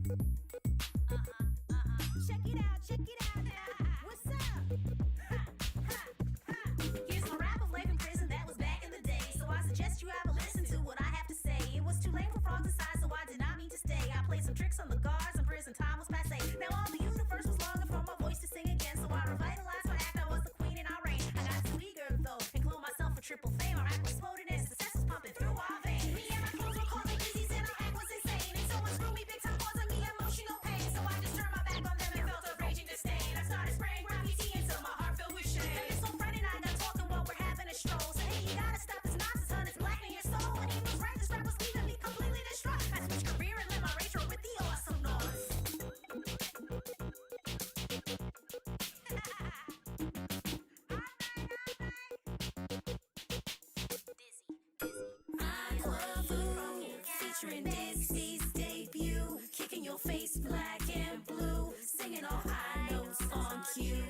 Check it out, check it out now. What's up? Here's my rap of life in prison that was back in the day. So I suggest you have a listen to what I have to say. It was too late for frogs inside, so I did not mean to stay. I played some tricks on the guards and prison time was passé. Now all the universe was longing for my voice to sing again. So I revitalized my act, I was the queen and I reigned. I got too eager though, and cloned myself for triple fame. My rap was exploding and success was pumping through our veins. Me and my clothes were called the DIZness and our act was insane. And someone screwed me big time, causing me emotional pain. So I just turned my back on them and felt a raging disdain. I started spraying graffiti until my heart filled with shame. And this old friend and I got talking while we're having a stroll. Said, hey, you gotta stop this nonsense, hun, it's blackening your soul. And he was right, this rap was leaving me completely distraught. I switched career and let my rage roll with the awesome noise. Featuring DIZness debut, kicking your face black and blue, singing all high notes on cue.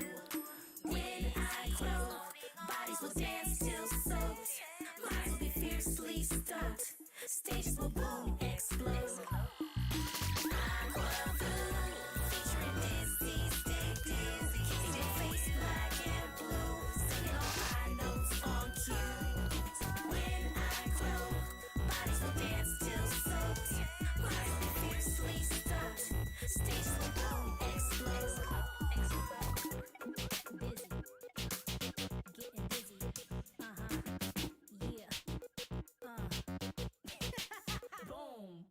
When I grow, bodies will dance till soaked, minds will be fiercely stoked, stages will boom, explode. Featuring DIZness debut, kicking your face black and blue, singing all high notes on cue. When I grow, bodies will dance till soaked, minds will be fiercely stoked, stages will boom, explode. Busy, getting busy. Yeah. Boom.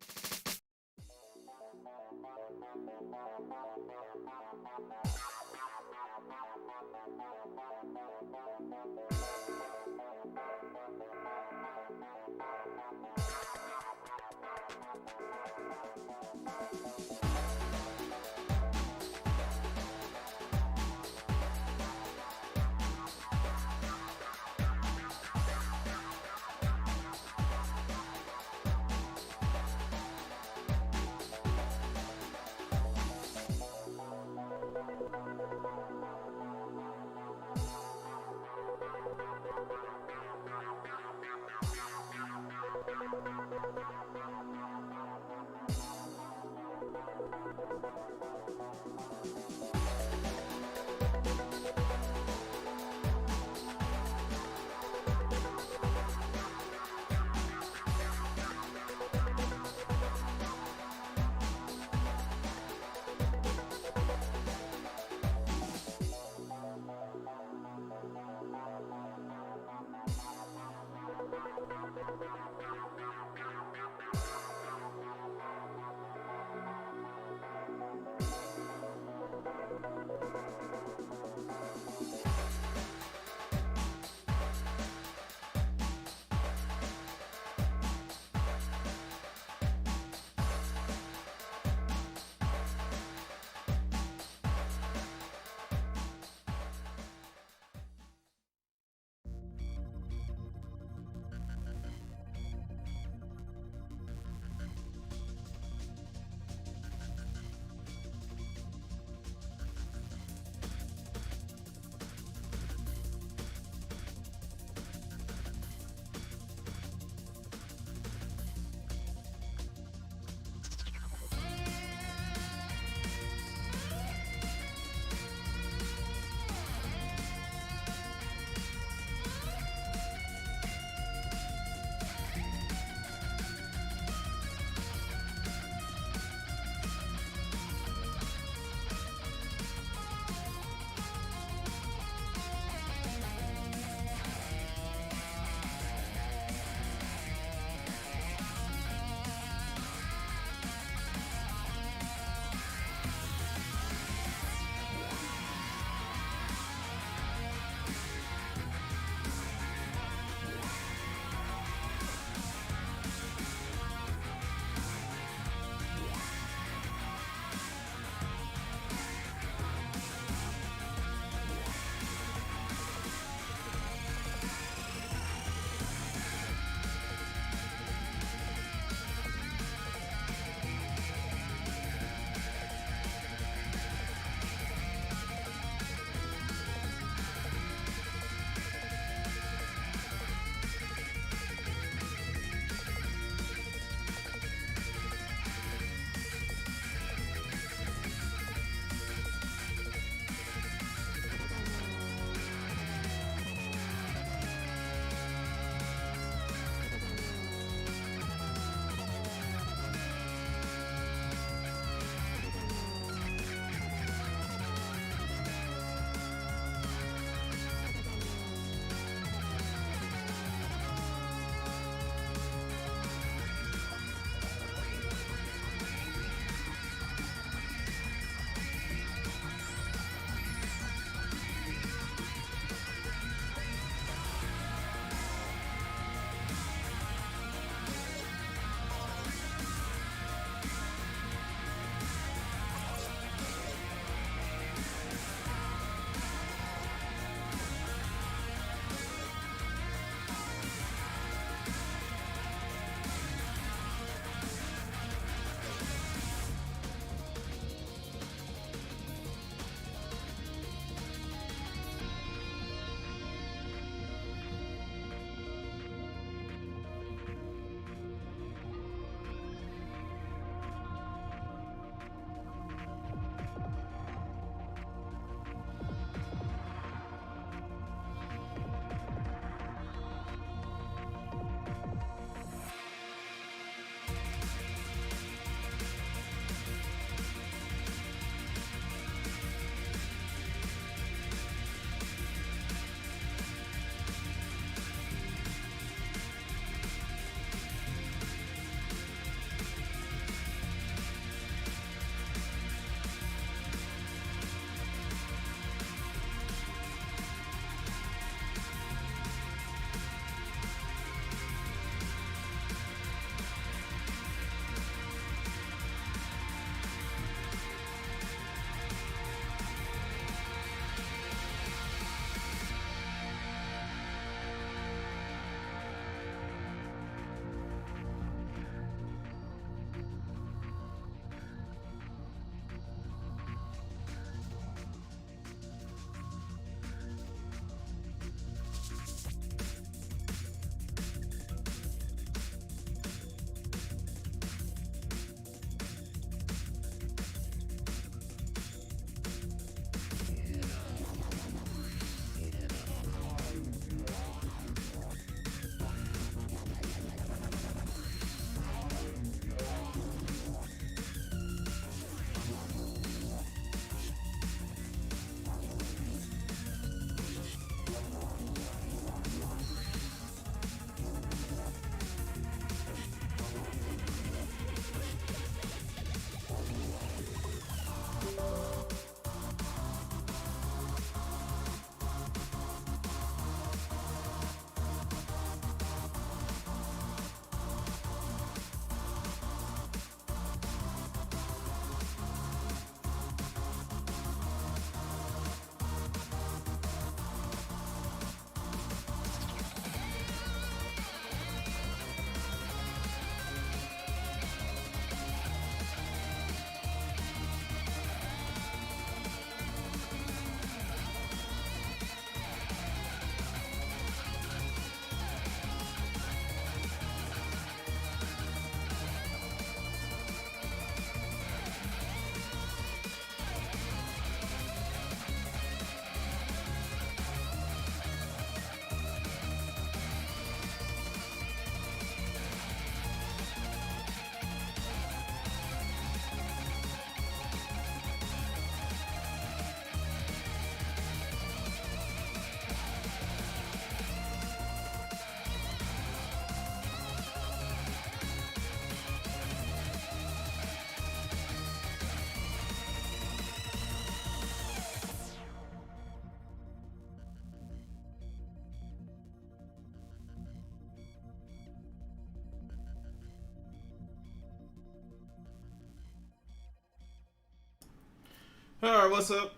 Alright, what's up?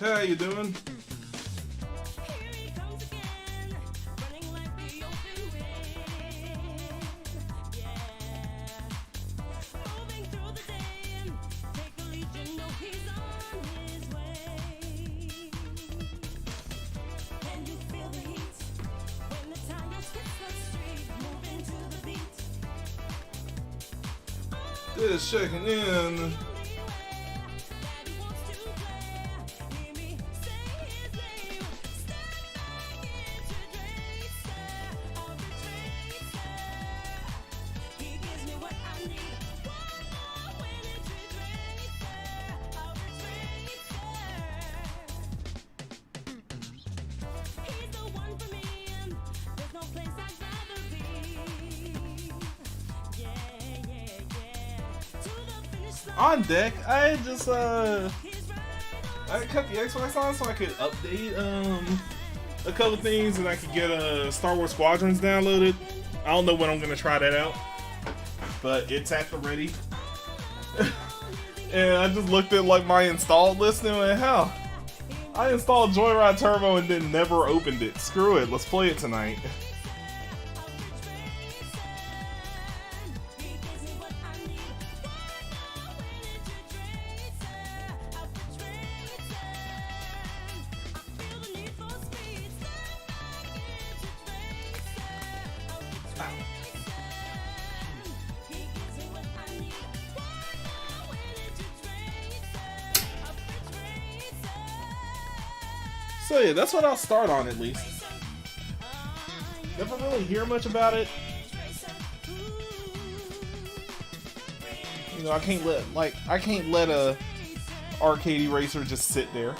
How you doing? Just checking in. On deck, I just I cut the Xbox on so I could update a couple things and I could get Star Wars Squadrons downloaded. I don't know when I'm gonna try that out, but it's at the ready. And I just looked at like my installed list and went, hell, I installed Joyride Turbo and then never opened it. Screw it, let's play it tonight. So yeah, that's what I'll start on at least. Never really hear much about it. You know, I can't let a arcade racer just sit there.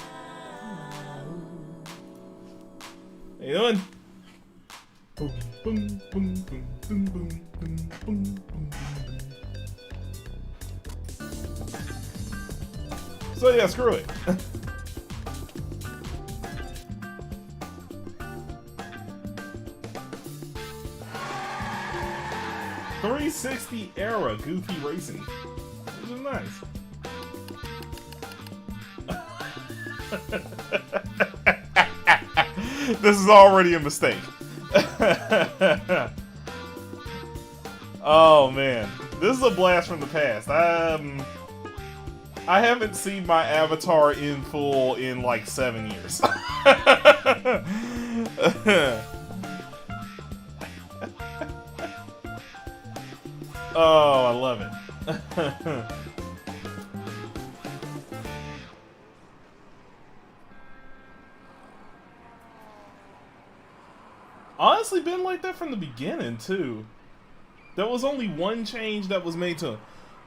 How you doing? Boom, boom, boom, boom, boom, boom, boom, boom. So yeah, screw it. 360 era Goofy Racing, which is nice. This is already a mistake. Oh man, this is a blast from the past. I haven't seen my avatar in full in like 7 years. Oh, I love it. Honestly, been like that from the beginning, too. There was only one change that was made to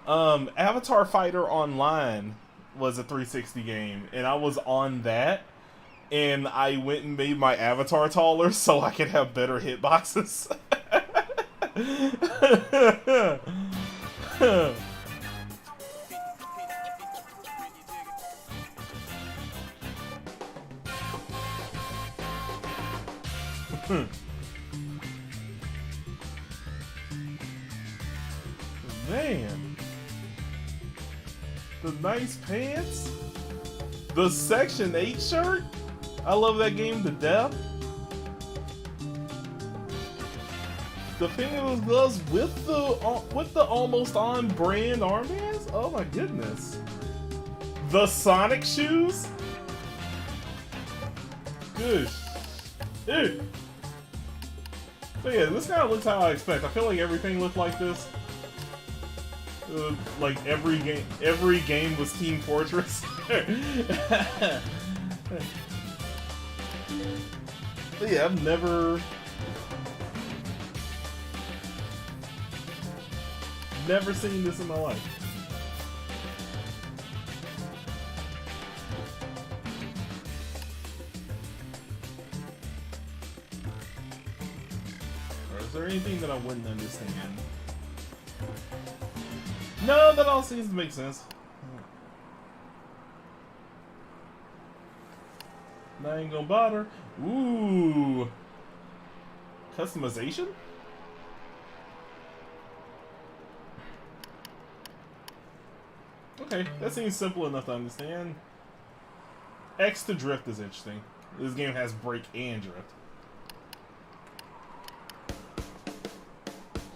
Avatar Fighter Online was a 360 game, and I was on that, and I went and made my avatar taller so I could have better hitboxes. Man, the nice pants, the Section 8 shirt. I love that game to death. The fingerless gloves with the almost on brand armbands. Oh my goodness. The Sonic shoes. Good. Ew. So yeah, this kind of looks how I expect. I feel like everything looked like this. Like every game was Team Fortress. But yeah, I've never seen this in my life. Or is there anything that I wouldn't understand? No, that all seems to make sense. I ain't gonna bother. Ooh. Customization? Okay, that seems simple enough to understand. X to drift is interesting. This game has brake and drift.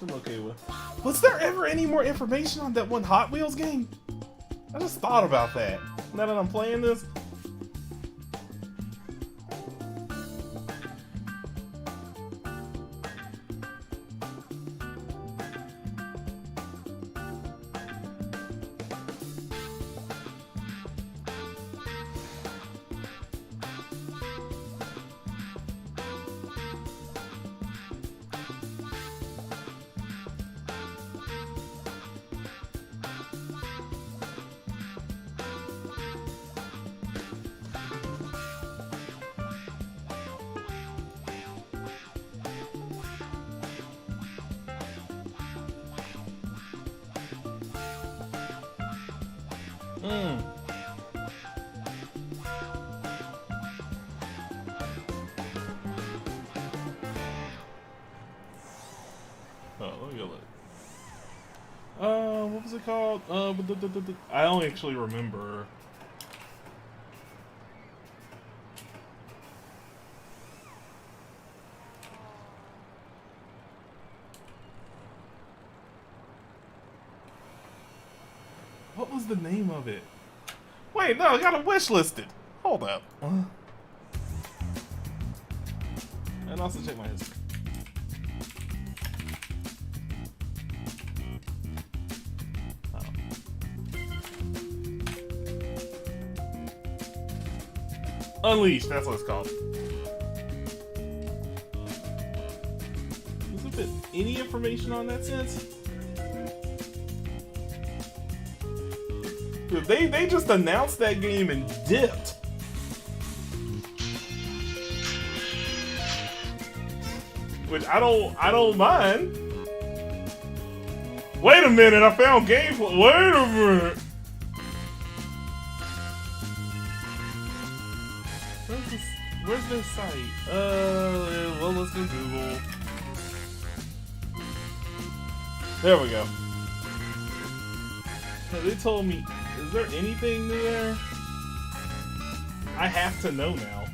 I'm okay with. Was there ever any more information on that one Hot Wheels game? I just thought about that. Now that I'm playing this. Oh, let me go look. What was it called? I don't actually remember. What was the name of it? Wait, no, I got a wish listed. Hold up. And also check my history. Unleashed, that's what it's called. Has there been any information on that since? They just announced that game and dipped. Which I don't mind. Wait a minute, I found gameplay. Wait a minute. Where's their site? Well, let's go Google. There we go. So they told me, is there anything new there? I have to know now.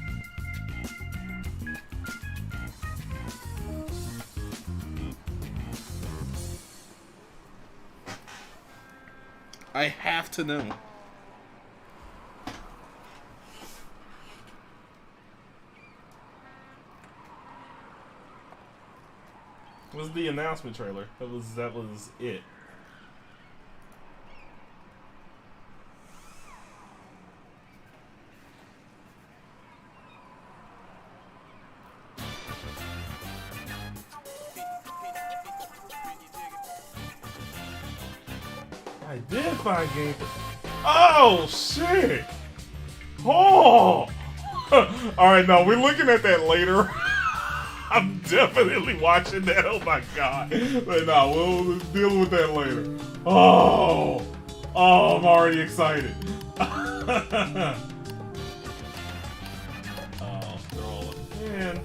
I have to know. Was the announcement trailer. That was it. I did find gameplay. Oh shit! Oh! Alright, no, we're looking at that later. I'm definitely watching that. Oh my god. But no, we'll deal with that later. Oh! Oh, I'm already excited. Oh, scroll. Man.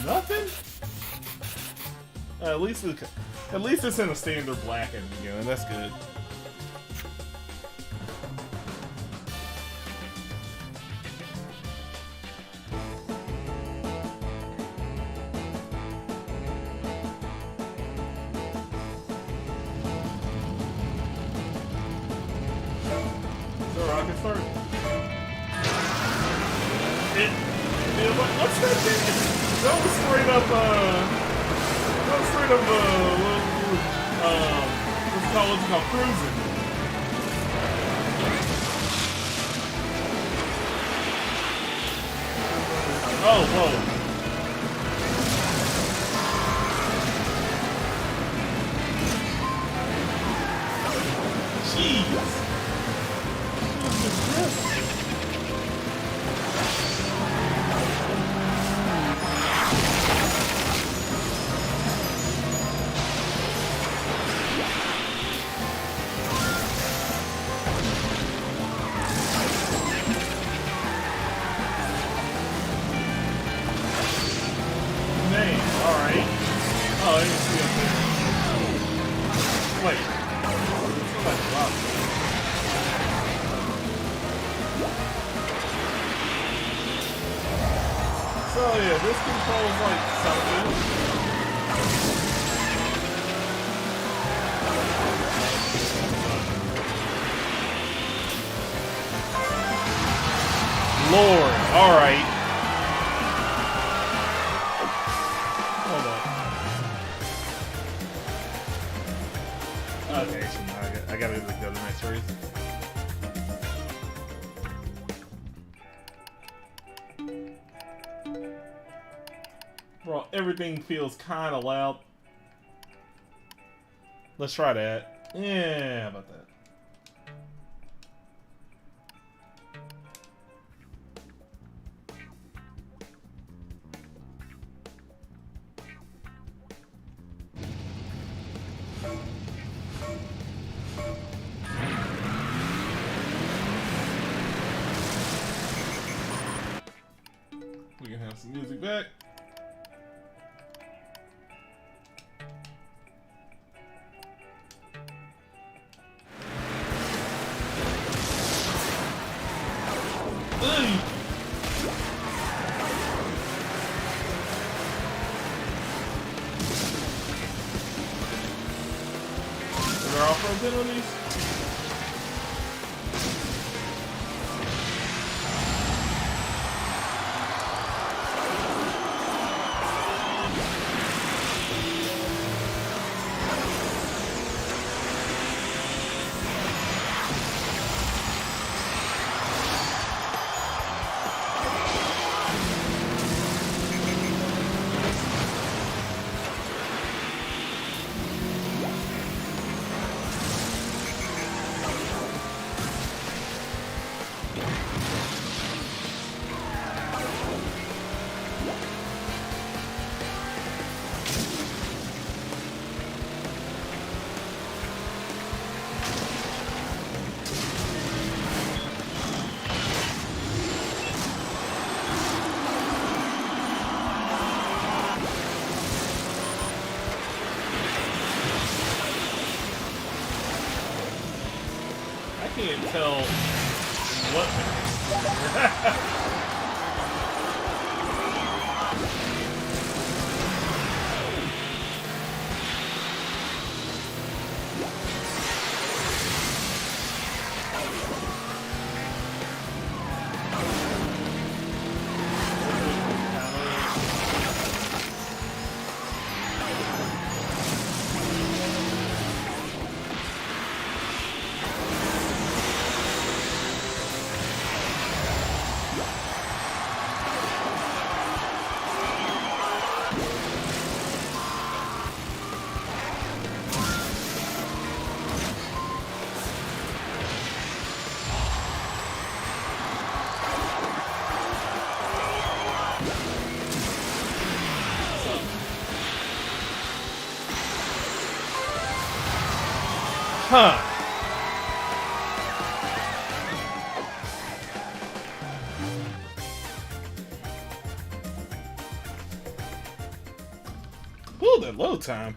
Nothing? At least it's in a standard black at the beginning. That's good. Rocket start. What's that thing? That was straight up, what's it called, cruising. Oh, whoa. Jeez. Wait. Somebody dropped it. So yeah, this controls like something. Lord, alright. Hold up. Okay, so now I gotta go to the next race. Bro, everything feels kinda loud. Let's try that. Yeah, how about that? We can have some music back. Are there off-road penalties? I can't tell what. Huh. Ooh, that load time.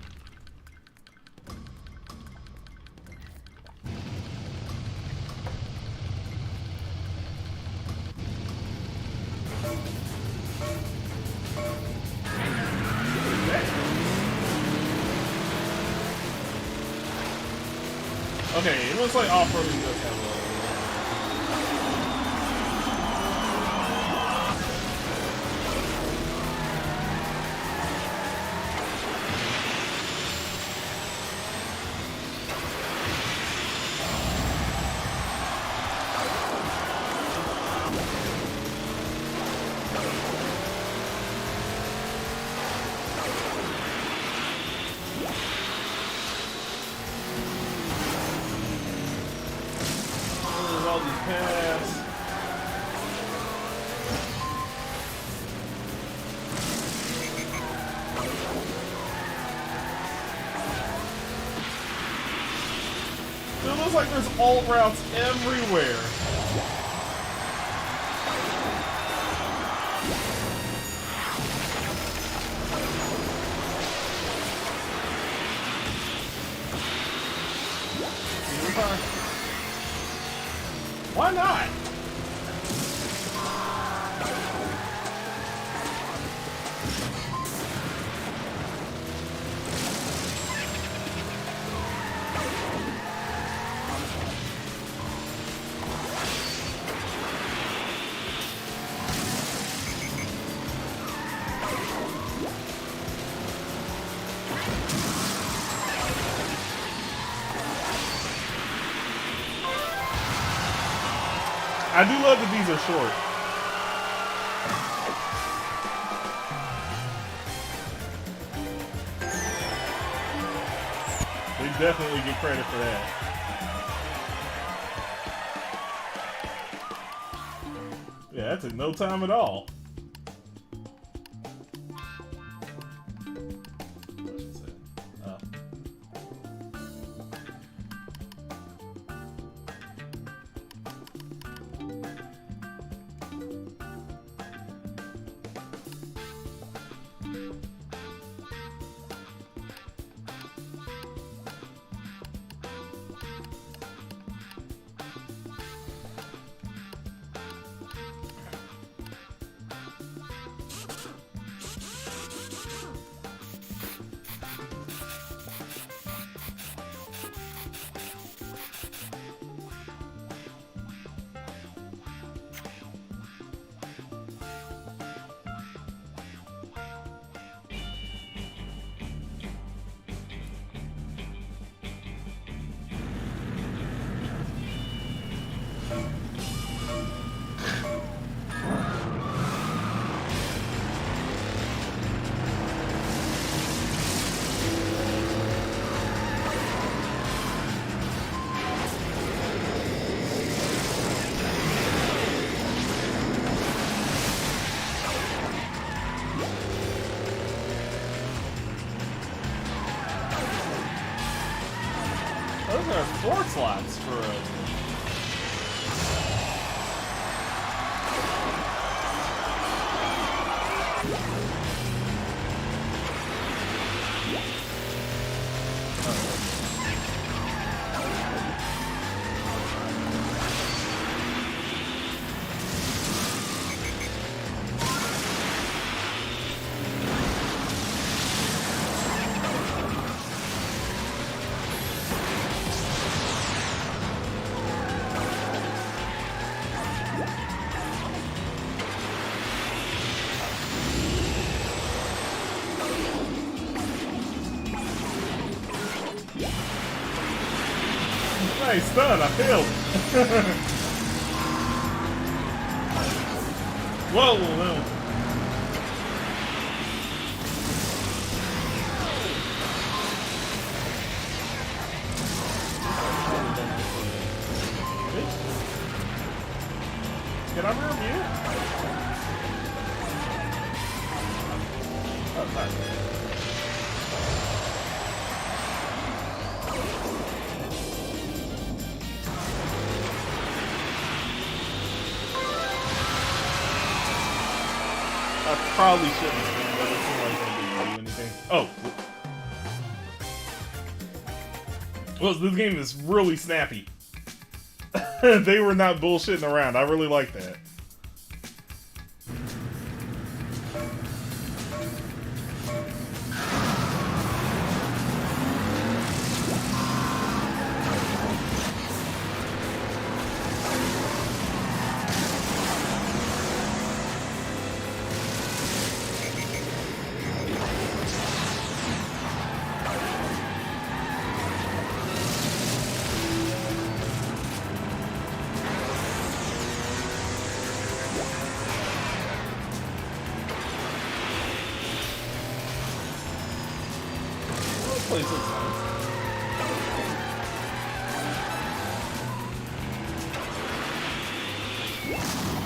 Okay, it looks like off-roading does have a all these paths. It looks like there's alt routes everywhere. Why not? I do love that these are short. They definitely get credit for that. Yeah, that took no time at all. Those are 4 slots for a... Nice stun, I failed. Whoa, no. Can I rear view? Oh, sorry. I probably shouldn't have, but it seemed like it didn't do anything. Oh! Well, this game is really snappy. They were not bullshitting around. I really like that. Place looks nice.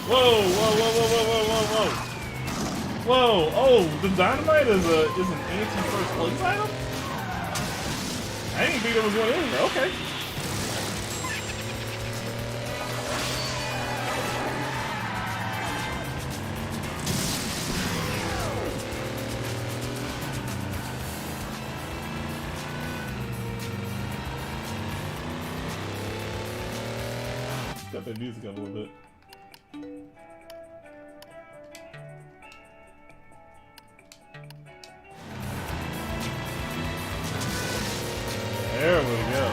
Whoa, whoa, whoa, whoa, whoa, whoa, whoa, whoa. Whoa, oh, the dynamite is an anti-first place item? I didn't think there was one in there, okay. cut that music up a little bit. There we go.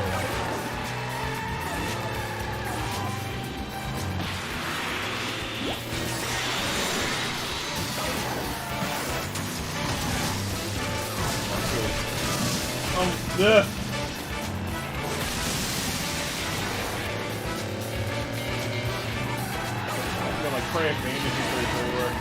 Ugh. Got like crack bandages everywhere.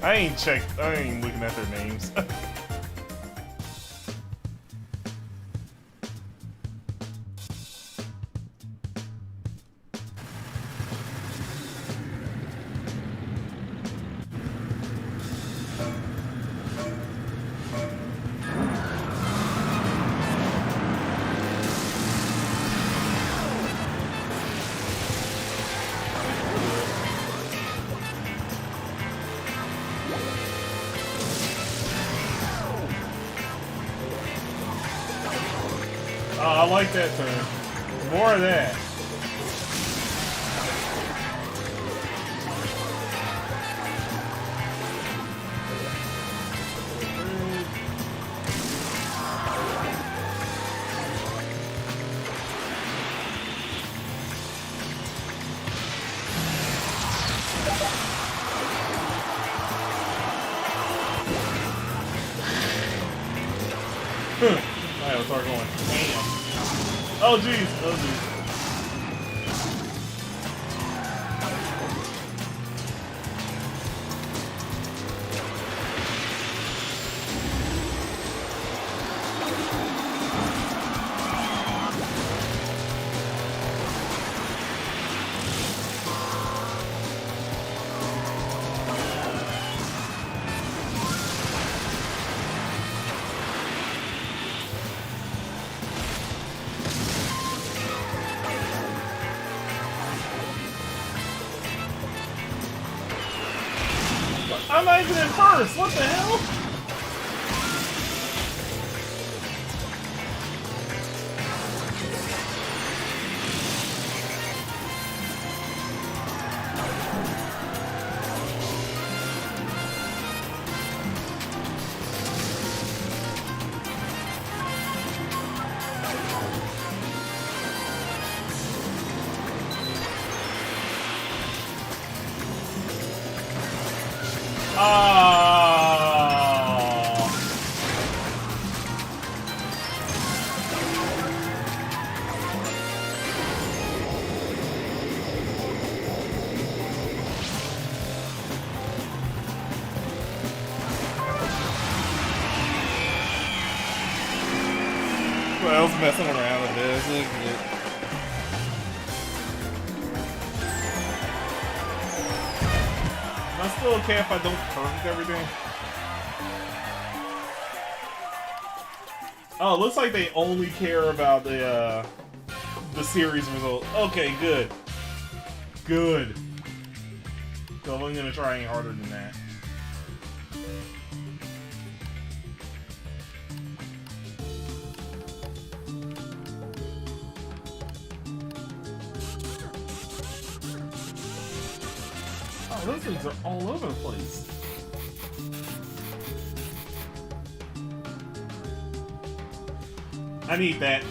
I ain't looking at their names. Oh, I like that turn. More of that. Alright, let's start going. Damn. Oh jeez, oh jeez. I'm not even in first. What the hell? Well, I was messing around with this. Look at it. Am I still okay if I don't perfect everything? Oh, it looks like they only care about the series result. Okay, good. Good. So I'm gonna try any harder than that. Oh, those things are all over the place. I need that.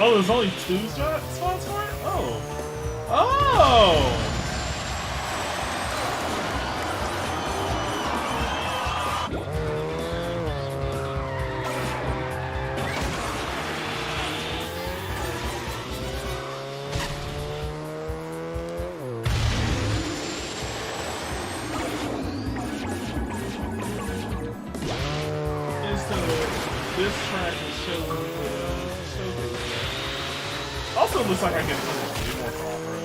Oh, there's only 2 spots for it? Oh. Oh! This track is showing also, it looks like I get way more off-road.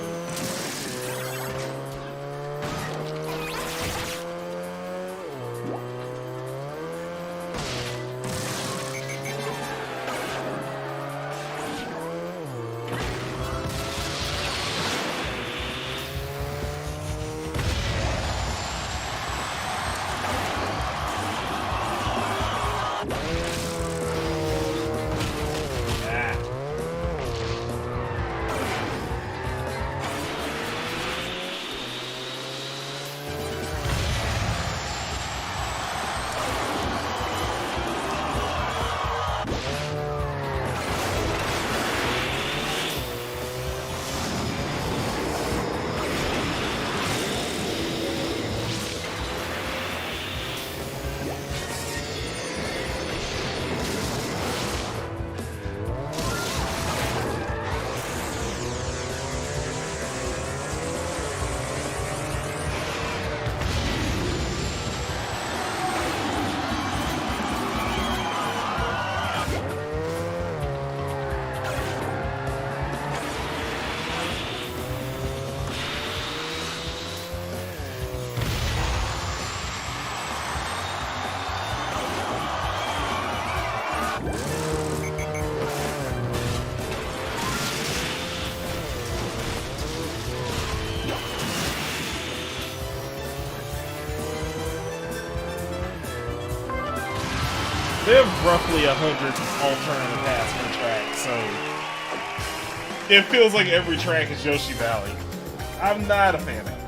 They have roughly 100 alternative paths per track, so it feels like every track is Yoshi Valley. I'm not a fan of it.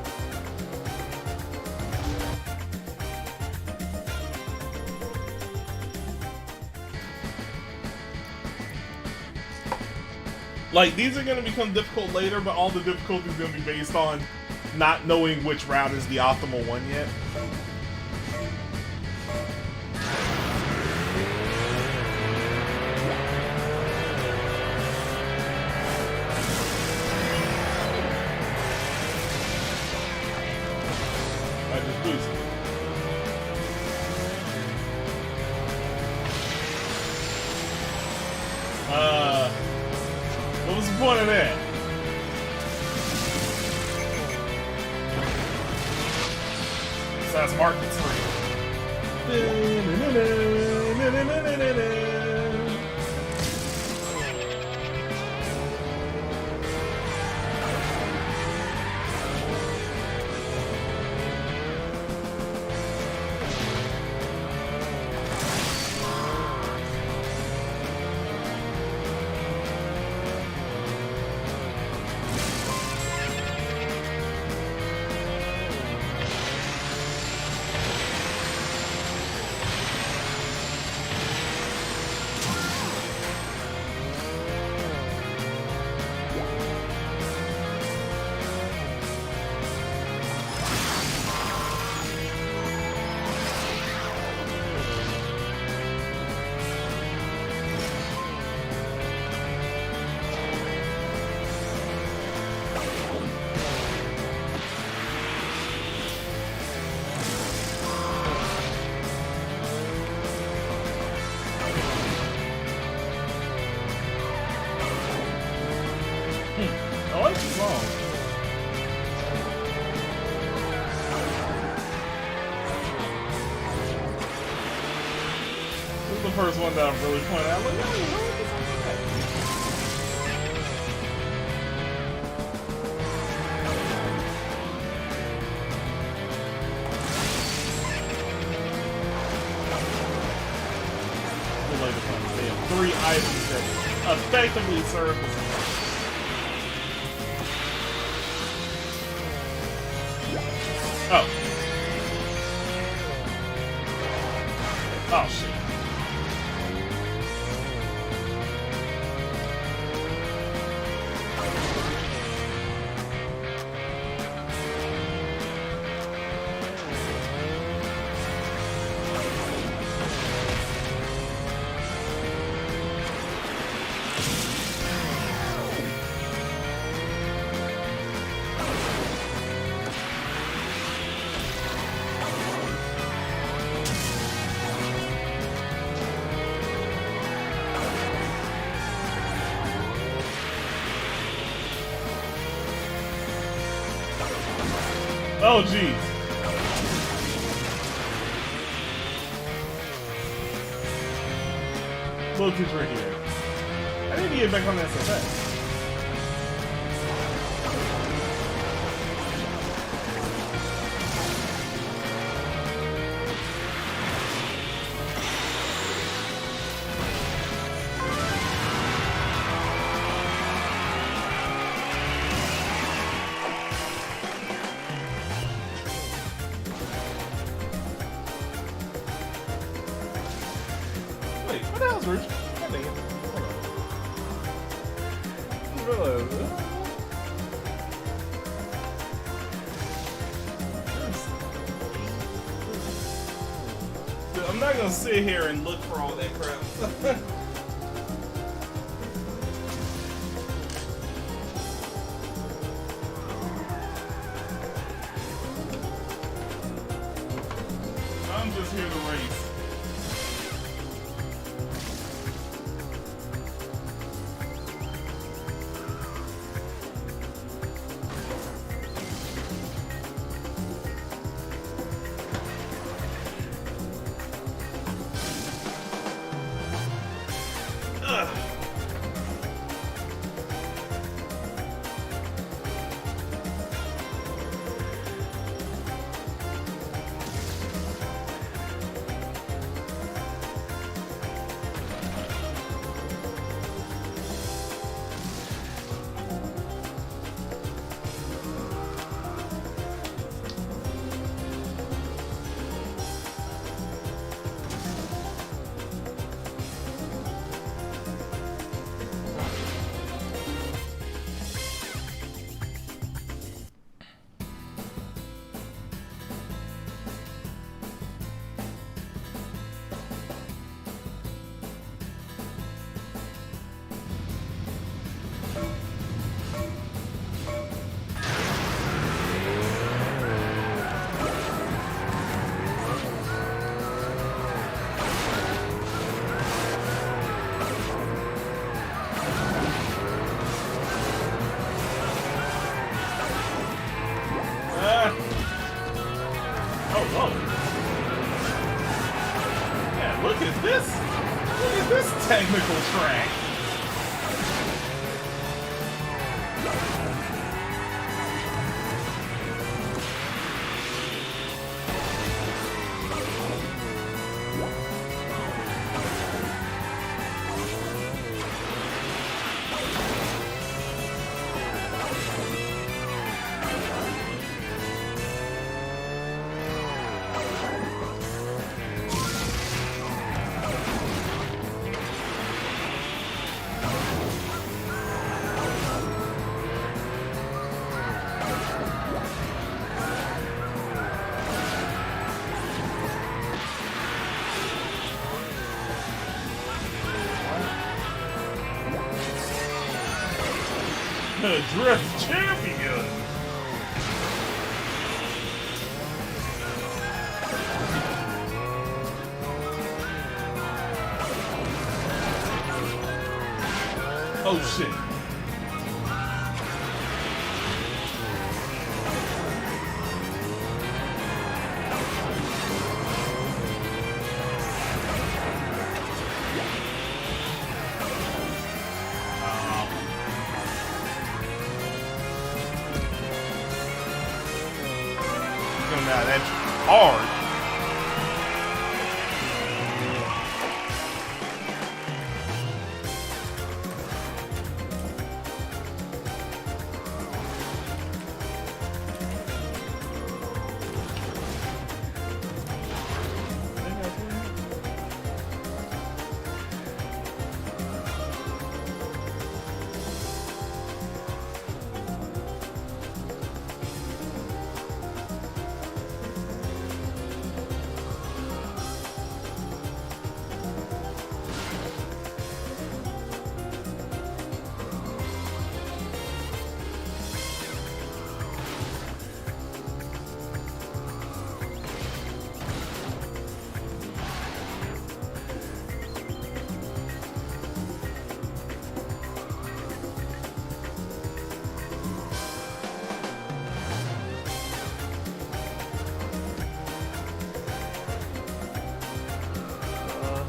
Like, these are going to become difficult later, but all the difficulty is going to be based on not knowing which route is the optimal one yet. I just boosted it. What was the point of that? Besides markets free. I like this song. This is the first one that I've really pointed out. Look, I like this song. They have 3 items that effectively serve as oh. Oh shit. Oh, geez. A little too tricky there. I need to get back on that SFX. Wait, what the hell's Rich? God dang it. Hold on. I'm not gonna sit here and look for all that crap. I'm just here to race. Oh, whoa. Yeah, look at this. Look at this technical track. The Drift Champion! Oh shit. Now that's hard.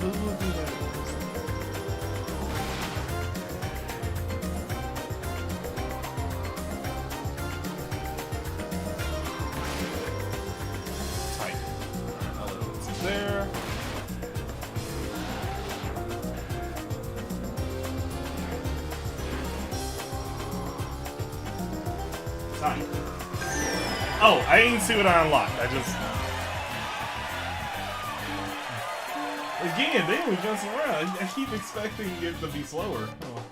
Who's looking at it? Tight. Elements there. Tight. Oh, I didn't see what I unlocked. I just. Again, they were jumping around. I keep expecting it to be slower. Oh.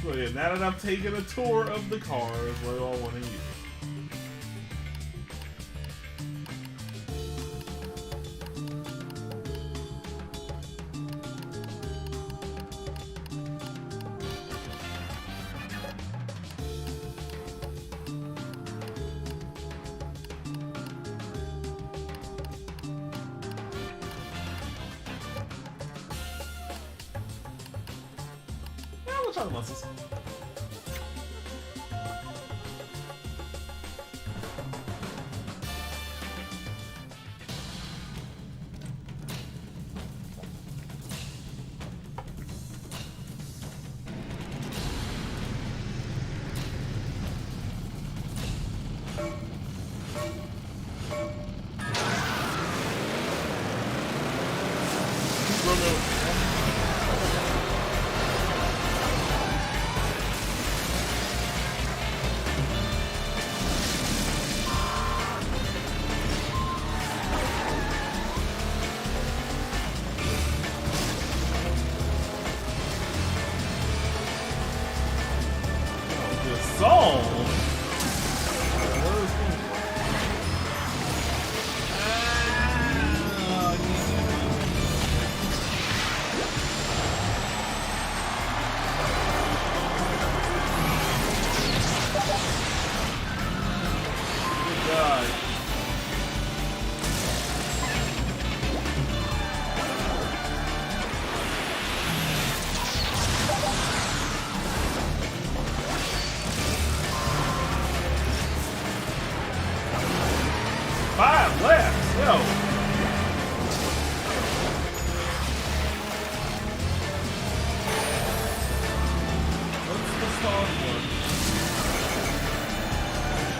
So yeah, now that I've taken a tour of the cars, what do I want to use? Try the muscles.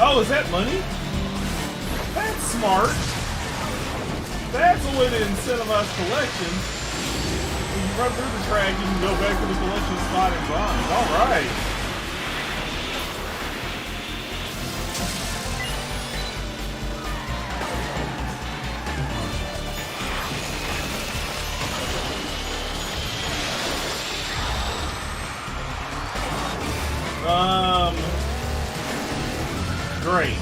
Oh, is that money? That's smart. That's a way to incentivize collection. When you run through the track, you can go back to the collection spot and grind. Alright. Great.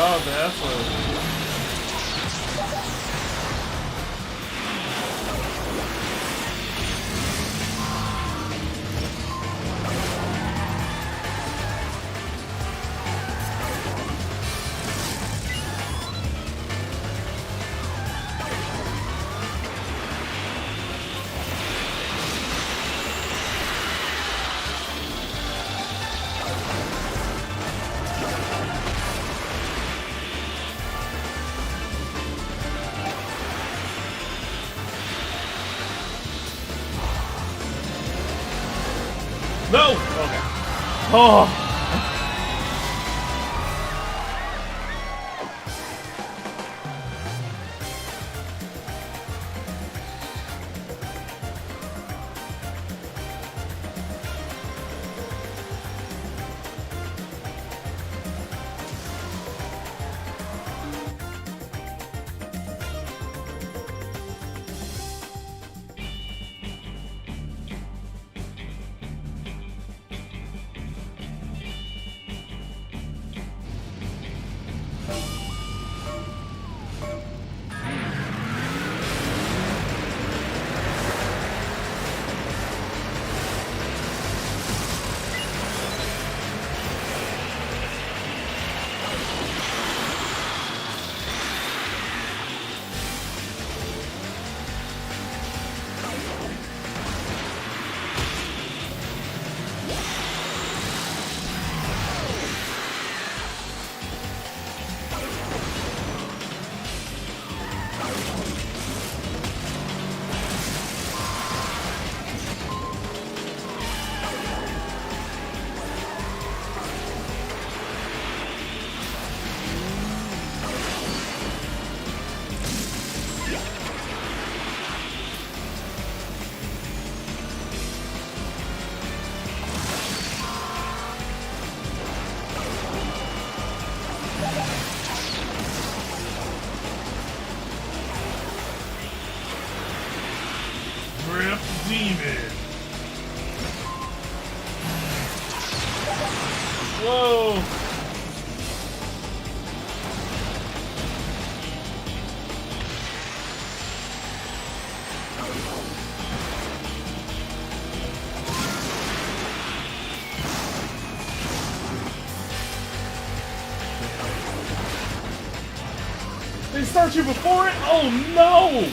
Oh, that's what. No! Okay. Oh! demon. Whoa. They start you before it? Oh no!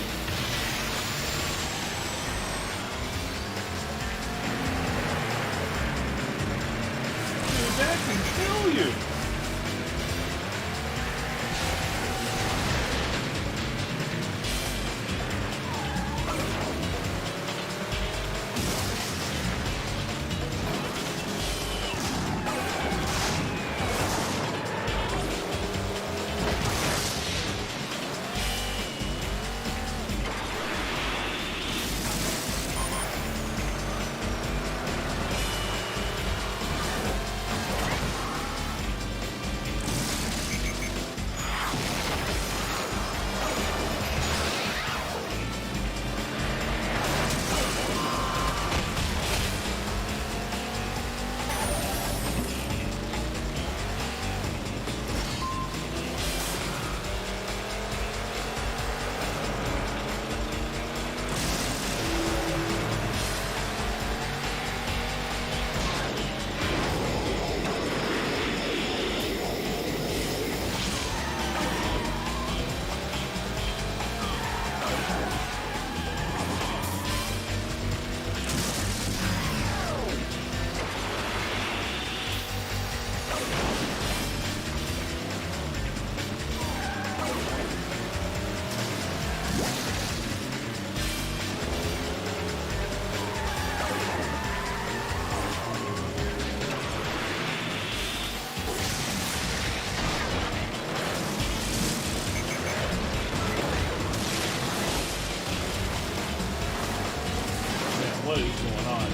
Dude, that can kill you. What is going on?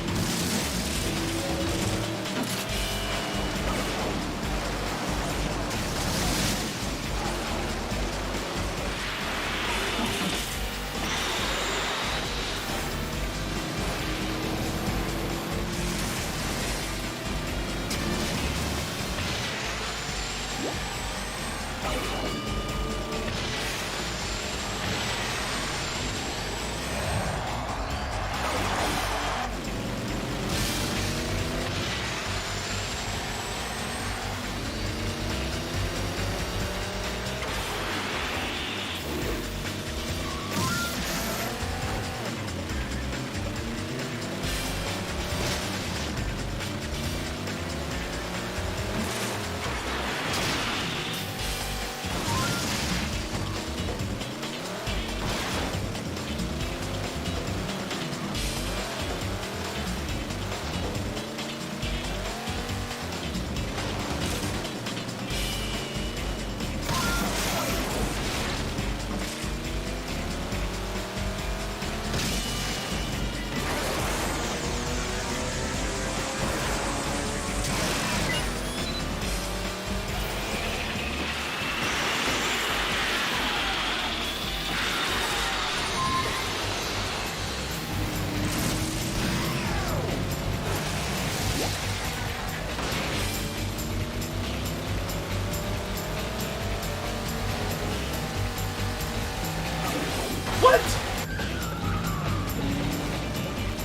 What?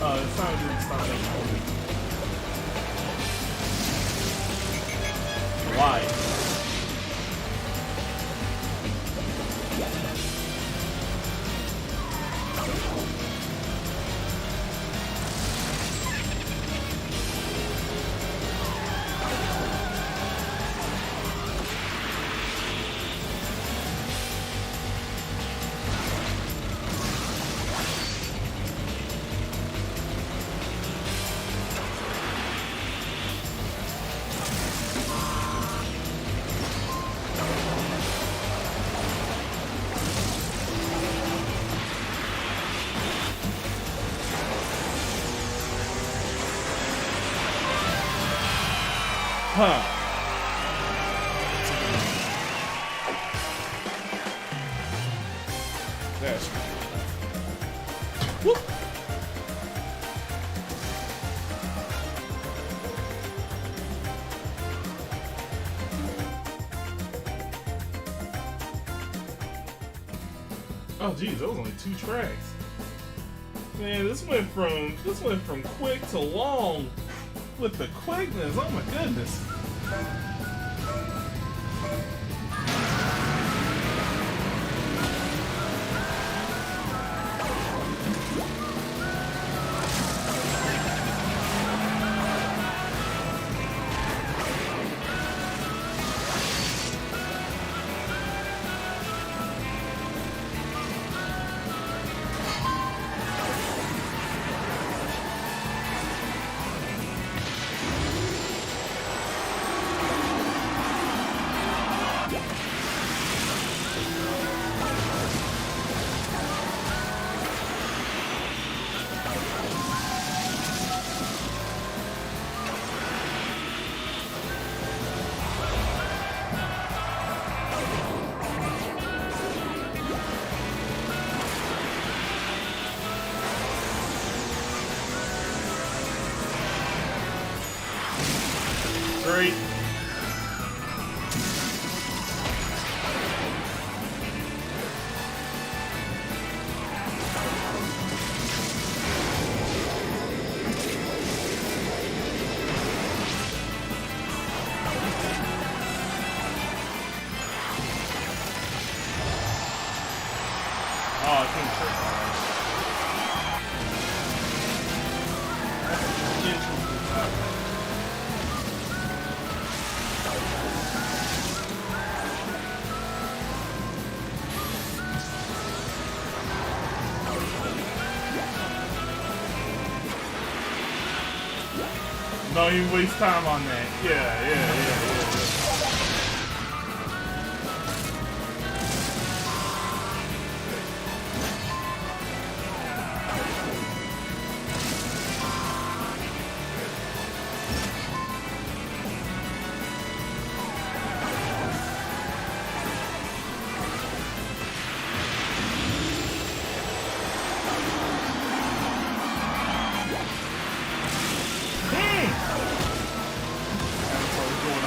Oh, it's not that Why? Huh. That's whoop. Oh geez, that was only 2 tracks. Man, this went from quick to long with the quickness. Oh my goodness. Great. Oh, I couldn't trick on Don't even waste time on that. Yeah.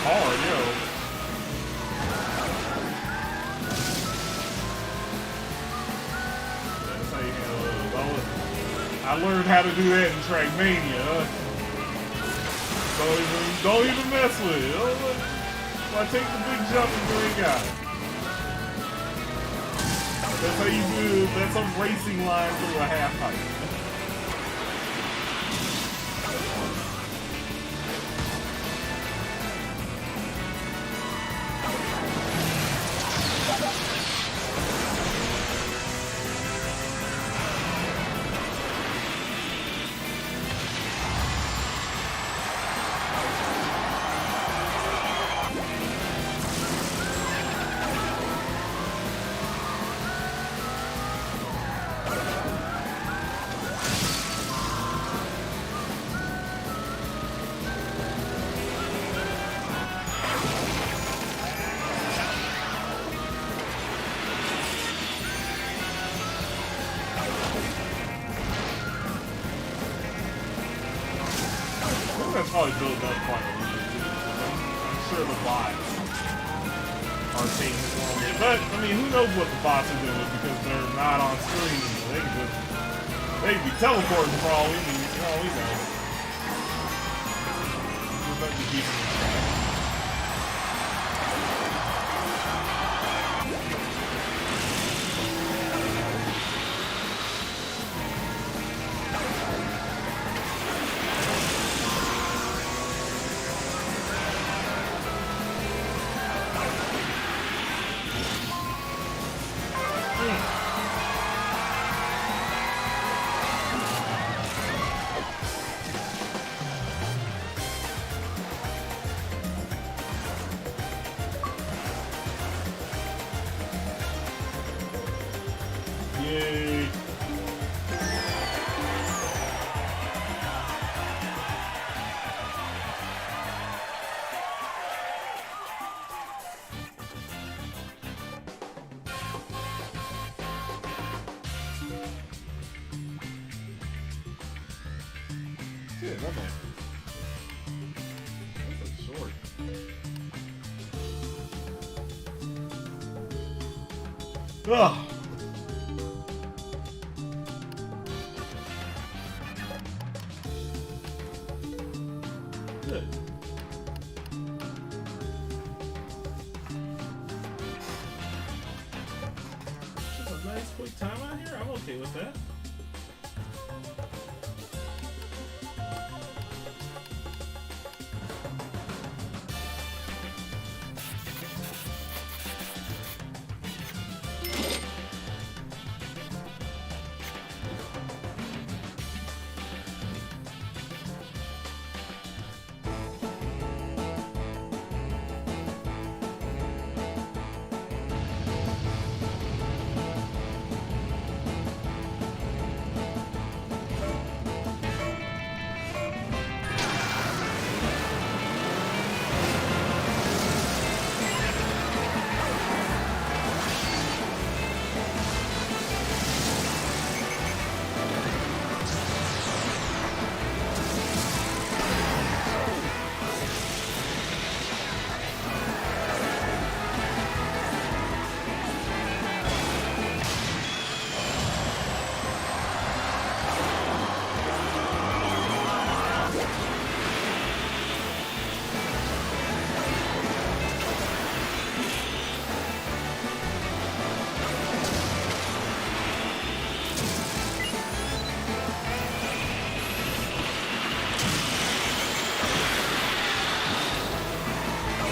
Hard, yo. That's how you handle it. I learned how to do that in Trackmania. Don't even mess with it. I take the big jump and you ain't got it. That's how you do. That's a racing line through a half pipe. That's probably built up quite a little bit. I'm sure the bots are taking it longer. But, I mean, who knows what the bots are doing because they're not on screen. They could be teleporting for all we know. Just have to keep them in track. Yay. Shit, not bad. That's a short. Ugh. quick timeout here? I'm okay with that.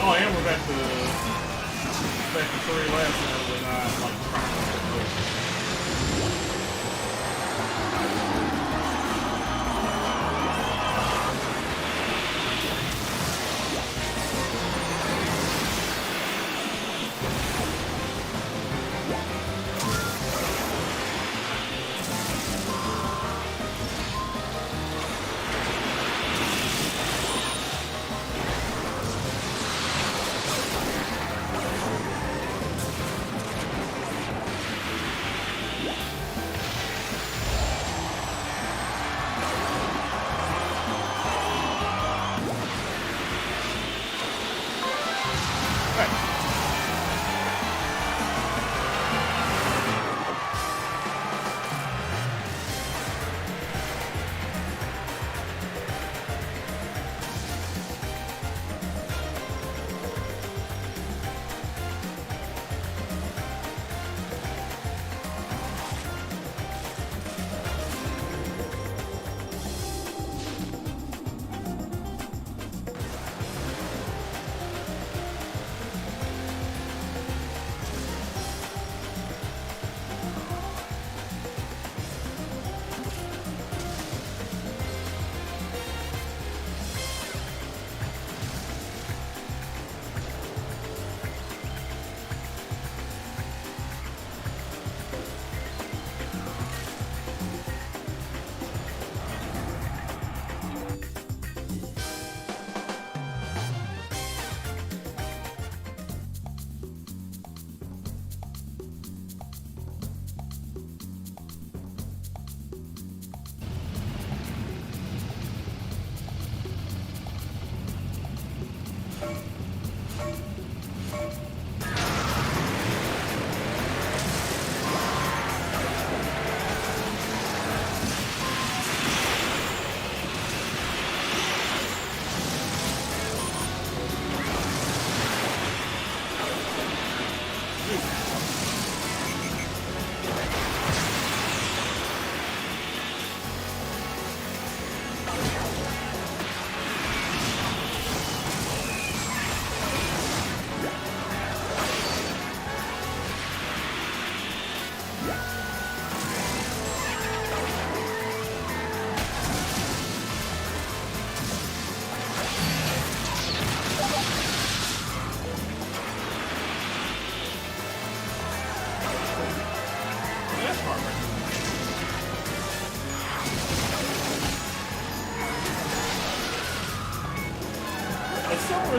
Oh, and we're back to 3 laps now when I like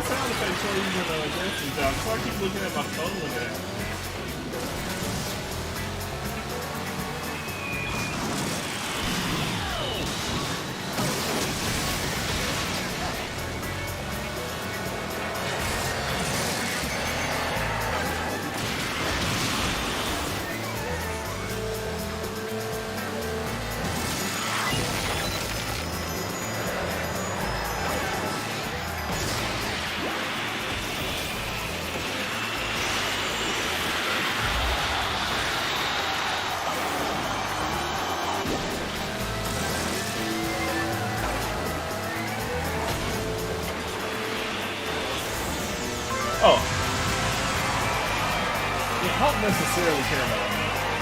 sound effects or even dancing job. So I keep looking at my phone with that. don't necessarily care about it.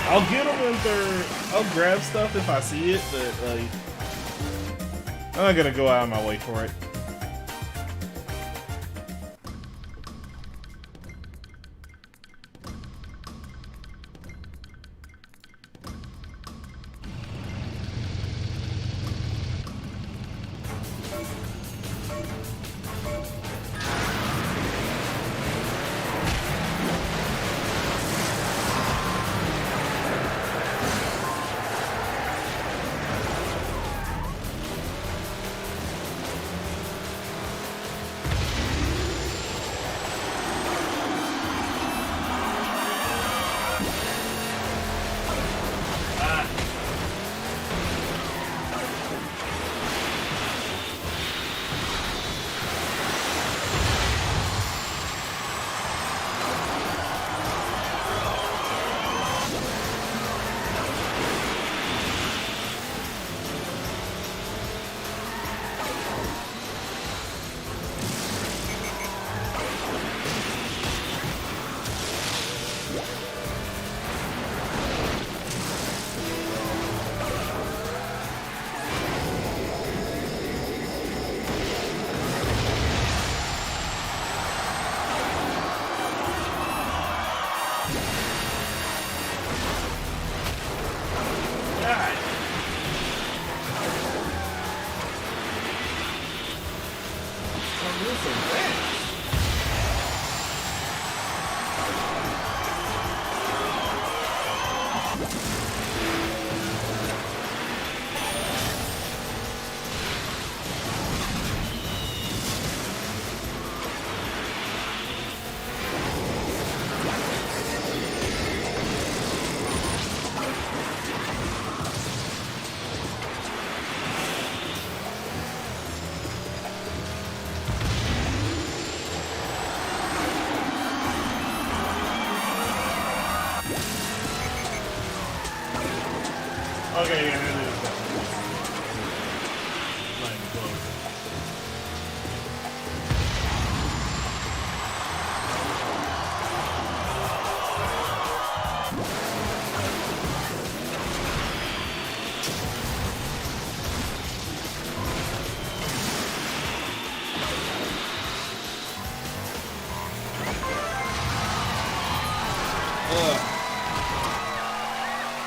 I'll get them if they're. I'll grab stuff if I see it, but like, I'm not gonna go out of my way for it. Okay, yeah, it is. Like, close.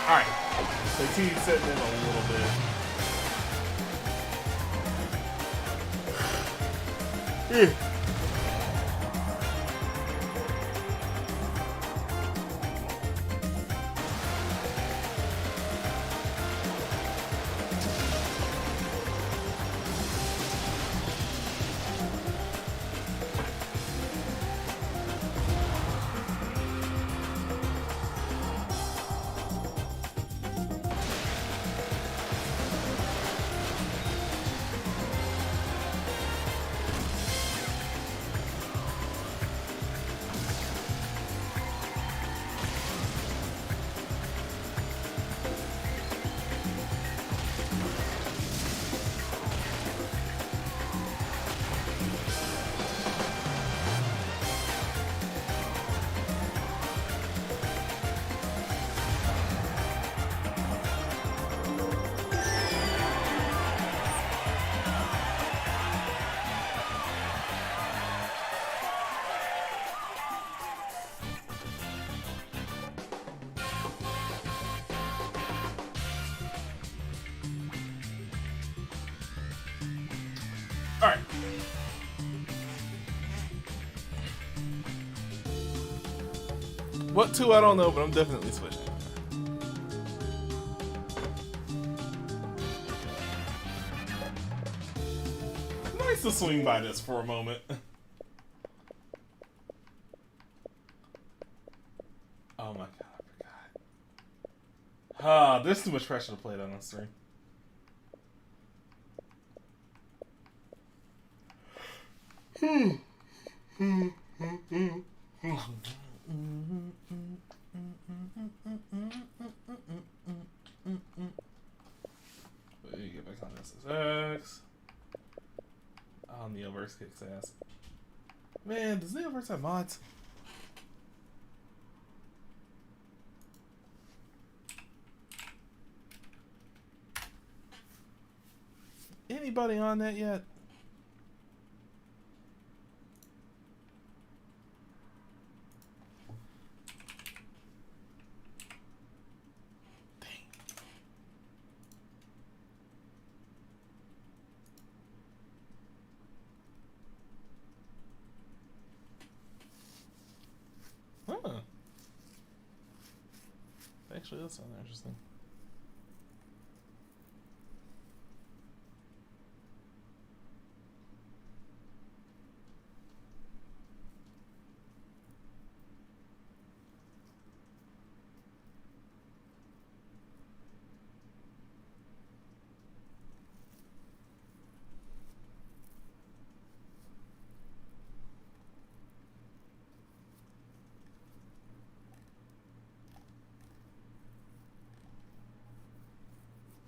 Alright. So T's setting in a little bit. Alright. What two, I don't know, but I'm definitely switching. Nice to swing by this for a moment. Oh my god, I forgot. There's too much pressure to play that on stream. Get back on SSX. Oh, Neoverse kicks ass. Man, does Neoverse have mods? anybody on that yet? Huh. Actually, that sounds interesting.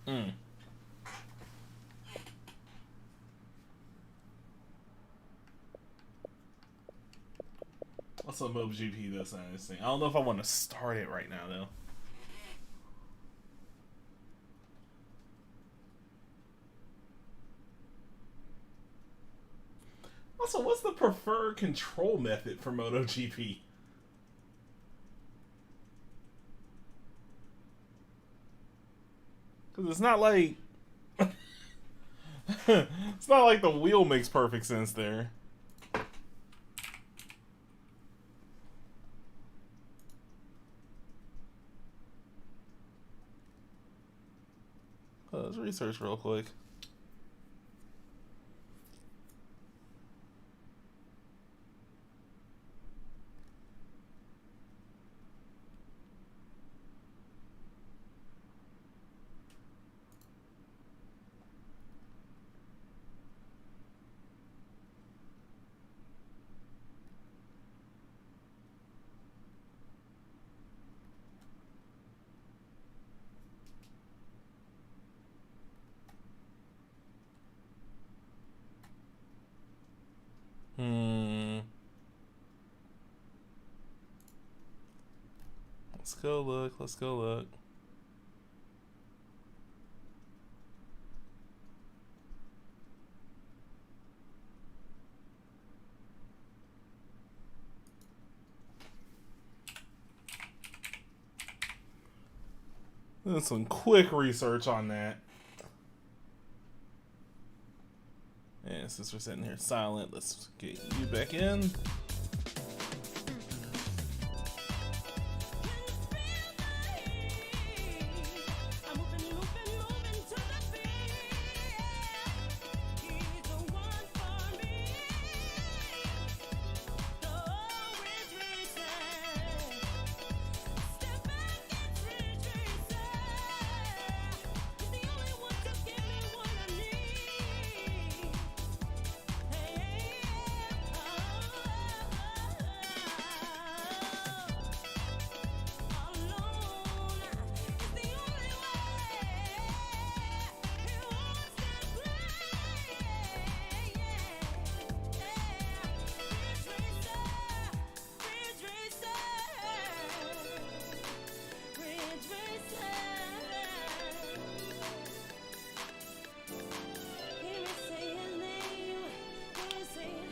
Hmm. What's up, MobiGP? That's not interesting. I don't know if I want to start it right now, though. Also, what's the preferred control method for MotoGP? Because it's not like... it's not like the wheel makes perfect sense there. Let's research real quick. Let's go look. Let's go look. Doing some quick research on that. And since we're sitting here silent, let's get you back in.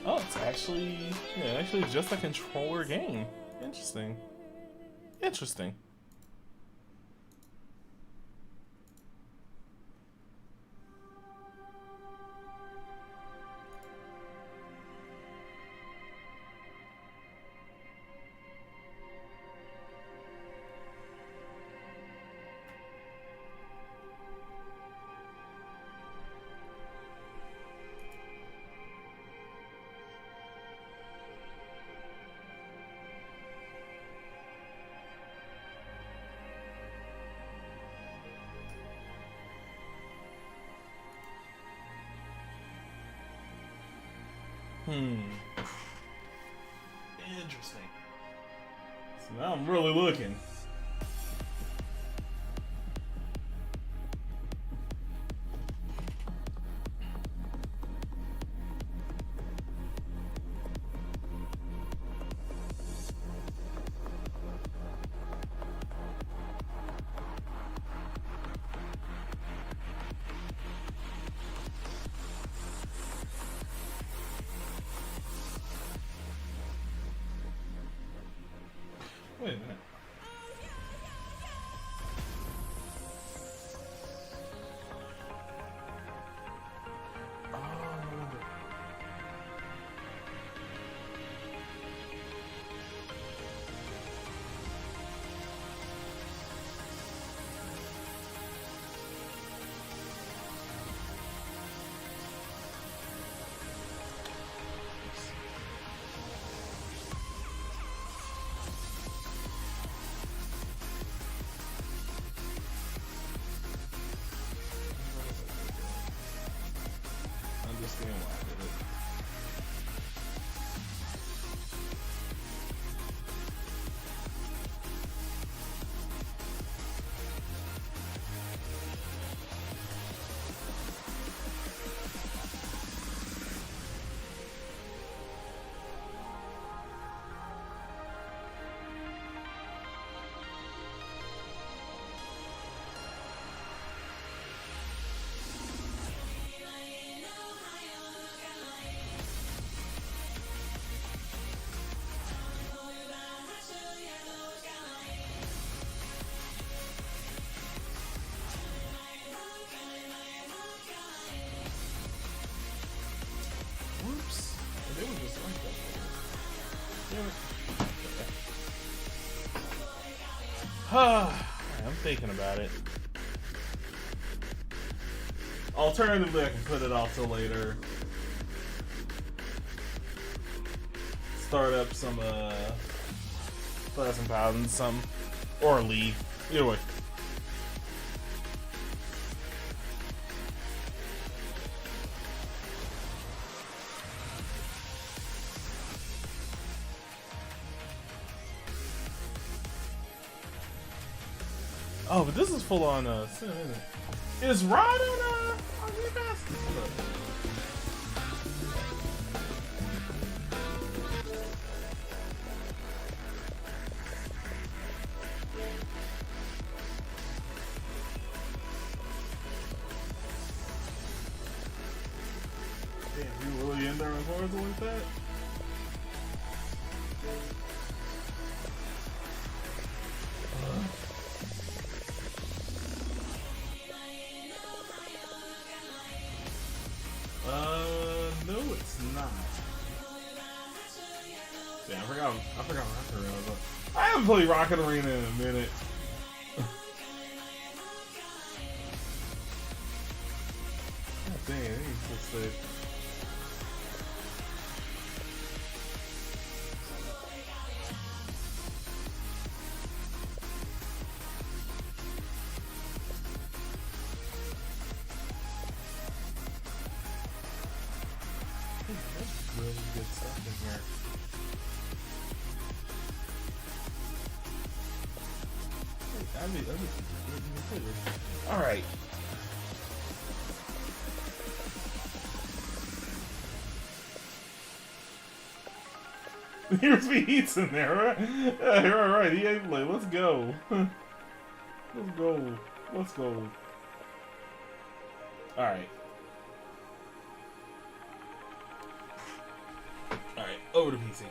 Oh, it's actually just a controller game. Interesting. Interesting. Interesting. So now I'm really looking. I'm thinking about it. Alternatively, I can put it off till later. Start up some Thousand Pounds, some, or leave. Either way. Oh, but this is full on Sim, isn't it? Is Rod on Game Pass? Damn, you really in there with horrors like that? No, it's not. Yeah, I forgot Rocket Arena. I haven't played Rocket Arena in a minute. God dang, it ain't so sick. There's really good stuff in here. Alright. Here's me eats in there, right? Yeah, you're alright. He ain't play. Let's go. Let's go. Let's go. Alright. Alright, over to PC.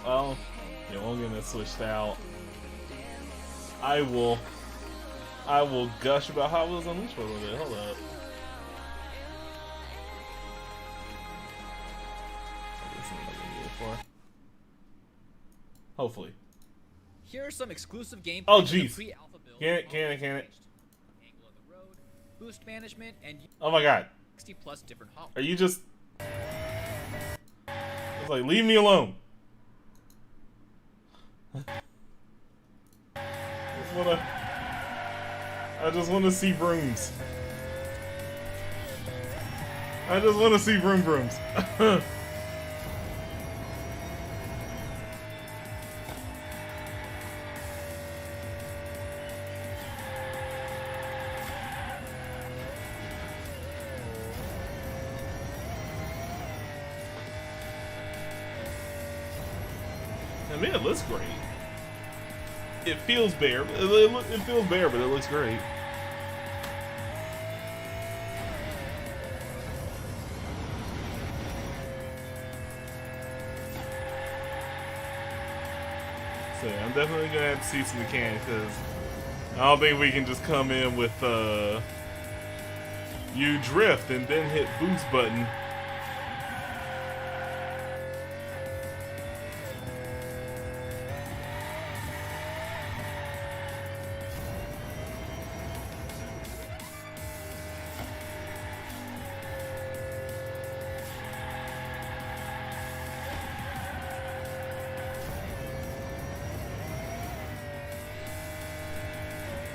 Oh, yeah, I'm getting it switched out. I will gush about how it was unleashed for a little bit. Hold up. This is what I need it for. Hopefully. Here are some exclusive gameplay. Oh, jeez. Pre-alpha build. Can it? Angle of the road, boost management, and Oh my god. 60 plus different hop. Are you just... It's like, leave me alone. I just wanna see brooms. I just wanna see brooms. I mean, it looks great. It feels bare. It feels bare, but it looks great. So yeah, I'm definitely gonna have to see some mechanics because I don't think we can just come in with you drift and then hit boost button.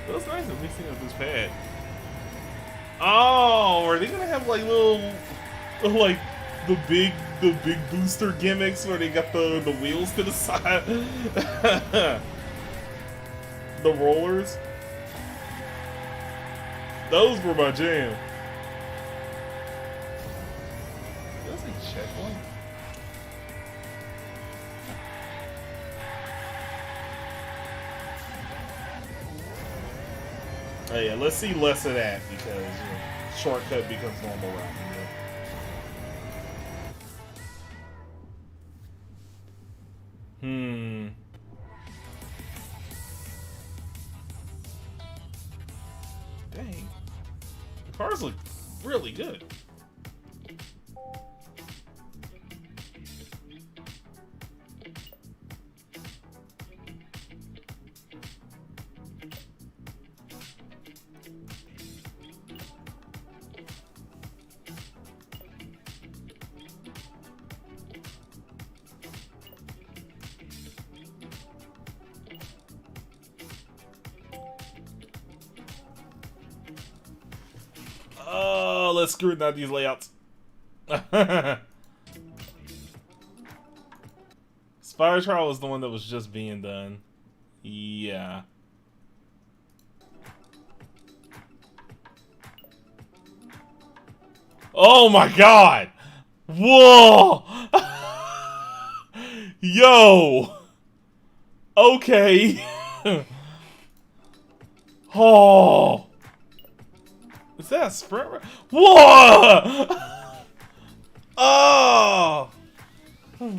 It was nice at least seeing up this pad. Oh, are they gonna have like little like the big booster gimmicks where they got the wheels to the side? The rollers? Those were my jam. checkpoint. Oh yeah, let's see less of that because shortcut becomes normal route. Dang. The cars look really good. Oh, let's scrutinize these layouts. Spire Trial was the one that was just being done. Yeah. Oh my god! Whoa! Yo! Okay. Oh! Is that a sprint? Whoa! Oh! How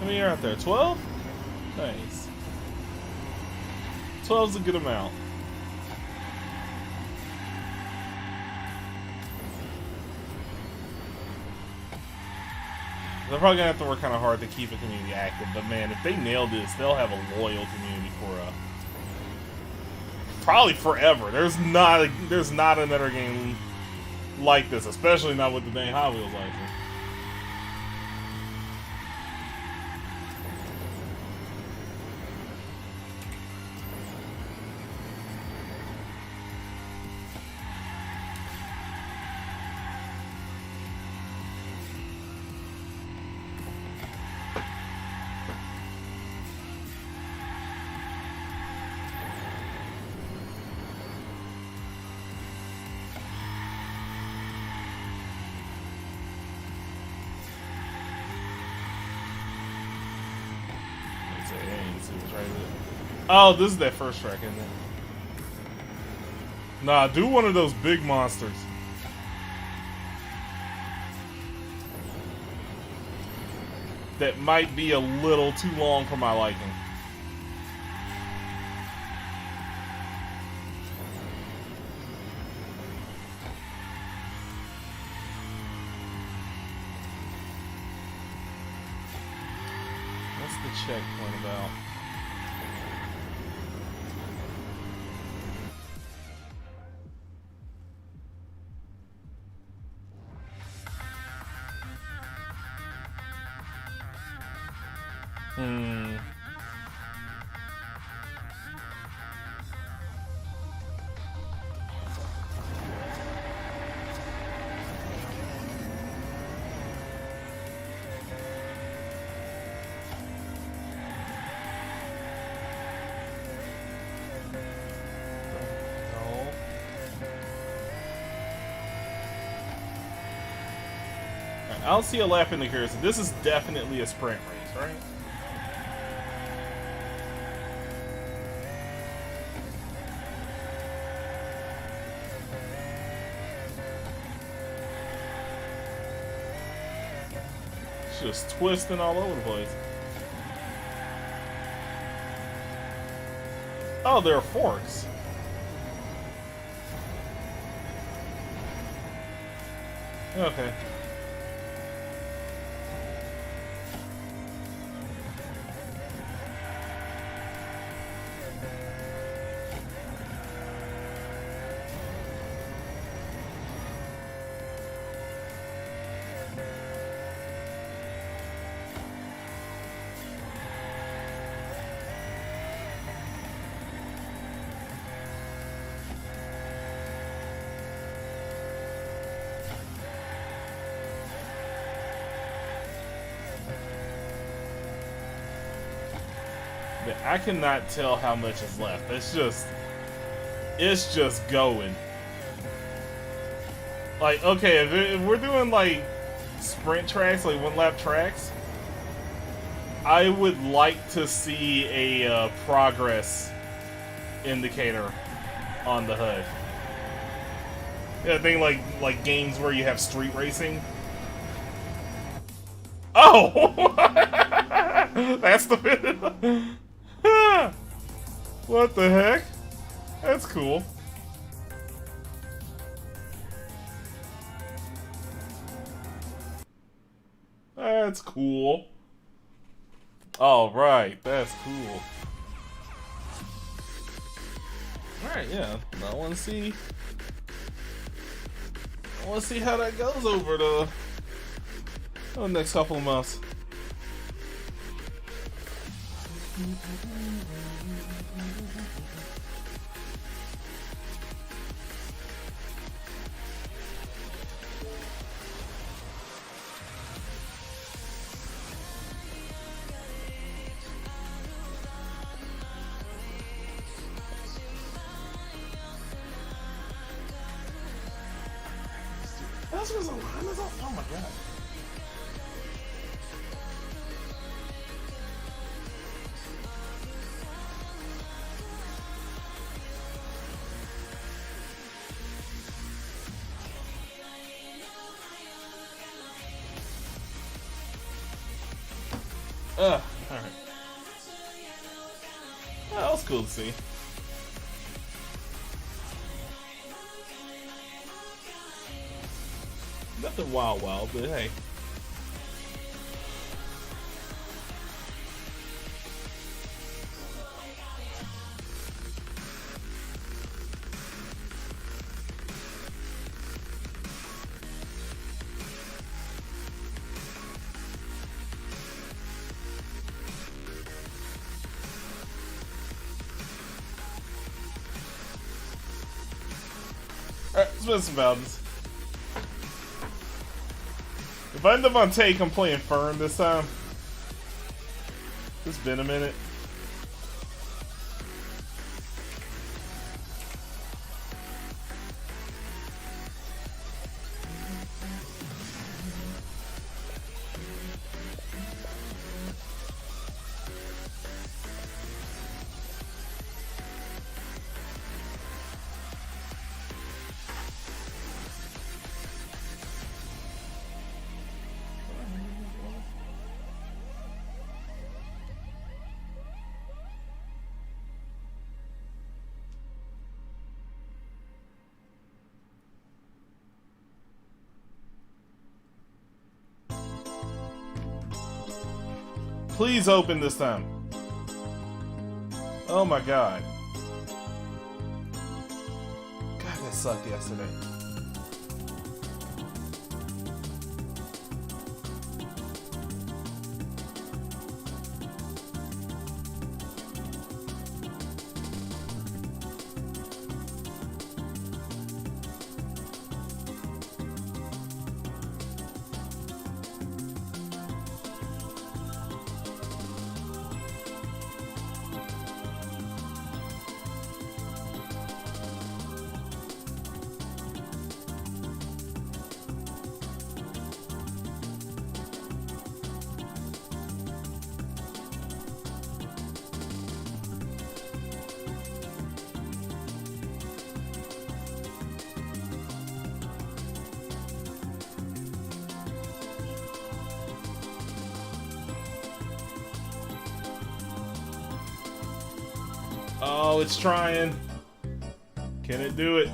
many are out there? 12? Nice. 12's a good amount. They're probably gonna have to work kind of hard to keep the community active, but man, if they nail this, they'll have a loyal community for probably forever. There's not another game like this, especially not with the dang Hot Wheels license. Oh, this is that first track, isn't it? Nah, do one of those big monsters. That might be a little too long for my liking. What's the checkpoint about? I don't see a lap indicator, so this is definitely a sprint race, right? It's just twisting all over the place. Oh, there are forks. Okay. I cannot tell how much is left. It's just, it's just going. Like, okay, if we're doing like sprint tracks, like 1-lap tracks, I would like to see a progress indicator on the HUD. Yeah, I think like games where you have street racing. Oh, that's the what the heck? That's cool. That's cool. All right, that's cool. All right, yeah. I want to see. I want to see how that goes over the next couple of months. This was a line. Oh my god. Alright. Well, that was cool to see. Nothing wild, but hey. Alright, let's win some Valens. If I end up on take, I'm playing Fern this time. It's been a minute. Please open this time. Oh my god. God, that sucked yesterday. Oh, it's trying. Can it do it?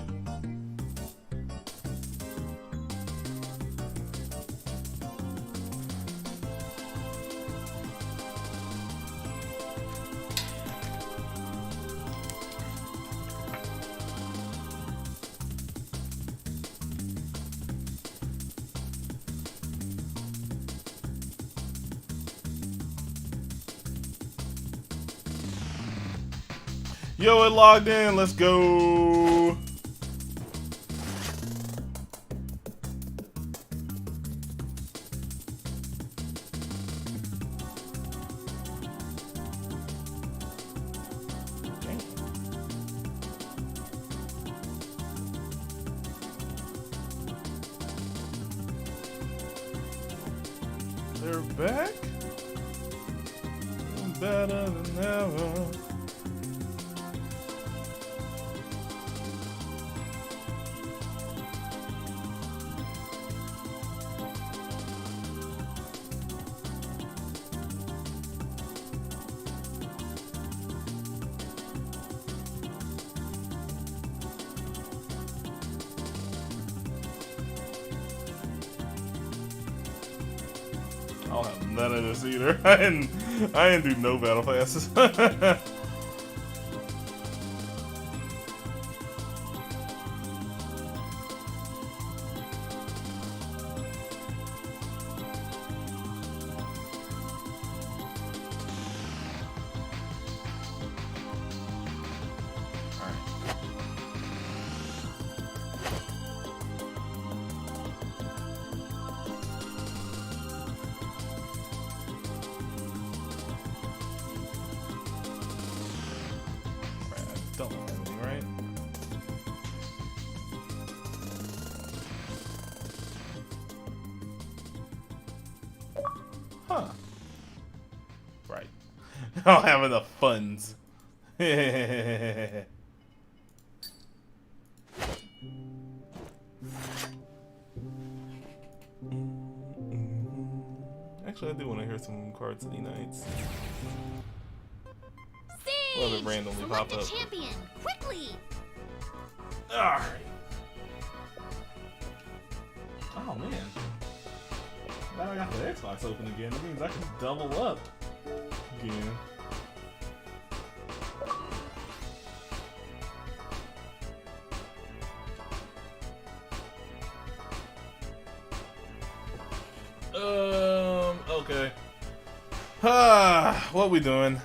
Yo, it logged in. Let's go. We're back. Better than ever. I don't have none of this either. I didn't do no battle passes. Don't want anything, right? Huh. Right. I don't have enough funds. Actually, I do want to hear some Card City Nights. Well, it randomly pop up. Champion, quickly! Alright. Oh man. Now I got the Xbox open again. That means I can double up again. Okay. What we doing?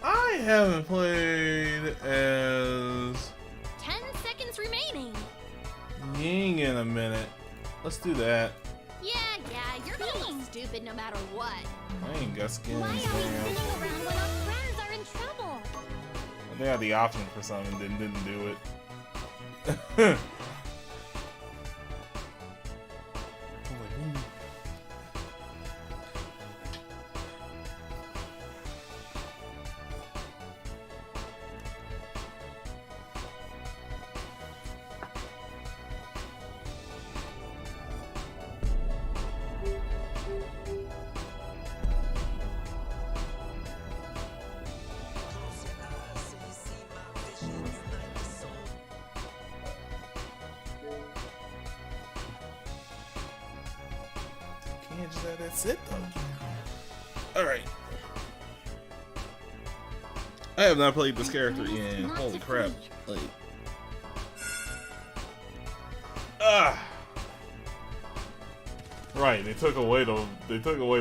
I haven't played as 10 seconds remaining. Ying in a minute. Let's do that. Yeah, you're gonna look stupid no matter what. I ain't got skins. Why are we Damn. sitting around when our friends are in trouble? They had the option for something, didn't do it. Can't just let that sit though. Alright. I have not played this character in holy crap. Like right, they took away the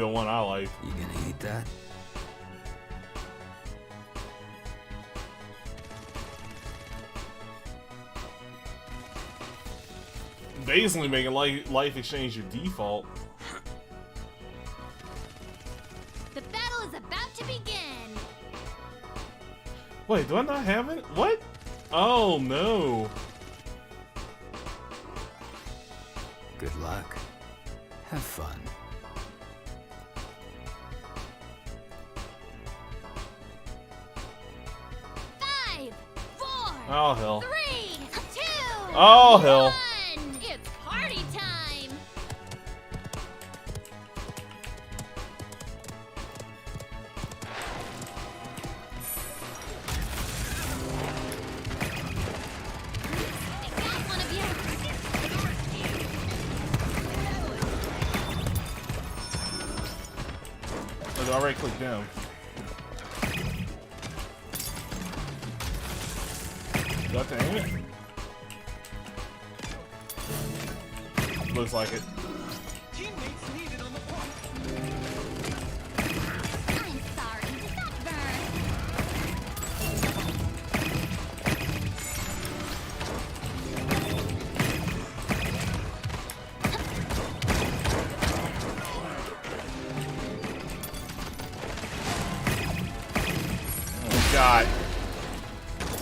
one I liked. You gonna eat that? Basically making life exchange your default. The battle is about to begin. Wait, do I not have it? What? Oh no. Good luck. Have fun. Five, four, Oh hell. 3, 2, Oh hell. 1. It's party time. I got one of you. Oh, I right click down. Got to aim it? Looks like it. I'm sorry. Did that burn?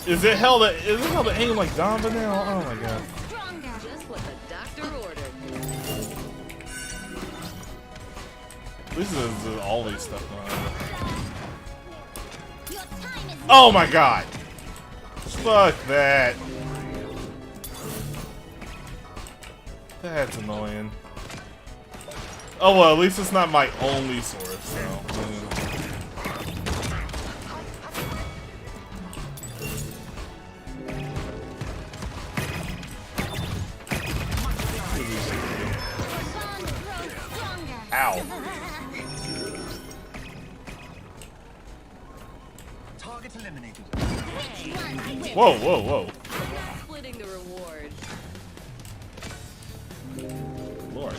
Is it held to aim like Donba now? Oh my god. Stronger. Just what the doctor ordered. At least there's always stuff going on. Your time is Oh my god! Fuck that. That's annoying. Oh well, at least it's not my only source, so. bond grows stronger. Ow. Target eliminated. Which one will? Whoa, whoa, whoa. Splitting the reward. Lord.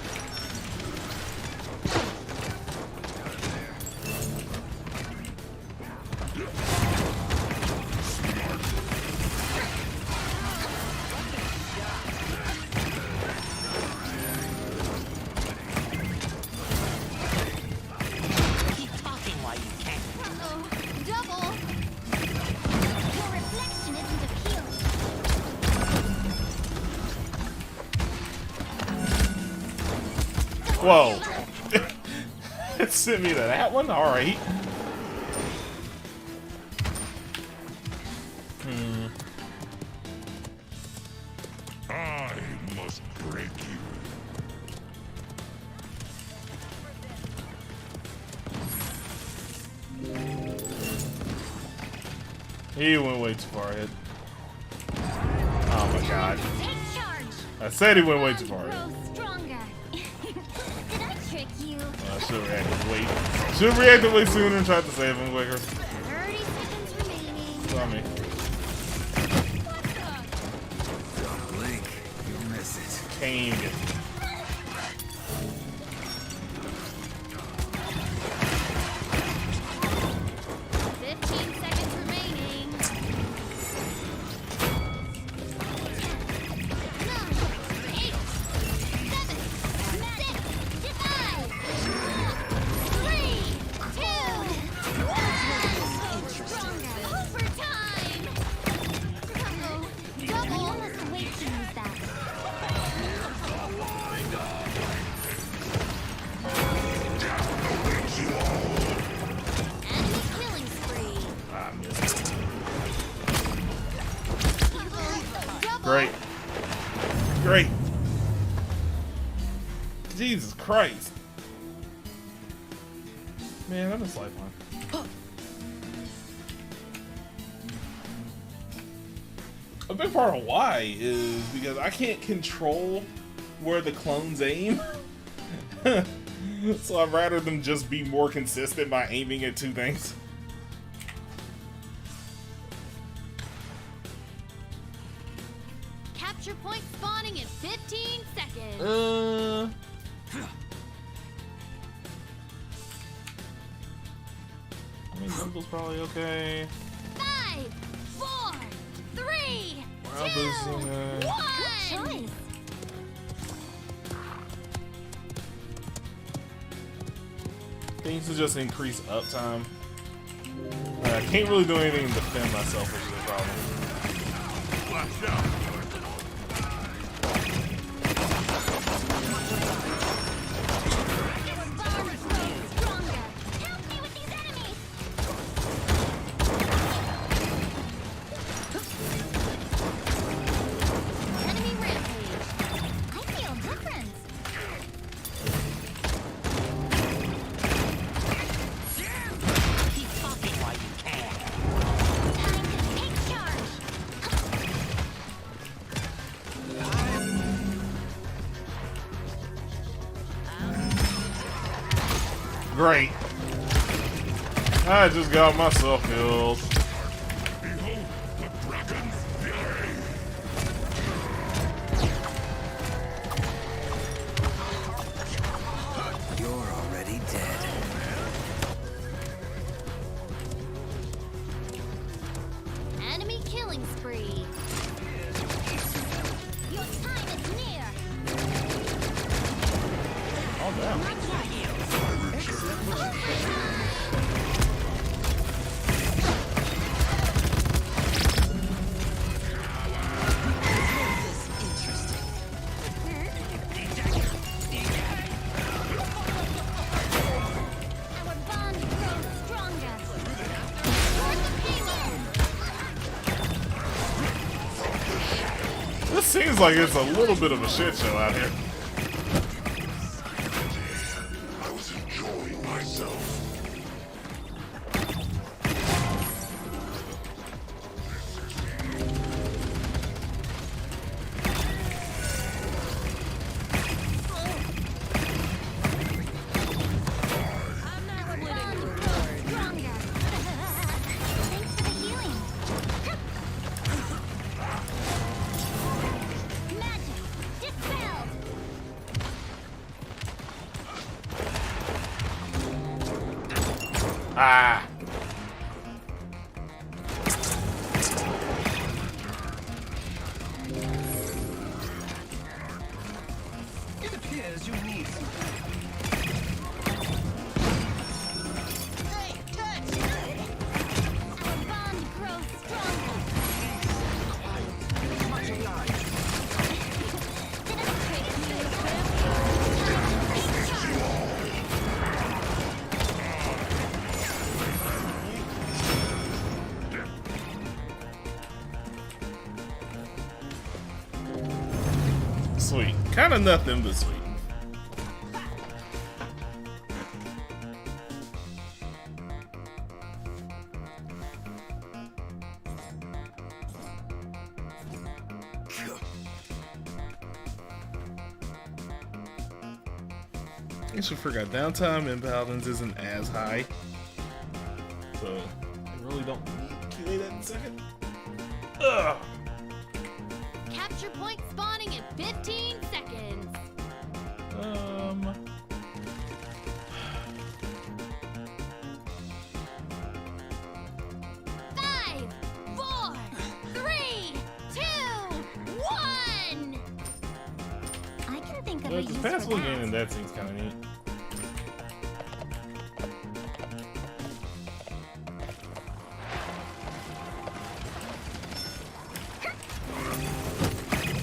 Keep talking while you can. Uh-oh. Double. Your reflection isn't appealing. Whoa. It sent me to that one? Alright. I must break you. He went way too far ahead. Oh my god. Take charge. I said he went way too far ahead. Grow stronger. Did I trick you? I should have reacted way. Should have reacted way sooner and tried to save him quicker. 30 seconds remaining. Saw me. Blink, you'll miss it. Caned. Great. Great. Jesus Christ. Man, that is lifeline. A big part of why is because I can't control where the clones aim. So I'd rather them just be more consistent by aiming at two things. Capture point spawning in 15 seconds. I mean, Simple's probably okay. 5, 4, 3, Wow, 2, boosting, 1. Things to just increase uptime. I can't really do anything to defend myself, which is a problem. Watch out! Bond grows stronger. Help me with these enemies. Enemy rampage. I feel different. Keep talking while you can. Time to take charge. Great. I just got myself killed. Behold the dragon's fury! You're already dead. Enemy killing spree. Your time is near. Oh damn. seems like it's a little bit of a shit show out here. I was enjoying myself. Ah. It appears you need some. Much obliged. Sweet. Kind of nothing but sweet. I guess we forgot downtime in Paladins isn't as high. So, I really don't need to QA that in a second. Ugh. Capture point spawning in 15 seconds. Five, four, three, two, one. I can think of a The use passable for game in that. that seems kind of neat.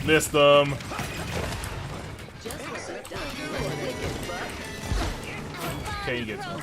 Missed them. Just what the doctor ordered, buck. Okay, you get to him.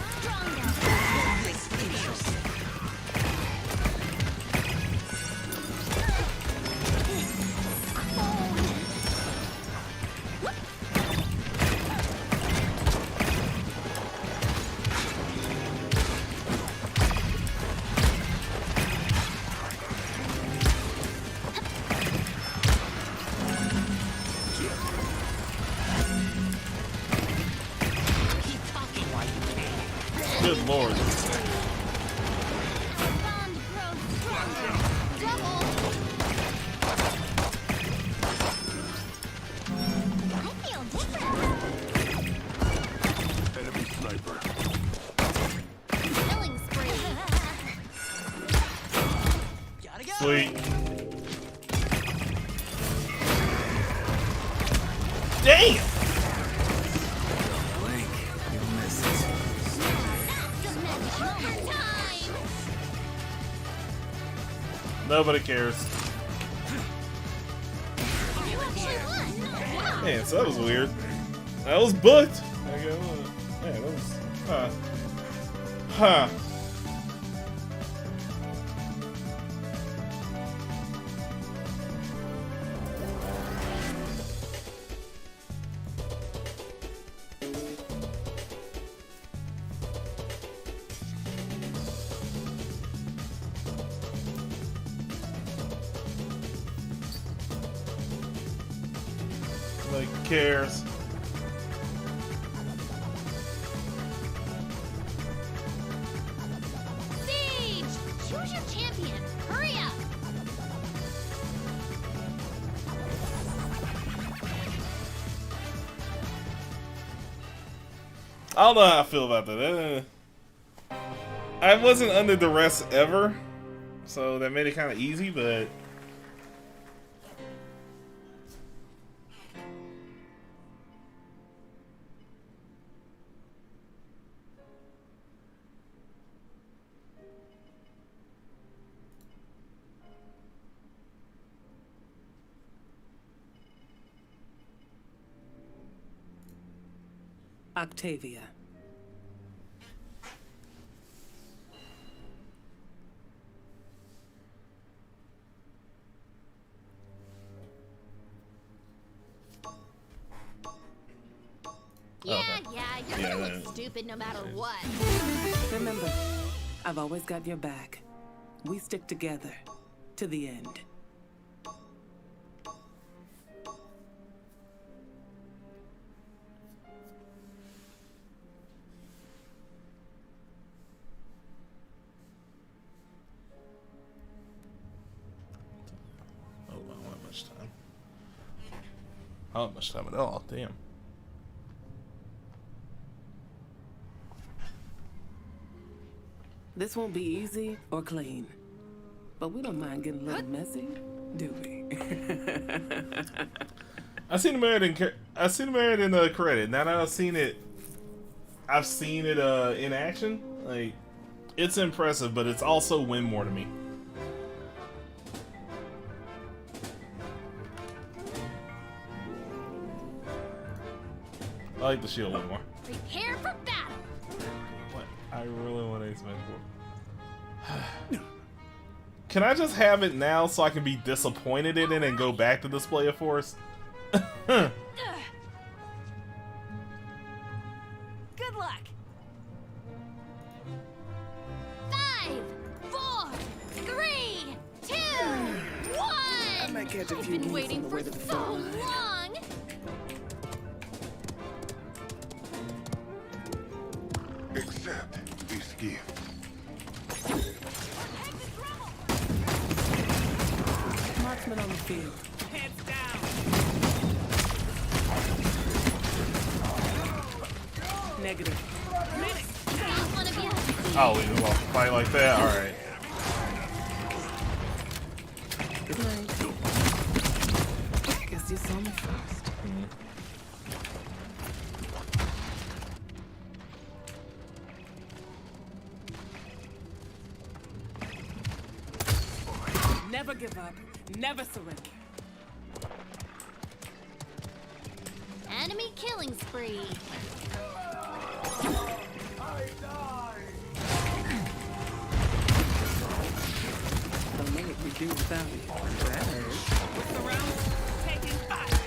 Keep talking while you can. Good lord. Bond grows stronger. Double. I feel different. Enemy sniper. Killing spree. Gotta go. Sweet. Damn! Blink, you'll miss it. Time. Nobody cares. You actually won. Wow. Man, so that was weird. That was booked. Okay, man, that was. Huh. Nobody cares. Siege! Choose your champion. Hurry up. I don't know how I feel about that. I wasn't under duress ever, so that made it kind of easy, but. Octavia. Yeah, you're Yeah, gonna that- look stupid no matter what. Remember, I've always got your back. We stick together to the end. Oh, I don't have much time. I don't have much time at all. Damn. This won't be easy or clean, but we don't mind getting a little messy, do we? I seen the merit in the credit. Now that I've seen it in action. Like, it's impressive, but it's also Winmore to me. I like the shield a little more. Prepare for battle. What? I really want Ace Man 4. Can I just have it now so I can be disappointed in it and go back to Display of Force? Good luck. 5, 4, 3, 2, 1. I might catch a I've few been moves waiting on the for way to the so front line. long. Accept this gift. Marksman on the field. Heads down. Negative. Got one of you. I'll leave him off the fight like that. Alright. Good night. Guess you saw me first. Never give up. Never surrender. Enemy killing spree. Don't know what we do without you. That hurts. Around, taking fire.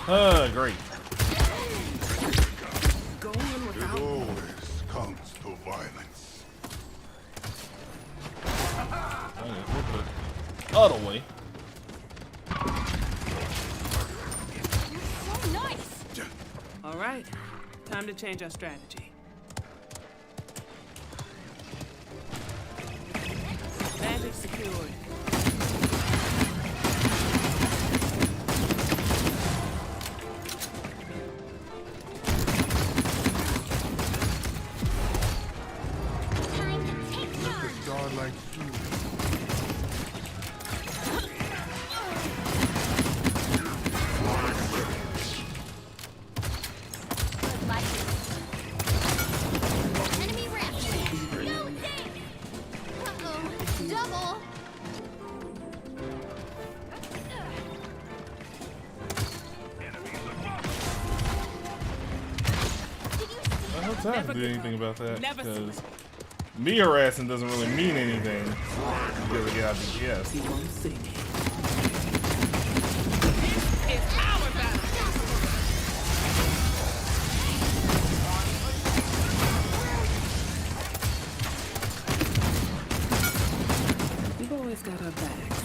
Payload. Great. Go in It without always comes to violence. Okay, we'll put it other way. So nice. All right. Time to change our strategy. Magic secured. Time to take charge. Godlike Good luck. Enemy rapture. No thanks. Uh-oh. Double. I hope I can do anything about that Never because me harassing doesn't really mean anything because I get out of DPS. You won't see me. It's our battle. We've always got our backs.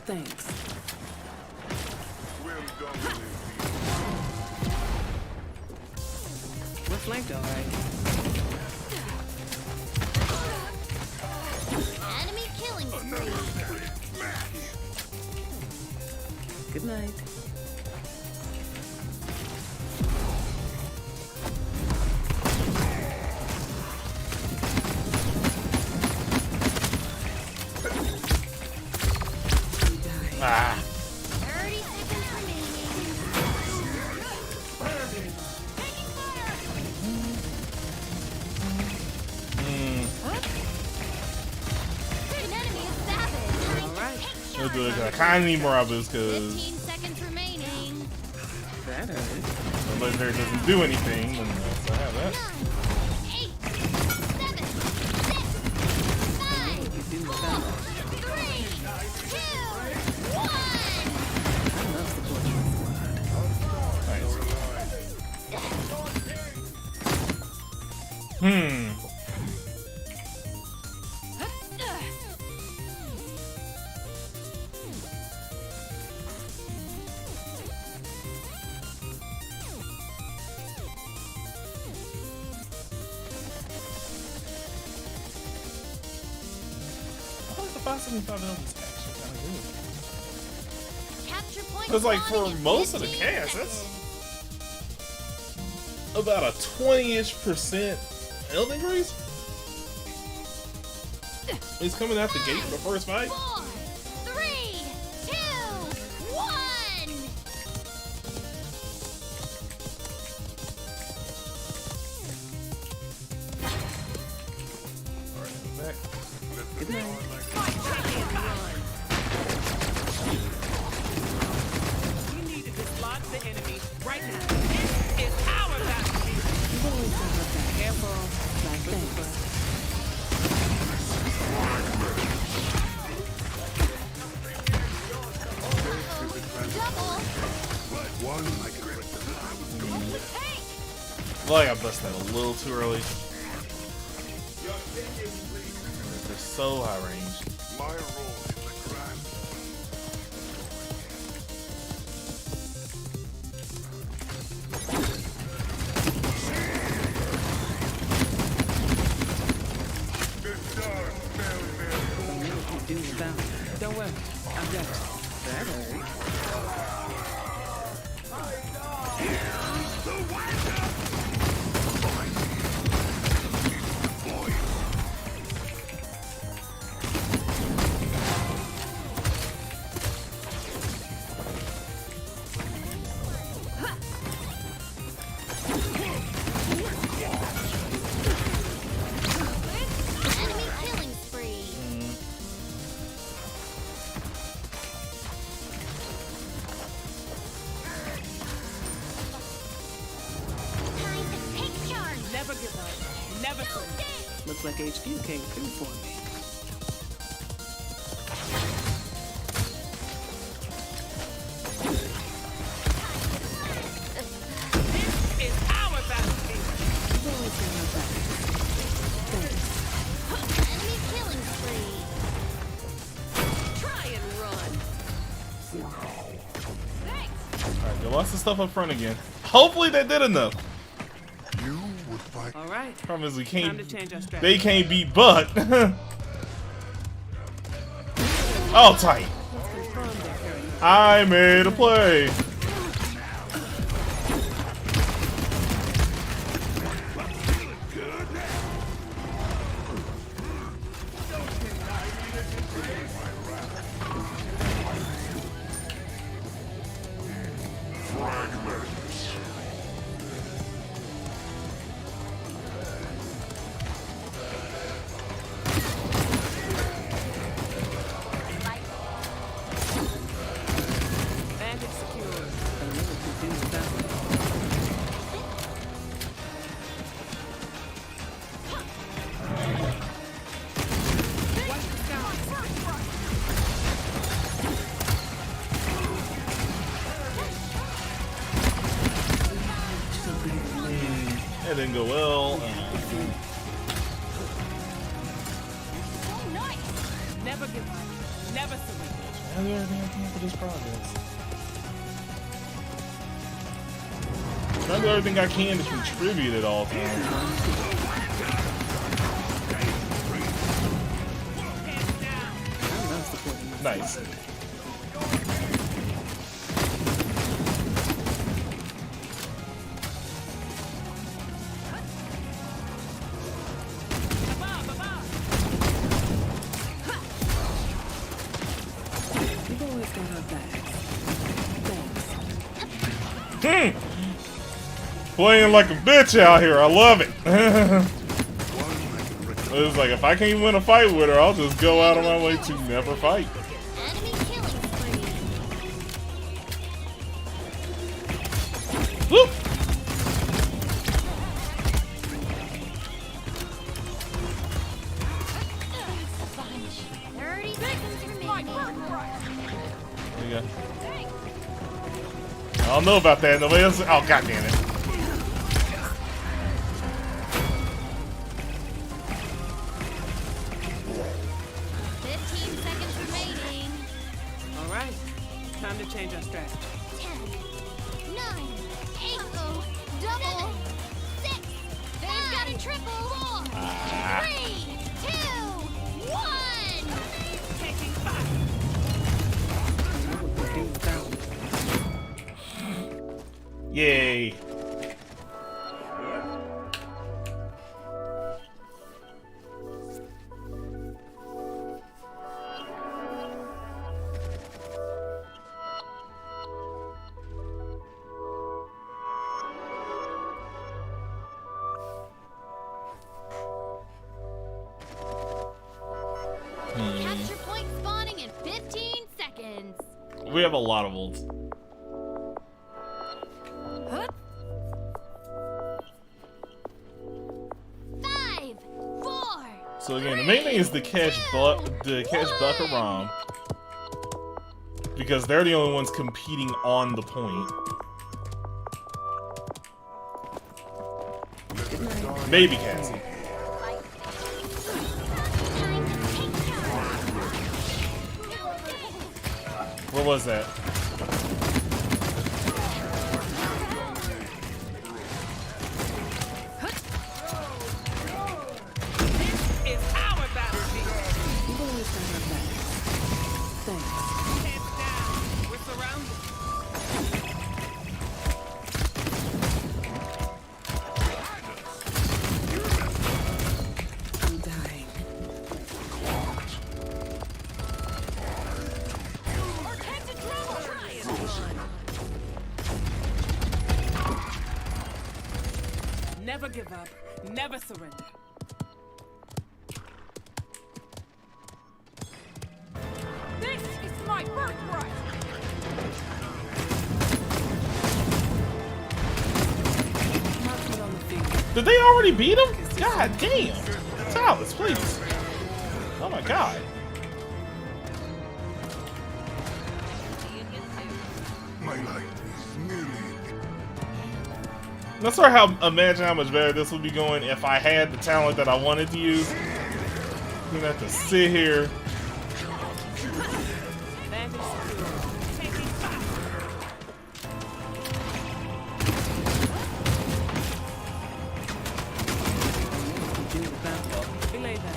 Thanks. swim dominating. We're flanked all right. Enemy killing spree. Good night. Ah, 30 seconds remaining. Taking fire. An enemy is savage. All right. I'll do it. I kind of need more Abus because 15 seconds remaining. That hurt. the legendary doesn't do anything. And so I have that. 9, 8, 7, 6, 5, You do without us. 3, 2, 1. I love support 575 L is actually kind of good. Capture point. Because, like, for spawning in most of the 15 cast, that's seconds. about a 20-ish% health increase. He's coming out the gate for the first fight. 4, 3, 2, 1. Back. Good night. We need to dislodge the enemy right now. This is our battlefield. You've always got my back. Careful. Thanks. Double. One like a Hey. I feel like I busted that a little too early. They're so high range. my role in the grand. The stars fell there. Don't know what you do without me. Don't worry. I've got you. That hurt. Enemy killing spree. Time to take charge. Never give up. Never quit. Looks like HQ came through for me. This is our battlefield. You've always got my back. Thanks. Enemy killing spree. Try and run. Alright, they lost the stuff up front again. Hopefully that did enough. You would fight. All right. Promise we Time can't. to change our strategy. They can't beat Buck. All tight. Let's confirm they're carrying on. I made a play. Bandit secured. Don't know what you do without me. Watch the sky. That didn't go well. Oh, nice. Never give up. Never surrender. How do everything I can for this progress? Trying to do everything I can to contribute at all times. I love supporting my Nice. You've always got our back. Thanks. Playing like a bitch out here. I love it. One like a wreck. It's like if I can't win a fight with her, I'll just go out of my way to never fight. Enemy killing spree. Whoop! Finish. 30 seconds remaining. There you go. I don't know about that. Nobody else. Oh, god damn it. All right. Time to change our strategy. 10, 9, 8, double, 6, they've got a triple, 4, 3, 2, 1. Yay. Capture point spawning in 15 seconds. We have a lot of ults. Hup. 5, 4. So again, the main thing is to catch Buck or Rom, because they're the only ones competing on the point. Maybe Cassie. Where was that? It's our battlefield. You've always got my back. Thanks. Heads down. We're surrounded. I'm dying. Never give up. Never surrender. This is my birthright. Mark it on the finger. Did they already beat him? God damn. Tallis, please. Oh my god. My light is nearly. That's sort of how imagine how much better this would be going if I had the talent that I wanted to use. I'm gonna have to sit here. That is true. Taking fire. Do without. Relay that.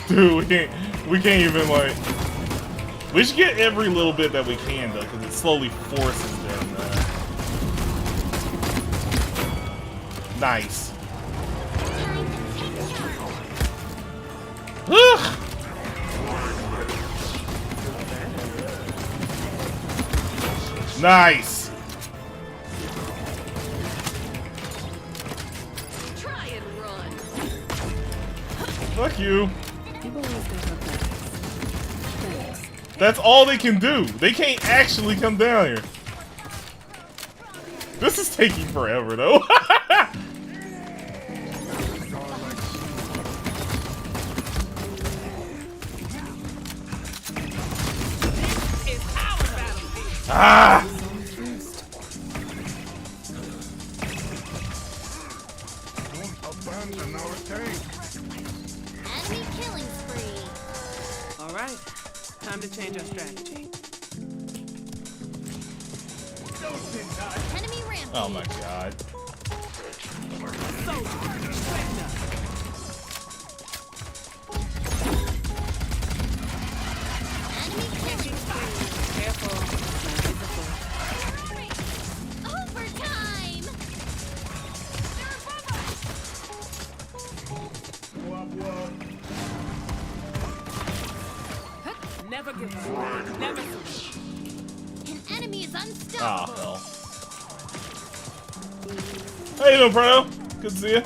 Dude, we can't even like. We should get every little bit that we can though, because it slowly forces them. Nice. Ugh. Nice. Try and run. Fuck you. You've always got my back. Thanks. That's all they can do. They can't actually come down here. This is taking forever though. It's our battlefield. Ah! Don't abandon our tank. Enemy killing spree. All right. Time to change our strategy. Enemy rampage. Oh my god. Soldier. Surrender. Enemy killing spree. Careful. Overtime. Never give up. Never surrender. An enemy is Ah, unstoppable. hell. How you doing, bro? Good to see you.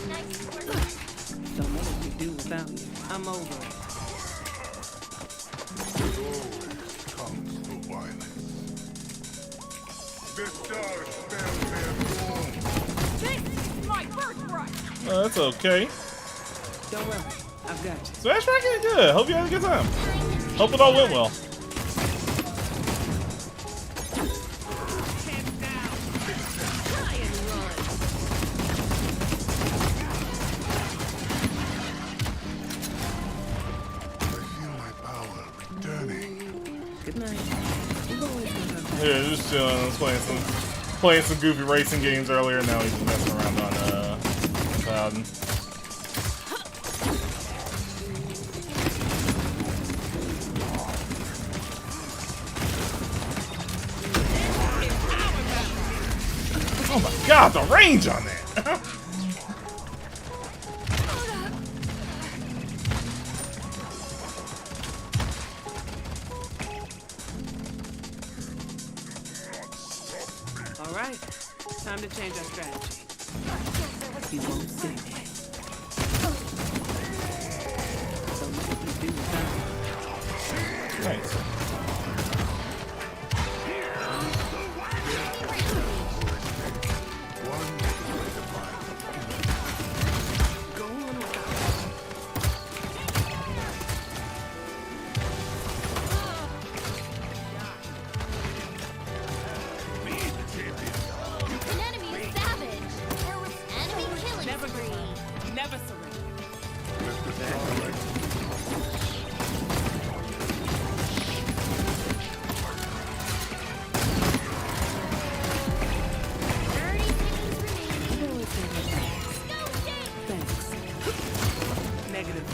Nice work. Don't know what we do without you. I'm over it. It always comes to violence. The stars fell their home. This is my birthright. Oh, that's okay. Don't worry. I've got you. Smash Racket, good. Hope you had a good time. Hope it all went well. Heads down. Try and run. I feel my power returning. Good night. You've always got my back. Yeah, just chilling. I was playing some goofy racing games earlier. Now he's just messing around on Cloudin. Oh my god, the range on that! All right, time to change our strategy. You won't see me. So much to do now. Nice. An enemy is savage. Enemy killing spree. Never surrender. Thanks. Negative.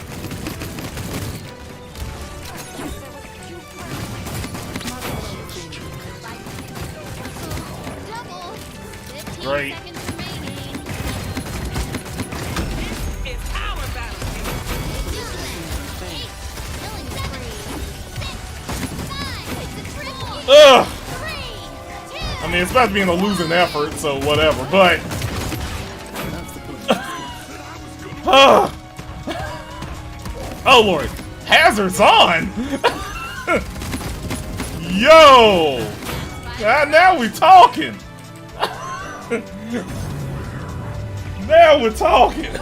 Double. 15 Great. seconds remaining. It's our battlefield. Killing spree. 6, 5, it's a triple. Ugh! 3, 2, I mean, it's about to be in a losing effort, so whatever, but... Oh lord, hazard's on! Yo! Now we talking! Now we're talking! These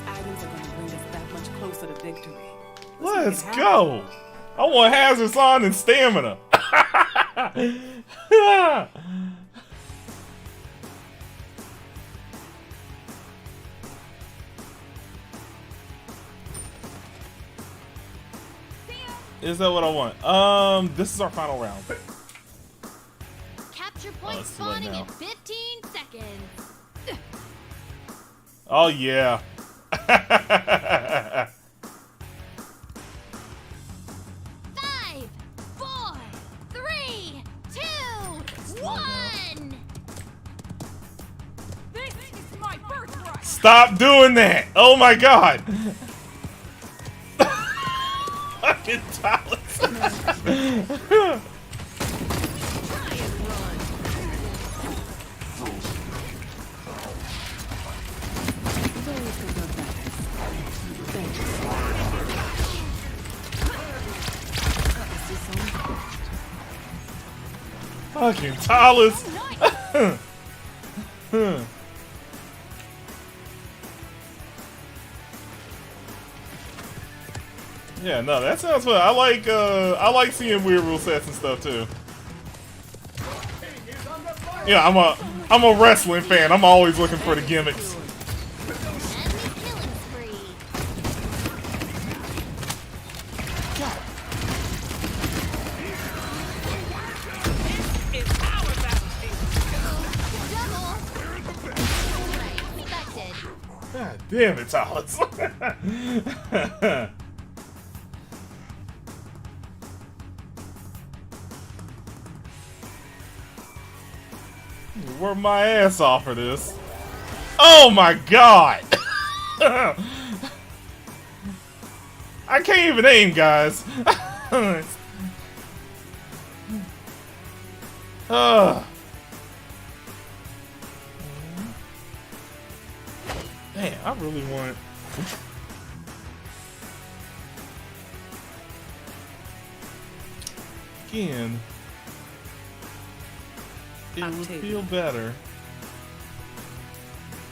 items are going to bring us that much closer to victory. Let's go! I want hazards on and stamina! Is that what I want? This is our final round. capture point it's too late spawning now. in 15 seconds. Oh yeah. 5, 4, 3, 2, 1. This is my birthright. Stop doing that! Oh my god! Fucking Talus. Try and run. Those who go back. Thanks. Fucking Talus. Yeah, no, that sounds fun. I like seeing weird rule sets and stuff too. Yeah, I'm a wrestling fan. I'm always looking for the gimmicks. Enemy killing spree. It's our battlefield. Double. Right, expected. God damn it, Talus. Work my ass off for this. Oh my god! I can't even aim, guys. Man, I really want. Again, it would feel better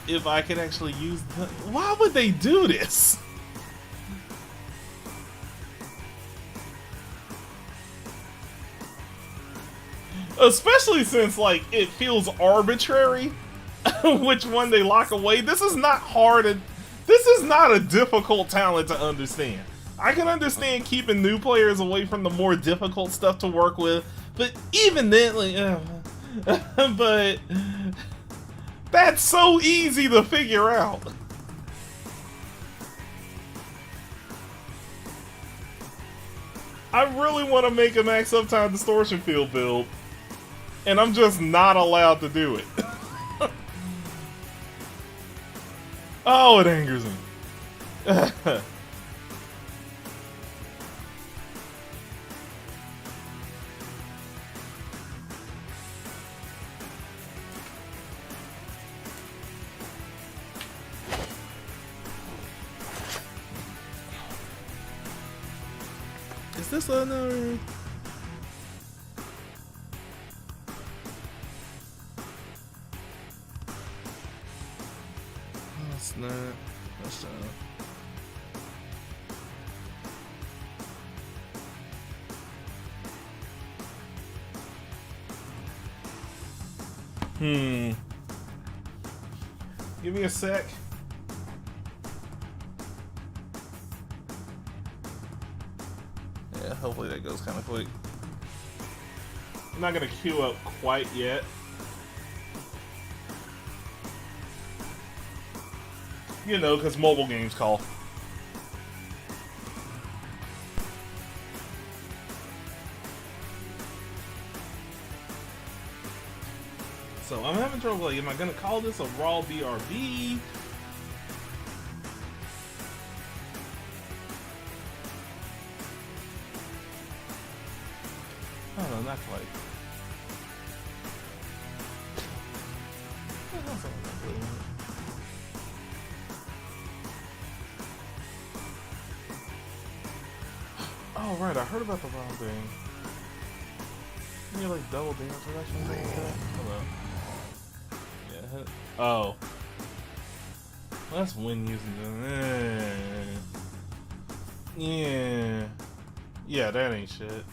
if I could actually use the. Why would they do this? Especially since, like, it feels arbitrary which one they lock away. This is not hard. This is not a difficult talent to understand. I can understand keeping new players away from the more difficult stuff to work with, but even then, like, but that's so easy to figure out. I really want to make a max uptime distortion field build. And I'm just not allowed to do it. Oh, it angers me. Is this another? That's not. That's not. Give me a sec. Yeah, hopefully that goes kind of quick. I'm not gonna queue up quite yet. You know, because mobile games call. So I'm having trouble, like, am I gonna call this a raw BRB? Oh no, not quite. Oh right, I heard about the raw thing. You like double damage reduction or something like that? Hold up. Yeah. Oh. Well, that's when using the. Yeah. Yeah, that ain't shit.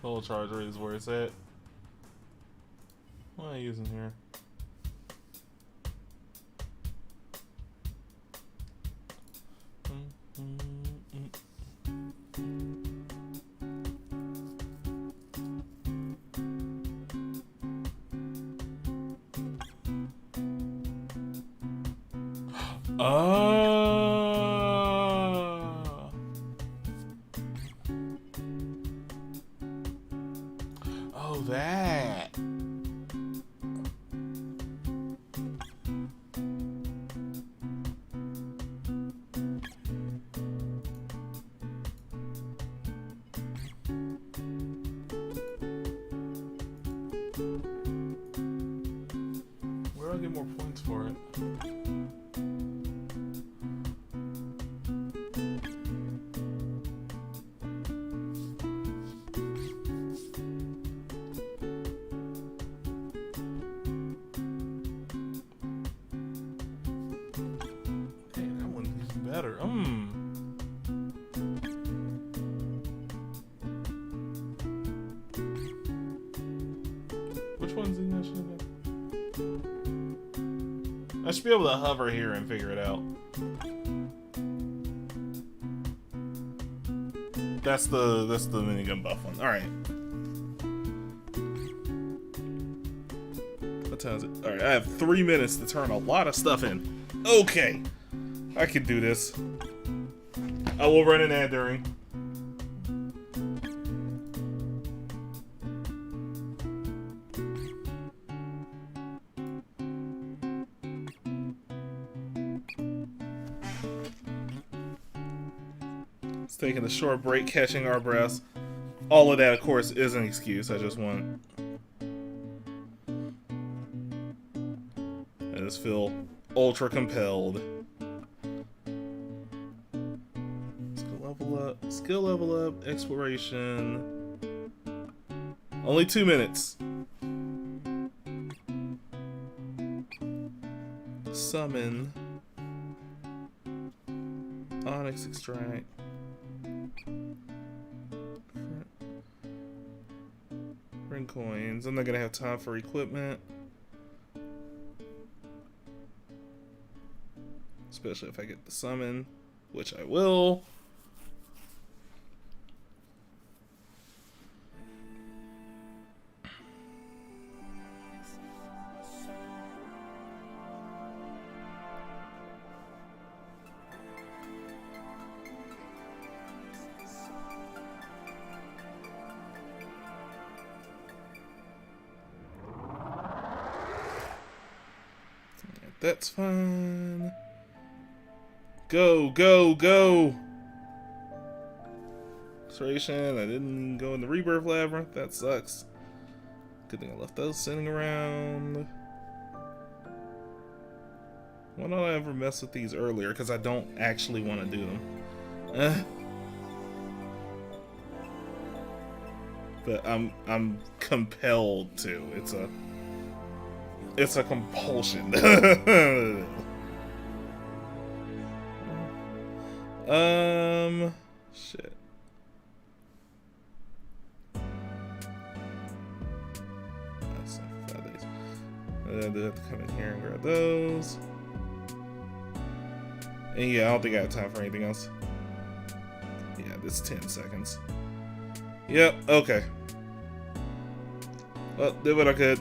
Full charge rate is where it's at. What am I using here? Oh, that. Where do I get more points for it? Better. Which one's in that shit? I should be able to hover here and figure it out. That's the minigun buff one. All right. What time is it? All right. I have 3 minutes to turn a lot of stuff in. Okay. I can do this. I will run an ad during. It's taking a short break, catching our breaths. All of that, of course, is an excuse. I just want. I just feel ultra compelled. Skill level up, exploration. Only 2 minutes. Summon. Onyx extract. Bring coins. I'm not gonna have time for equipment. Especially if I get the summon, which I will. That's fine. Go, go, go! Restoration. I didn't go in the Rebirth Labyrinth. That sucks. Good thing I left those sitting around. Why don't I ever mess with these earlier? Because I don't actually want to do them. But I'm compelled to. It's a compulsion. Shit. That's like 5 days. I do have to come in here and grab those. And yeah, I don't think I have time for anything else. Yeah, this 10 seconds. Yep, okay. Well, did what I could.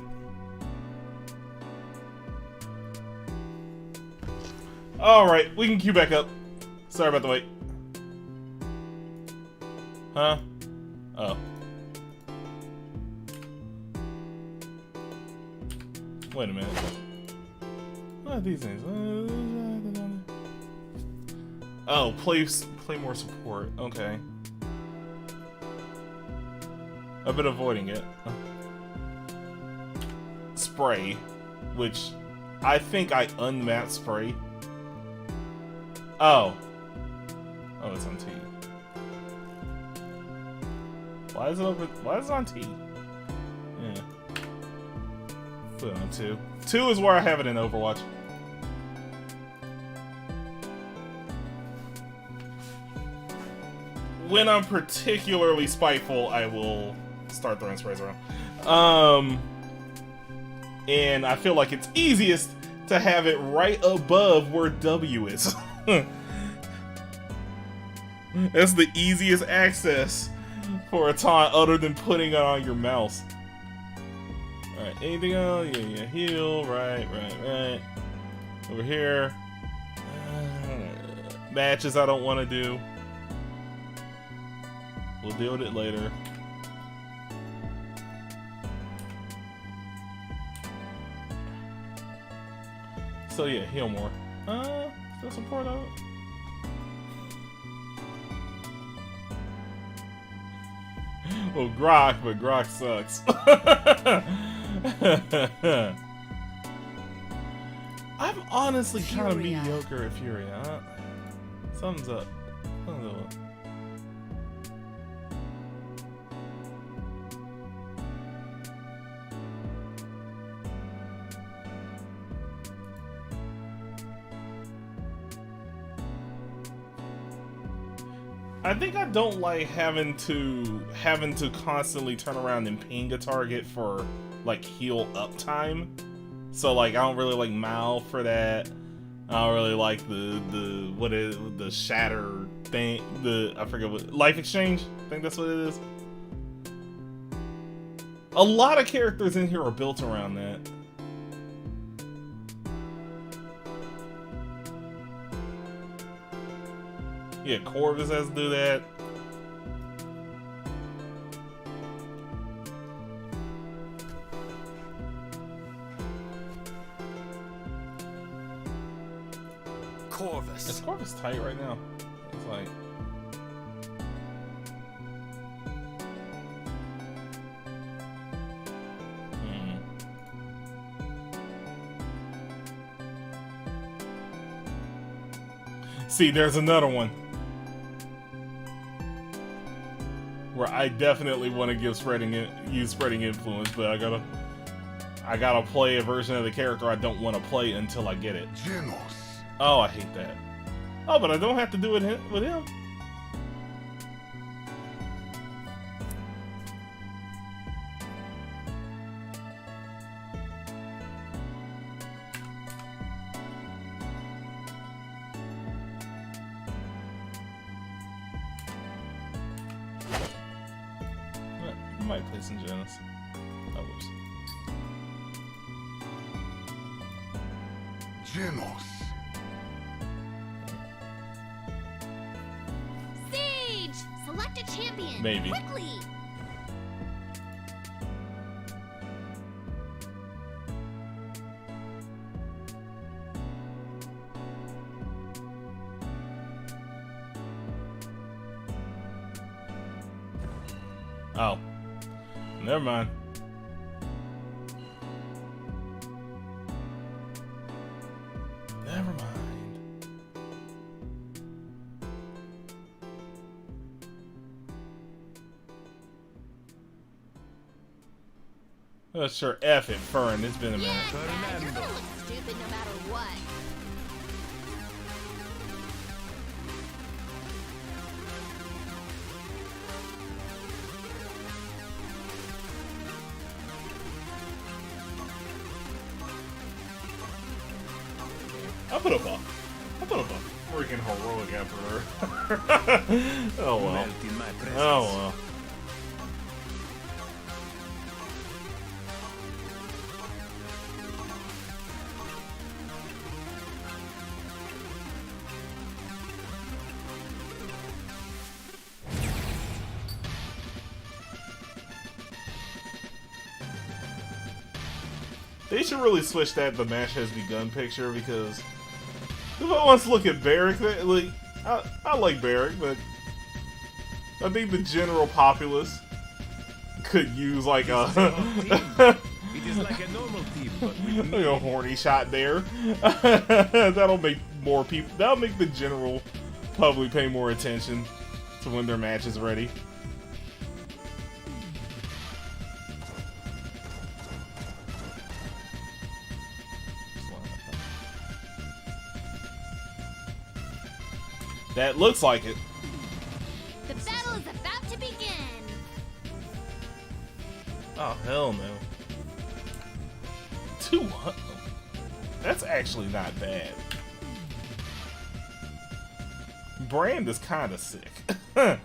Alright, we can queue back up. Sorry about the wait. Huh? Oh. Wait a minute. What are these things? Oh, play more support. Okay. I've been avoiding it. Spray, which I think I unmapped spray. Oh. Oh, it's on T. Why is it over? Why is it on T? Yeah. Put it on 2. 2 is where I have it in Overwatch. When I'm particularly spiteful, I will start throwing sprays around. And I feel like it's easiest to have it right above where W is. That's the easiest access for a taunt other than putting it on your mouse. Alright, anything else? Yeah, heal. Right. Over here. Matches I don't want to do. We'll deal with it later. So yeah, heal more. Still support of it. Well, Grok, but Grok sucks. I'm honestly kind of mediocre at Furia. Something's up. Something's up. I think I don't like having to constantly turn around and ping a target for like heal up time. So like I don't really like Mal for that. I don't really like the shatter thing. I forget what life exchange. I think that's what it is. A lot of characters in here are built around that. Yeah, Corvus has to do that. Corvus. Is Corvus tight right now? It's like... See, there's another one. Where I definitely want to use spreading influence, but I gotta play a version of the character I don't want to play until I get it. Genos. Oh, I hate that. Oh, but I don't have to do it with him. I might play some Genos. Oh, whoops. Genos. Sage! Select a champion. Maybe. Quickly! Oh. Never mind. Never mind. Sure, F it, Fern. It's been a minute. Yeah, you're gonna look stupid no matter what. I put up a freaking heroic effort. Oh well. Oh well. They should really switch that the match has begun picture, because if I want to look at Barrick, like I like Barrick, but I think the general populace could use like a It is like a normal team, but with like a horny shot there. That'll make more people. That'll make the general public pay more attention to when their match is ready. That looks like it. The battle is about to begin. Oh, hell no. 200? That's actually not bad. Brand is kind of sick. 5,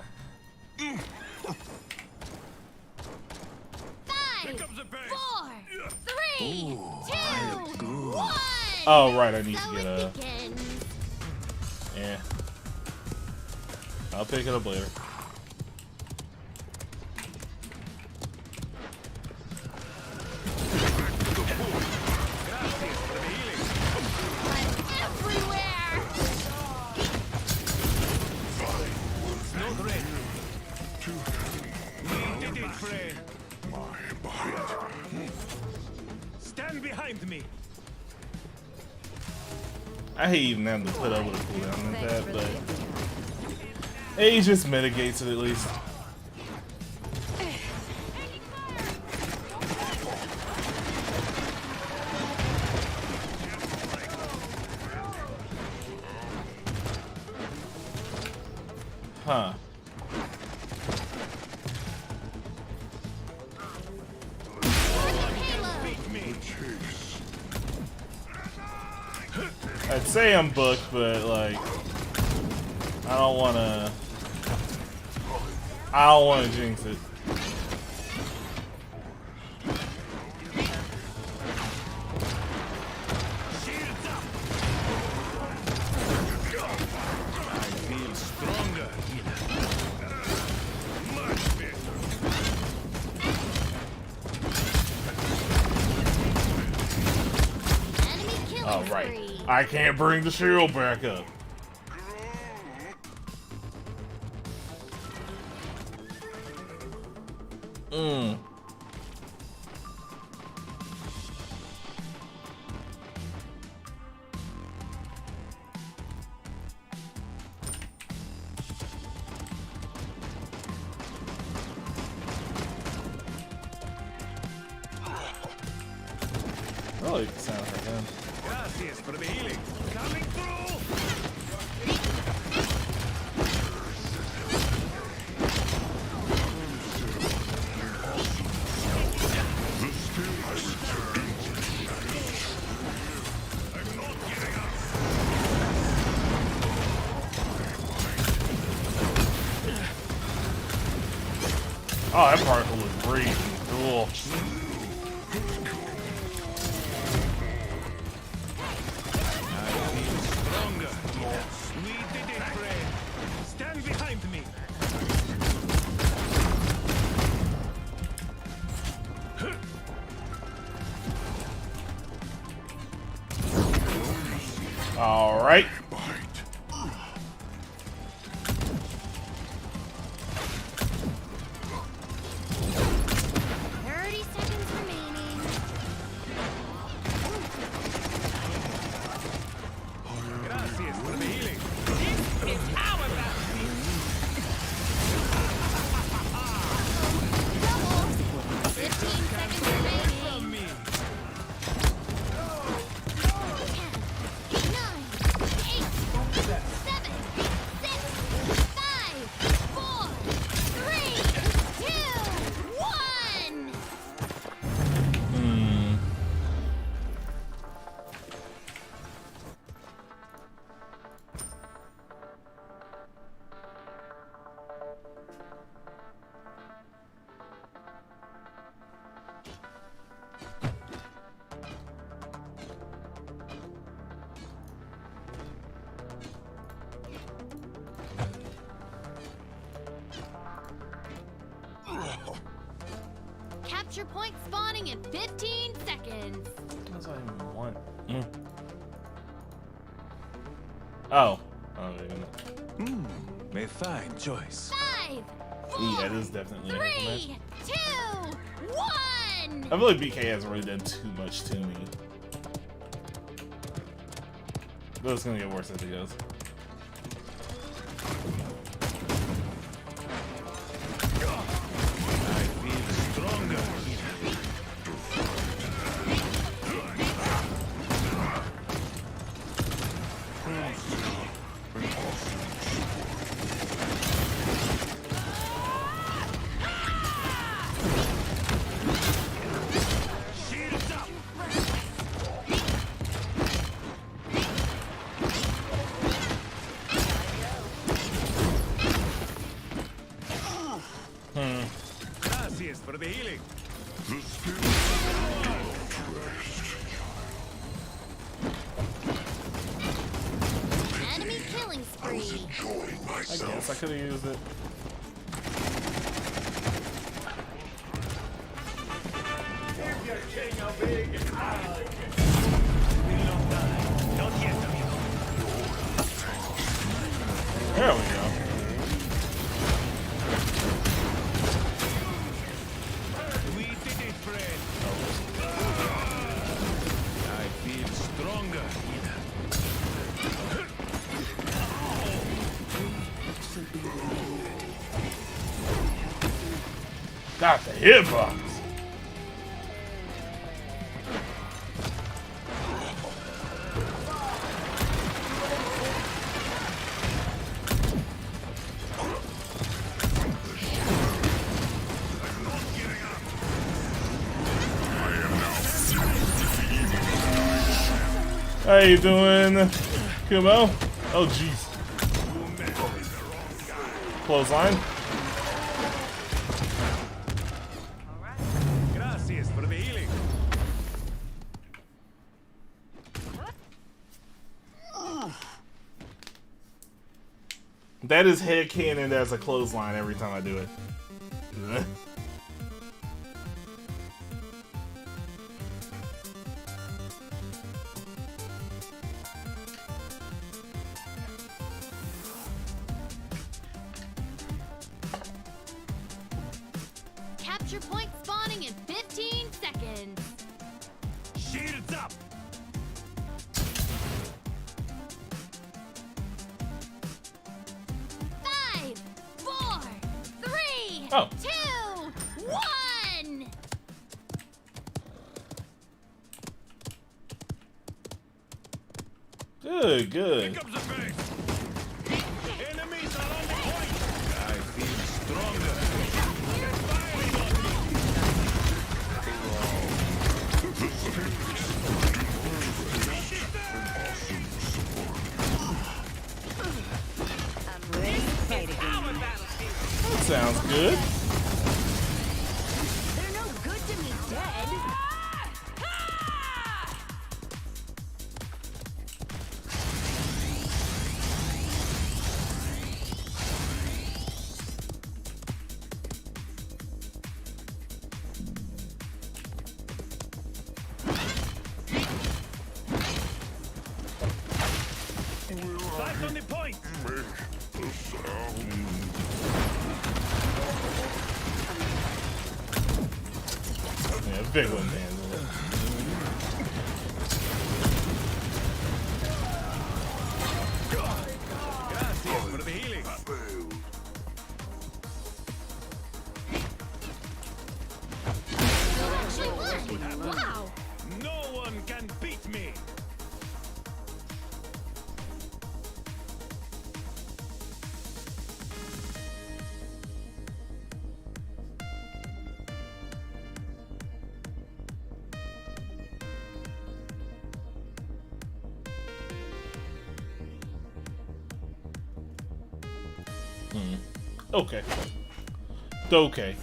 4, 3, 2, 1. Oh, right, I need So to get it a... begins. Yeah. I'll pick it up later. Everywhere. not ready. We did it, friend. Stand behind me. I hate even having to put up with a cooldown like that, but he just mitigates it at least. Huh. I'd say I'm booked, but like I don't wanna jinx it. I feel stronger. Much Enemy killing Oh right. spree. I can't bring the shield back up. I like the sound of that. Gracias for the healing. Coming through. Oh, that particle is great. Cool. Stronger. We did it, friend. Stand behind me. All right. Capture point spawning in 15 seconds. That's what I even want. Oh. Oh, yeah. A fine choice. 5, 4, Yeah, it is definitely a hit 3, 2, 1. I feel like BK hasn't really done too much to me. But it's gonna get worse as it goes. I feel stronger. Shields up. Gracias for the healing. The spirit of rest. Enemy killing I was spree. enjoying I myself. guess I could have used it. Not yet, amigo. There we go. We did it, friend. I feel stronger. Got the hitbox. How you doing, Kumo? Oh, jeez. Clothesline. Gracias for the healing. That is headcanon as a clothesline every time I do it. Capture point spawning in 15 seconds. Shields up. Five, 4, 3, Oh. 2, 1. Good, good. Pick up the pace. Enemies are on the point. I feel stronger. Firing on me. I'm ready to fight again. Our battlefield. That sounds good. They're no good to me dead. Sight on the point. Make the sound. Yeah, big one, man. Gracias for the healing. Failed. You actually won. Wow. No one can beat me. Okay. Okay.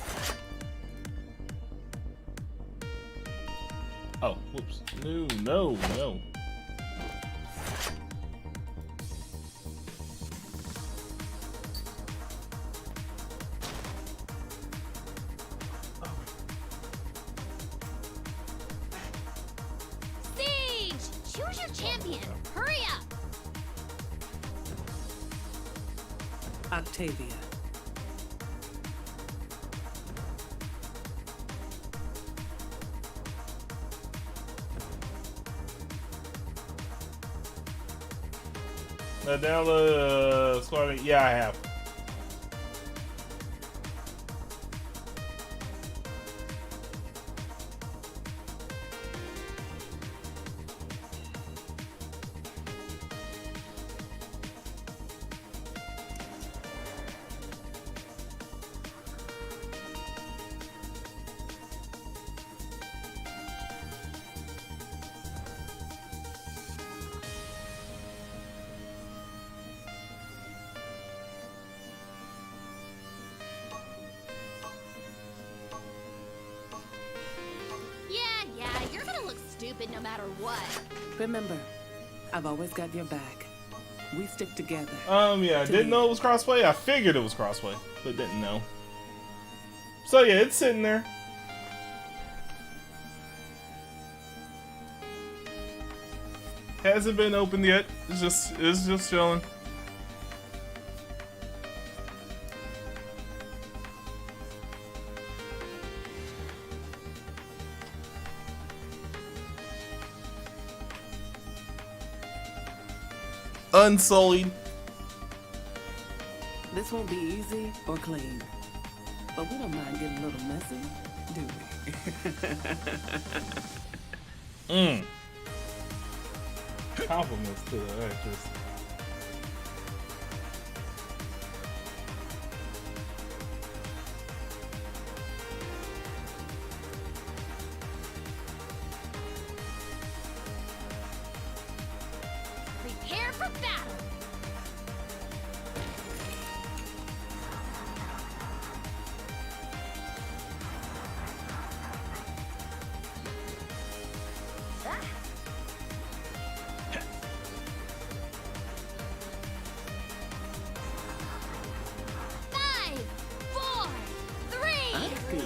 Oh, whoops. No. Choose your champion. Hurry up. Octavia. Nadella, squad. Yeah, I have. Yeah, you're gonna look stupid no matter what. Remember, I've always got your back. We stick together. Yeah, I didn't know it was crossplay. I figured it was crossplay, but didn't know. So yeah, it's sitting there. Hasn't been opened yet. It's just chilling. Unsullied. This won't be easy or clean, but we don't mind getting a little messy, do we? Compliments to the actress. Prepare for battle. Five, four, three, two,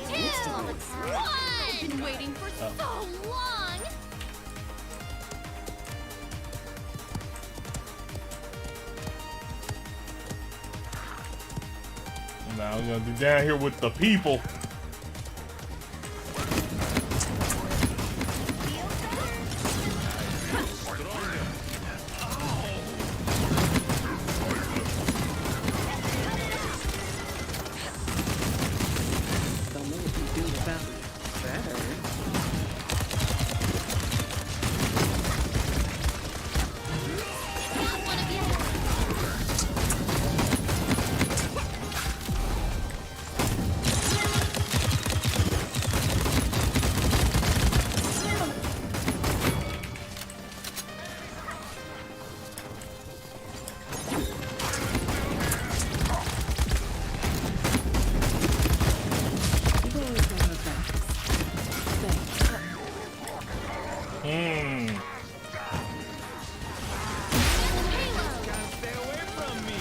one. I've been waiting for so long. Now I'm gonna be down here with the people. Don't know what you do without better. Not one of you. You've always got our backs. Thanks. Can't stay away from me.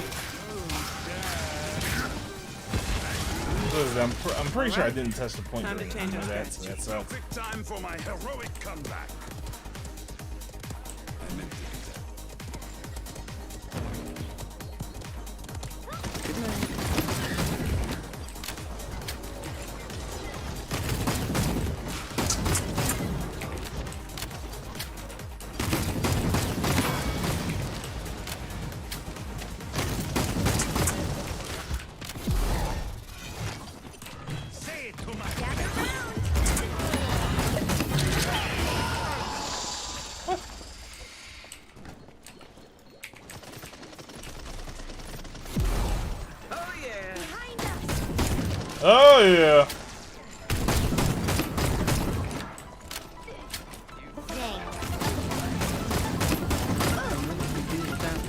I'm pretty sure I didn't touch the point Time to during change our that, so that's so. Perfect time for my heroic comeback. Good night. Say it to my Oh yeah. Behind us. Oh yeah. Dang. Don't know what you do without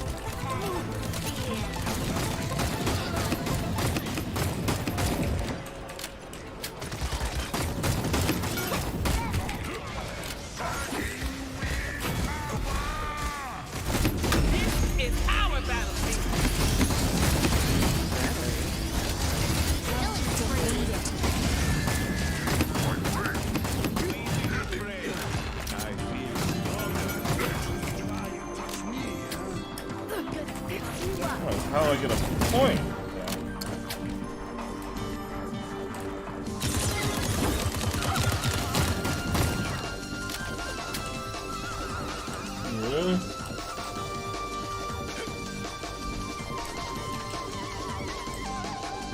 This is our battlefield. Killing spree. How do I get a point? Really?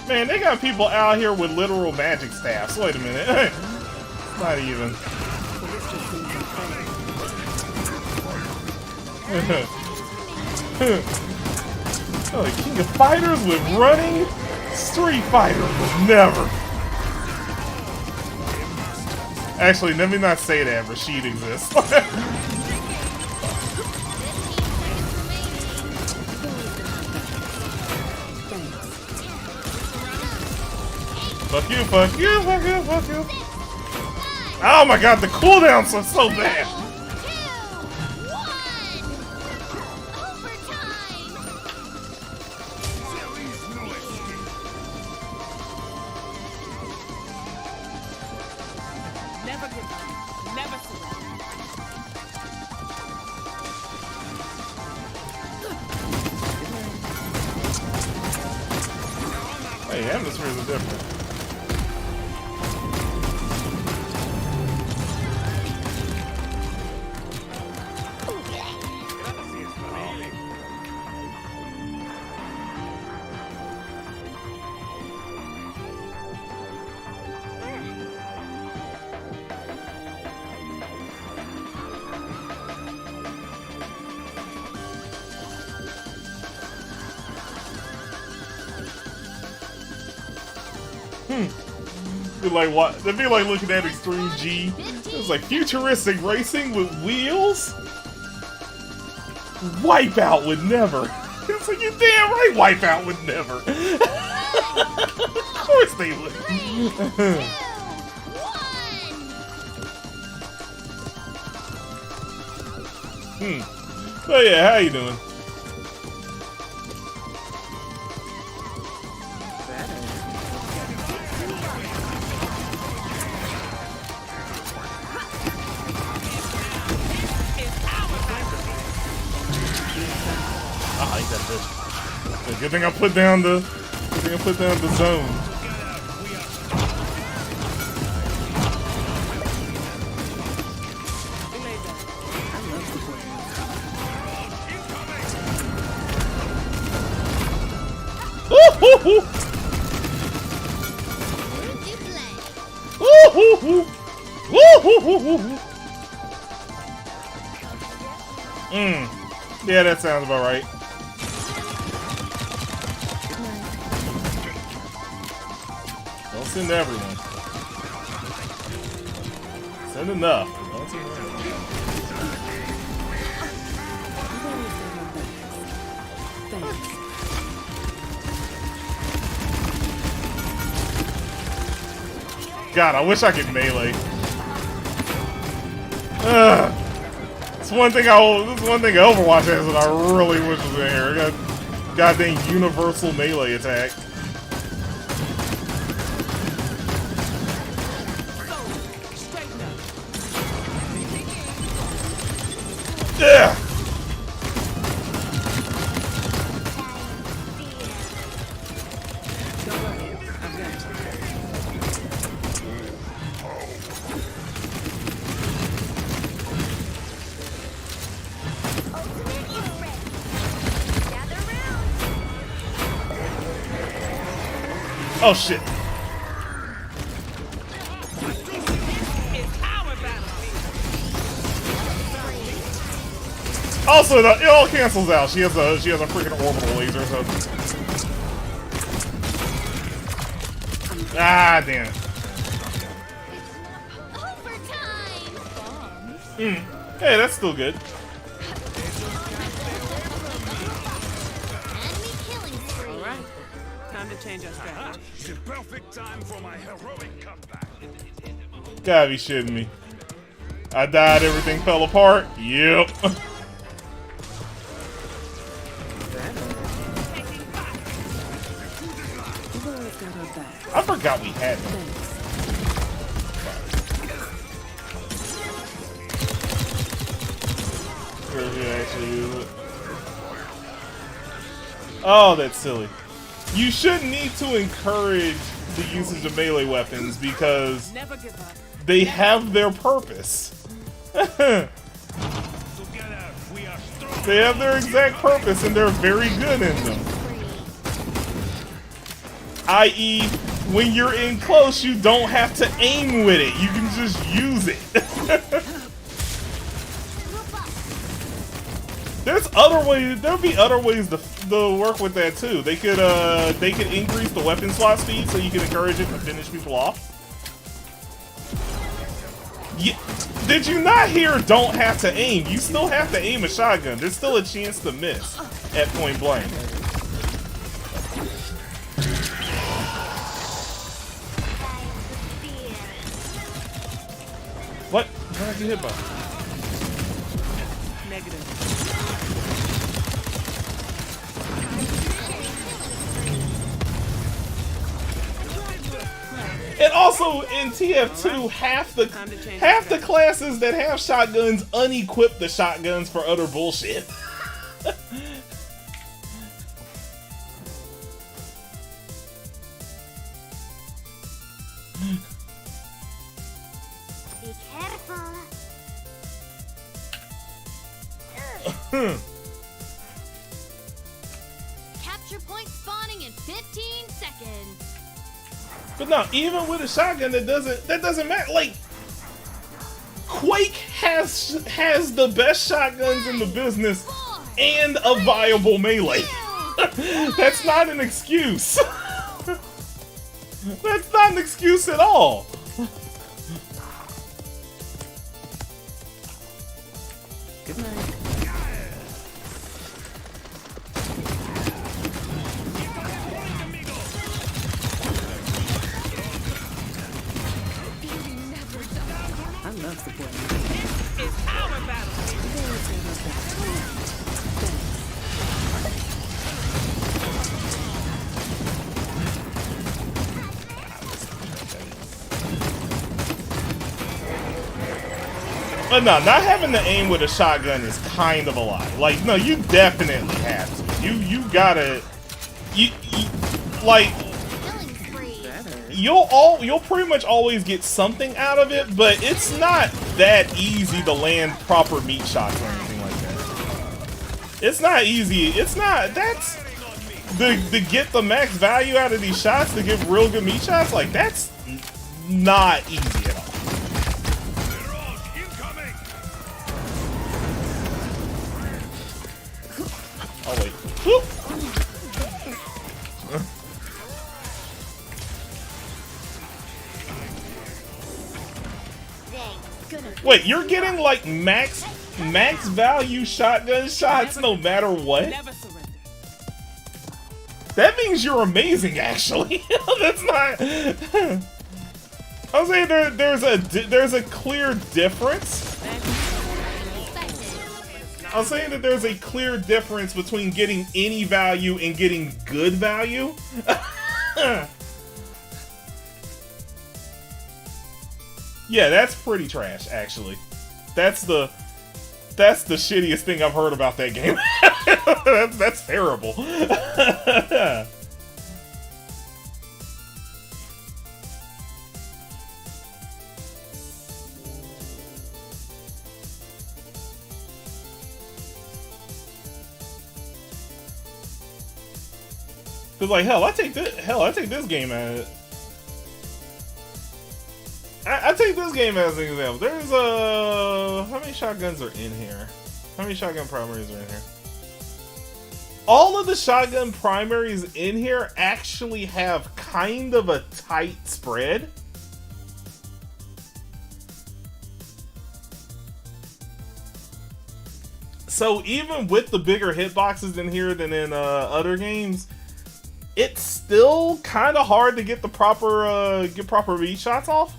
Man, they got people out here with literal magic staffs. Wait a minute. Not even. Oh, the King of Fighters with running? Street Fighter would never. Actually, let me not say that. Rashid exists. Fuck you, fuck you, fuck you, fuck you. Oh my god, the cooldowns are so bad. 2, 1. Never give up. Never surrender. Hey, atmospheres are different. Be like what? That'd be like looking at Extreme G. It's like futuristic racing with wheels. Wipeout would never. It's like you damn right, Wipeout would never. Of course they would. 2, 1. But yeah, how you doing? Good thing I put down the. Good thing I put down the zone. Woo-hoo-hoo! Woo-hoo-hoo! Woo-hoo-hoo-hoo! Yeah, that sounds about right. Don't send everyone. Send enough. Don't send everyone. God, I wish I could melee. It's one thing Overwatch has that I really wish was in here. I got goddamn universal melee attack. Yeah. Oh shit. Also, it all cancels out. She has a freaking orbital laser. So. Ah, damn it. Hey, that's still good. Alright, time to change our strategy. The perfect time for my heroic comeback. Gotta be shitting me. I died, everything fell apart. Yep. I forgot we had them. Where did you actually use it? Oh, that's silly. You shouldn't need to encourage the usage of melee weapons because Never give up. they have their purpose. Together, we are strong. They have their exact purpose and they're very good in them. I.e., when you're in close, you don't have to aim with it. You can just use it. There's other ways. There'll be other ways to work with that too. They could increase the weapon slot speed so you can encourage it to finish people off. Yeah. Did you not hear don't have to aim? You still have to aim a shotgun. There's still a chance to miss at point blank. What? What did I get hit by? Negative. And also in TF2, half the classes that have shotguns unequip the shotguns for other bullshit. Be careful. Capture point spawning in 15 seconds. But no, even with a shotgun, that doesn't matter. Like, Quake has the best shotguns in the business and a viable melee. That's not an excuse. That's not an excuse at all. Good night. I love supporting you. It's our battle. But no, not having to aim with a shotgun is kind of a lie. Like, no, you definitely have to. You gotta, like, Killing spree. you'll pretty much always get something out of it, but it's not that easy to land proper meat shots or anything like that. It's not easy. It's not. That's to get the max value out of these shots, to get real good meat shots. Like, that's not easy at all. Mirage incoming. Oh wait. Whoop. Wait, you're getting like max value shotgun shots no matter what? Never surrender. That means you're amazing, actually. That's not. I was saying there's a clear difference. I was saying that there's a clear difference between getting any value and getting good value. Yeah, that's pretty trash, actually. That's the shittiest thing I've heard about that game. That's terrible. Cause like hell, I take this game as I take this game as an example. There's how many shotguns are in here? How many shotgun primaries are in here? All of the shotgun primaries in here actually have kind of a tight spread. So even with the bigger hitboxes in here than in other games, it's still kind of hard to get the proper meat shots off.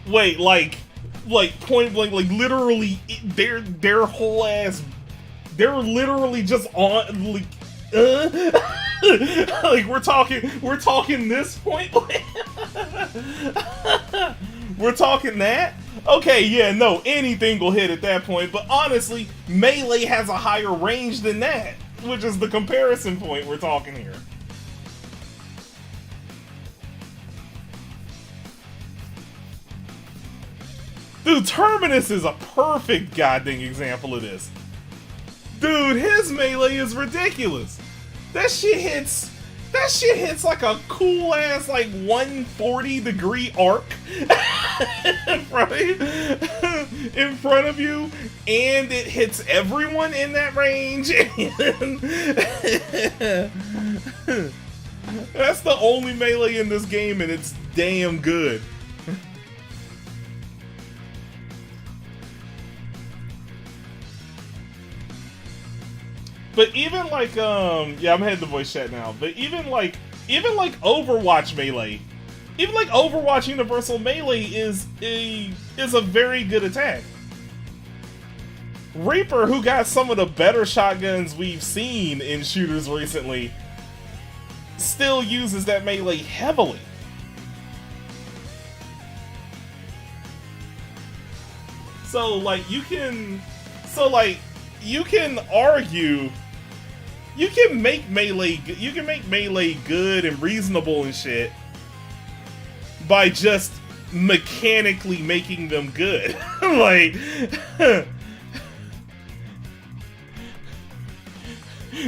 Wait, like point blank, like literally, their whole ass, they're literally just on, like, like we're talking this point blank. We're talking that? Okay, yeah, no, anything will hit at that point, but honestly, melee has a higher range than that, which is the comparison point we're talking here. Dude, Terminus is a perfect goddamn example of this. Dude, his melee is ridiculous. That shit hits like a cool ass like 140-degree arc in front of you, and it hits everyone in that range. That's the only melee in this game, and it's damn good. But even like, yeah, I'm heading to voice chat now. But even like Overwatch melee, even like Overwatch Universal Melee is a very good attack. Reaper, who got some of the better shotguns we've seen in shooters recently, still uses that melee heavily. So like you can argue. You can make melee good and reasonable and shit by just mechanically making them good. Like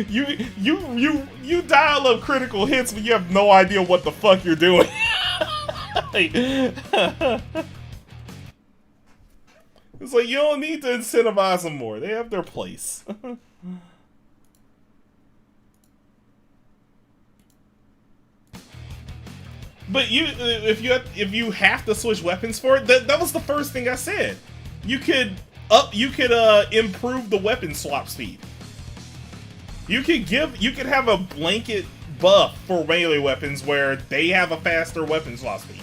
you dial up critical hits but you have no idea what the fuck you're doing. Like, it's like you don't need to incentivize them more. They have their place. But if you have to switch weapons for it, that was the first thing I said. You could improve the weapon swap speed. You could have a blanket buff for melee weapons where they have a faster weapon swap speed.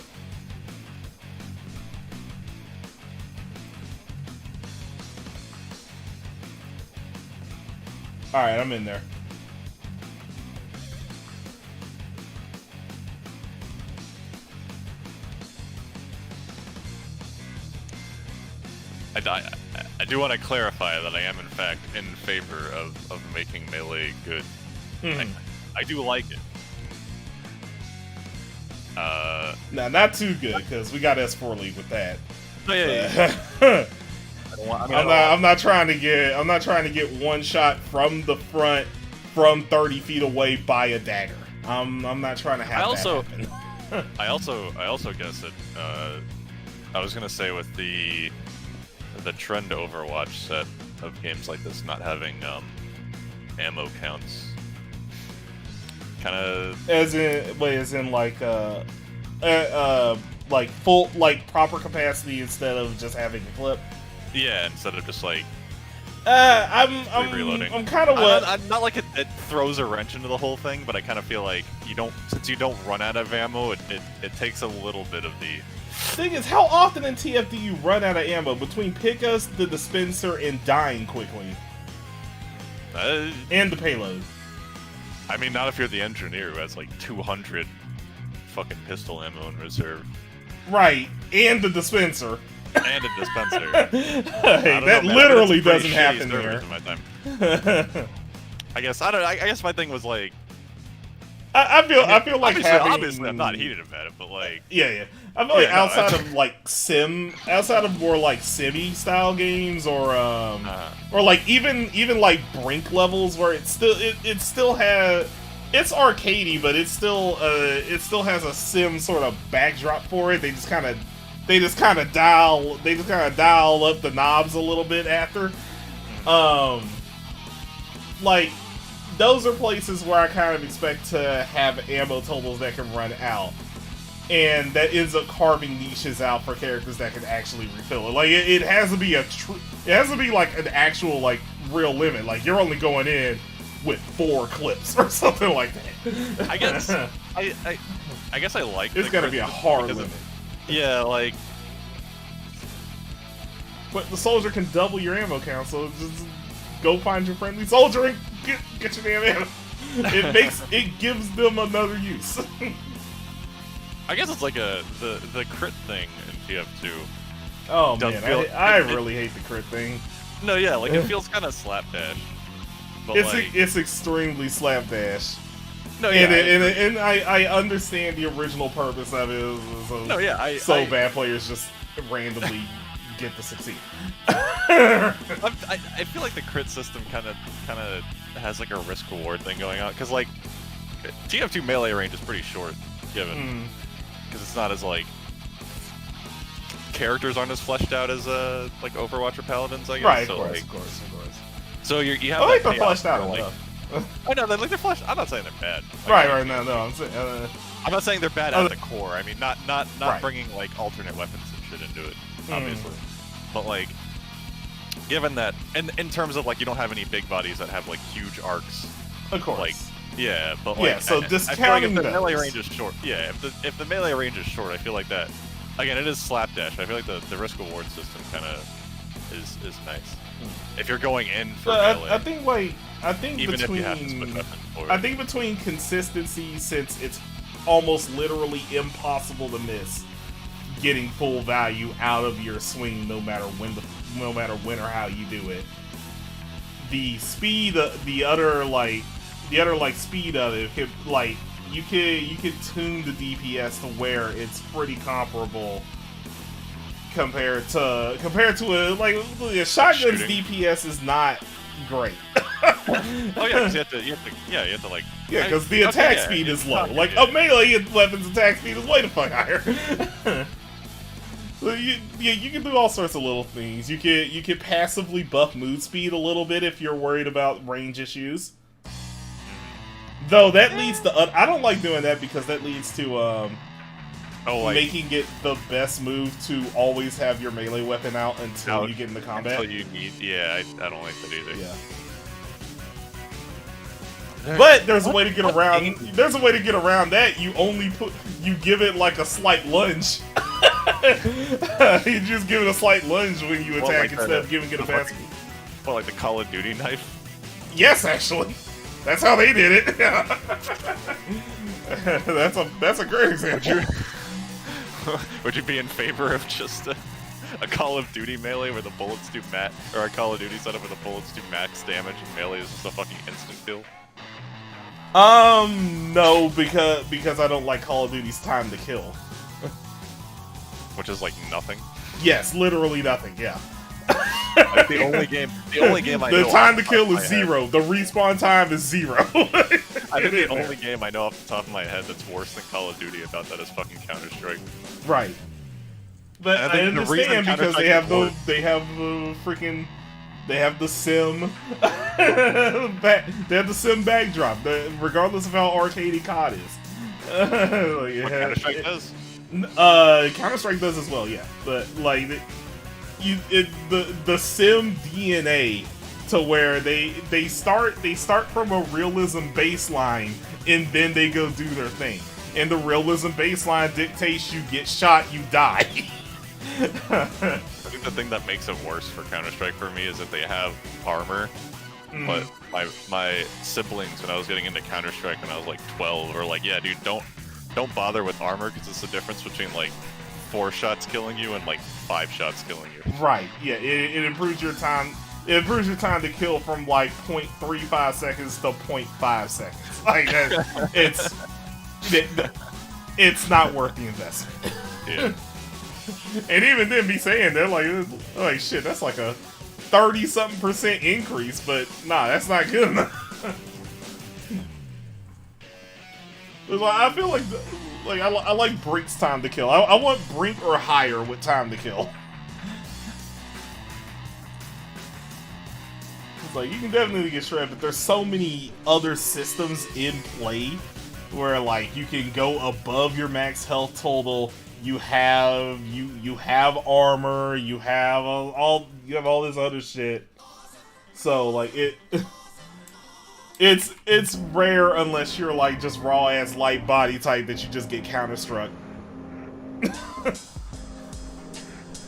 All right, I'm in there. I do want to clarify that I am in fact in favor of making melee good. I do like it. Nah, not too good because we got S4 League with that. Oh, yeah. I'm not trying to get one shot from the front from 30 feet away by a dagger. I'm not trying to have that happen. I also guess that I was gonna say with the trend Overwatch set of games like this not having ammo counts, kind of as in like full like proper capacity instead of just having a clip. Yeah, instead of just like I'm reloading. I'm kind of what I'm not like it throws a wrench into the whole thing, but I kind of feel like since you don't run out of ammo, it takes a little bit of the. Thing is, how often in TF do you run out of ammo between pickups, the dispenser, and dying quickly? And the payload. I mean, not if you're the engineer who has like 200 fucking pistol ammo in reserve. Right, and the dispenser. And a dispenser. Hey, that literally doesn't happen there. I guess my thing was like. I feel like obviously I'm not heated about it, but like yeah. I feel like outside of more like simmy style games or like even like Brink levels where it still has it's arcadey, but it still has a sim sort of backdrop for it. They just kind of dial up the knobs a little bit after. Like those are places where I kind of expect to have ammo totals that can run out, and that ends up carving niches out for characters that can actually refill it. Like it has to be like an actual like real limit. Like you're only going in with 4 clips or something like that. I guess I guess I like. It's got to be a hard limit. Yeah, like But the soldier can double your ammo count, so just go find your friendly soldier and get your damn ammo. It gives them another use. I guess it's like the crit thing in TF2. Oh Does man, feel- I it- really hate the crit thing. No, yeah, like it feels kind of slapdash. But It's extremely slapdash. no, yeah, And I understand the original purpose of it. So, no, yeah, bad players just randomly get to succeed. I feel like the crit system kind of has like a risk reward thing going on because like TF2 melee range is pretty short, given because it's not as like characters aren't as fleshed out as like Overwatch or Paladins, I guess. Right, so, of course. So you have. I think that they're chaos fleshed out where, enough. I know they're fleshed. I'm not saying they're bad. Like, Right, no, I'm saying. I'm not saying they're bad at the core. I mean, not Right. bringing like alternate weapons and shit into it, Mm. obviously. But like, given that, and in terms of like, you don't have any big bodies that have like huge arcs. Of course. Like, yeah, but like, Yeah, so I feel like discounting if the melee those. range is short, yeah, if the melee range is short, I feel like that. Again, it is slapdash. I feel like the risk reward system kind of is nice. If you're going in for melee, I think even if you have to between switch weapons for I it. think between consistency, since it's almost literally impossible to miss getting full value out of your swing, no matter when or how you do it. The speed, the other speed of it, you could tune the DPS to where it's pretty comparable compared to a shotgun's Shooting. DPS is not great. Oh yeah, 'cause you have to like. Yeah, because the attack speed is low. Like a melee weapon's attack speed is way the fuck higher. So you can do all sorts of little things. You can passively buff mood speed a little bit if you're worried about range issues. Though that leads to I don't like doing that because that leads to making it the best move to always have your melee weapon out until you get into combat. Until you need, I don't like that either. Yeah. But there's a way to get around. There's a way to get around that. You give it like a slight lunge. You just give it a slight lunge when you attack like instead of giving it a fast. Well, like the Call of Duty knife. Yes, actually, that's how they did it. That's a great example. Would you be in favor of just a Call of Duty melee where the bullets do or a Call of Duty setup where the bullets do max damage and melee is just a fucking instant kill? No, because I don't like Call of Duty's time to kill. Which is like nothing. Yes, literally nothing. Yeah. Like the only game I know. The time to kill off is the top of my 0. The respawn time is 0. I think the only game I know off the top of my head that's worse than Call of Duty about that is fucking Counter-Strike. Right. But I I think the reason understand because they Counter-Strike have the sim they have the sim backdrop, regardless of how arcadey COD is. What Counter-Strike does? Counter-Strike does as well, yeah. But like the sim DNA to where they start from a realism baseline and then they go do their thing. And the realism baseline dictates you get shot, you die. I think the thing that makes it worse for Counter-Strike for me is that they have armor. But my siblings, when I was getting into Counter-Strike when I was like 12, were like, yeah, dude, don't bother with armor because it's the difference between like 4 shots killing you and like 5 shots killing you. Right. Yeah. It improves your time. It improves your time to kill from like 0.35 seconds to 0.5 seconds. Like it's not worth the investment. Yeah. And even then, be saying they're like shit. That's like a 30-something% increase, but nah, that's not good enough. I feel like I like Brink's time to kill. I want Brink or higher with time to kill. It's like you can definitely get shredded, but there's so many other systems in play where like you can go above your max health total. You have armor. You have all this other shit. So like it's rare unless you're like just raw ass light body type that you just get counter struck.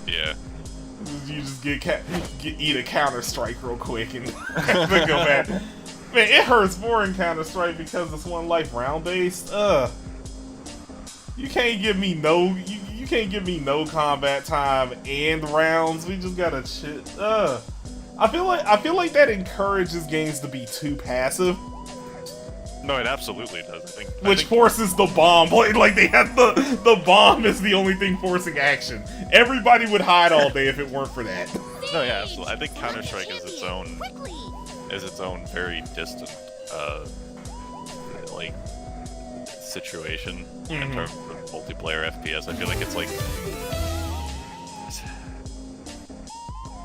Yeah. you just eat a Counter-Strike real quick and then go back. Man, it hurts more in Counter-Strike because it's one life round based. You can't give me no you can't give me no combat time and rounds. We just gotta shit. I feel like that encourages games to be too passive. No, it absolutely does. Which forces the bomb. Like they have the bomb is the only thing forcing action. Everybody would hide all day if it weren't for that. No, yeah, absolutely. I think Counter-Strike is its own very distant like situation in terms of multiplayer FPS. I feel like it's like,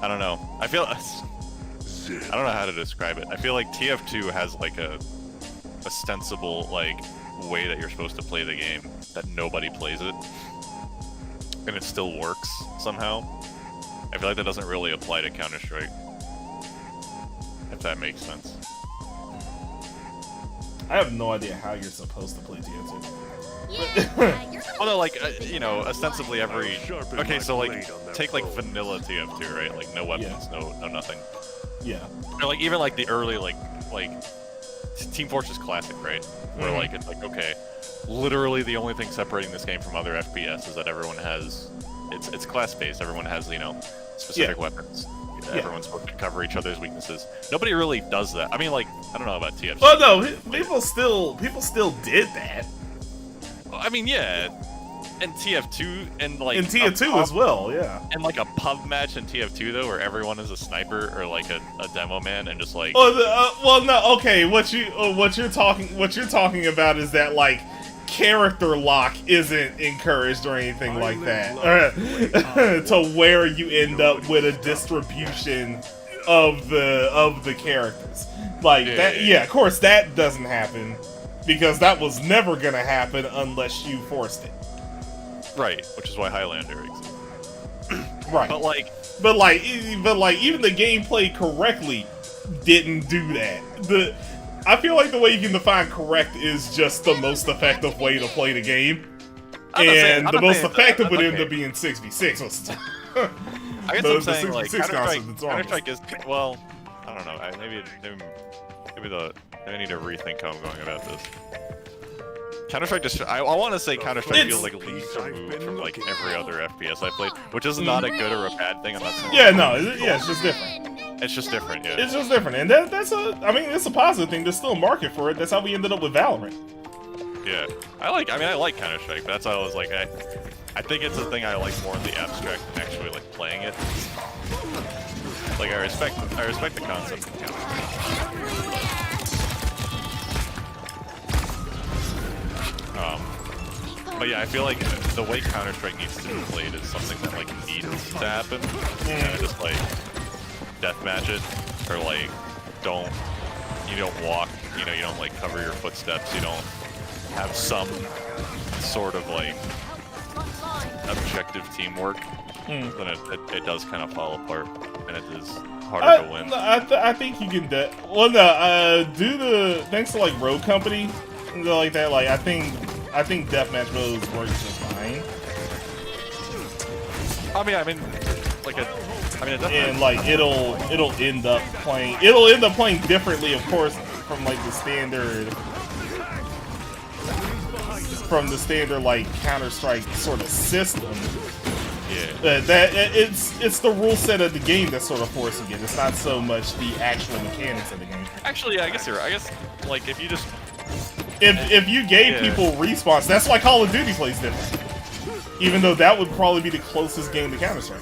I don't know. I don't know how to describe it. I feel like TF2 has like a ostensible like way that you're supposed to play the game that nobody plays it, and it still works somehow. I feel like that doesn't really apply to Counter-Strike, if that makes sense. I have no idea how you're supposed to play TF2. Well, no, like, you know, ostensibly every... Okay, so, like, take, like, vanilla TF2, right? Like, no weapons, no nothing. Yeah. Or, like, even, like, the early, like Team Fortress Classic, right? Where, like, it's like, okay, literally the only thing separating this game from other FPS is that everyone has... It's class-based. Everyone has, you know, specific weapons. Everyone's supposed to cover each other's weaknesses. Nobody really does that. I mean, like, I don't know about TF2. Well, no, people still did that. I mean, yeah, and TF2 and like in TF2 as well, yeah. And like a pub match in TF2 though, where everyone is a sniper or like a demo man and just like. Well, no, okay. What you're talking about is that like character lock isn't encouraged or anything like that, to where you end up with a distribution of the characters like that. Yeah, of course that doesn't happen because that was never gonna happen unless you forced it. Right, which is why Highlander exists. Right, but like even the gameplay correctly didn't do that. I feel like the way you can define correct is just the most effective way to play the game. And the most effective would end up being 6v6. I guess I'm saying, like, Counter-Strike is, well, I don't know, maybe I need to rethink how I'm going about this. Counter-Strike just, I want to say Counter-Strike feels like leagues removed from, like, every other FPS I played, which is not a good or a bad thing, I'm not saying. Yeah, no, it's just different. It's just different, yeah. It's just different, and it's a positive thing. There's still a market for it. That's how we ended up with Valorant. Yeah, I like Counter-Strike, but that's how I was like, I think it's a thing I like more in the abstract than actually like playing it. Like I respect the concept of Counter-Strike. But yeah, I feel like the way Counter-Strike needs to be played is something that like needs to happen. And just like deathmatch it, or like you don't walk, you know, you don't like cover your footsteps, you don't have some sort of like objective teamwork, then it does kind of fall apart, and it is harder to win. I think you can well, no, thanks to like Rogue Company, like that, like I think deathmatch modes work just fine. I mean, and like it'll end up playing differently, of course, from like the standard like Counter-Strike sort of system. Yeah. It's the rule set of the game that's sort of forcing it. It's not so much the actual mechanics of the game. Actually, yeah, I guess you're right. I guess like if you just if you gave people respawns, that's why Call of Duty plays different. Even though that would probably be the closest game to Counter-Strike.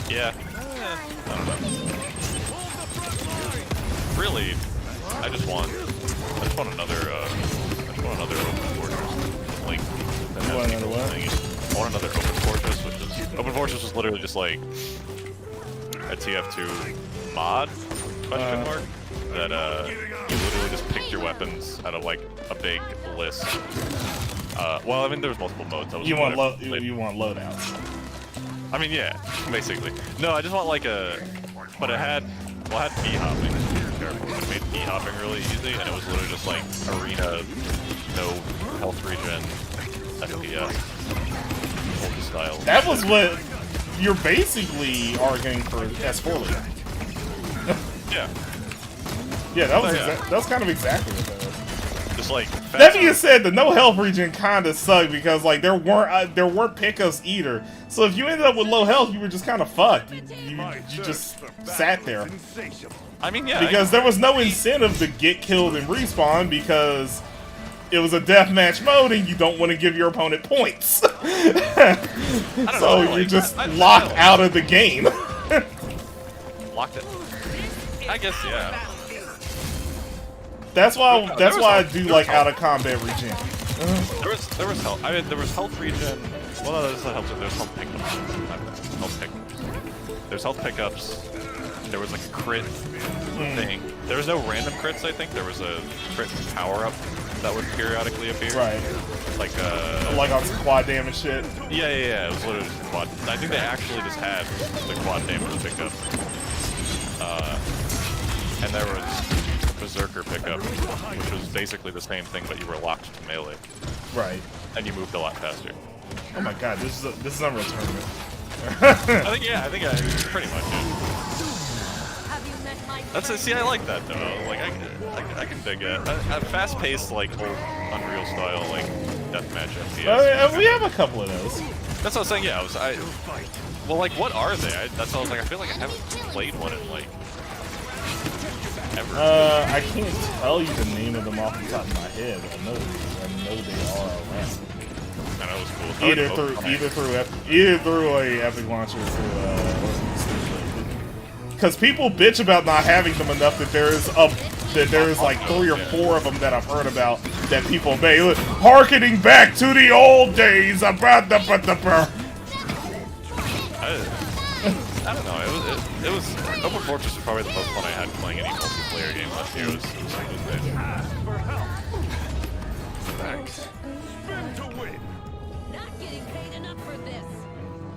Yeah. I don't know. Really, I just want another open fortress. Like, You want another what? I want another open fortress, open fortress is literally just like a TF2 mod? Question mark. that you literally just picked your weapons out of like a big list. Well, I mean, there's multiple modes. You want loadouts. I mean, yeah, basically. No, I just want like but it had B hopping. It made B hopping really easy, and it was literally just like arena, no health regen, FPS, old style. That was what you're basically arguing for S4 League. Yeah. Yeah, that's kind of exactly what that was. Just like that being said, the no health regen kind of sucked because like there weren't pickups either. So if you ended up with low health, you were just kind of fucked. You just sat there. I mean, yeah. Because there was no incentive to get killed and respawn because it was a deathmatch mode and you don't want to give your opponent points. So you're just locked out of the game. Locked it. I guess, yeah. That's why I do like out of combat regen. There was health. I mean, there was health regen. Well, no, there's health. There's health pickups. Health pickups. There's health pickups. There was like a crit thing. There was no random crits. I think there was a crit power up that would periodically appear. Right. Like on some quad damage shit. Yeah. It was literally just quad. I think they actually just had the quad damage pickup. And there was Berserker pickup, which was basically the same thing, but you were locked to melee. Right. And you moved a lot faster. Oh my god, this is Unreal Tournament. I think pretty much it. See, I like that though. Like I can dig it. A fast-paced, like old Unreal style, like deathmatch FPS. We have a couple of those. That's what I was saying. Yeah, well, like, what are they? That's what I was like. I feel like I haven't played one in like ever. I can't tell you the name of them off the top of my head. I know they are around. And that was cool. Either through a Epic launcher or through because people bitch about not having them enough that there is like 3 or 4 of them that I've heard about that people made, harkening back to the old days about the. I don't know. It was Open Fortress was probably the most fun I had playing any multiplayer game last year. It was Thanks. Spin to win. Not getting paid enough for this.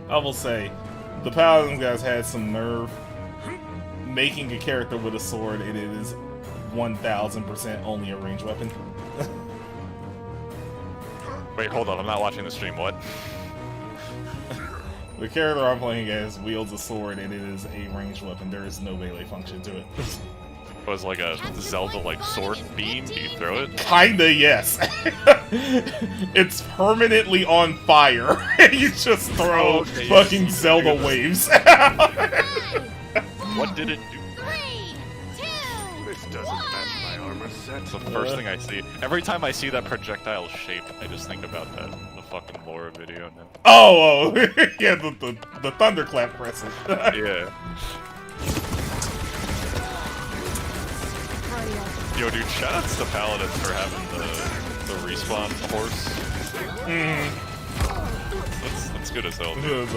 I will say, the Paladins guys had some nerve making a character with a sword, and it is 1000% only a ranged weapon. Wait, hold on. I'm not watching the stream. What? The character I'm playing as wields a sword, and it is a ranged weapon. There is no melee function to it. It was like a Zelda-like sword beam. Do you throw it? Kinda, yes. It's permanently on fire. You just throw fucking Zelda waves. What did it do? 3, 2, This doesn't match my armor set. It's the first thing I see. Every time I see that projectile shape, I just think about the fucking Laura video now. Oh, yeah, the thunderclap crescent. Yeah. Yo, dude, shoutouts to Paladins for having the respawn horse. That's good as hell, dude.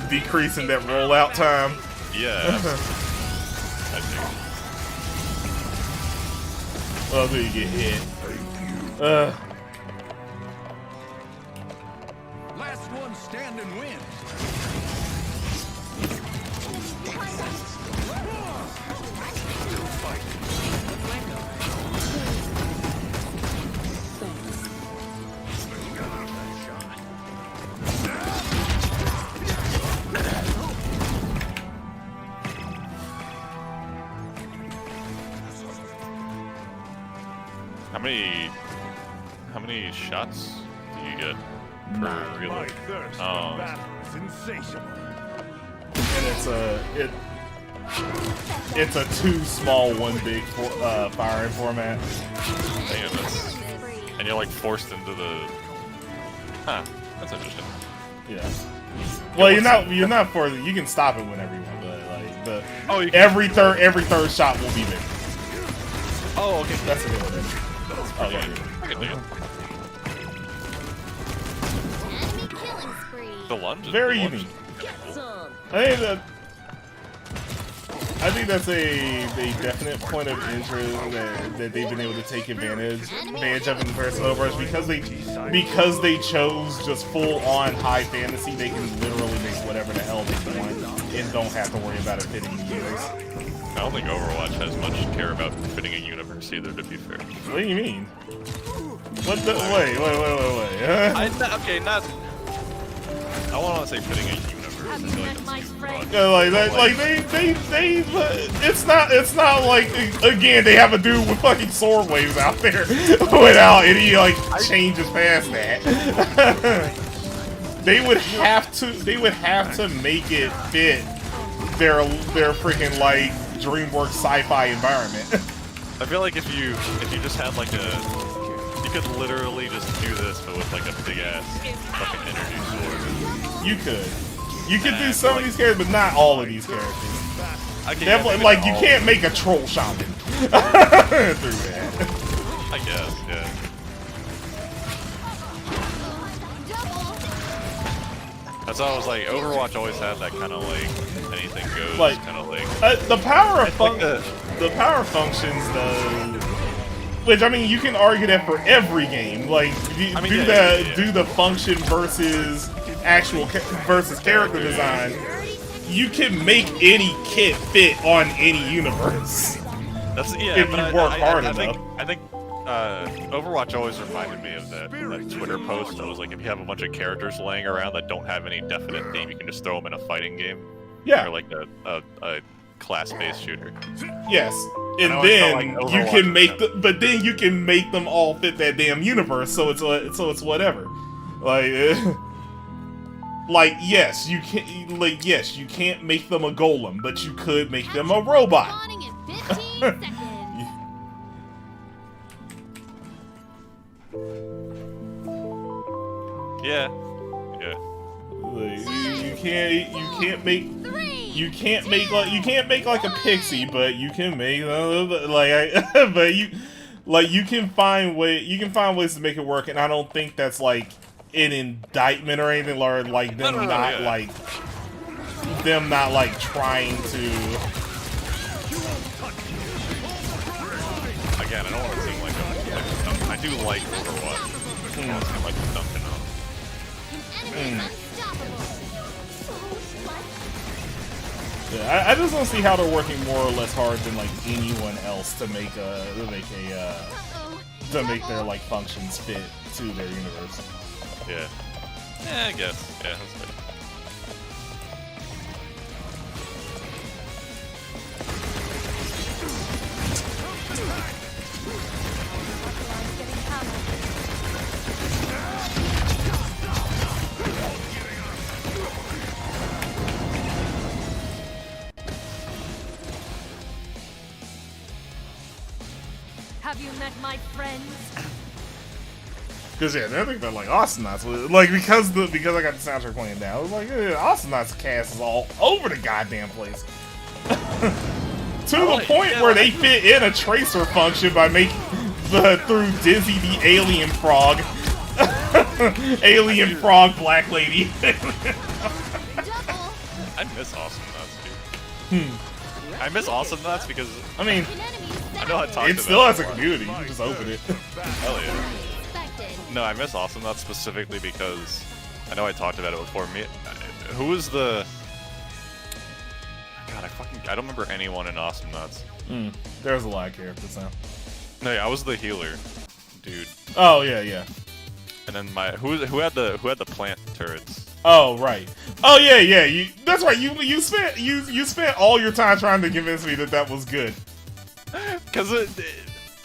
Decreasing that rollout time. Yeah. I think. Well, until you get hit. Last one standing wins. How many shots do you get per My reload? thirst for Oh. battle is insatiable. And it's a 2 small, 1 big firing format. Damn, and you're like forced into the. Huh? That's interesting. Yeah. Well, you're not forced. You can stop it whenever you want, but like every third shot will be there. Oh, okay. That's a good one. Oh yeah. enemy killing spree. The lunge. Very unique. Get some. I think that I think that's a definite point of interest that they've been able to take advantage of in the first Overwatch because they chose just full on high fantasy. They can literally make whatever the hell they want and don't have to worry about it fitting the universe. I don't think Overwatch has much to care about fitting a universe either, to be fair. What do you mean? What the? Wait. Okay, not. I want to say fitting a universe. I feel like My that's friend. Yeah, like they, it's not like, again, they have a dude with fucking sword waves out there without any, like, changes past that. They would have to make it fit their freaking, like, DreamWorks sci-fi environment. I feel like if you just had like you could literally just do this, but with like a big ass fucking energy sword. You could do some of these characters, but not all of these characters. Definitely, like, you can't make a troll shaman through that. I guess, yeah. That's why I was like, Overwatch always had that kind of like anything goes, Like, kind of like. the power functions though. Which, I mean, you can argue that for every game. Like, do the function versus versus character design. You can make any kit fit on any universe. That's yeah. If but you work hard enough. I think Overwatch always reminded me of that Twitter post that was like, if you have a bunch of characters laying around that don't have any definite theme, you can just throw them in a fighting game. Yeah. Or like a class-based shooter. Yes. And then you can make but then you can make them all fit that damn universe, so it's whatever. Like like yes, you can't make them a golem, but you could make them a robot. Spawning in 15 seconds. Yeah. Yeah. Like, you can't make like a pixie, but you can make you can find ways to make it work, and I don't think that's like an indictment or anything, or like them not like trying to. Again, I don't want to seem like I do like Overwatch. I don't want to seem like I'm dumping on. Yeah, I just don't see how they're working more or less hard than like anyone else to make their like functions fit to their universe. Yeah. Yeah, I guess. Yeah, that's good. Have you met my friends? Because yeah, I think that like Astronauts, like because I got the soundtrack playing now, it was like Astronauts cast is all over the goddamn place. To the point where they fit in a tracer function by making through Dizzy the alien frog, alien frog black lady. I miss Awesome Nuts, dude. I miss Awesome Nuts because I mean, I know I talked about it still has a community. You can just open it. Hell yeah. No, I miss Awesome Nuts specifically because I know I talked about it before. Who was the? God, I don't remember anyone in Awesome Nuts. There's a lot of characters now. No, yeah, I was the healer, dude. Oh yeah. And then who had the plant turrets? Oh right. Oh yeah. That's right. You spent all your time trying to convince me that was good. Because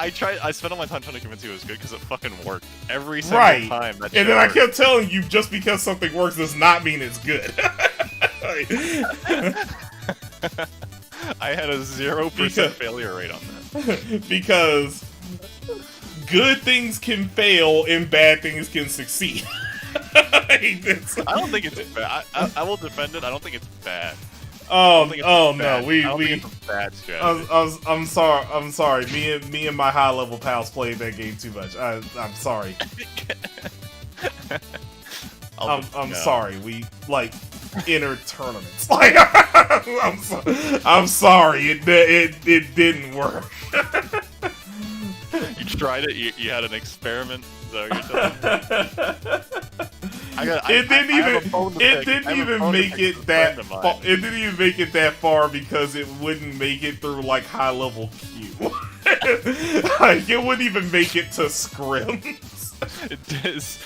I spent all my time trying to convince you it was good because it fucking worked every single time. That and then I kept telling you just because something works does not mean it's good. I had a 0% failure rate on that. Because good things can fail and bad things can succeed. I don't think it's bad. I will defend it. I don't think it's bad. No, bad strategy. I'm sorry. Me and my high level pals played that game too much. I'm sorry. I'm sorry. We like entered tournaments. Like, I'm sorry, it didn't work. You tried it. You had an experiment. Is that what you're telling me? It didn't even make it that far because it wouldn't make it through like high level queue. Like it wouldn't even make it to scrims. Diz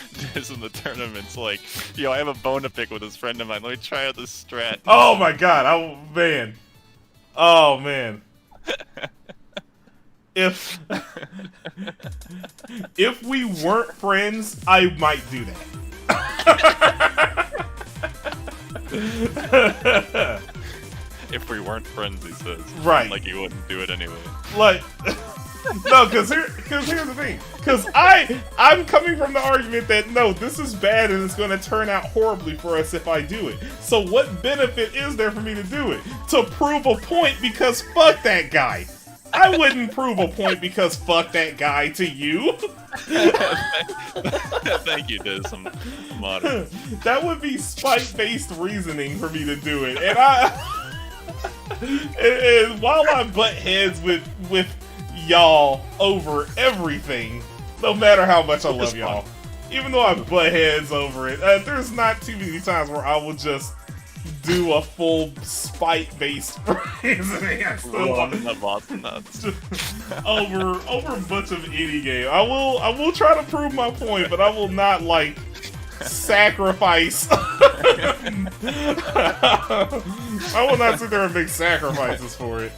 in the tournament's like, yo, I have a bone to pick with this friend of mine. Let me try out this strat. Oh my god! Oh man! If we weren't friends, I might do that. If we weren't friends, he says. Right. Like you wouldn't do it anyway. Like, no, because here's the thing. Because I'm coming from the argument that, no, this is bad and it's going to turn out horribly for us if I do it. So what benefit is there for me to do it? To prove a point because fuck that guy. I wouldn't prove a point because fuck that guy to you. Thank you, Diz. I'm modern. That would be spite-based reasoning for me to do it. And and while I butt heads with y'all over everything, no matter how much I love y'all, even though I butt heads over it, there's not too many times where I will just do a full spite-based reasoning. I still over a bunch of any game. I will try to prove my point, but I will not like sacrifice. I will not sit there and make sacrifices for it.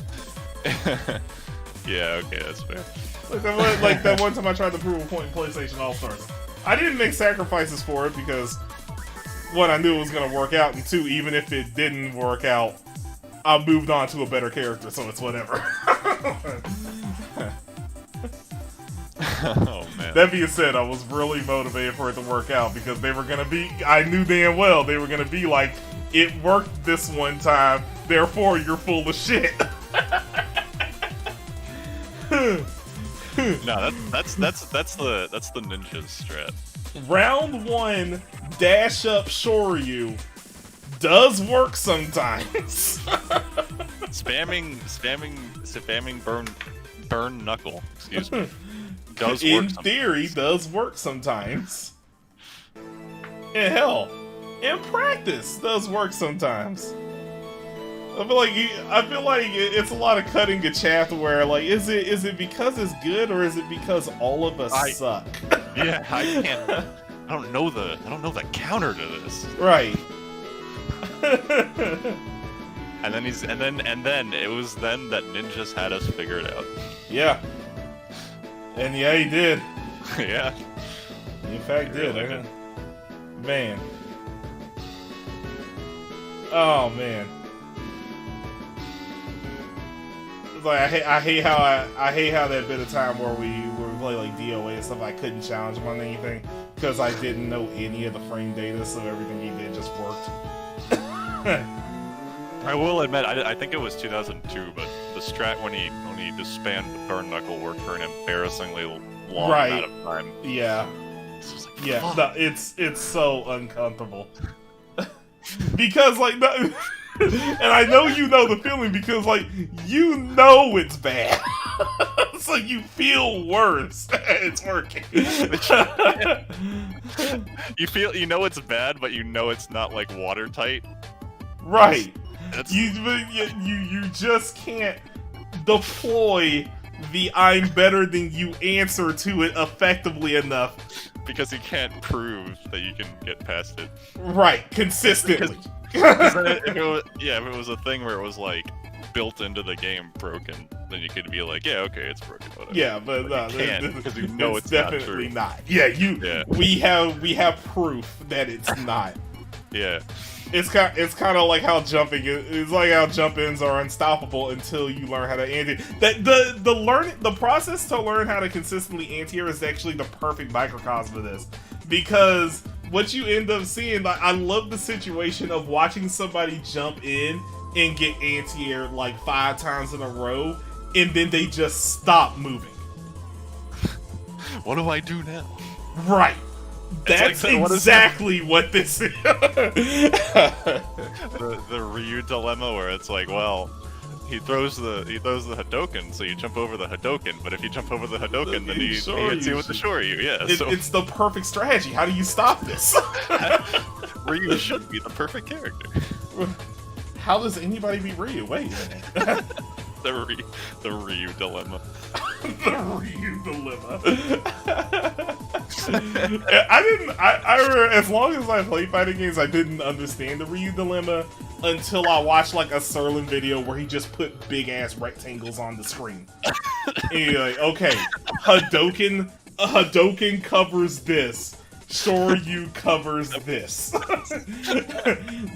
Yeah, okay, that's fair. Like that one time I tried to prove a point in PlayStation All-Stars. I didn't make sacrifices for it because, one, I knew it was going to work out, and two, even if it didn't work out, I moved on to a better character, so it's whatever. Oh, man. That being said, I was really motivated for it to work out because they were going to be, I knew damn well they were going to be like, it worked this one time, therefore you're full of shit. No, that's the ninja's strat. Round 1, dash up Shoryu does work sometimes. spamming burn knuckle, excuse me. Does work in theory, does work sometimes. And hell, in practice, does work sometimes. I feel like it's a lot of cutting a chaff where, like, is it because it's good or is it because all of us suck? Yeah, I don't know the counter to this. Right. And then it was then that Ninjas had us figured out. Yeah. And yeah, he did. Yeah. He in fact did. Really did. Man. Oh man. Like I hate how that bit of time where we play like DOA and stuff, I couldn't challenge him on anything because I didn't know any of the frame data, so everything he did just worked. I will admit, I think it was 2002, but the strat when he disbanded the burn knuckle worked for an embarrassingly long amount of time. Yeah. Like, yeah. fuck. No, it's so uncomfortable because like. No, and I know you know the feeling because, like, you know it's bad. So you feel worse. It's working. You know it's bad, but you know it's not, like, watertight. Right. You just can't deploy the I'm better than you answer to it effectively enough. Because you can't prove that you can get past it. Right. Consistently. If it was a thing where it was like built into the game broken, then you could be like, yeah, okay, it's broken. Whatever. Yeah, but no, you can't because you know it's definitely not true. Yeah, we have proof that it's not. Yeah, it's kind of like how jumping it's like how jump-ins are unstoppable until you learn how to anti. The process to learn how to consistently anti-air is actually the perfect microcosm of this, because what you end up seeing, like, I love the situation of watching somebody jump in and get anti-air like 5 times in a row, and then they just stop moving. What do I do now? Right. That's like, what is exactly what this is. the Ryu dilemma, where it's like, well, he throws the Hadoken, so you jump over the Hadoken, but if you jump over the Hadoken, then he hits you with the Shoryu. Yeah, so It's the perfect strategy. How do you stop this? Ryu should be the perfect character. How does anybody beat Ryu? Wait a minute. The Ryu dilemma. The Ryu dilemma. I remember, as long as I played fighting games, I didn't understand the Ryu dilemma until I watched like a Serlin video where he just put big ass rectangles on the screen. And you're like, okay, Hadoken covers this. Shoryu covers this.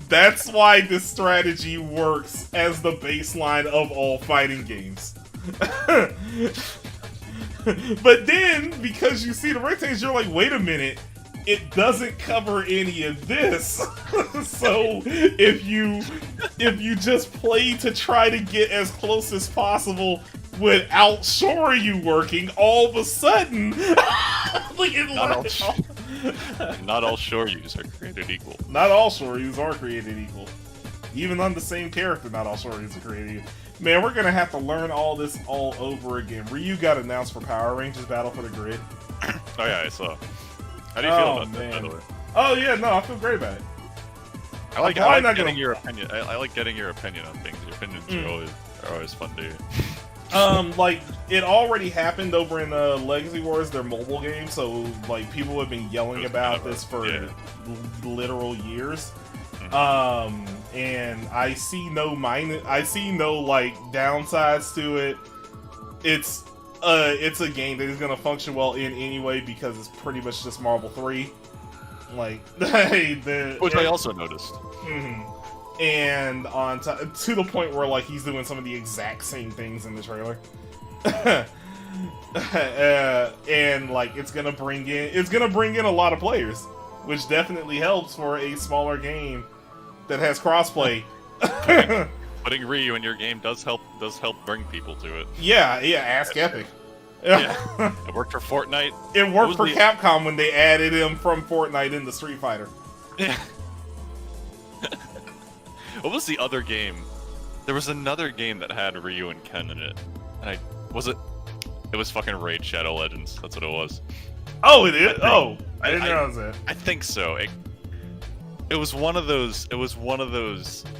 That's why this strategy works as the baseline of all fighting games. But then, because you see the rectangles, you're like, wait a minute, it doesn't cover any of this. So if you just play to try to get as close as possible without Shoryu working, all of a sudden, like not all Shoryus are created equal. Not all Shoryus are created equal. Even on the same character, not all Shoryus are created equal. Man, we're gonna have to learn all this all over again. Ryu got announced for Power Rangers Battle for the Grid. Oh yeah, I saw. How do you feel about that, by the way? Oh yeah, no, I feel great about it. I like getting your opinion. I like getting your opinion on things. Your opinions are always fun to hear. Like, it already happened over in Legacy Wars, their mobile game, so, like, people have been yelling about this for literal years. And I see no like, downsides to it. It's a game that is gonna function well in anyway because it's pretty much just Marvel 3. Like, which I also noticed. And to the point where like he's doing some of the exact same things in the trailer. And like it's gonna bring in a lot of players, which definitely helps for a smaller game that has crossplay. Putting Ryu in your game does help bring people to it. Yeah, ask Epic. Yeah. It worked for Fortnite. It worked for Capcom when they added him from Fortnite into Street Fighter. Yeah. What was the other game? There was another game that had Ryu and Ken in it. And it was fucking Raid Shadow Legends. That's what it was. Oh, it is? I didn't know that. I think so. It was one of those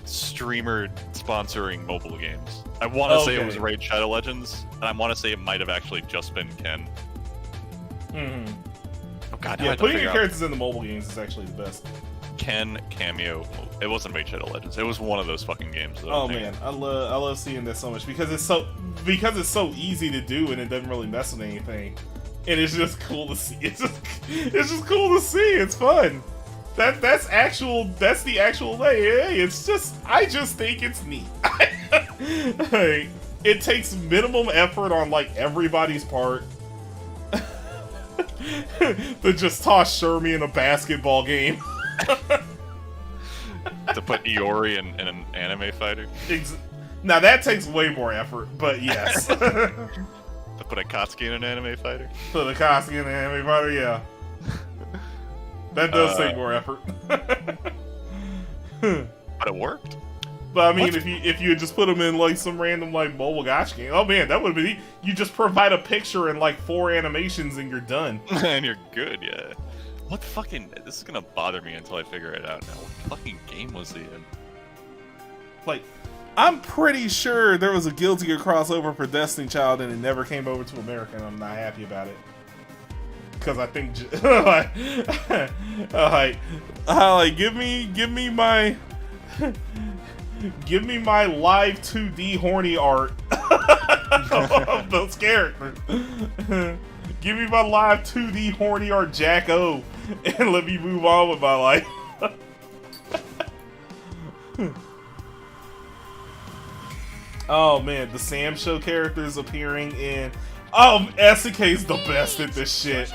streamer sponsoring mobile games. I want to say it was Raid Shadow Legends, and I want to say it might have actually just been Ken. Oh god, yeah, putting your characters in the mobile games is actually the best. Ken cameo. It wasn't Raid Shadow Legends. It was one of those fucking games. Oh man, I love seeing that so much because it's so easy to do and it doesn't really mess with anything, and it's just cool to see. It's just cool to see. It's fun. That's the actual hey, it's just I just think it's neat. Hey, it takes minimum effort on like everybody's part to just toss Shermie in a basketball game. To put Iori in an anime fighter. Now that takes way more effort, but yes. To put Akatsuki in an anime fighter. Put Akatsuki in an anime fighter, yeah. That does take more effort. But it worked. But I mean, if you had just put them in like some random like mobile gacha game, oh man, that would have been. You just provide a picture and like 4 animations and you're done. And you're good, yeah. What fucking? This is gonna bother me until I figure it out now. What fucking game was he in? Like, I'm pretty sure there was a Guilty Gear crossover for Destiny Child and it never came over to America, and I'm not happy about it. Because I think, give me my live 2D horny art of those characters. Give me my live 2D horny art Jack O, and let me move on with my life. Oh man, the Sam Show characters appearing in. Oh, SNK's the best at this shit.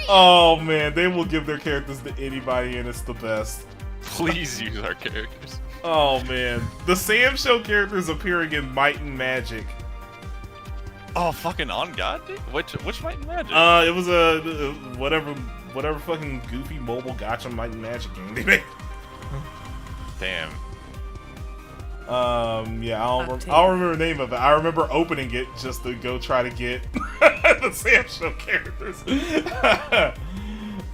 Oh man, they will give their characters to anybody and it's the best. Please use our characters. Oh man, the Sam Show characters appearing in Might and Magic. Oh, fucking on God, dude? Which Might and Magic? It was a whatever whatever fucking goofy mobile gotcha Might and Magic game they made. Damn. Yeah, I don't remember the name of it. I remember opening it just to go try to get the Sam Show characters.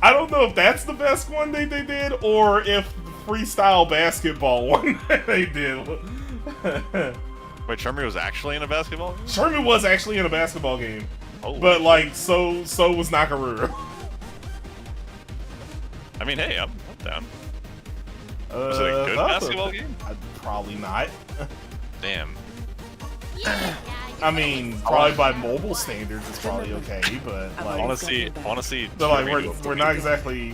I don't know if that's the best one they did, or if the freestyle basketball one they did. Wait, Charmy was actually in a basketball game? Charmy was actually in a basketball game. Holy but shit. like, so was Nakaruru. I mean, hey, I'm down. Was it a good basketball game? Probably not. Damn. I mean, probably by mobile standards, it's probably okay, but I like, want to see. but like, we're not exactly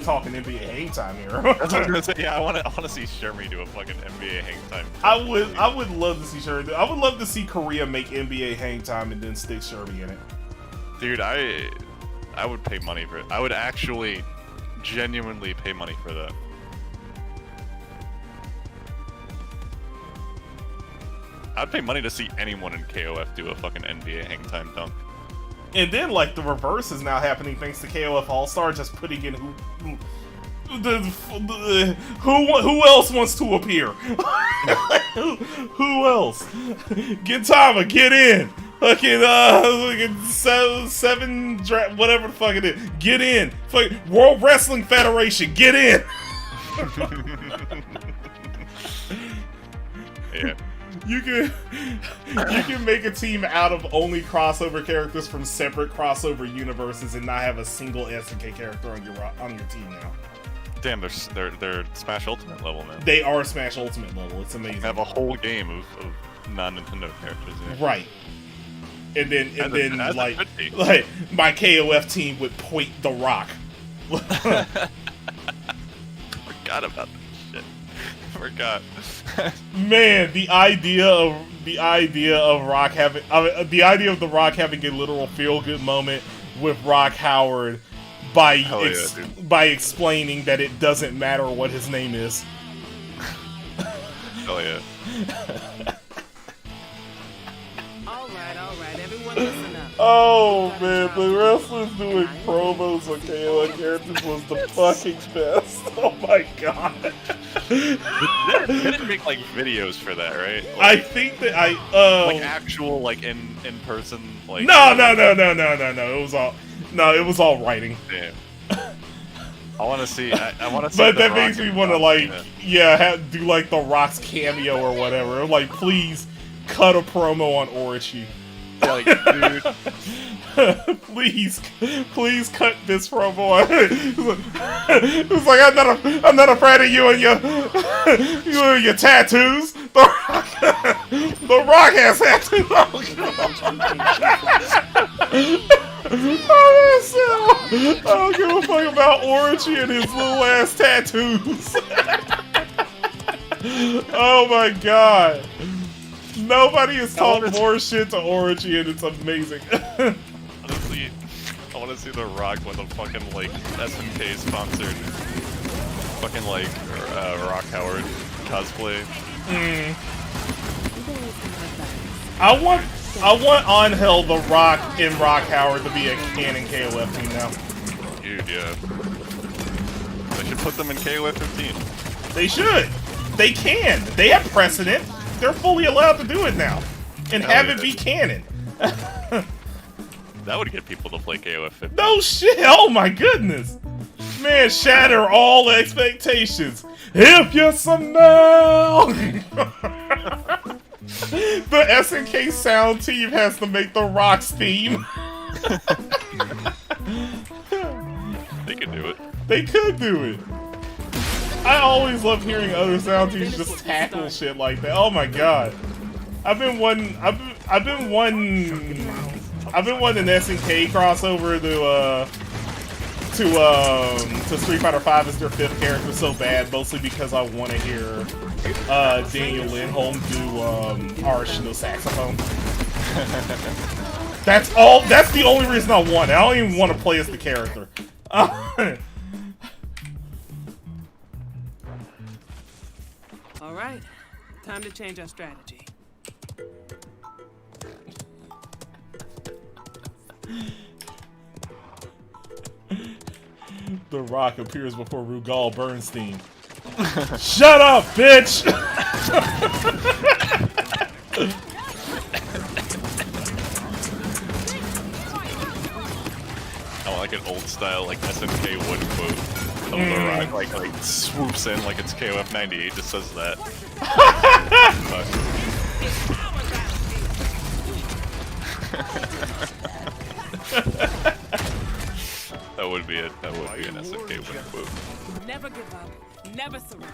talking NBA hang time here. That's what I was gonna say. Yeah, I want to see Shermie do a fucking NBA hang time. I would love to see Shermie. I would love to see Korea make NBA hang time and then stick Shermie in it. Dude, I would pay money for it. I would actually, genuinely pay money for that. I'd pay money to see anyone in KOF do a fucking NBA hang time dunk. And then, like, the reverse is now happening thanks to KOF All-Star just putting in who else wants to appear? Who else? Gintama, get in! Fucking seven whatever the fuck it is. Get in! Fucking World Wrestling Federation, get in! Yeah. You can make a team out of only crossover characters from separate crossover universes and not have a single SNK character on your team now. Damn, they're Smash Ultimate level now. They are Smash Ultimate level. It's amazing. They have a whole game of non-Nintendo characters. Yeah. Right. And then as like my KOF team would point The Rock. Forgot about that shit. Forgot. Man, the idea of Rock having the idea of The Rock having a literal feel-good moment with Rock Howard by explaining that it doesn't matter what his name is. Hell yeah. Alright, everyone listen up. Oh man, the wrestlers doing promos on KOF characters was the fucking best. Oh my god. They didn't make like videos for that, right? Like, I think that like actual like in person like No. It was all writing. Damn. I want to see. I want to see. But that makes me want to like, do like The Rock's cameo or whatever. Like, please cut a promo on Orochi. Yeah, like, dude. please cut this promo. It's like I'm not afraid of you and your tattoos. The Rock has tattoos. I don't give a fuck about Orochi and his little ass tattoos. Oh my god. Nobody has talked more shit to Orochi and it's amazing. Honestly, I want to see The Rock with a fucking like SNK sponsored fucking like Rock Howard cosplay. I want Angel, The Rock, and Rock Howard to be a canon KOF team now. Dude, yeah. They should put them in KOF 15. They should. They can. They have precedent. They're fully allowed to do it now. And have it be canon. That would get people to play KOF 15. No shit. Oh my goodness. Man, shatter all expectations. If you smell. The SNK sound team has to make the Rock's theme. They could do it. They could do it. I always love hearing other sound teams just tackle shit like that. Oh my god. I've been wanting an SNK crossover to Street Fighter V as their 5th character so bad, mostly because I want to hear Daniel Lindholm do Arashino saxophone. That's the only reason I want it. I don't even want to play as the character. Alright, time to change our strategy. The Rock appears before Rugal Bernstein. Shut up, bitch! I like an old style like SNK wood quote of The Rock like swoops in like it's KOF 98 just says that. That would be an SNK wood quote. Never give up. Never surrender.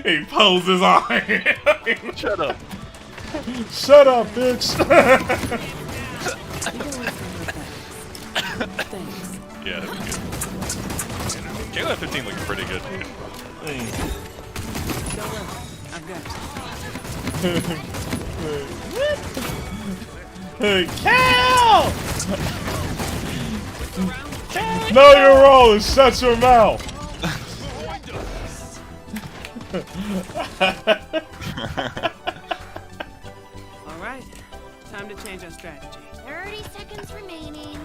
He poses on him. Shut up. Shut up, bitch. Thanks. Yeah, that'd be good. KOF 15 looks pretty good. Don't worry. I've got you. Cal! Know your role and shut your mouth. All right. Time to change our strategy. 30 seconds remaining.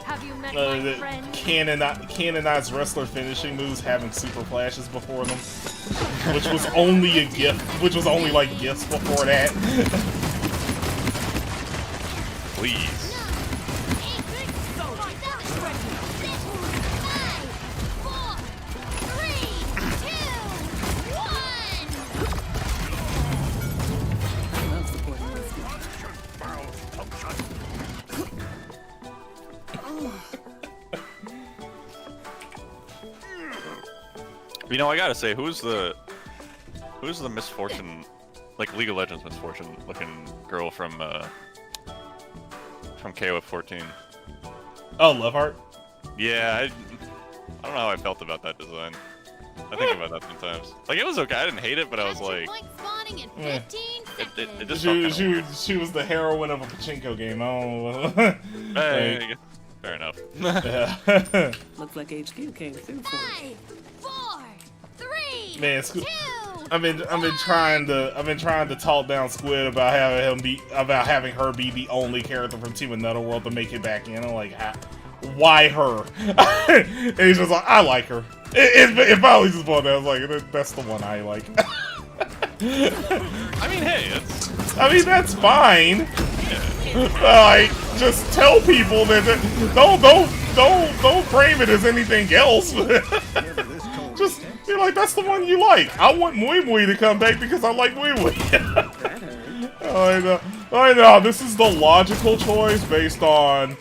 Have you met my The friend? canonized wrestler finishing moves having super flashes before them, which was only a gift, which was only like gifts before that. Please. I love supporting this guy. You know, I gotta say, who's the misfortune, like League of Legends misfortune looking girl from KOF 14? Oh, Loveheart? Yeah, I don't know how I felt about that design. I think about that sometimes. Like, it was okay, I didn't hate it, but I was like, Point spawning in Eh. 15 it just felt kinda She was the heroine of a pachinko game. Oh, Hey, fair enough. yeah. Looks like HQ came through for me. 5, 4, 3, Man, 2, I've been trying to talk down Squid about having her be the only character from Team of Netherworld to make it back in. I'm like, why her? And he's just like, I like her. It finally just bought that. I was like, that's the one I like. I mean, hey, that's fine. Like, just tell people that don't frame it as anything else. Just be like, that's the one you like. I want Mui Mui to come back because I like Mui Mui. I know. This is the logical choice based on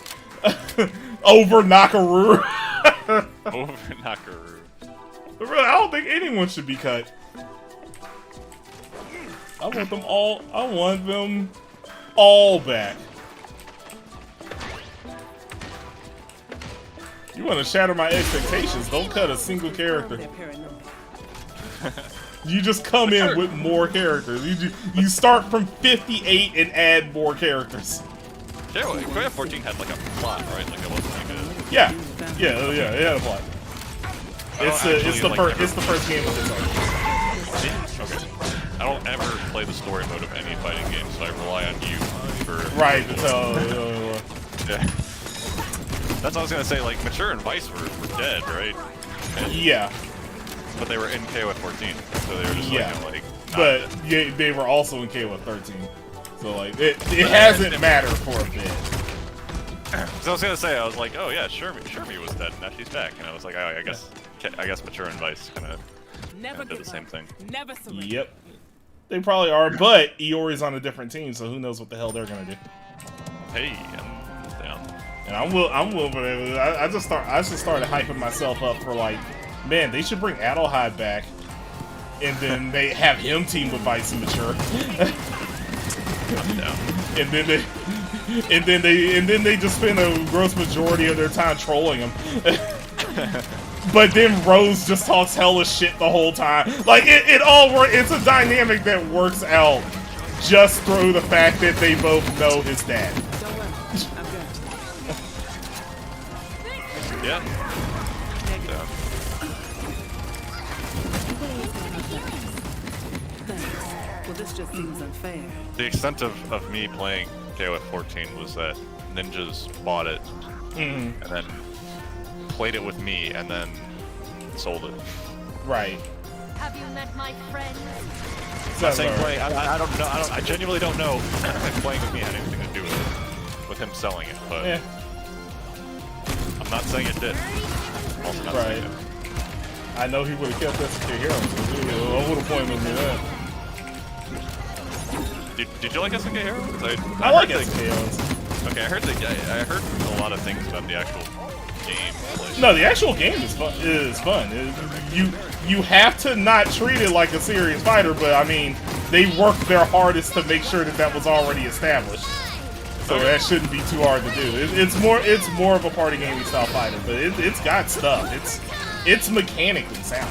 over Nakaru. over Nakaru. Really, I don't think anyone should be cut. I want them all back. You want to shatter my expectations, don't cut a single character. They're paranoid. You just come in with more characters. You start from 58 and add more characters. Yeah, well, KOF 14 had like a plot, right? Like it wasn't like a... Yeah, it had a plot. It's the first game with this arc. Okay. I don't ever play the story mode of any fighting game, so I rely on you for... Right, Yeah. That's what I was gonna say, like, Mature and Vice were dead, right? yeah. But they were in KOF 14, so they were just like but yeah, they were also in KOF 13. So like it hasn't mattered for a bit. So I was gonna say, I was like, oh yeah, Shermie was dead, now she's back, and I was like, oh, I guess Mature and Vice kind of did the same thing. Never surrender. Yep. They probably are, but Iori's on a different team, so who knows what the hell they're gonna do. Hey, I'm down. And I'm willing for it. I just started hyping myself up for like, man, they should bring Adelheid back, and then they have him team with Vice and Mature. I'm down. and then they just spend a gross majority of their time trolling him. But then Rose just talks hella shit the whole time. Like it all works. It's a dynamic that works out just through the fact that they both know his dad. Don't worry. I've got you. Yeah. Thanks. Well, this just seems unfair. The extent of me playing KOF 14 was that ninjas bought it and then played it with me and then sold it. Right. Have you met my friends? Not saying play. I don't know. I genuinely don't know if playing with me had anything to do with him selling it, but Yeah. I'm not saying it did. I'm also not saying it. I know he would have kept SK Heroes. I would have pointed him to that. Did you like SNK Hero? I like heard SK Heroes. Okay, I heard a lot of things about the actual game. No, the actual game is fun. You have to not treat it like a serious fighter, but I mean, they worked their hardest to make sure that was already established. So that shouldn't be too hard to do. It's more of a party gaming style fighter, but it's got stuff. It's mechanically sound.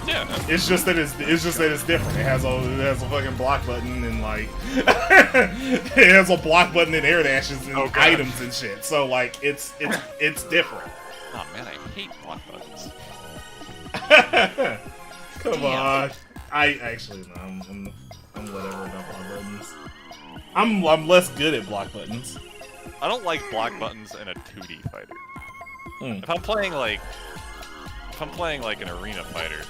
Yeah. It's just that it's different. It has a fucking block button and like it has a block button and air dashes and items and shit. So like it's different. Oh man, I hate block buttons. Come on. I actually no, I'm whatever about block buttons. I'm less good at block buttons. I don't like block buttons in a 2D fighter. If I'm playing like an arena fighter,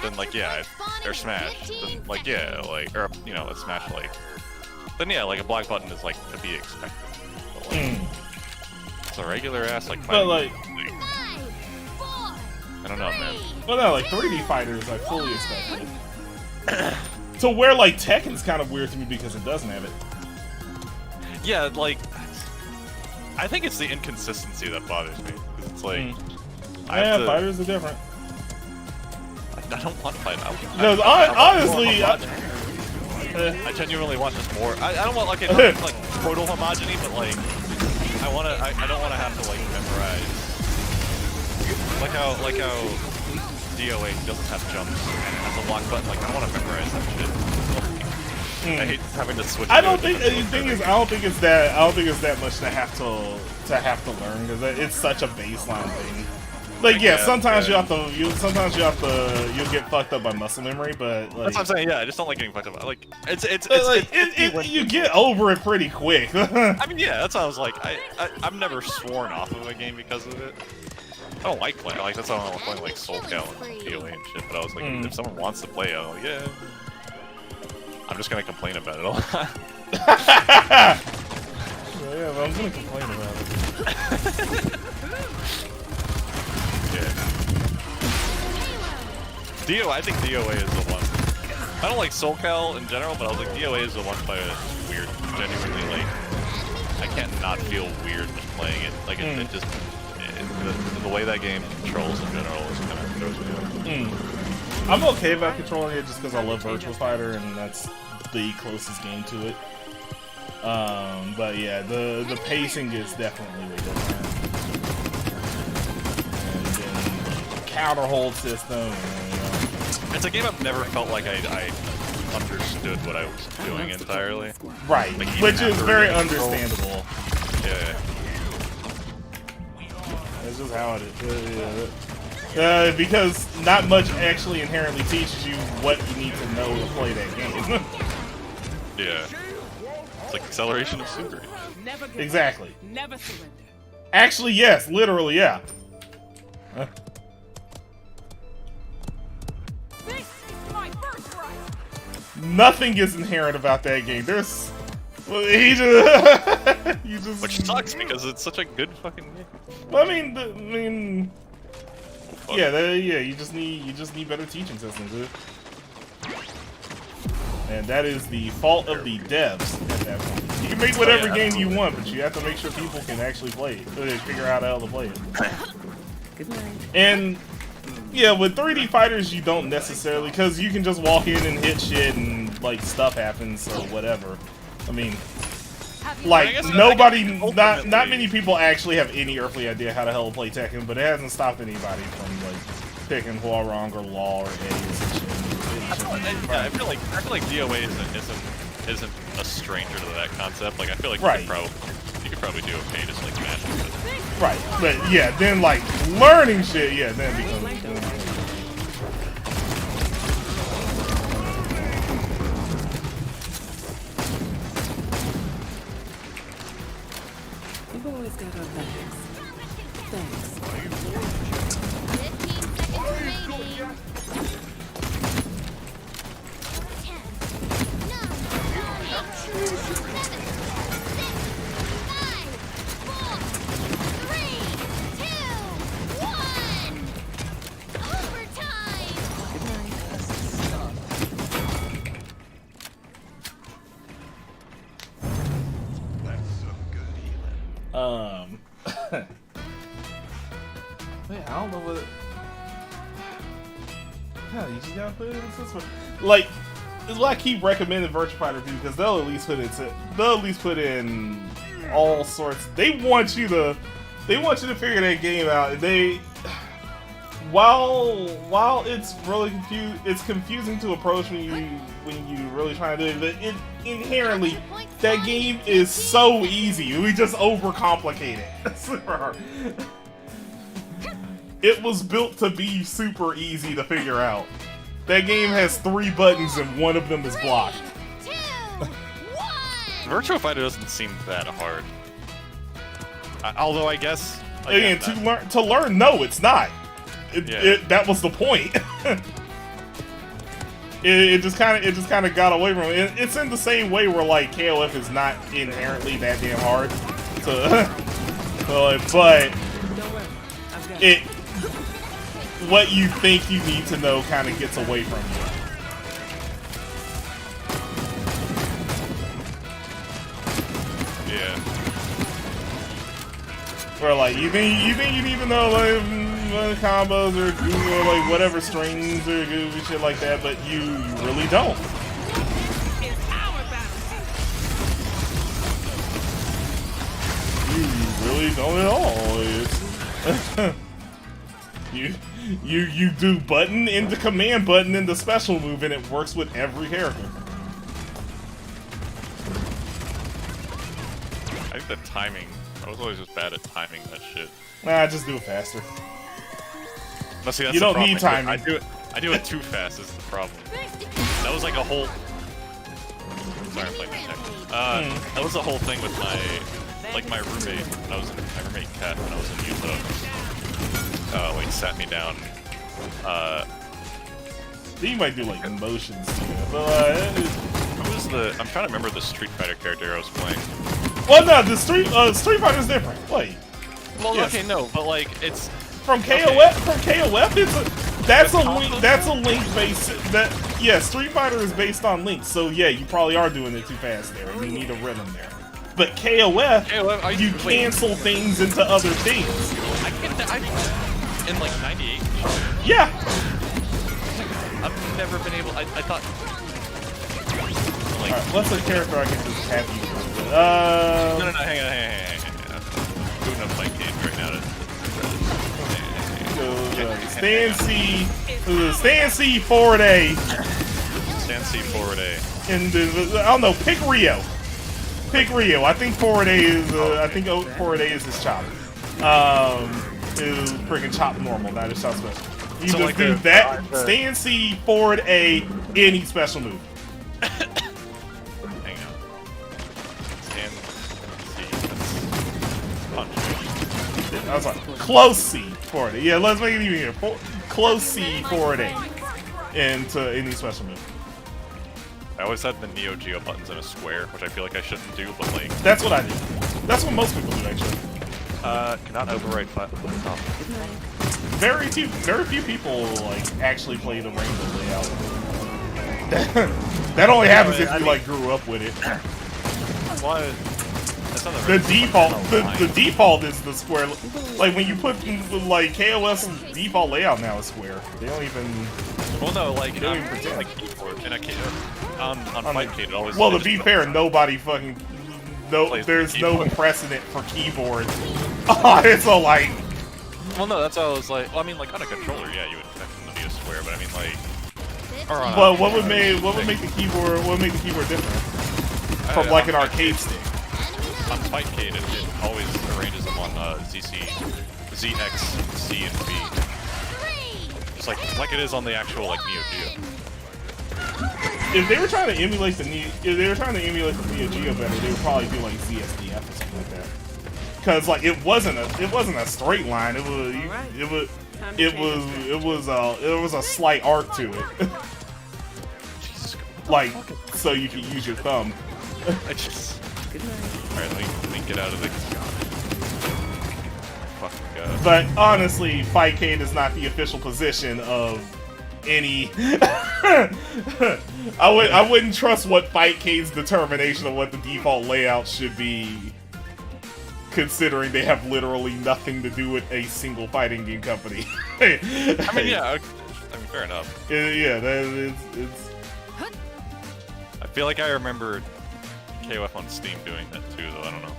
then like yeah, or Smash, then like yeah, like or you know, a Smash like, then yeah, like a block button is like to be expected. But, like, it's a regular ass like fighting. But like, I don't know, man. Well, no, like 3D fighters, I fully expected it. So where like Tekken's kind of weird to me because it doesn't have it. Yeah, like I think it's the inconsistency that bothers me. 'Cause it's like fighters are different. I don't want fight. Honestly, I genuinely want just more. I don't want like total homogeny, but like I don't want to have to like memorize. Like how DOA doesn't have jumps and it has a lock button. Like I don't want to memorize that shit. I hate having to switch. I don't think the thing is I don't think it's that much to have to learn because it's such a baseline thing. Like yeah, sometimes you'll get fucked up by muscle memory, but like, that's what I'm saying. Yeah, I just don't like getting fucked up. Like you get over it pretty quick. I mean, yeah, that's what I was like. I've never sworn off of a game because of it. I don't like playing. Like that's why I don't like playing like Soul Cal and DOA and shit. But I was like, if someone wants to play, I'm like, yeah. I'm just gonna complain about it a lot. Yeah, but I'm gonna complain about it. DOA, I think DOA is the one. I don't like Soul Cal in general, but I was like, DOA is the one player that's weird. Genuinely, like, I can't not feel weird just playing it. Like, it just, the way that game controls in general is kind of throws me off. I'm okay about controlling it just because I love Virtual Fighter and that's the closest game to it. But yeah, the pacing is definitely way different. And then counter hold system. And, it's a game I've never felt like I understood what I was doing entirely. Right, like, which is very understandable. Yeah. That's just how it is. Because not much actually inherently teaches you what you need to know to play that game. Yeah. It's like acceleration of super. Exactly. Never surrender. Actually, yes. Literally, yeah. This is my birthright. Nothing is inherent about that game. There's... Well, you just... Which sucks because it's such a good fucking game. Well, I mean... Yeah, you just need better teaching systems, dude. And that is the fault of the devs at that point. You can make whatever game you want, but you have to make sure people can actually play it. Figure out how to play it. Good night. And yeah, with 3D fighters, you don't necessarily, because you can just walk in and hit shit and like stuff happens or whatever. I mean, like not many people actually have any earthly idea how the hell to play Tekken, but it hasn't stopped anybody from like picking Huarong or Law or Ace and shit. I feel like DOA isn't a stranger to that concept. Like I feel like you could probably do okay just like smashing it. Right, but yeah, then like learning shit, yeah, then it becomes. We've always got our backs. Thanks. 15 seconds remaining. 10, 9, 8, 7, 6, 5, 4, 3, 2, 1. Overtime. Good night. That's some good healing. Man, I don't know what. Yeah, you just gotta put it in this one. Like, it's why I keep recommending Virtua Fighter 2 because they'll at least put in all sorts. They want you to figure that game out. They while it's really confusing to approach when you really try to do it. But it inherently that game is so easy. We just overcomplicate it. It's super hard. It was built to be super easy to figure out. That game has 3 buttons and one of them is blocked. 3, 2, 1. Virtua Fighter doesn't seem that hard. Although I guess Again, to learn, no, it's not. That was the point. it just kind of got away from it. It's in the same way where like KOF is not inherently that damn hard. But Don't worry. I've got it. What you think you need to know kind of gets away from you. Yeah. Or like you think you need to know like combos or like whatever strings or shit like that, but you really don't. It's our battle. You really don't at all. You do button into command button into special move and it works with every character. I think the timing. I was always just bad at timing that shit. Nah, just do it faster. No, see, that's You the don't problem. need timing. I do it too fast. Is the problem. That was like a whole. Sorry, I'm playing this tech. That was the whole thing with my roommate. When I was in my roommate Kat when I was in Utah. Like sat me down. You might do like emotions, but Who was the? I'm trying to remember the Street Fighter character I was playing. well, no, the Street Fighter's different. Wait, Well, yes. okay, no, but like it's from KOF, that's a link based. Street Fighter is based on links. So yeah, you probably are doing it too fast there. You need a rhythm there. But KOF, you cancel things into other things. In like '98. Yeah. I've never been able. I thought. Like, Alright, what's a character I can just have you with? no, hang on. I'm doing a fight game right now. Stand C forward A. Stand C forward A. And I don't know, pick Rio. Pick Rio. I think forward A is I think forward A is his chop. Is freaking chop normal, not his chop special. You So just like do the- that, stand C, forward A, any special move. Hang on. Stand C. Punch. I was like, close C, forward A. Yeah, let's make it even here. Close C, forward A. Into any special move. I always had the Neo Geo buttons in a square, which I feel like I shouldn't do, but like. That's what I do. That's what most people do, actually. Not override platform. Very few people like actually play the rainbow layout. That only happens if you like grew up with it. What? That's not The default is the square. Like when you put like KOS default layout now is square. They don't even. Well, no, like They don't even pretend. like keyboard and I can't on Fightcade it always. Well, it to be just- fair, nobody fucking. No, Plays there's the no keyboard. precedent for keyboard. Oh, it's so like. Well, no, that's how I was like. Well, I mean, like on a controller, yeah, you would expect them to be a square, but I mean, like. Or on But what would make the keyboard different from like an arcade stick? On Fightcade, it always arranges them on ZX, C, and B. It's like it is on the actual like Neo Geo. If they were trying to emulate the Neo Geo better, they would probably do like ZSDF or something like that. because like it wasn't a straight line. It was Alright. it was Time to it change was it. it was a slight arc to it. Like so you can use your thumb. I just. Good night. Alright, let me get out of the. Fucking god. But honestly, Fightcade is not the official position of any. I wouldn't trust what Fightcade's determination of what the default layout should be, considering they have literally nothing to do with a single fighting game company. I mean, yeah. I mean, fair enough. Yeah, it's. I feel like I remember KOF on Steam doing that too, though. I don't know.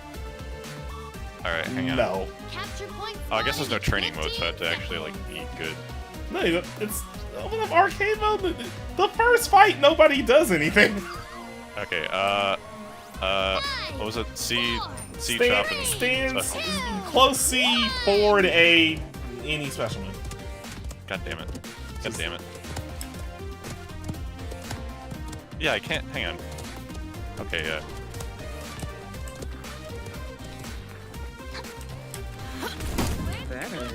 All right, hang on. No. Capture point. Oh, I guess there's no training mode, so I 15 have to actually like be good. No, it's open up arcade mode. The first fight, nobody does anything. Okay. What was it? C chop and Stand special. close C, forward A, any special move. God damn it. God damn it. Yeah, I can't. Hang on. Okay, yeah. That hurt.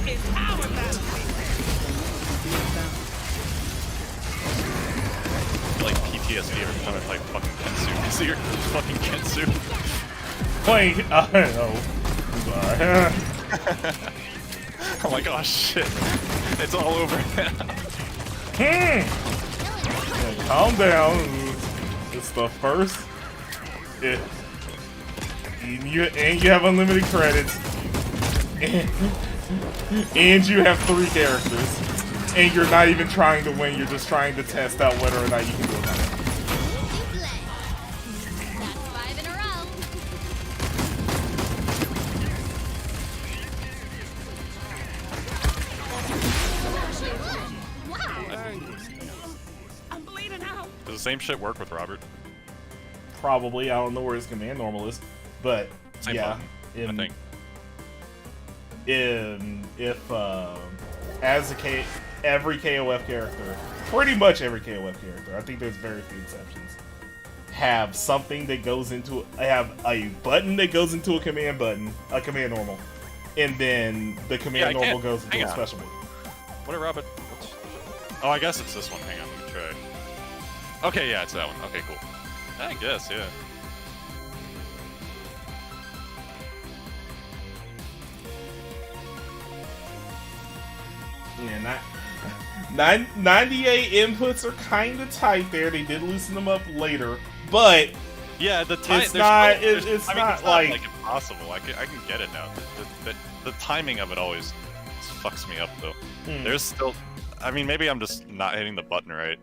It's our battle. I feel like PTSD every time I play fucking Kensu. You see your fucking Kensu? Playing, sorry. I'm like, oh shit. It's all over now. Yeah, calm down. It's the first. And you have unlimited credits. And you have 3 characters. And you're not even trying to win, you're just trying to test out whether or not you can do it. That's 5 in a row. I'm bleeding out. Does the same shit work with Robert? Probably, I don't know where his command normal is. But, Same yeah. button, I think. If every KOF character, pretty much every KOF character, I think there's very few exceptions, have something that goes into, have a button that goes into a command normal, and then the command normal goes into a special move. What did Robert? Oh, I guess it's this one. Hang on, let me try. Okay, yeah, it's that one. Okay, cool. I guess, yeah. Yeah, 98 inputs are kind of tight there. They did loosen them up later, but yeah, the time. It's not. It's not like impossible. I can get it now. The timing of it always fucks me up though. There's still. I mean, maybe I'm just not hitting the button right.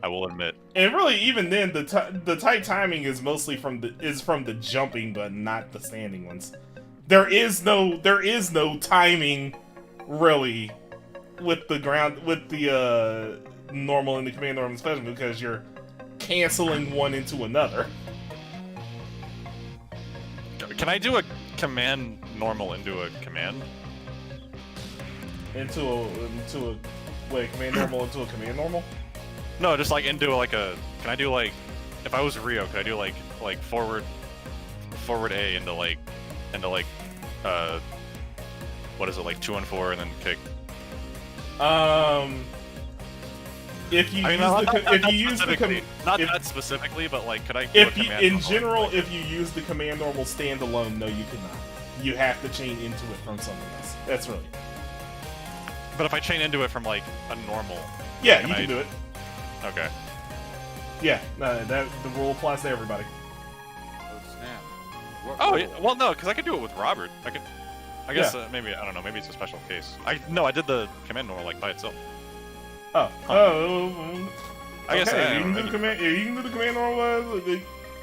I will admit. And really, even then, the tight timing is mostly from the jumping button, not the standing ones. There is no timing really with the normal and the command normal special because you're canceling one into another. Can I do a command normal into a command? Into a wait, command normal into a command normal? No, just like into like a. Can I do like, if I was Rio, could I do like forward A into like, what is it, like 2 and 4 and then kick? If you not specifically, but like, could I? Do a command in normal, general, like, if you use the command normal standalone, no, you cannot. You have to chain into it from something else. That's really. But if I chain into it from like a normal. Yeah, you can do it. Okay. Yeah, no, the rule applies to everybody. Oh, yeah, well, no, because I could do it with Robert. I guess Yeah. maybe, I don't know, maybe it's a special case. I did the command normal like by itself. Oh, I guess okay, I you can do the command. Yeah, you can do the command normal.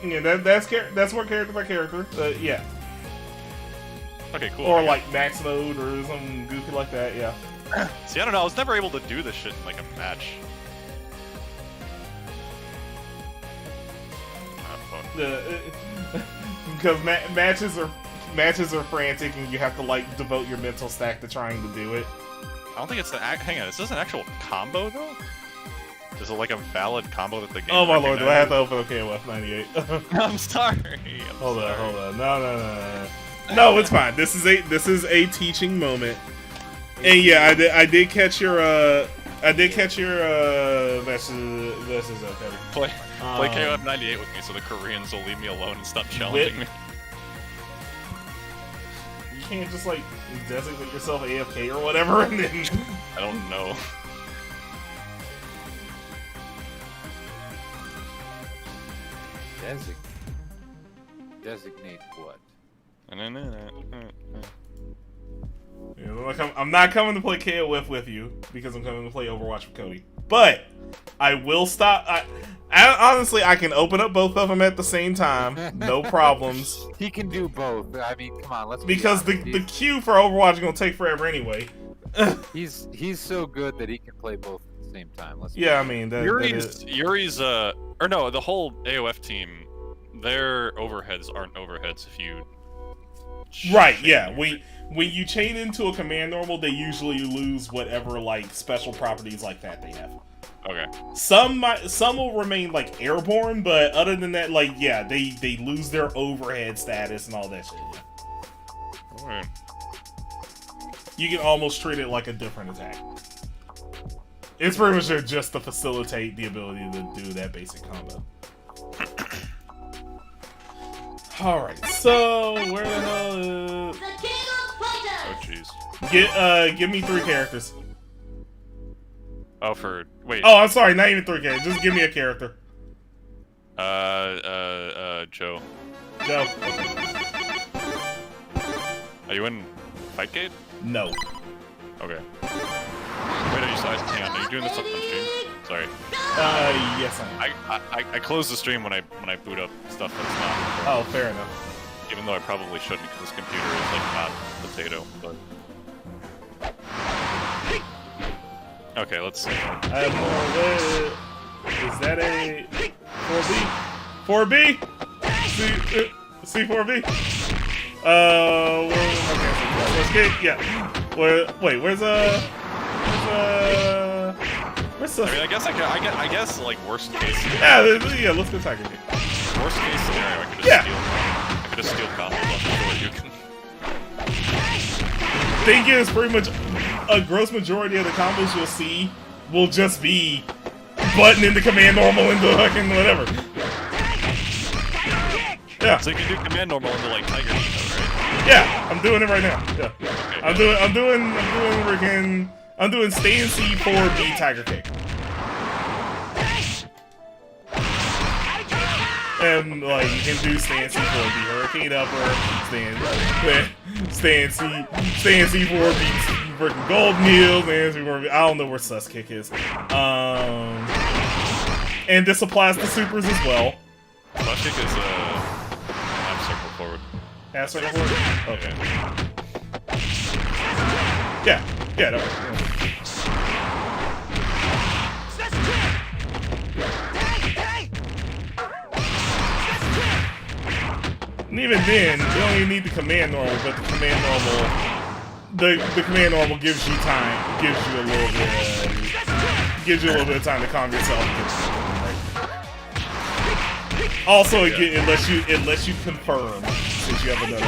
Yeah, that's more character by character. Yeah. Okay, cool. Or like max mode or something goofy like that. Yeah. See, I don't know. I was never able to do this shit in like a match. Ah, fuck. Because matches are frantic and you have to like devote your mental stack to trying to do it. I don't think it's the hang on. Is this an actual combo though? Is it like a valid combo that the game? Oh my lord, do I have to recognizes? open OKOF 98? I'm sorry. Hold on. No. No, it's fine. This is a teaching moment. And yeah, I did catch your message. Okay. Play KOF 98 with me, so the Koreans will leave me alone and stop challenging me. You can't just like designate yourself AFK or whatever, and then I don't know. Designate what? you know, like I'm not coming to play KOF with you because I'm coming to play Overwatch with Cody. But I will stop. I honestly, I can open up both of them at the same time, no problems. He can do both. I mean, come on, let's. Because the queue for Overwatch is gonna take forever anyway. He's so good that he can play both at the same time. Yeah, I mean, Yuri's or no, the whole AOF team, their overheads aren't overheads if you. Right, yeah. When you chain into a command normal, they usually lose whatever like special properties like that they have. Okay. Some will remain like airborne, but other than that, like yeah, they lose their overhead status and all that shit. Yeah. Alright. You can almost treat it like a different attack. It's pretty much there just to facilitate the ability to do that basic combo. Alright, so where the hell is... The king of fighters. Oh jeez. Give me 3 characters. Oh, wait. Oh, I'm sorry, not even 3 characters. Just give me a character. Joe. Joe. Are you in Fightgate? No. Okay. Wait, hang on, are you doing this up on stream? Sorry. Yes I am. I close the stream when I boot up stuff that's not. Oh, fair enough. Even though I probably shouldn't because this computer is like not potato, but. Okay, let's see. I have more. Is that a 4B? 4B? C4B? Okay, let's get, yeah. Where's I mean, I guess like worst case. Yeah, let's go Tiger King. Worst case scenario, I could just steal combos off before you can. Thing is, pretty much a gross majority of the combos you'll see will just be button into command normal into fucking whatever. Yeah. So you can do command normal into like Tiger King, right? Yeah, I'm doing it right now. Yeah. Okay, I'm doing stay in C4B Tiger Kick. And like you can do stay in C4B Hurricane Upper, stay in C4B freaking Golden Heels, I don't know where Sus Kick is. And this applies to supers as well. Sus Kick is half circle forward. Half circle forward? Okay. Yeah, no. And even then, you don't even need the command normal, but the command normal gives you time, gives you a little bit of time to calm yourself. Also, again, it lets you confirm since you have another.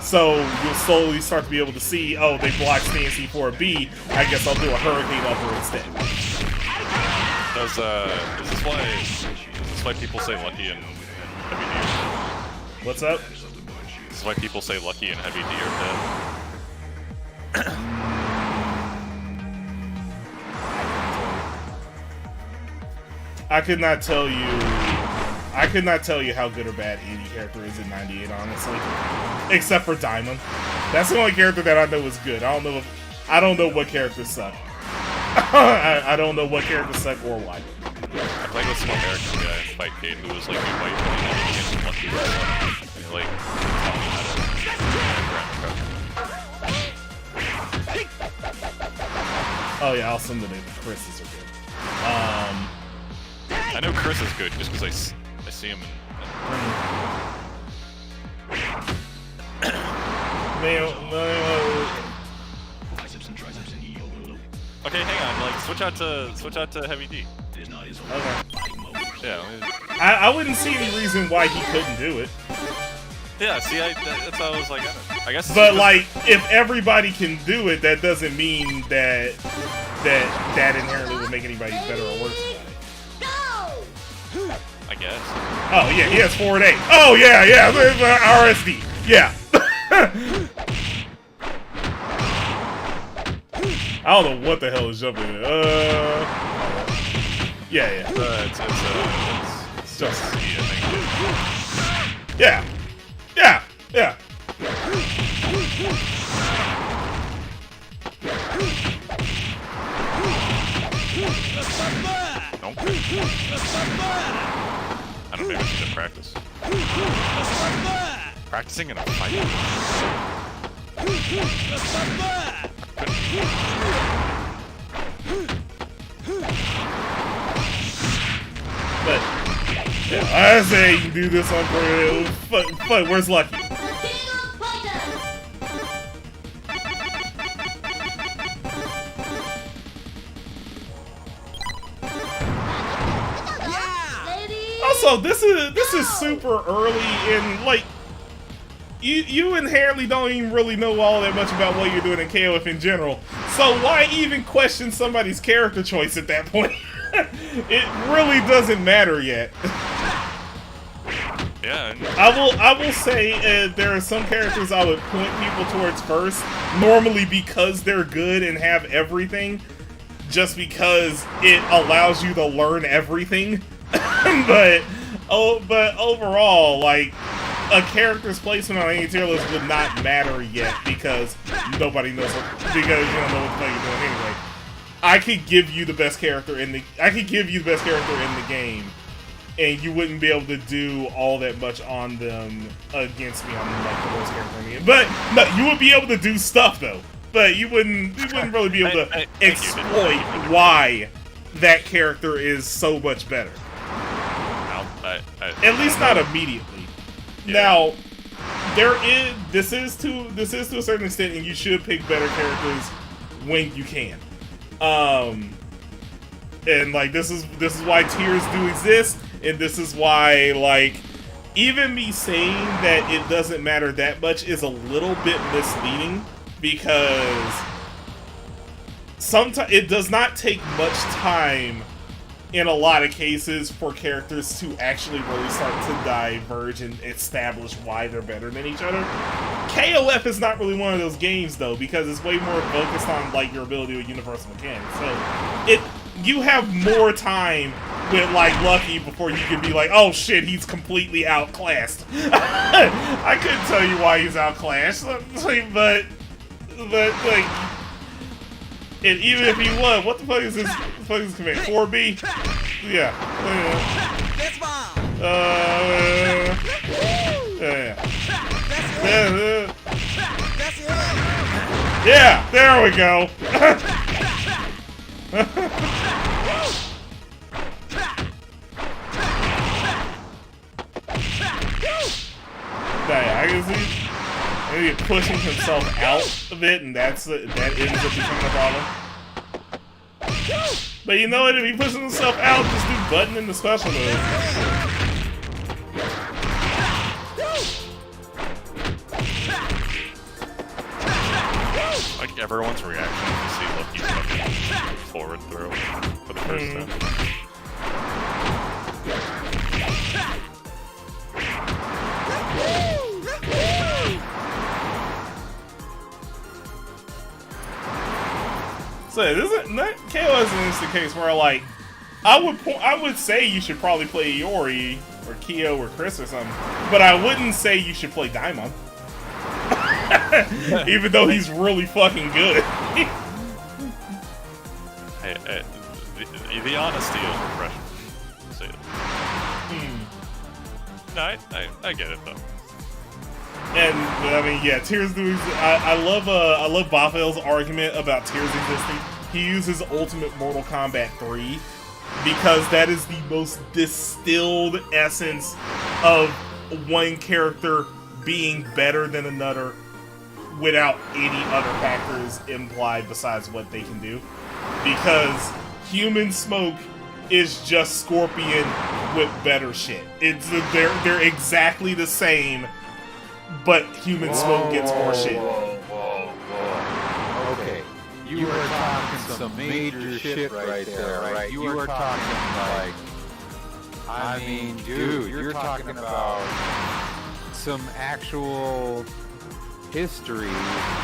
So you'll slowly start to be able to see, oh, they blocked stay in C4B. I guess I'll do a hurricane upper instead. Is this why people say lucky and heavy D? What's up? This is why people say lucky and heavy D are dead. I could not tell you how good or bad any character is in 98, honestly. Except for Diamond. That's the only character that I know is good. I don't know what characters suck. I don't know what characters suck or why. I played with some American guy in Fightgate who was like new white and lucky and like oh yeah, I'll send it in. Chris's are good. I know Chris is good just because I see him Okay, hang on. Like, switch out to Heavy D. Okay. Yeah. I wouldn't see any reason why he couldn't do it. Yeah. See, that's how I was like. I guess. It's But because- like, if everybody can do it, that doesn't mean that inherently would make anybody better or worse. I guess. Oh yeah, he has 4 and 8. Oh yeah, RSD. Yeah. I don't know what the hell is jumping. Yeah. It's just C, I think. Yeah. Nope. I don't think we should practice. Practicing in a fight. But yeah, I say you can do this on fuck, where's Lucky? Also, this is super early in like you inherently don't even really know all that much about what you're doing in KOF in general. So why even question somebody's character choice at that point? It really doesn't matter yet. Yeah. I will say there are some characters I would point people towards first, normally because they're good and have everything, just because it allows you to learn everything. but overall, like, a character's placement on any tier list would not matter yet because nobody knows because you don't know what the fuck you're doing anyway. I could give you the best character in the game, and you wouldn't be able to do all that much on them against me on like the worst character in the game. But no, you would be able to do stuff though. But you wouldn't really be able to exploit why that character is so much better. At least not immediately. Yeah. Now, this is to a certain extent, and you should pick better characters when you can. And like this is why tiers do exist, and this is why like even me saying that it doesn't matter that much is a little bit misleading because sometimes it does not take much time in a lot of cases for characters to actually really start to diverge and establish why they're better than each other. KOF is not really one of those games though, because it's way more focused on like your ability with universal mechanics. So you have more time with like Lucky before you can be like, oh shit, he's completely outclassed. I couldn't tell you why he's outclassed, but like, and even if he was, what the fuck is his command? 4B? Yeah. That's fine. Yeah, there we go. I can see maybe pushing himself out of it, and that ends up becoming a problem. But you know what? If he pushes himself out, just do button in the special move. Like everyone's reaction to see Loki fucking forward throw for the first time. So this isn't KO is an instant case where like I would say you should probably play Iori or Kyo or Chris or something, but I wouldn't say you should play Daimon. Even though he's really fucking good. Hey, the honesty is refreshing. Say it. No, I get it though. And I mean, yeah, Tears do. I love Baffel's argument about Tears existing. He uses Ultimate Mortal Kombat 3 because that is the most distilled essence of one character being better than another without any other factors implied besides what they can do. Because Human Smoke is just Scorpion with better shit. They're exactly the same, but Human Smoke gets more shit. Okay, you are talking some major shit right there, right? You are talking like, I mean, dude, you're talking about some actual history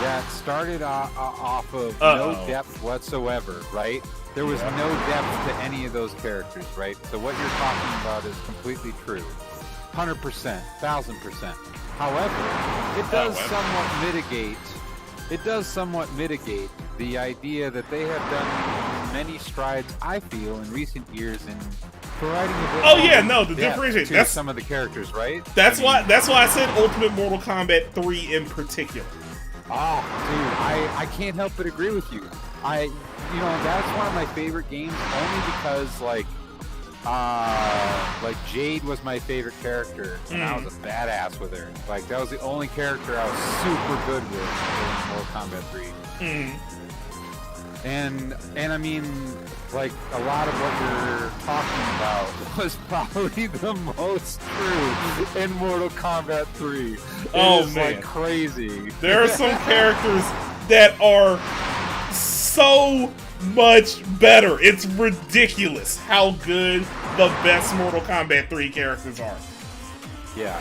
that started off of no depth whatsoever, right? There was no depth to any of those characters, right? So what you're talking about is completely true. 100%, 1000%. However, it does somewhat mitigate the idea that they have done many strides, I feel, in recent years in providing a bit the differentiation. To that's some of the characters, right? That's why I said Ultimate Mortal Kombat 3 in particular. Oh, dude, I can't help but agree with you. That's one of my favorite games only because like Jade was my favorite character and I was a badass with her. Like that was the only character I was super good with in Mortal Kombat 3. And I mean, like a lot of what you're talking about was probably the most true in Mortal Kombat 3. Oh, it is man. like crazy. There are some characters that are so much better. It's ridiculous how good the best Mortal Kombat 3 characters are. Yeah.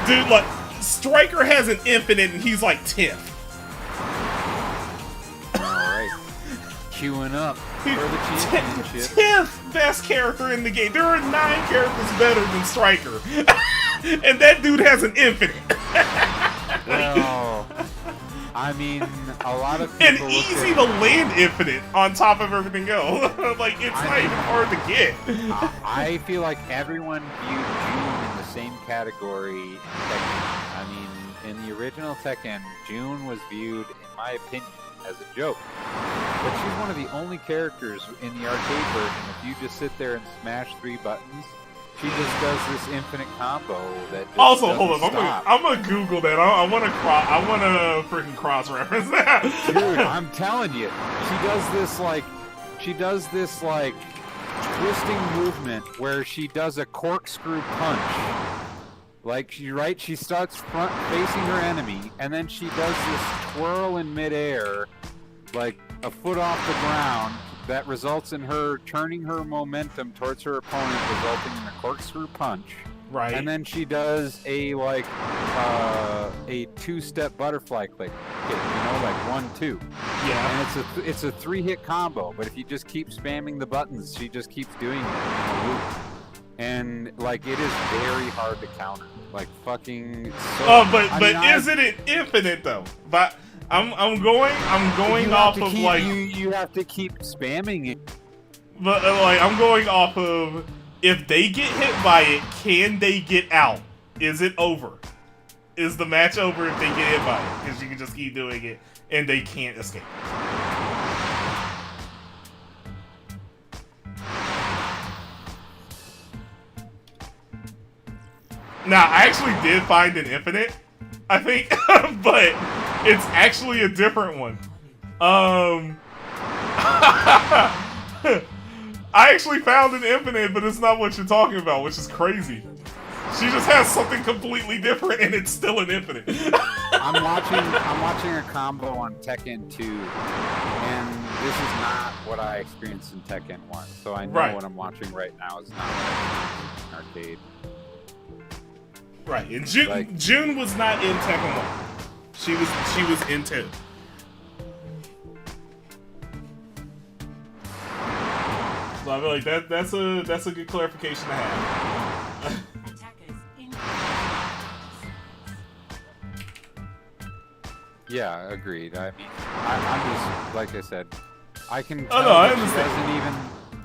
Dude, like, Stryker has an infinite and he's like 10th. Alright. Queuing up for the championship. 10th best character in the game. There are 9 characters better than Stryker. And that dude has an infinite. Well, I mean, a lot of and people easy to land infinite on top of everything else. Like, it's not even hard to get. I feel like everyone viewed June in the same category in Tekken. I mean, in the original Tekken, June was viewed, in my opinion, as a joke. But she's one of the only characters in the arcade version. If you just sit there and smash 3 buttons, she just does this infinite combo that just also, doesn't hold on, stop. I'm gonna Google that. I want to freaking cross-reference that. Dude, I'm telling you, she does this like twisting movement where she does a corkscrew punch. Like she starts front facing her enemy, and then she does this twirl in midair, like a foot off the ground, that results in her turning her momentum towards her opponent, resulting in a corkscrew punch. Right. And then she does a 2-step butterfly kick, like 1-2. Yeah. And it's a 3-hit combo, but if you just keep spamming the buttons, she just keeps doing it in a loop. And like it is very hard to counter. Like fucking isn't it infinite though? But I'm going off of like you have to keep spamming it. But like I'm going off of if they get hit by it, can they get out? Is it over? Is the match over if they get hit by it? Because you can just keep doing it and they can't escape. Now, I actually did find an infinite, I think, but it's actually a different one. I actually found an infinite, but it's not what you're talking about, which is crazy. She just has something completely different, and it's still an infinite. I'm watching a combo on Tekken 2, and this is not what I experienced in Tekken 1. So I know what I'm watching right now is not what I experienced in arcade. Right, and June was not in Tekken 1. She was in 2. So I feel like that's a good clarification to have. Yeah, agreed. I mean, I'm just like I said, I can tell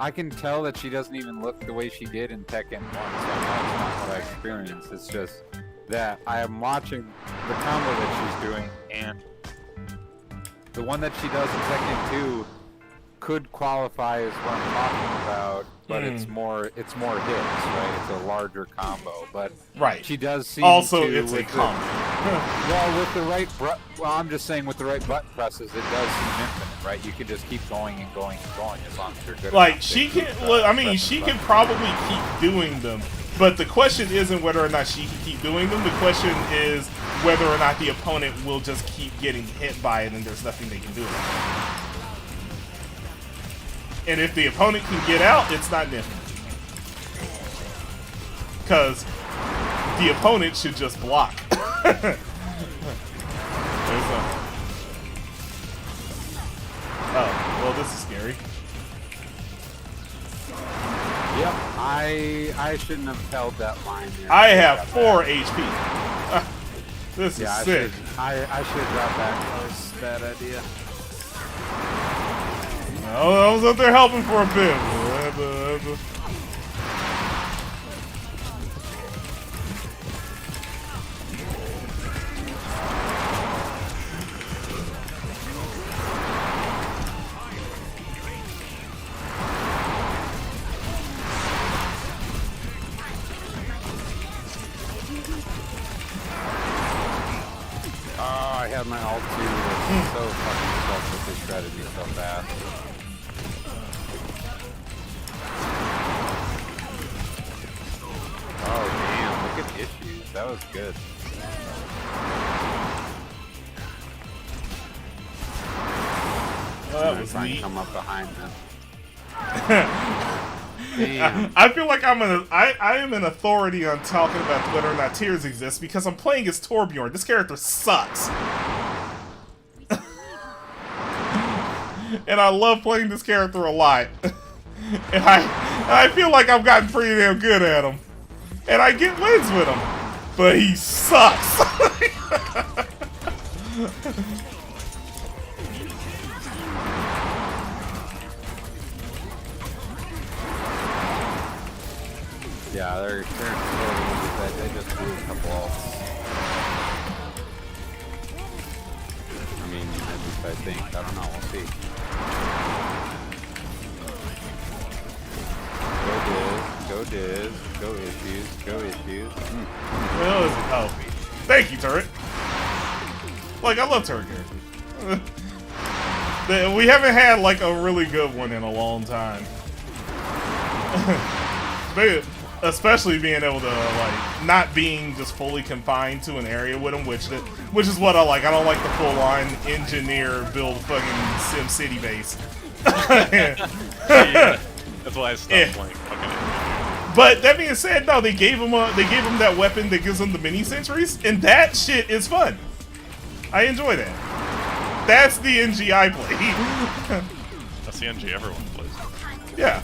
I can tell that she doesn't even look the way she did in Tekken 1, so I know it's not what I experienced. It's just that I am watching the combo that she's doing, and the one that she does in Tekken 2 could qualify as what I'm talking about, but it's more hits, right? It's a larger combo, but she does seem also to it's a combo. Well, with the right, well, I'm just saying with the right button presses, it does seem infinite, right? You can just keep going and going and going as long as you're good. Like enough she to can, look, I mean, she can probably keep doing them, but the question isn't whether or not she can keep doing them. The question is whether or not the opponent will just keep getting hit by it, and there's nothing they can do about it. And if the opponent can get out, it's not infinite. Because the opponent should just block. Oh, well, this is scary. Yep, I shouldn't have held that line there. I have 4 HP. This is sick. I should have dropped back. That was a bad idea. I was up there helping for a bit. Oh, I had my ult too. It's so fucking sucks that they shredded me so fast. Oh damn, look at issues. That was good. Well, that was trying to neat. come up behind them. I feel like I am an authority on talking about whether or not tears exist because I'm playing as Torbjorn. This character sucks. And I love playing this character a lot. And I feel like I've gotten pretty damn good at him. And I get wins with him. But he sucks. Yeah, they're they just blew a couple ults. I mean, at least I think. I don't know. We'll see. Go Diz. Go issues. Go issues. Well, is it? Oh, thank you, Turret. Like, I love Turret characters. We haven't had like a really good one in a long time. Especially being able to like not being just fully confined to an area with them, which is what I like. I don't like the full-on engineer build fucking Sim City base. Yeah, that's why I stopped playing fucking engineer. But that being said, no, they gave him that weapon that gives him the mini sentries, and that shit is fun. I enjoy that. That's the NG I play. That's the NG everyone plays. Yeah.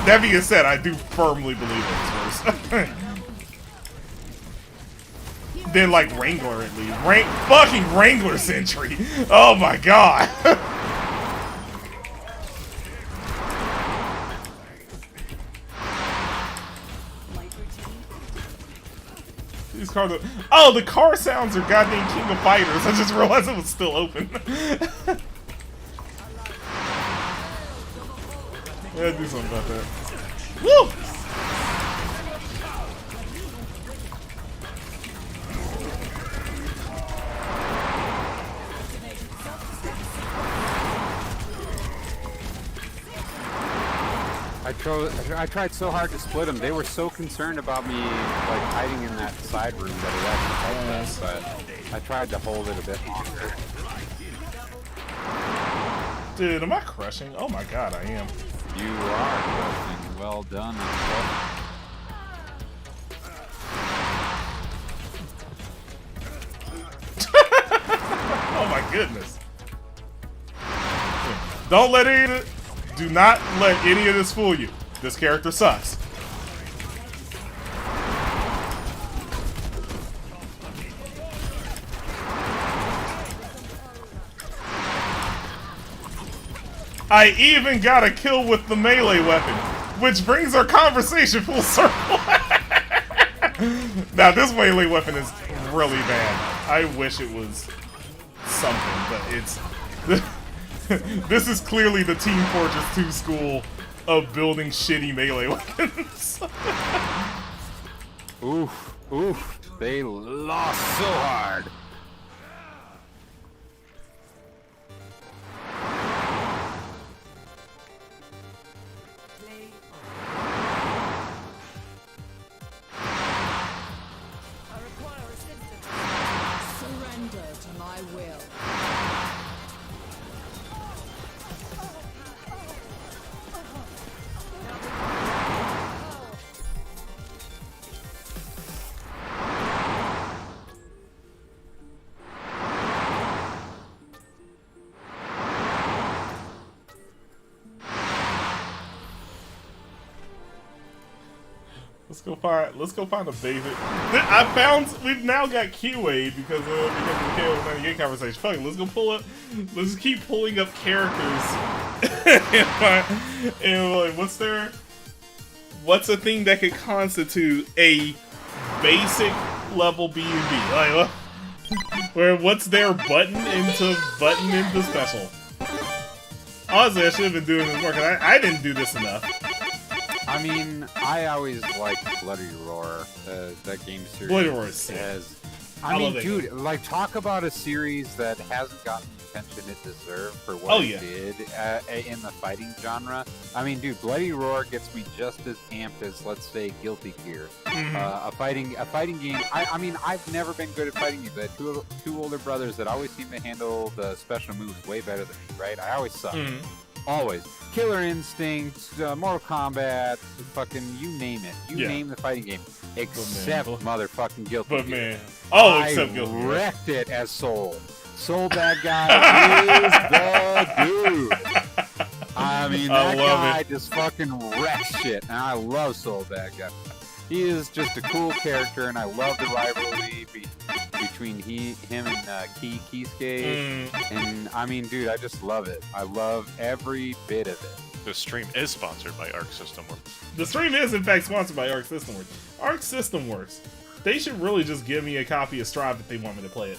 That being said, I do firmly believe it's worse. Then like Wrangler at least. Fucking Wrangler Sentry. Oh my god. These cars are, oh, the car sounds are goddamn King of Fighters. I just realized it was still open. Yeah, do something about that. Woo! I tried so hard to split them. They were so concerned about me like hiding in that side room that it actually helped us, but I tried to hold it a bit longer. Dude, am I crushing? Oh my god, I am. You are crushing. Well done. Oh my goodness. Do not let any of this fool you. This character sucks. I even got a kill with the melee weapon, which brings our conversation full circle. Now, this melee weapon is really bad. I wish it was something, but it's... This is clearly the Team Fortress 2 school of building shitty melee weapons. Oof. They lost so hard. Surrender to my will. Let's go find a basic. We've now got QA because of the KO98 conversation. Fuck it, let's go pull up. Let's just keep pulling up characters. and like, what's a thing that could constitute a basic level B&B? Like, where what's their button into special? Honestly, I should have been doing this more because I didn't do this enough. I mean, I always liked Bloody Roar. That game series. Bloody Roar is sick. I mean, dude, like, talk about a series that hasn't gotten the attention it deserved for what it did in the fighting genre. I mean, dude, Bloody Roar gets me just as amped as, let's say, Guilty Gear. A fighting game. I mean, I've never been good at fighting games. I had two older brothers that always seem to handle the special moves way better than me, right? I always suck. Always. Killer Instinct, Mortal Kombat, fucking you name it. You name the fighting game. Except motherfucking Guilty Gear. Except Guilty Gear. I wrecked it as Soul. Soul Bad Guy is the dude. I mean, that guy just fucking wrecks shit. And I love Soul Bad Guy. He is just a cool character, and I love the rivalry between him and Keyskate. And I mean, dude, I just love it. I love every bit of it. The stream is sponsored by Arc System Works. The stream is, in fact, sponsored by Arc System Works. Arc System Works. They should really just give me a copy of Strive if they want me to play it.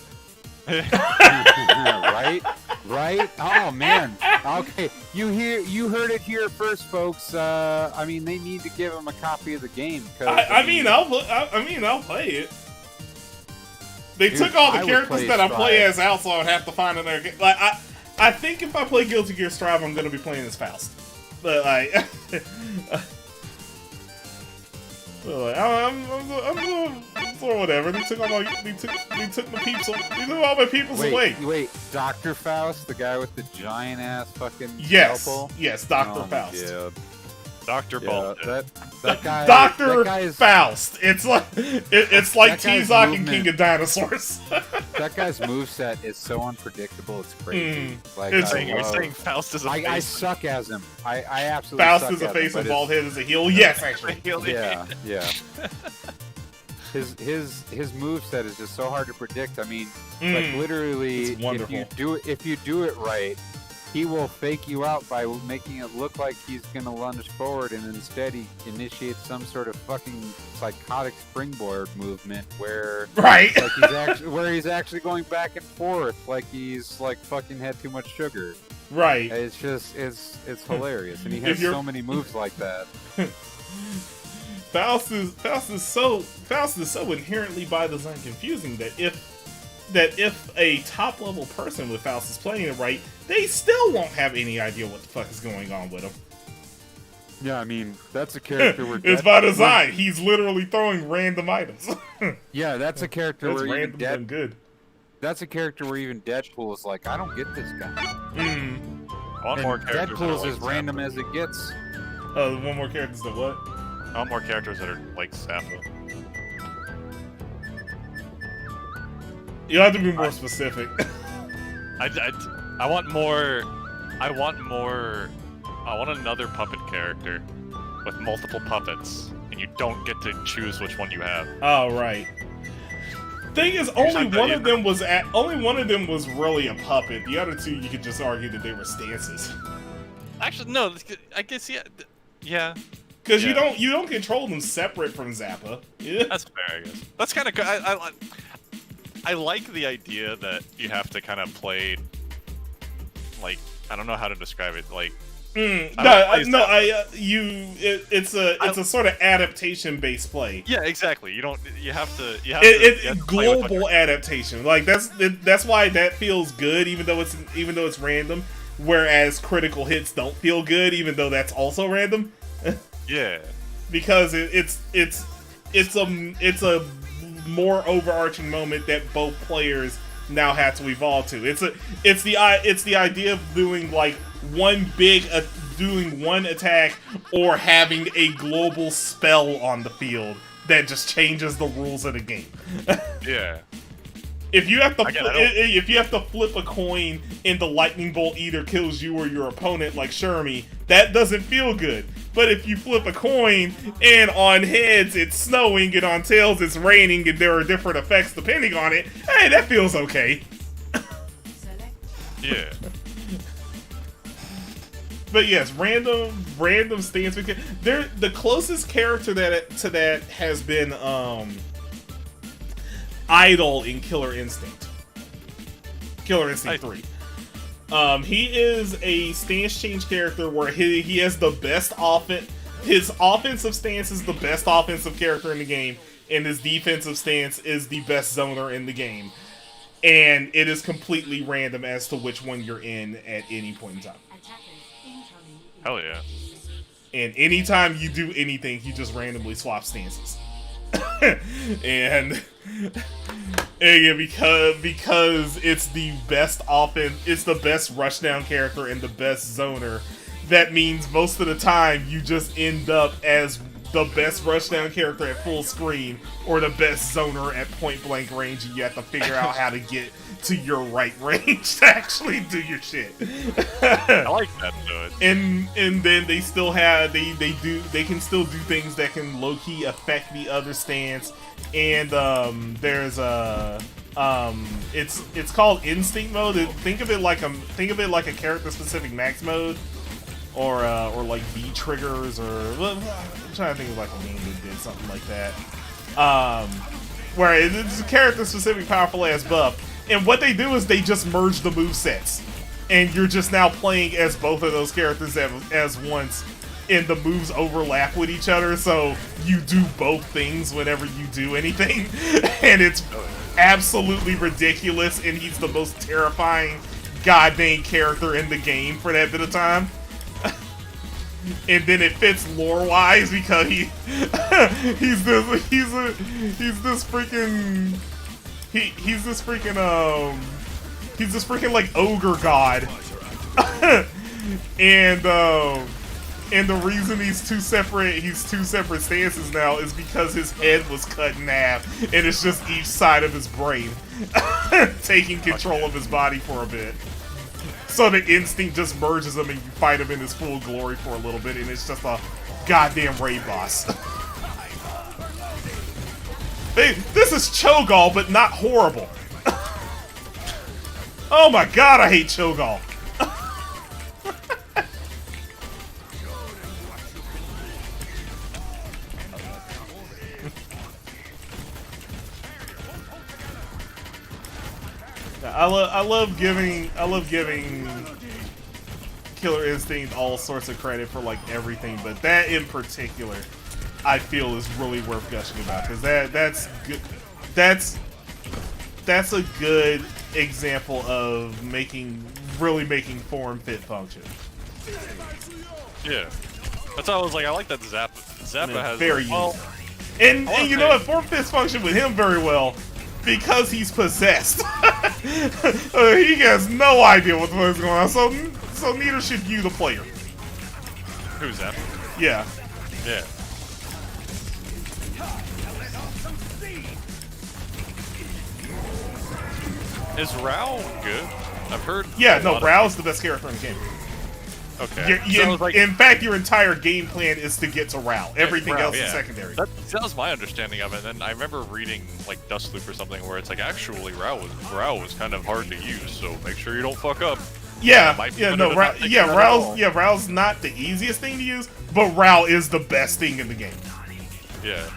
Right? Oh man. Okay, you heard it here first, folks. I mean, they need to give them a copy of the game. I'll play it. They took all the characters that I play as out, so I would have to find another game. Like, I think if I play Guilty Gear Strive, I'm gonna be playing as Faust. But like, so whatever. They took all my peoples away. Wait, Dr. Faust, the guy with the giant ass fucking scalpel? Yes, Dr. Faust. Yeah. Dr. Ball. That guy. Dr. Faust. It's like T-Zock and King of Dinosaurs. That guy's moveset is so unpredictable. It's crazy. You're saying Faust is a face. I suck as him. I absolutely Faust suck is a as face him, and bald head is a heel. Yes, actually. Yeah. His moveset is just so hard to predict. I mean, like literally, if you do it right, he will fake you out by making it look like he's gonna lunge forward, and instead he initiates some sort of fucking psychotic springboard movement where he's actually going back and forth like he's like fucking had too much sugar. Right. It's just it's hilarious, and he has so many moves like that. Faust is so inherently by design confusing that if a top level person with Faust is playing it right, they still won't have any idea what the fuck is going on with him. Yeah, I mean, that's a character where it's by design. He's literally throwing random items. Yeah, that's a character that's where random and good. That's a character where even Deadpool is like, I don't get this guy. I want more characters. Deadpool's as random as it gets. One more characters than what? I want more characters that are like Zappa. You have to be more specific. I want more. I want another puppet character with multiple puppets, and you don't get to choose which one you have. Oh right. Thing is, only one of them was really a puppet. The other two, you could just argue that they were stances. Actually, no. I guess yeah. Because you don't control them separate from Zappa. Yeah. That's fair, I guess. That's kind of good. I like the idea that you have to kind of play, like, I don't know how to describe it, like, It's a sort of adaptation based play. Yeah, exactly. You have to play with Global adaptation. Like that's why that feels good, even though it's random. Whereas critical hits don't feel good, even though that's also random. Yeah. Because it's a more overarching moment that both players now have to evolve to. It's the idea of doing like doing one attack or having a global spell on the field that just changes the rules of the game. Yeah. If you have to flip a coin and the lightning bolt either kills you or your opponent, like Shermie, that doesn't feel good. But if you flip a coin and on heads it's snowing and on tails it's raining and there are different effects depending on it, hey, that feels okay. Yeah. But yes, random stance. The closest character to that has been Idol in Killer Instinct 3. He is a stance change character where he has the best offense. His offensive stance is the best offensive character in the game, and his defensive stance is the best zoner in the game. And it is completely random as to which one you're in at any point in time. Hell yeah. And anytime you do anything, he just randomly swaps stances. and yeah, because it's the best offense, it's the best rushdown character and the best zoner. That means most of the time you just end up as the best rushdown character at full screen or the best zoner at point blank range, and you have to figure out how to get to your right range to actually do your shit. I like that though. And then they still have they can still do things that can low key affect the other stance. And there's it's called instinct mode. Think of it like a character specific max mode. Or like V triggers, or I'm trying to think of like a game that did something like that. Where it's a character specific powerful ass buff, and what they do is they just merge the movesets, and you're just now playing as both of those characters as once, and the moves overlap with each other, so you do both things whenever you do anything, and it's absolutely ridiculous. And he's the most terrifying goddamn character in the game for that bit of time. And then it fits lore-wise because he's this freaking like ogre god. And the reason he's two separate stances now is because his head was cut in half and it's just each side of his brain taking control of his body for a bit. So the instinct just merges him and you fight him in his full glory for a little bit, and it's just a goddamn raid boss. This is Cho'Gall, but not horrible. Oh my god, I hate Cho'Gall. I love giving Killer Instinct all sorts of credit for like everything, but that in particular, I feel is really worth gushing about, because that's good. That's a good example of really making form fit function. Yeah, that's why I was like, I like that Zappa. Zappa has very well, and you know what, form fits function with him very well. Because he's possessed. He has no idea what the fuck is going on, so neither should you, the player. Who's that? Yeah. Yeah. Is Rao good? I've heard. Yeah, no, Rao's the best character in the game. Okay. In fact, your entire game plan is to get to Rao. Everything else is secondary. That was my understanding of it. And then I remember reading like Dustloop or something where it's like actually Rao was kind of hard to use, so make sure you don't fuck up. Rao's not the easiest thing to use, but Rao is the best thing in the game. Yeah.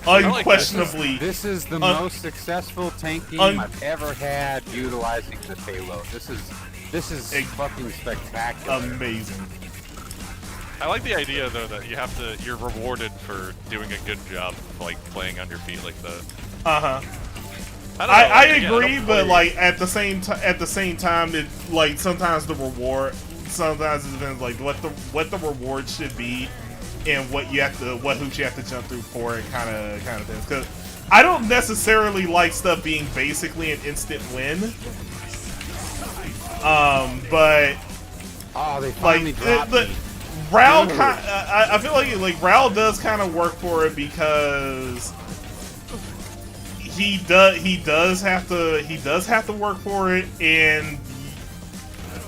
Unquestionably. This is the most successful tank game I've ever had utilizing the payload. This is fucking spectacular. Amazing. I like the idea though that you're rewarded for doing a good job of like playing on your feet like that. I agree, but like at the same time, it like sometimes the reward, sometimes it depends like what the reward should be, and what hoops you have to jump through for it, kind of things. Because I don't necessarily like stuff being basically an instant win. But they finally dropped me. Raul, I feel like Raul does kind of work for it because he does have to work for it, and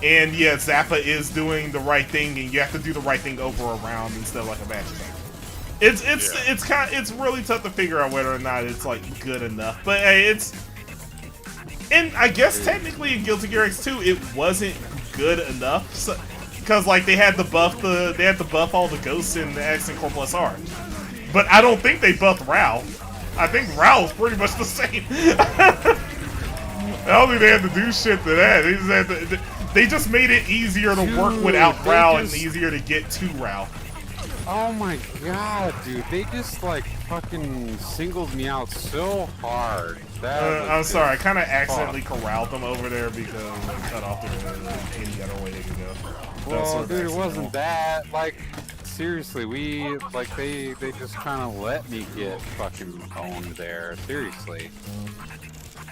yeah, Zappa is doing the right thing, and you have to do the right thing over a round instead of like a match thing. It's really tough to figure out whether or not it's like good enough, but hey, and I guess technically in Guilty Gear X2 it wasn't good enough, because like they had to buff all the ghosts in the X and Corporal SR, but I don't think they buffed Raul. I think Raul's pretty much the same. I don't think they had to do shit to that. They just made it easier to work without Raul and easier to get to Raul. Oh my god, dude! They just like fucking singled me out so hard. I'm sorry, I kind of accidentally corralled them over there because they cut off any other way they could go. Well, dude, it wasn't that. Like, seriously, they just kind of let me get fucking owned there. Seriously,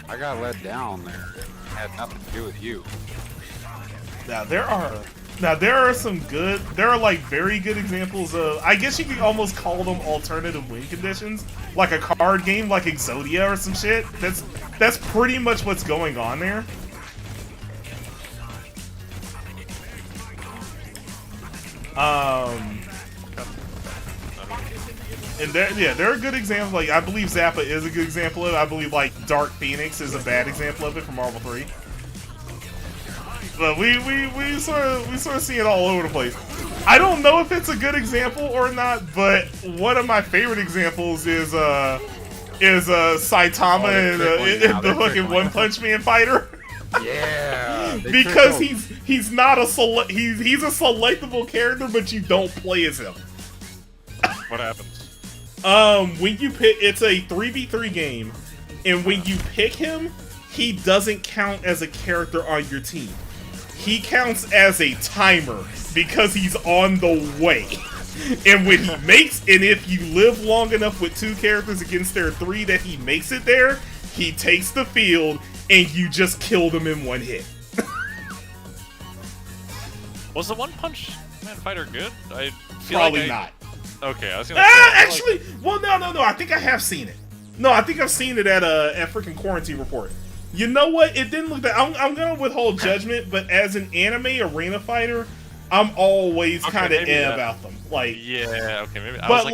I got let down there. It had nothing to do with you. Now there are like very good examples of, I guess you could almost call them alternative win conditions, like a card game like Exodia or some shit. That's pretty much what's going on there. And there are good examples. Like I believe Zappa is a good example of it. I believe like Dark Phoenix is a bad example of it from Marvel 3. But we sort of see it all over the place. I don't know if it's a good example or not, but one of my favorite examples is Saitama in the fucking One Punch Man fighter. Yeah, because he's not a he's a selectable character, but you don't play as him. What happens? When you pick, it's a 3v3 game, and when you pick him, he doesn't count as a character on your team. He counts as a timer because he's on the way. And when he and if you live long enough with 2 characters against their 3 that he makes it there, he takes the field and you just killed him in one hit. Was the One Punch Man fighter good? I feel Probably like not. Okay, I was gonna say. Actually, well, no. I think I have seen it. No, I think I've seen it at freaking Quarantine Report. You know what? It didn't look that. I'm gonna withhold judgment, but as an anime arena fighter, I'm always kind of about them. Like, yeah, okay, maybe. But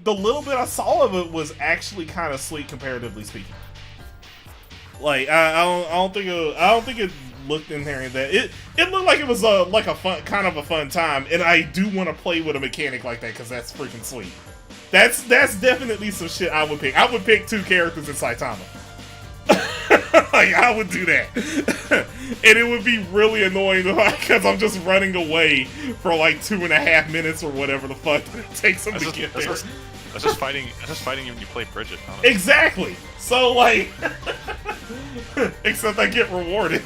the little bit I saw of it was actually kind of sweet, comparatively speaking. Like, I don't think it looked in there that it looked like it was like a fun time, and I do want to play with a mechanic like that because that's freaking sweet. That's definitely some shit I would pick. I would pick 2 characters in Saitama. Like, I would do that. And it would be really annoying because I'm just running away for like 2.5 minutes or whatever the fuck it takes them to get there. That's just fighting you when you play Bridget, honestly. Exactly. So like, except I get rewarded.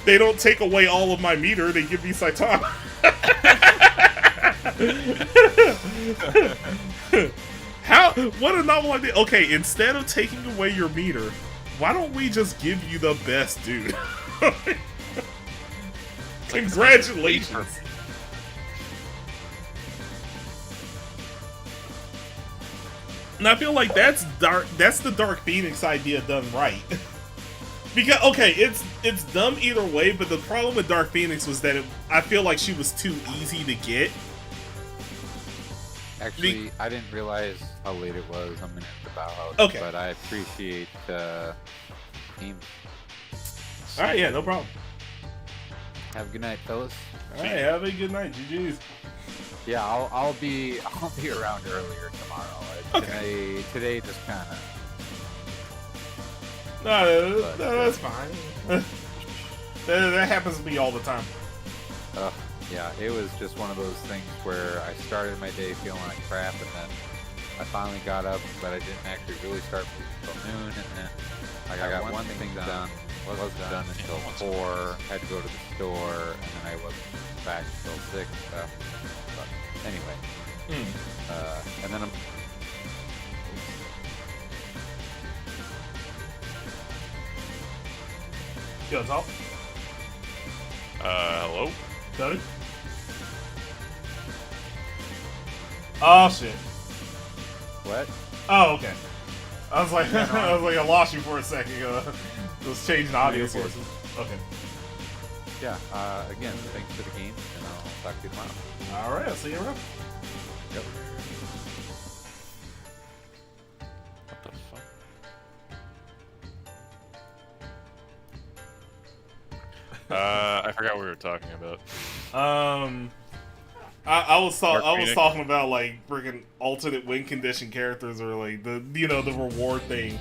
They don't take away all of my meter, they give me Saitama. What a novel idea. Okay, instead of taking away your meter, why don't we just give you the best dude? Congratulations. And I feel like that's the Dark Phoenix idea done right. Because, okay, it's dumb either way, but the problem with Dark Phoenix was that I feel like she was too easy to get. Actually, I didn't realize how late it was. I'm gonna have to bow out. Okay. But I appreciate team. Alright, yeah, no problem. Have a good night, fellas. Alright, have a good night, GG's. Yeah, I'll be around earlier tomorrow. Okay. Today just kind of. No, that's fine. That happens to me all the time. Yeah, it was just one of those things where I started my day feeling like crap, and then I finally got up, but I didn't actually really start until noon, and then I got one thing done. Wasn't done until 4. Had to go to the store, and then I wasn't back until 6. But anyway, and then I'm. Yo, Top. Hello? Cody? Oh shit. What? Oh, okay. I was like, I lost you for a second. Was changing audio sources. Okay. Yeah. Again, thanks for the game, and I'll talk to you tomorrow. All right. I'll see you around. Yep. What the fuck? I forgot what we were talking about. I was Phoenix. talking about like freaking alternate win condition characters, or like the the reward thing.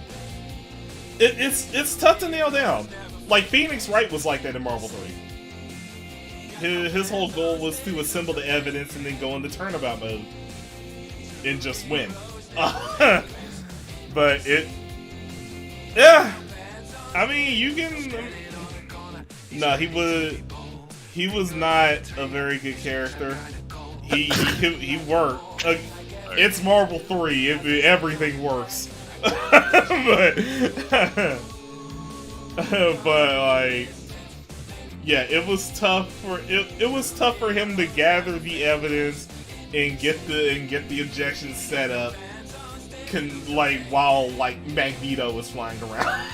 It's tough to nail down. Like Phoenix Wright was like that in Marvel 3. His whole goal was to assemble the evidence and then go into turnabout mode and just win. But yeah. I mean, you can. No, he was not a very good character. He worked. It's Marvel 3. Everything works. but like, yeah, it was tough for him to gather the evidence and get the objections set up. While Magneto was flying around.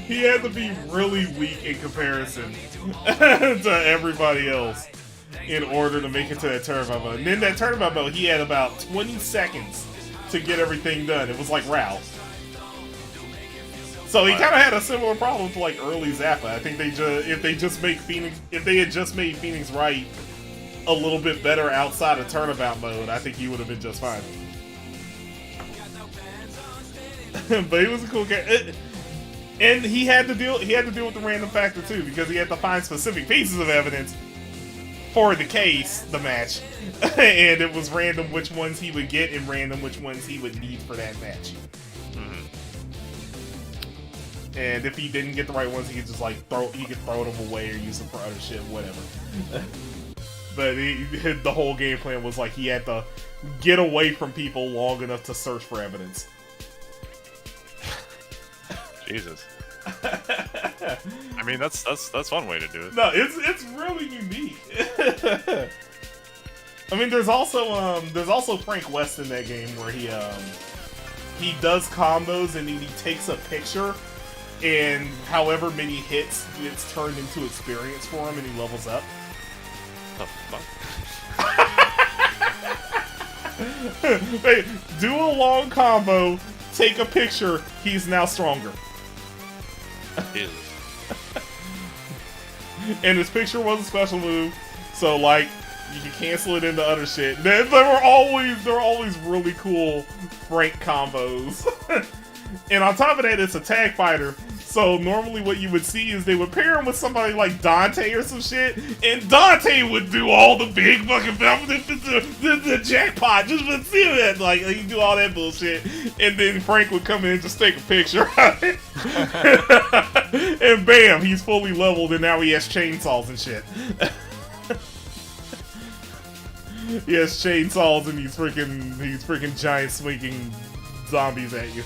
He had to be really weak in comparison to everybody else in order to make it to that turnabout mode. And in that turnabout mode, he had about 20 seconds to get everything done. It was like Ralph. So he kind of had a similar problem to like early Zappa. I think if they had just made Phoenix Wright a little bit better outside of turnabout mode, I think he would have been just fine. But he was a cool character. And he had to deal with the random factor too, because he had to find specific pieces of evidence for the case, the match. And it was random which ones he would get and random which ones he would need for that match. And if he didn't get the right ones, he could just throw them away or use them for other shit, whatever. But the whole game plan was like he had to get away from people long enough to search for evidence. Jesus. I mean, that's one way to do it. No, it's really unique. I mean, there's also Frank West in that game where he does combos and then he takes a picture, and however many hits, it's turned into experience for him and he levels up. The fuck? Hey, do a long combo, take a picture, he's now stronger. Jesus. And his picture was a special move, so like you can cancel it into other shit. There were always really cool Frank combos. And on top of that, it's a tag fighter. So normally what you would see is they would pair him with somebody like Dante or some shit, and Dante would do all the big fucking the jackpot, just to see that, like he'd do all that bullshit, and then Frank would come in and just take a picture of it. And bam, he's fully leveled, and now he has chainsaws and shit. He has chainsaws and he's freaking giant swinging zombies at you.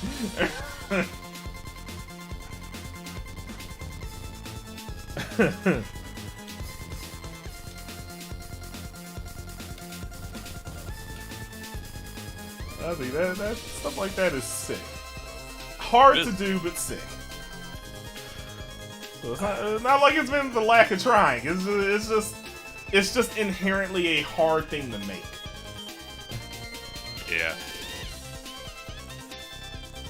I think that stuff like that is sick. Hard to do, but sick. So it's not like it's been the lack of trying. It's just inherently a hard thing to make. Yeah.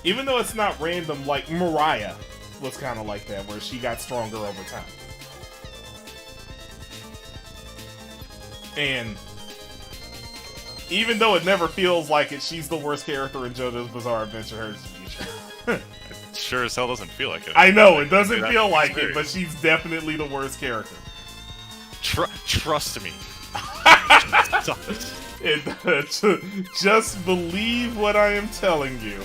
Even though it's not random, like Mariah was kind of like that, where she got stronger over time. And even though it never feels like it, she's the worst character in JoJo's Bizarre Adventure Heritage Future. sure as hell doesn't feel like it. I know, it doesn't That's feel like it, experience. but she's definitely the worst character. Trust me. Just believe what I am telling you.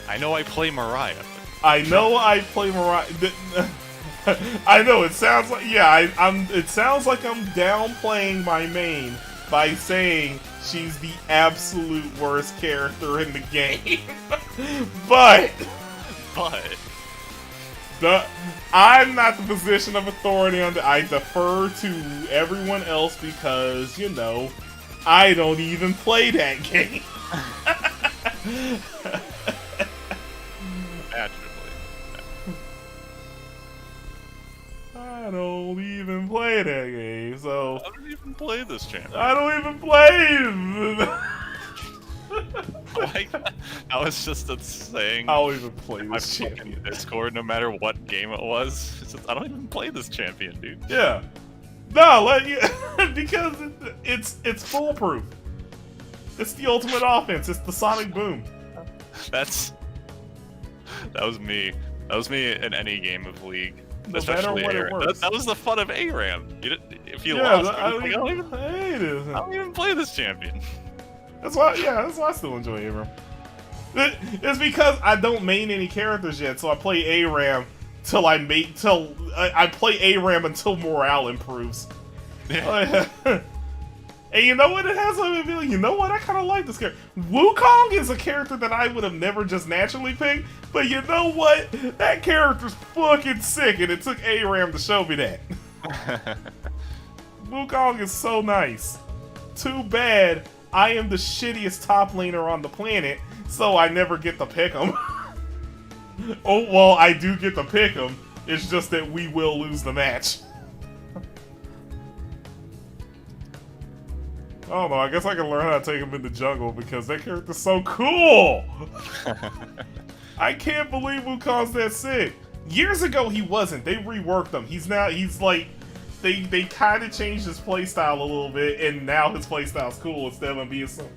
I know I play Mariah. I know I play Mariah. I know it sounds like I'm. It sounds like I'm downplaying my main by saying she's the absolute worst character in the game. but I'm not the position of authority on the. I defer to everyone else because I don't even play that game. I don't even play that game, so I don't even play this champion. I don't even play. Like, I was just saying. I don't even play my this fucking champion. Discord, no matter what game it was. It's just, I don't even play this champion, dude. Yeah, no, because it's foolproof. It's the ultimate offense. It's the sonic boom. That was me. That was me in any game of League. No Especially matter what it ARAM. works. That was the fun of ARAM. If you Yeah, lost, I I don't even play this champion. That's why I still enjoy ARAM. It's because I don't main any characters yet, so I play ARAM till I play ARAM until morale improves. Yeah. And you know what? It has a feeling. You know what? I kind of like this character. Wukong is a character that I would have never just naturally picked, but you know what? That character's fucking sick, and it took ARAM to show me that. Wukong is so nice. Too bad I am the shittiest top laner on the planet, so I never get to pick him. Oh, well, I do get to pick him. It's just that we will lose the match. I don't know, I guess I can learn how to take him in the jungle because that character's so cool! I can't believe Wukong's that sick. Years ago, he wasn't. They reworked him. He's like... They kind of changed his playstyle a little bit, and now his playstyle's cool instead of him being some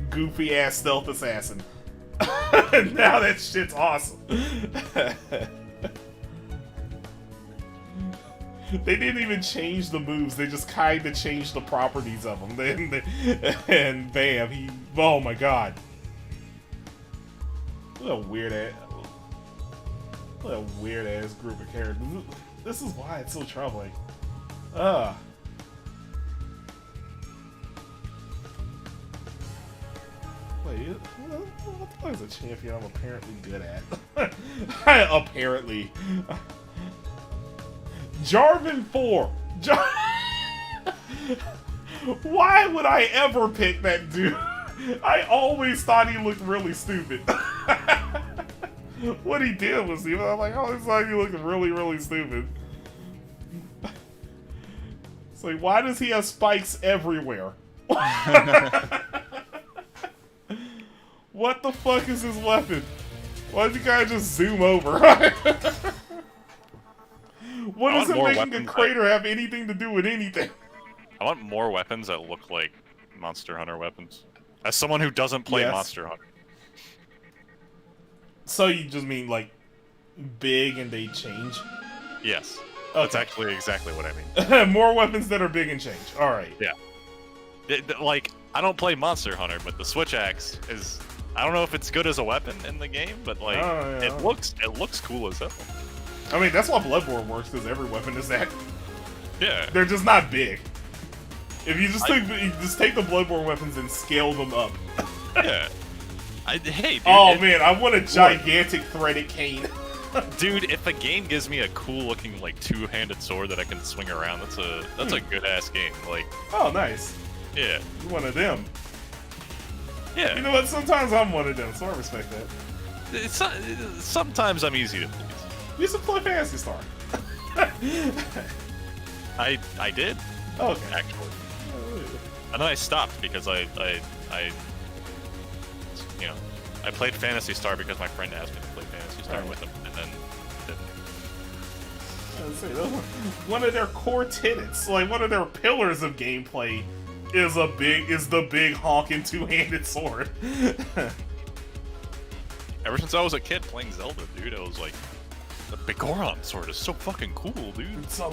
goofy-ass stealth assassin. Now that shit's awesome. They didn't even change the moves, they just kind of changed the properties of them. And bam, oh my god. What a weird ass group of characters. This is why it's so troubling. Wait, what is a champion I'm apparently good at? Apparently. Jarvan 4. Why would I ever pick that dude? I always thought he looked really stupid. What he did was, I'm like, I always thought he looked really, really stupid. It's like, why does he have spikes everywhere? What the fuck is his weapon? Why did you guys just zoom over? What does it making a crater have anything to do with anything? I want more weapons that look like Monster Hunter weapons. As someone who doesn't play Monster Hunter. So you just mean like big and they change? Yes. Okay. That's actually exactly what I mean. More weapons that are big and change. Alright. Yeah. Like, I don't play Monster Hunter, but the Switch Axe is... I don't know if it's good as a weapon in the game, but like, it looks cool as hell. I mean, that's why Bloodborne works, because every weapon is that. Yeah. They're just not big. If you just take the Bloodborne weapons and scale them up. Yeah. Hey, dude. Oh man, I want a gigantic threaded cane. Dude, if a game gives me a cool looking like two-handed sword that I can swing around, that's a good ass game. Like. Oh, nice. Yeah. You're one of them. Yeah. You know what? Sometimes I'm one of them, so I respect that. Sometimes I'm easy to please. You used to play Phantasy Star. I did. Oh, okay. Actually. And then I stopped because I played Phantasy Star because my friend asked me to play Phantasy Star with him, and then didn't. One of their core tenets, like one of their pillars of gameplay, is the big honking two-handed sword. Ever since I was a kid playing Zelda, dude, I was like, the Bigoron sword is so fucking cool, dude. It's so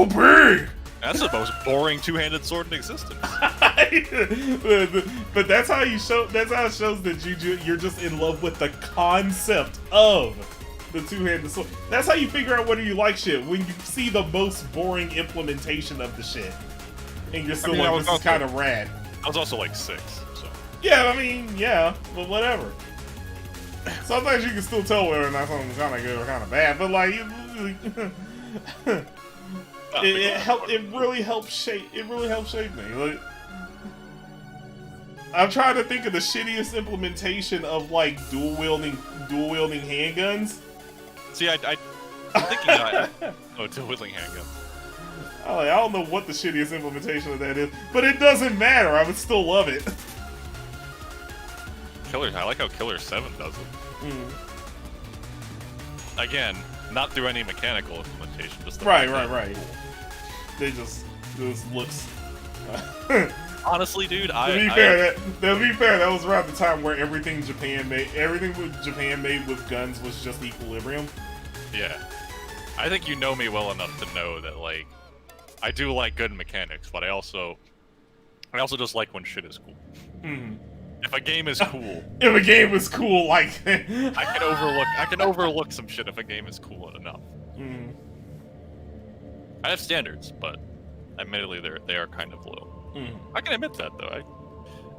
big. That's the most boring two-handed sword in existence. But that's how you show. That's how it shows that you're just in love with the concept of the two-handed sword. That's how you figure out whether you like shit, when you see the most boring implementation of the shit, and you're still like, this is kind of rad. I was also like 6, so. Yeah, I mean, yeah, but whatever. Sometimes you can still tell whether or not something's kind of good or kind of bad, but like, it really helps shape. It really helps shape me. Like, I'm trying to think of the shittiest implementation of like dual wielding handguns. See, I'm thinking that. Oh, dual wielding handgun. I don't know what the shittiest implementation of that is, but it doesn't matter. I would still love it. I like how Killer 7 does it. Mm. Again, not through any mechanical implementation, just the Right. They just looks. Honestly, dude, to be fair, that was around the time where everything Japan made with guns was just equilibrium. Yeah, I think you know me well enough to know that like I do like good mechanics, but I also just like when shit is cool. Mm. If a game is cool, like I can overlook some shit if a game is cool enough. Mm. I have standards, but admittedly they are kind of low. Mm. I can admit that though.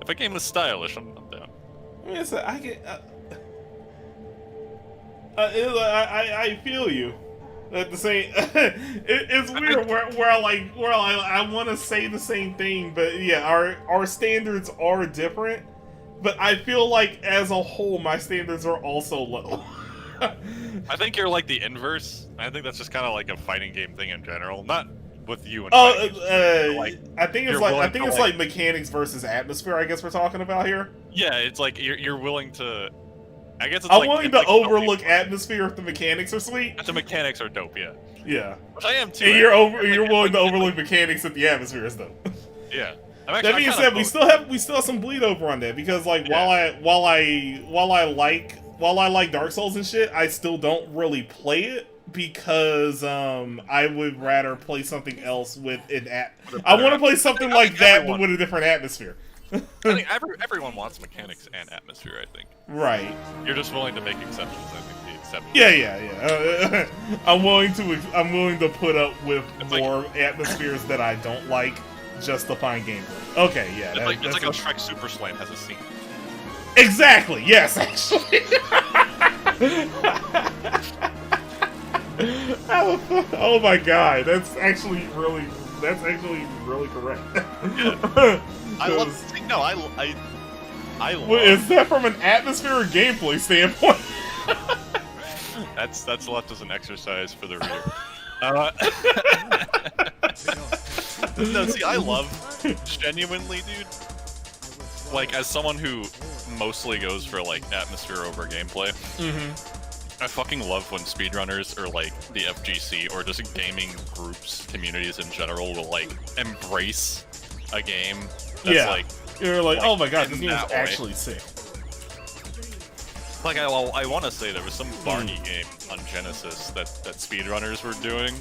If a game is stylish, I'm down. I feel you. At the same, it's weird where I want to say the same thing, but yeah, our standards are different. But I feel like as a whole, my standards are also low. I think you're like the inverse. I think that's just kind of like a fighting game thing in general, not with you. And I think it's like mechanics versus atmosphere. I guess we're talking about here. Yeah, it's like you're willing to. I guess it's I'm like, willing to overlook atmosphere if the mechanics are sweet. If the mechanics are dope, yeah. Yeah. Which I am too. And you're willing to overlook mechanics if the atmosphere is dope. Yeah. That being said, we still have some bleed over on that because like while I like Dark Souls and shit, I still don't really play it because I would rather play something else with I want to play something like that but with a different atmosphere. I think everyone wants mechanics and atmosphere, I think. Right. You're just willing to make exceptions, I think the exception. Yeah. I'm willing to put up with more atmospheres that I don't like just to find gameplay. Okay, yeah. It's like a Shrek Super Slam has a scene. Exactly, yes, actually. Oh my god, that's actually really correct. Yeah. I love is that from an atmosphere or gameplay standpoint? That's left as an exercise for the reader. No, see, I love, genuinely, dude, like, as someone who mostly goes for, like, atmosphere over gameplay, I fucking love when speedrunners or, like, the FGC or just gaming groups, communities in general will, like, embrace a game that's, like... You're like, oh my god, this game is actually sick. Like, I want to say there was some Barney game on Genesis that speedrunners were doing,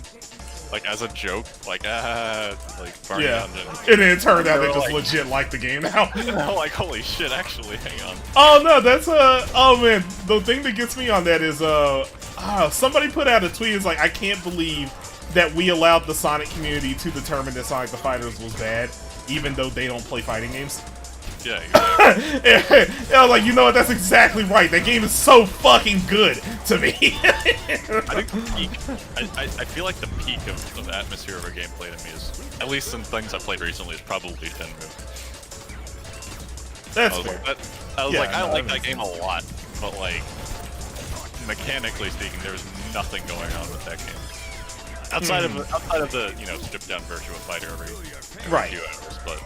like, as a joke, like, Barney on Genesis. And then it turned out they just like, legit like the game now. Like, holy shit, actually, hang on. Oh no, that's, oh man, the thing that gets me on that is, somebody put out a tweet, it's like, I can't believe that we allowed the Sonic community to determine that Sonic the Fighters was bad, even though they don't play fighting games. Yeah, exactly. I was like, you know what, that's exactly right. That game is so fucking good to me. I think the peak, I feel like the peak of atmosphere over gameplay to me is, at least in things I've played recently, is probably Shenmue. That's fair. I like that game a lot, but like, mechanically speaking, there's nothing going on with that game. Outside of the, you know, stripped down Virtua Fighter every few hours, but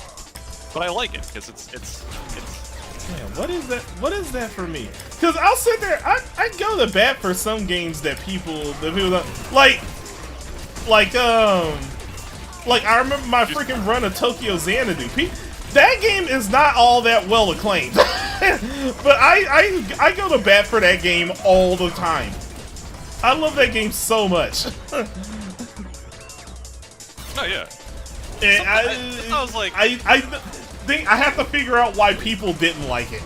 I like it because it's. Man, what is that? What is that for me? Because I'll sit there. I go to bat for some games that people don't like. I remember my freaking run of Tokyo Xanadu. That game is not all that well acclaimed. But I go to bat for that game all the time. I love that game so much. Oh yeah. And I was like, I think I have to figure out why people didn't like it.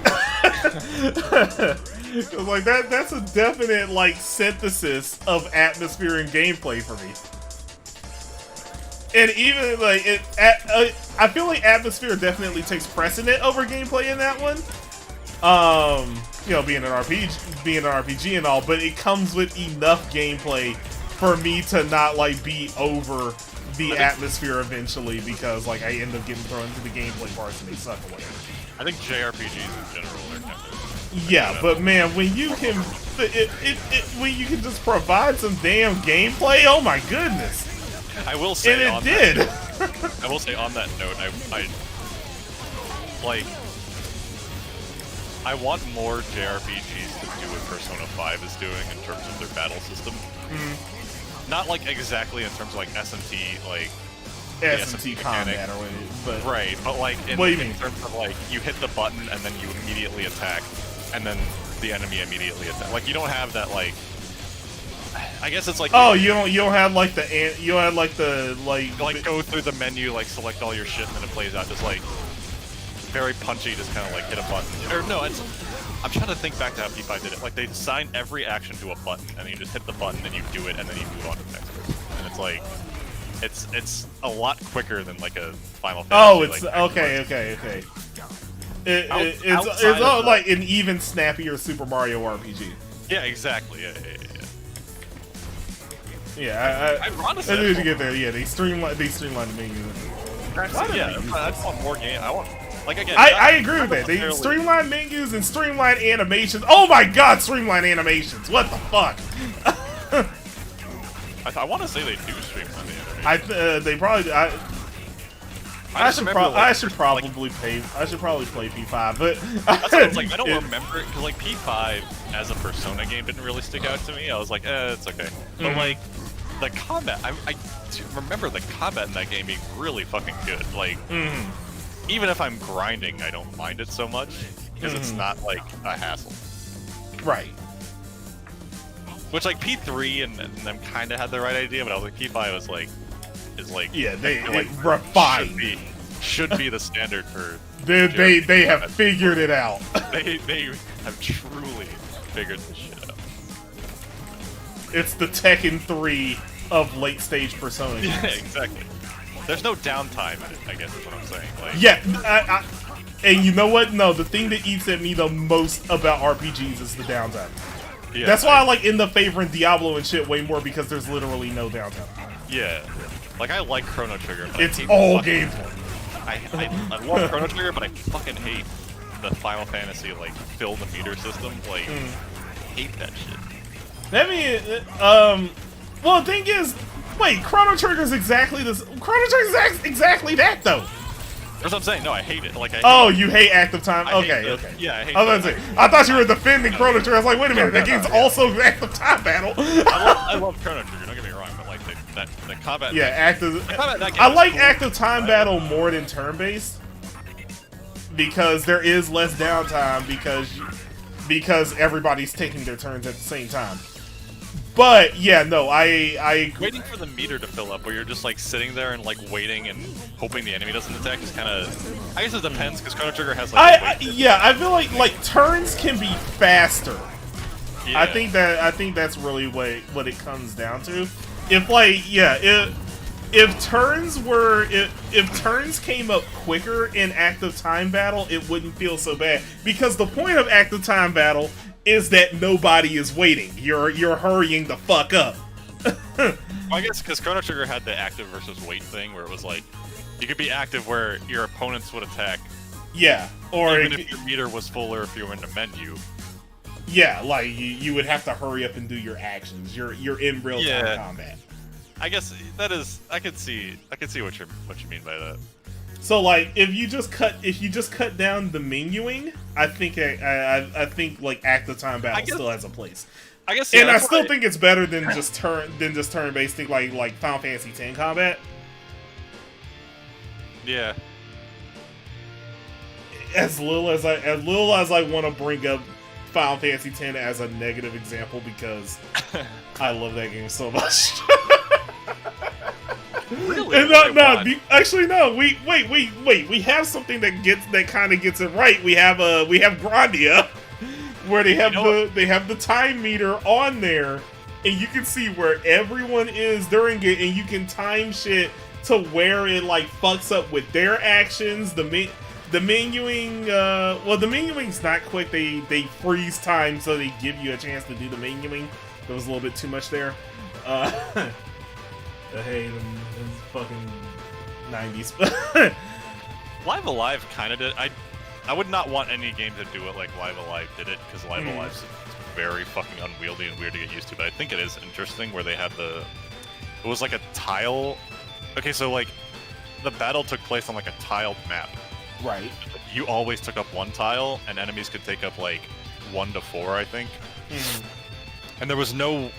'Cause, like that's a definite like synthesis of atmosphere and gameplay for me. And even like I feel like atmosphere definitely takes precedent over gameplay in that one. You know, being an RPG and all, but it comes with enough gameplay for me to not like be over the atmosphere eventually, because like I end up getting thrown into the gameplay parts and they suck or whatever. I think JRPGs in general are kind of. Yeah, but man, when you can, when you can just provide some damn gameplay, oh my goodness! I will say, And it did. I will say on that note, I want more JRPGs to do what Persona 5 is doing in terms of their battle system. Not like exactly in terms of like SMT, like SMT combat or whatever, but right, but like in terms of like you hit the button and then you immediately attack, and then the enemy immediately attack. Like you don't have that like. I guess it's like you don't have like the go through the menu, like select all your shit, and then it plays out just like very punchy, just kind of like hit a button. Or no, I'm trying to think back to how P5 did it. Like they assign every action to a button, and then you just hit the button, and you do it, and then you move on to the next person. And it's like it's a lot quicker than like a Final Fantasy. Oh, it's like, okay. It's all like an even snappier Super Mario RPG. Yeah, exactly. Yeah, I honestly, as soon as you get there, yeah, they streamline the menu. Yeah, I just want more game. I want, like again. I agree with that. They streamline menus and streamline animations. Oh my god, streamline animations! What the fuck? I want to say they do streamline the animations. They probably. I should probably play P5, but that's what I was like. I don't remember it because like P5 as a Persona game didn't really stick out to me. I was like, it's okay. But like the combat, I remember the combat in that game being really fucking good. Like even if I'm grinding, I don't mind it so much because it's not like a hassle. Right. Which like P3 and them kind of had the right idea, but I was like P5 is like yeah, they like refined. Should be the standard for. They have figured it out. they have truly figured this shit out. It's the Tekken 3 of late stage Persona games. Yeah, exactly. There's no downtime in it, I guess is what I'm saying. Like, yeah, and you know what? No, the thing that eats at me the most about RPGs is the downtime. Yeah, that's why I like end up favoring Diablo and shit way more, because there's literally no downtime. Yeah. Like, I like Chrono Trigger, but it's all gameplay. I love Chrono Trigger, but I fucking hate the Final Fantasy, like, fill the meter system. Like, hate that shit. That means, well, the thing is, wait, Chrono Trigger's exactly this. Chrono Trigger's exactly that, though. That's what I'm saying. No, I hate it. Like, you hate active time? Okay. Yeah, I hate I was about to say, I thought you were defending Chrono Trigger. I was like, wait a minute, that game's also active time battle. I love Chrono Trigger, don't get me wrong, but like the combat. Yeah, I like active time battle more than turn-based, because there is less downtime because everybody's taking their turns at the same time. But yeah, no, I waiting for the meter to fill up, where you're just like sitting there and like waiting and hoping the enemy doesn't attack is kind of. I guess it depends, because Chrono Trigger has like. I feel like turns can be faster. Yeah. I think that's really what it comes down to. If turns came up quicker in active time battle, it wouldn't feel so bad, because the point of active time battle is that nobody is waiting. You're hurrying the fuck up. Well, I guess because Chrono Trigger had the active versus wait thing, where it was like you could be active where your opponents would attack. Yeah, or even if your meter was full, or if you were in the menu. Yeah, like you would have to hurry up and do your actions. You're in real time combat. I guess that is. I could see what you mean by that. So like if you just cut down the menuing, I think like active time battle still has a place. I guess, and I still think it's better than just turn-based thing like Final Fantasy X combat. Yeah. as little as I want to bring up Final Fantasy X as a negative example because I love that game so much. Really? And actually no. Wait. We have something that kind of gets it right. We have Grandia, where they have they have the time meter on there, and you can see where everyone is during it, and you can time shit to where it like fucks up with their actions. The menuing, the menuing's not quick. They freeze time, so they give you a chance to do the menuing. There was a little bit too much there. Hey, them fucking 90s. Live Alive kind of did. I would not want any game to do it like Live Alive did it, because Live Alive's very fucking unwieldy and weird to get used to. But I think it is interesting where they had it was like a tile. Okay, so like the battle took place on like a tiled map. Right. You always took up one tile, and enemies could take up like 1 to 4, I think. And there was no.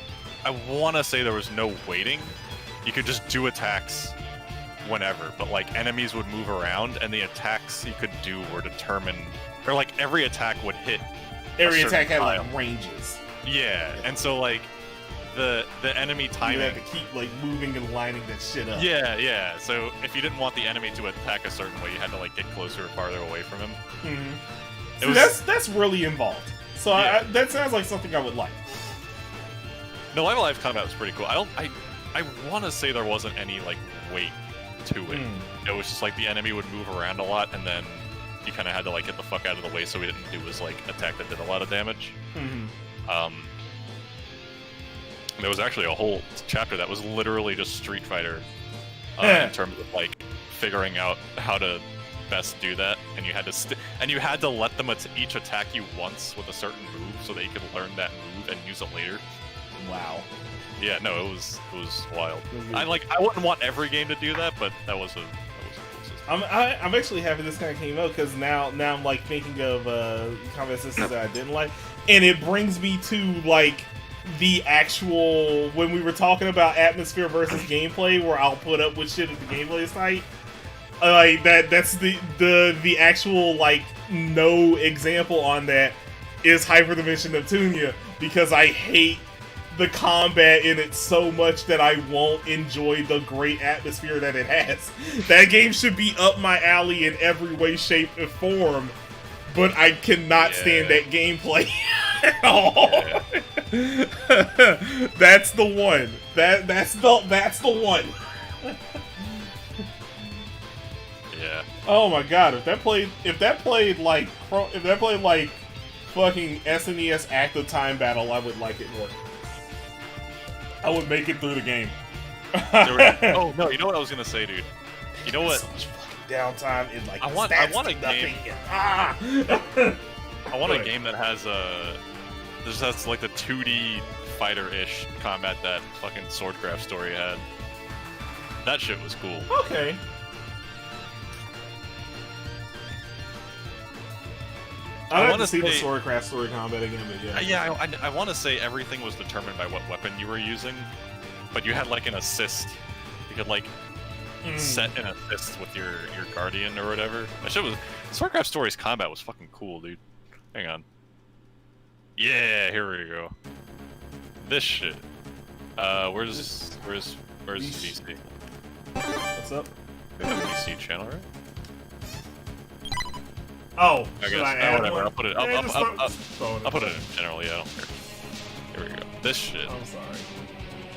I want to say there was no waiting. You could just do attacks whenever, but like enemies would move around, and the attacks you could do were determined, or like every attack would hit. Every attack had like ranges. Yeah, and so like the enemy timing. You had to keep like moving and lining that shit up. Yeah. So if you didn't want the enemy to attack a certain way, you had to like get closer or farther away from him. That's really involved. So yeah. That sounds like something I would like. No, Live Alive combat was pretty cool. I want to say there wasn't any like weight to it. It was just like the enemy would move around a lot, and then you kind of had to like get the fuck out of the way so we didn't do his like attack that did a lot of damage. There was actually a whole chapter that was literally just Street Fighter in terms of like figuring out how to best do that, and you had to let them each attack you once with a certain move so that you could learn that move and use it later. Wow. Yeah, no, it was wild. I wouldn't want every game to do that, but that was a cool system. I'm actually happy this kind of came out, because now I'm like thinking of combat systems that I didn't like, and it brings me to like the actual, when we were talking about atmosphere versus gameplay, where I'll put up with shit if the gameplay is tight. Like that's the actual like no example on that is Hyperdimension Neptunia, because I hate the combat in it so much that I won't enjoy the great atmosphere that it has. That game should be up my alley in every way, shape, and form, but I cannot stand that gameplay at all. That's the one. That's the one. Yeah. Oh my god! If that played like fucking SNES Active Time Battle, I would like it more. I would make it through the game. Oh no! You know what I was gonna say, dude? You know what? So much fucking downtime in like I want a game. I want a game that has that's like the 2D fighter-ish combat that fucking Swordcraft story had. That shit was cool. Okay. I want to see the Swordcraft story combat again, but yeah. Yeah, I want to say everything was determined by what weapon you were using, but you had like an assist. You could like set an assist with your guardian or whatever. That shit was Swordcraft story's combat was fucking cool, dude. Hang on. Yeah, here we go. This shit. Where's VC? What's up? We have a VC channel, right? Oh, I guess. Whatever. I'll put it. I'll put it in general. Yeah, I don't care. Here we go. This shit. I'm sorry.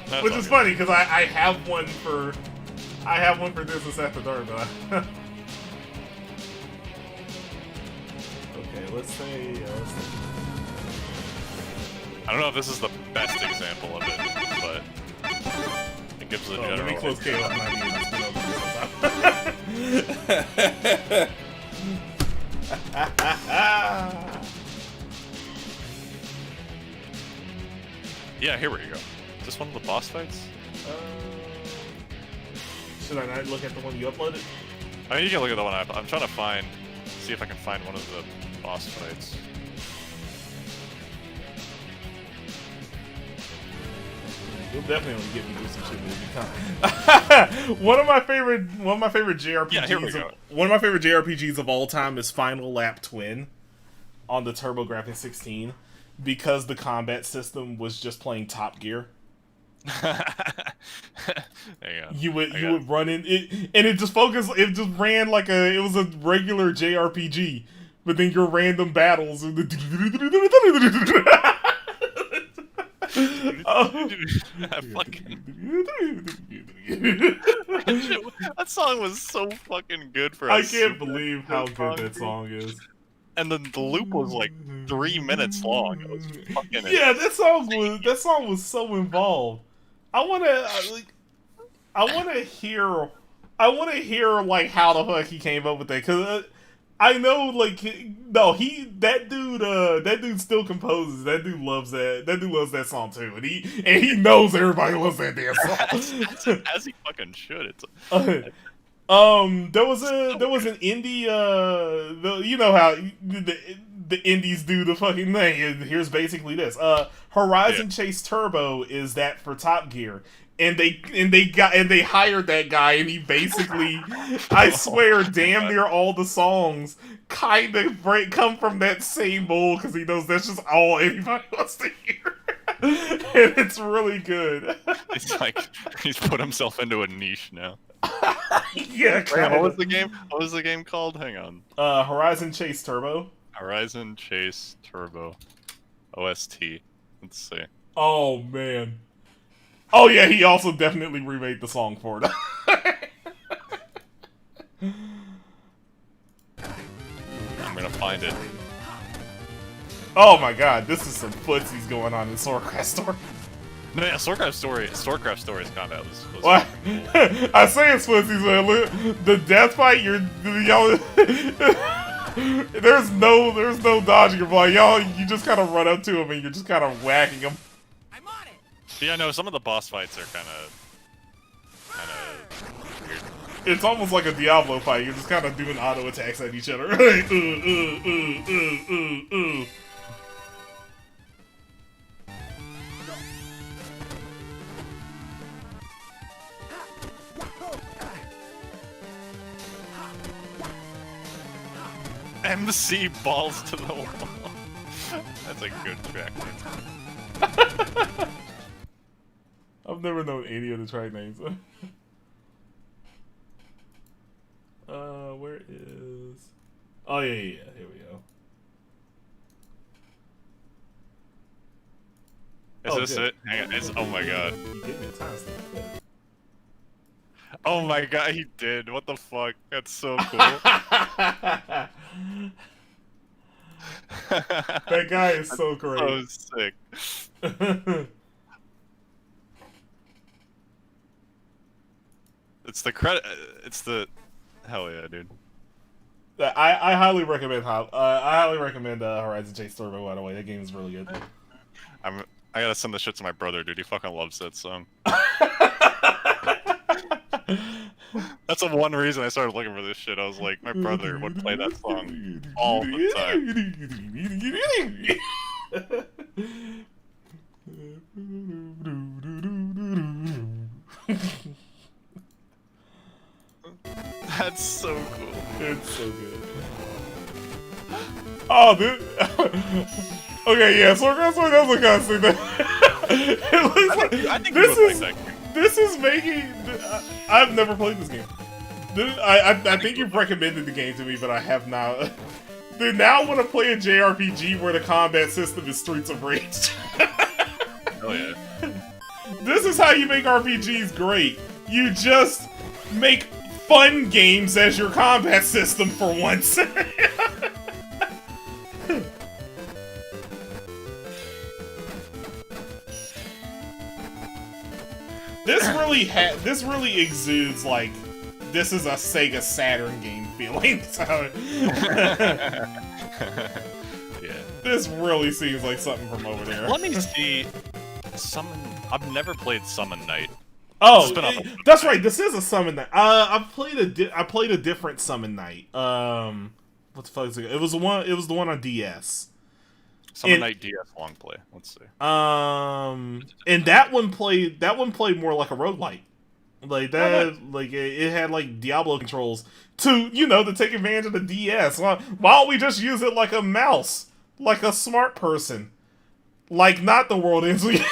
That's which is funny because I have one for DIZness After Dark, but okay. Let's say. I don't know if this is the best example of it, but it gives a general. Let me close KO. Yeah, here we go. Is this one of the boss fights? Should I not look at the one you uploaded? I mean, you can look at the one I'm trying to see if I can find one of the boss fights. You'll definitely get me do some shit when you come. one of my favorite JRPGs. Yeah, here we go. One of my favorite JRPGs of all time is Final Lap Twin on the TurboGrafx 16 because the combat system was just playing Top Gear. Hang on. You would run in it, and it just focused. It just ran like it was a regular JRPG, but then your random battles. That song was so fucking good for I us. can't believe how good that song is. And then the loop was like 3 minutes long. It was fucking Yeah, that song was so involved. I wanna hear like how the fuck he came up with that, because I know like that dude still composes. That dude loves that song too, and he knows everybody loves that damn song. As he fucking should. It's there was an indie you know how the indies do the fucking thing, and here's basically this. Horizon Chase Turbo is that for Top Gear. And they hired that guy, and he basically, I swear, damn near all the songs kind of come from that same mold, because he knows that's just all anybody wants to hear. And it's really good. He's put himself into a niche now. Yeah. Wait, what was the game? What was the game called? Hang on. Horizon Chase Turbo. Horizon Chase Turbo. OST. Let's see. Oh man. Oh yeah, he also definitely remade the song for it. I'm gonna find it. Oh my god, this is some footsies going on in Swordcraft Story. No, yeah, Swordcraft Story's combat was what? I say it's footsies, man. Look, the death fight, y'all. there's no dodging him. Like y'all, you just kind of run up to him and you're just kind of whacking him. Yeah, no, some of the boss fights are kind of weird. It's almost like a Diablo fight. You're just kind of doing auto attacks at each other. MC balls to the wall. That's a good track. I've never known any of the track names. Where is... Oh, yeah, here we go. Is this it? Hang on, oh my god. You gave me a timestamp. Oh my god, he did. What the fuck? That's so cool. That guy is so great. So sick. It's the credit. It's the. Hell yeah, dude. I highly recommend. Horizon Chase Turbo. By the way, that game is really good. I gotta send the shit to my brother, dude. He fucking loves that song. That's the one reason I started looking for this shit. I was like, my brother would play that song all the time. That's so cool. It's so good. Oh, dude. Okay, yeah, Swordcraft Story does look kind of sick. It looks like I think this is like that game. This is making. I've never played this game. I think you've recommended the game to me, but I have not. Dude, now I want to play a JRPG where the combat system is Streets of Rage. Oh yeah. This is how you make RPGs great. You just make fun games as your combat system for once. This really exudes like this is a Sega Saturn game feeling. So Yeah. This really seems like something from over there. Let me see. Summon. I've never played Summon Night. Oh, that's right. This is a Summon Night. I played a different Summon Night. What the fuck is it? It was the one on DS. Summon Night DS long play. Let's see. And that one played more like a roguelike. Like that, like it had like Diablo controls to, to take advantage of the DS. Why don't we just use it like a mouse, like a smart person, like not the world ends. Like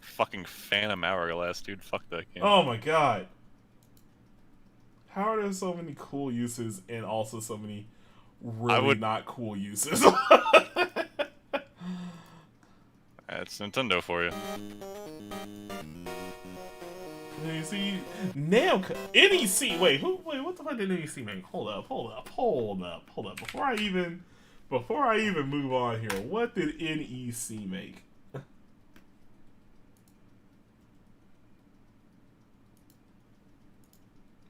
fucking Phantom Hourglass, dude. Fuck that game. Oh my god. How are there so many cool uses and also so many really not cool uses? It's Nintendo for you. You see, NEC. Wait, what the fuck did NEC make? Hold up. Before I even move on here, what did NEC make?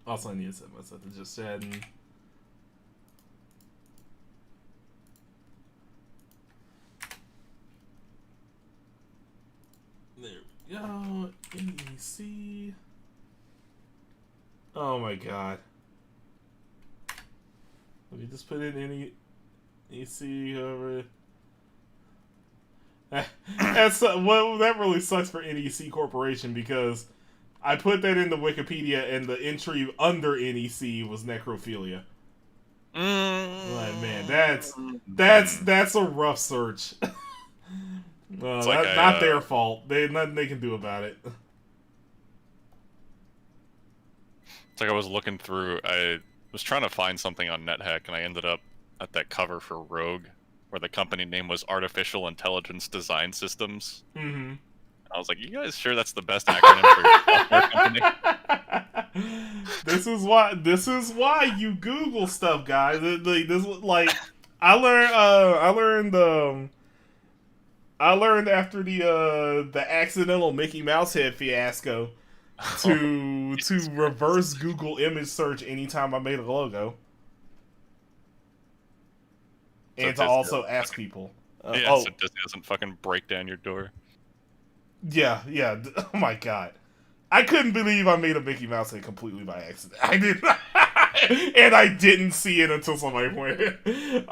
Also, I need to set myself to just chatting. There we go. NEC. Oh my god. Let me just put in NEC over. That really sucks for NEC Corporation because I put that into Wikipedia and the entry under NEC was necrophilia. Like, man, that's a rough search. Not their fault. Nothing they can do about it. It's like I was looking through. I was trying to find something on NetHack, and I ended up at that cover for Rogue, where the company name was Artificial Intelligence Design Systems. Mm-hmm. I was like, "You guys sure that's the best acronym for your software company?" This is why you Google stuff, guys. I learned after the accidental Mickey Mouse head fiasco to reverse Google image search anytime I made a logo, and to also ask people. So Disney doesn't fucking break down your door. Yeah. Oh my god. I couldn't believe I made a Mickey Mouse head completely by accident. I did not. And I didn't see it until somebody pointed it.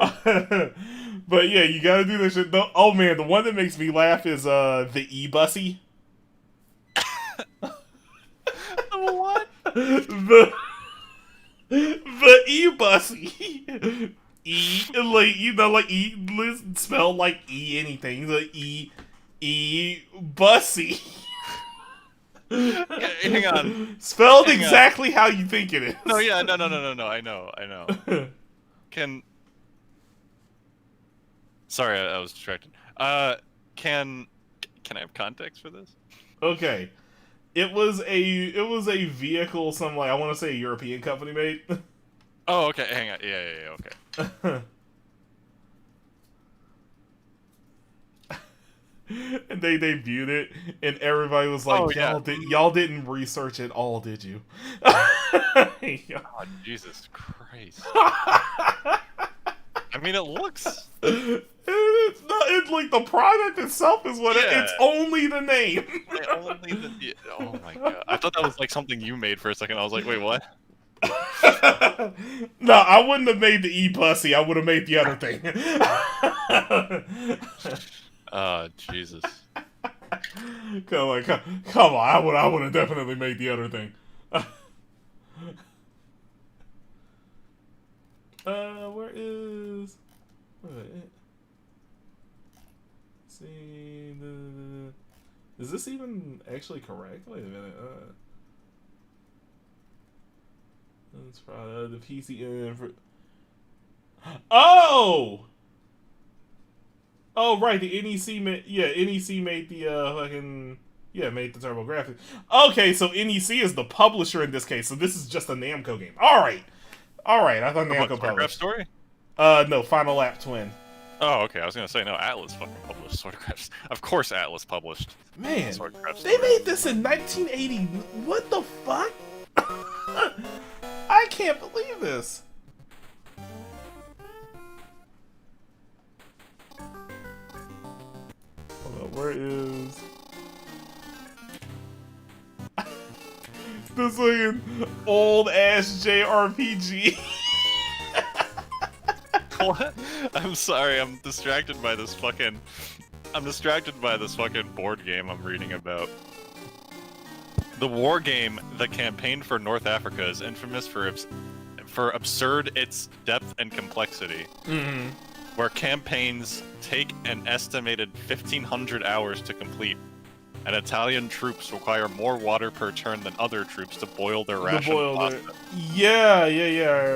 But yeah, you gotta do this shit. Oh man, the one that makes me laugh is the E-Bussy. The what? The E-Bussy. Spelled like E anything. The E-Bussy. Hang on. Spelled exactly how you think it is. No, I know. Sorry, I was distracted. Can I have context for this? Okay. It was a vehicle some I want to say a European company made. Oh, okay. Hang on. Yeah, okay. And they debuted it, and everybody was like, y'all didn't research it all, did you? Oh, Jesus Christ. I mean, it looks... It's like the product itself is what it's only the name. Oh my god. I thought that was like something you made for a second. I was like, wait, what? No, I wouldn't have made the E-Bussy. I would have made the other thing. Jesus. Come on, I would have definitely made the other thing. Where is... Wait. See, is this even actually correct? Wait a minute. That's probably the PC. Oh, right. The NEC made. Yeah, NEC made the made the TurboGrafx. Okay, so NEC is the publisher in this case. So this is just a Namco game. All right. I thought Namco published. Story? No, Final Lap Twin. Oh, okay. I was gonna say no. Atlas fucking published Swordcraft. Of course, Atlas published. Man, Swordcraft. They made this in 1980. What the fuck? I can't believe this. Hold on, where is this fucking old ass JRPG? What? I'm sorry, I'm distracted by this fucking I'm distracted by this fucking board game I'm reading about. The war game, The Campaign for North Africa, is infamous for absurd its depth and complexity. Mm-hmm. Where campaigns take an estimated 1,500 hours to complete, and Italian troops require more water per turn than other troops to boil their ration pasta. Yeah, I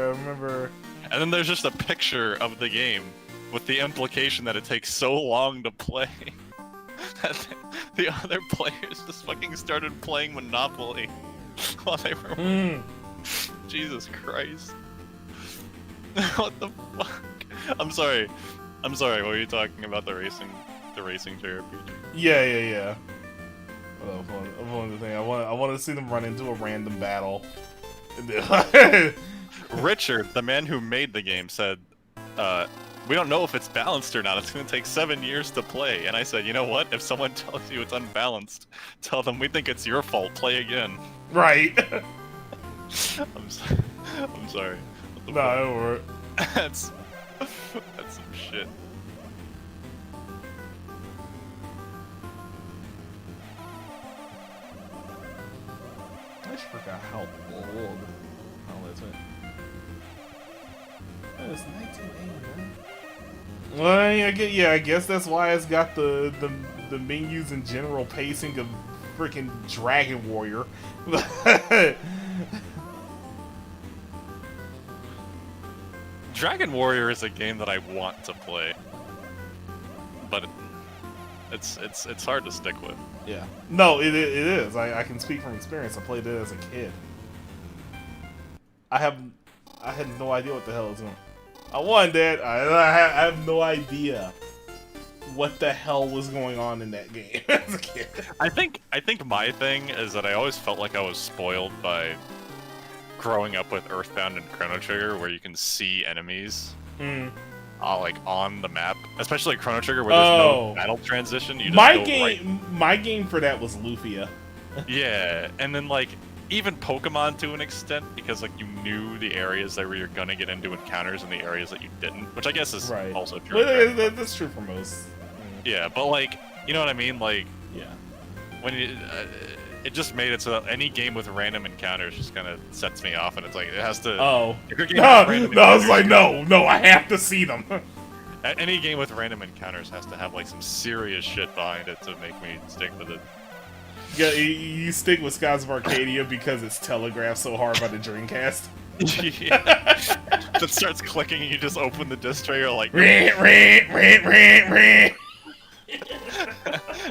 remember. And then there's just a picture of the game with the implication that it takes so long to play that the other players just fucking started playing Monopoly while they were. Jesus Christ. What the fuck? I'm sorry. What were you talking about? The racing JRPG? Yeah. One the thing I want to see them run into a random battle. Richard, the man who made the game, said, "We don't know if it's balanced or not. It's going to take 7 years to play." And I said, "You know what? If someone tells you it's unbalanced, tell them we think it's your fault. Play again." Right. I'm sorry. What the No, fuck? it'll work. That's some shit. I just forgot how old. Oh, that's it. Oh, it's 1989. Well, I guess that's why it's got the menus and general pacing of freaking Dragon Warrior. Dragon Warrior is a game that I want to play, but it's hard to stick with. Yeah. No, it is. I can speak from experience. I played it as a kid. I had no idea what the hell it was going. I wanted that. I have no idea what the hell was going on in that game as a kid. I think my thing is that I always felt like I was spoiled by growing up with Earthbound and Chrono Trigger, where you can see enemies like on the map, especially Chrono Trigger, where there's no battle transition. You just my game for that was Lufia. Yeah, and then like even Pokemon to an extent, because like you knew the areas that you're gonna get into encounters and the areas that you didn't, which I guess is also true. Well, that's true for most. Yeah, but like, you know what I mean? Like, yeah, when it just made it so that any game with random encounters just kind of sets me off, and it's like it has to. Oh. If your game with random I was like, no, I have to see them. Any game with random encounters has to have like some serious shit behind it to make me stick with it. Yeah, you stick with Skies of Arcadia because it's telegraphed so hard by the Dreamcast. Yeah. It starts clicking and you just open the disc tray, you're like...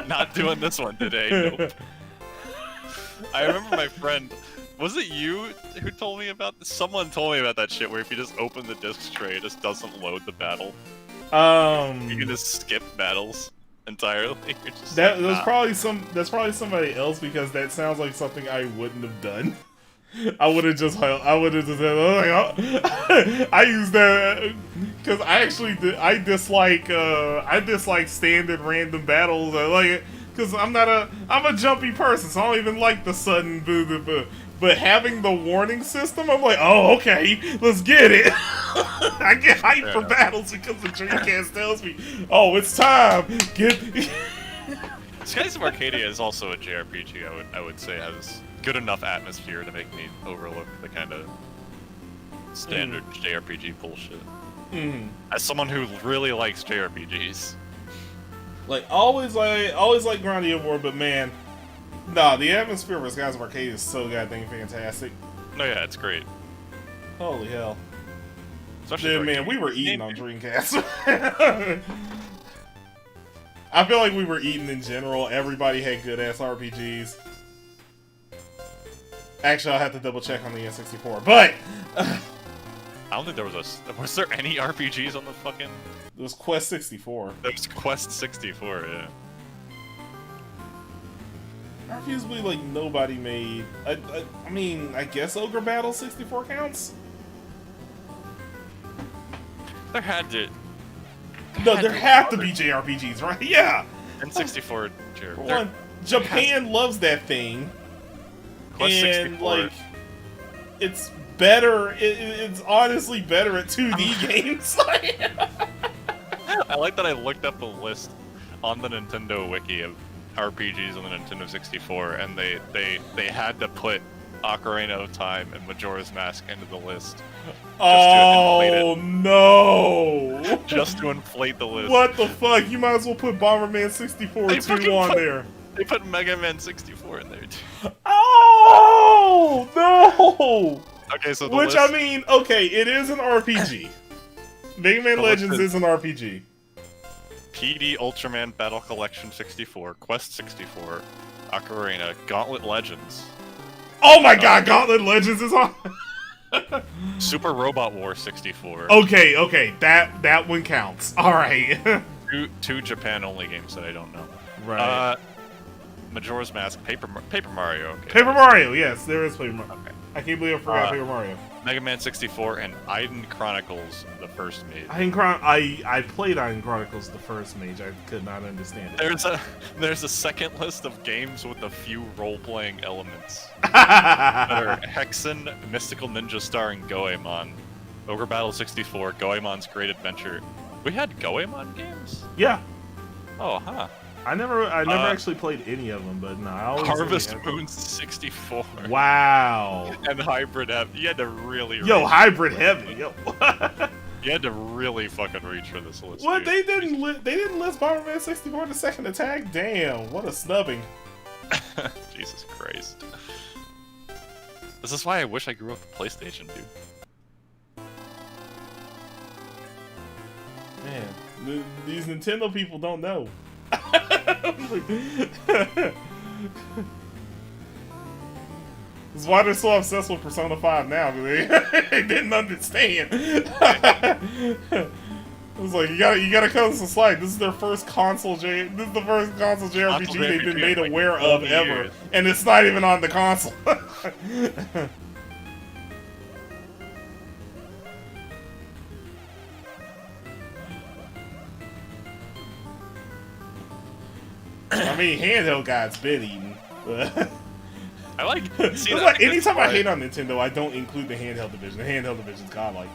Not doing this one today, nope. I remember my friend... Was it you who told me about this? Someone told me about that shit where if you just open the disc tray, it just doesn't load the battle. You can just skip battles entirely. Just that's like, probably somebody else, because that sounds like something I wouldn't have done. I would have just said, I use that because I dislike standard random battles. I like it because I'm a jumpy person, so I don't even like the sudden boo. But having the warning system, I'm like, oh, okay, let's get it. I get hyped for battles because the Dreamcast tells me, oh, it's time. Skies of Arcadia is also a JRPG. I would say has good enough atmosphere to make me overlook the kind of standard JRPG bullshit. As someone who really likes JRPGs, always like Grandia War, but man. Nah, the atmosphere for Skies of Arcadia is so goddamn fantastic. No, yeah, it's great. Holy hell. Especially man, we were eating on Dreamcast. I feel like we were eating in general. Everybody had good-ass RPGs. Actually, I'll have to double-check on the N64, but... I don't think there was Was there any RPGs on the fucking... It was Quest 64. There was Quest 64, yeah. Arguably, like, nobody made... I mean, I guess Ogre Battle 64 counts? There had to... No, there have to be JRPGs, right? Yeah! N64 JRPG. One, Japan loves that thing. Quest and, 64. like, it's better... It's honestly better at 2D games. I like that I looked up a list on the Nintendo wiki of RPGs on the Nintendo 64, and they had to put Ocarina of Time and Majora's Mask into the list. Oh no! Just to inflate the list. What the fuck? You might as well put Bomberman 64 2 on there. They put Mega Man 64 in there too. Oh no! Okay, so the Which list, I mean, okay, it is an RPG. Mega Man The Legends list is an RPG. PD Ultraman Battle Collection 64, Quest 64, Ocarina, Gauntlet Legends, Oh my god, Gauntlet Legends is on. Super Robot War 64. Okay, that one counts. All right. Two Japan only games that I don't know. Right. Majora's Mask, Paper Mario. Okay. Paper Mario, yes, there is Paper Mario. Okay. I can't believe I forgot Paper Mario. Mega Man 64 and Iden Chronicles, the first mage. I played Iden Chronicles the first mage. I could not understand it. There's a second list of games with a few role-playing elements that are Hexen, Mystical Ninja Star, and Goemon. Ogre Battle 64, Goemon's Great Adventure. We had Goemon games? Yeah. Oh, huh. I never actually played any of them, but no, I always Harvest Moon 64. Wow. And Hybrid Heavy. You had to really Yo, Hybrid Heavy. Yo. You had to really fucking reach for this list. What? Dude. They didn't list Bomberman 64 the second attack? Damn, what a snubbing. Jesus Christ. This is why I wish I grew up with PlayStation, dude. Man, these Nintendo people don't know. That's why they're so obsessed with Persona 5 now, because they didn't understand. It was like, you gotta cut them some slack. This is their first console this is the first console JRPG they've been made aware of ever, and it's not even on the console. I mean, handheld guide's been eaten. I like. See, like anytime I hate on Nintendo, I don't include the handheld division. The handheld division's godlike.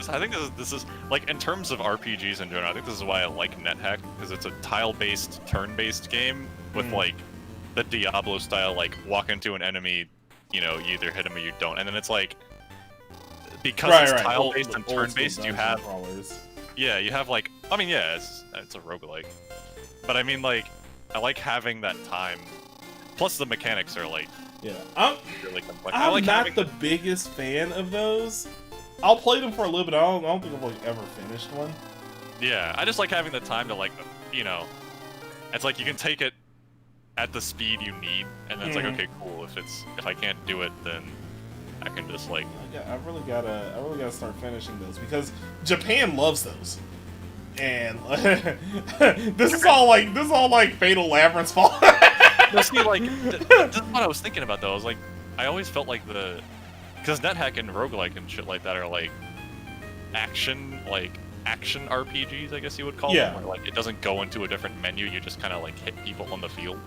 I think this is like in terms of RPGs in general. I think this is why I like NetHack, because it's a tile-based, turn-based game with like the Diablo style. Like walk into an enemy, you know, you either hit him or you don't, and then it's like because it's tile-based and turn-based, you have yeah, you have like I mean yeah, it's a roguelike, but I mean like. I like having that time. Plus, the mechanics are like really complex. I'm like not the biggest fan of those. I'll play them for a little bit. I don't think I've like ever finished one. Yeah, I just like having the time to like, you know, it's like you can take it at the speed you need, and then it's like okay, cool. If I can't do it, then I can just like. I really gotta start finishing those because Japan loves those. And this is all like Fatal Labyrinth's fault. No, see, like this is what I was thinking about though. I was like, I always felt like because NetHack and roguelike and shit like that are like action RPGs, I guess you would call them. Where, like it doesn't go into a different menu. You just kind of like hit people on the field.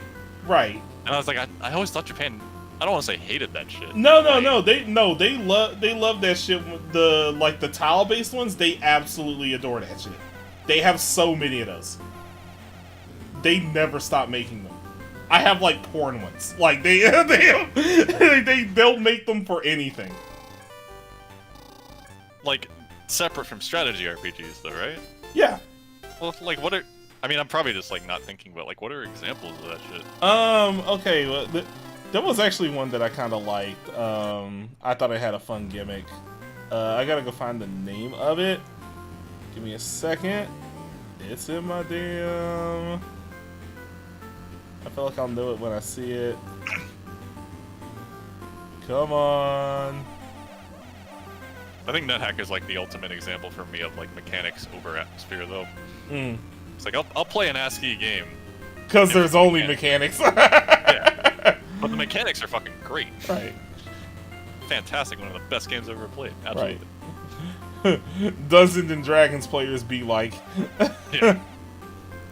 Right. And I was like, I always thought Japan. I don't want to say hated that shit. No. They love that shit. The tile based ones, they absolutely adore that shit. They have so many of those. They never stop making them. I have like porn ones. Like they'll make them for anything. Like separate from strategy RPGs, though, right? Yeah. Well, like what are? I mean, I'm probably just like not thinking, but like what are examples of that shit? Okay. Well, there was actually one that I kind of liked. I thought it had a fun gimmick. I gotta go find the name of it. Give me a second. It's in my damn. I feel like I'll know it when I see it. Come on. I think NetHack is like the ultimate example for me of like mechanics over atmosphere, though. It's like I'll play an ASCII game because there's only mechanics. Yeah, but the mechanics are fucking great. Right. Fantastic. One of the best games I've ever played. Absolutely. Right. Dungeons and Dragons players be like. Yeah.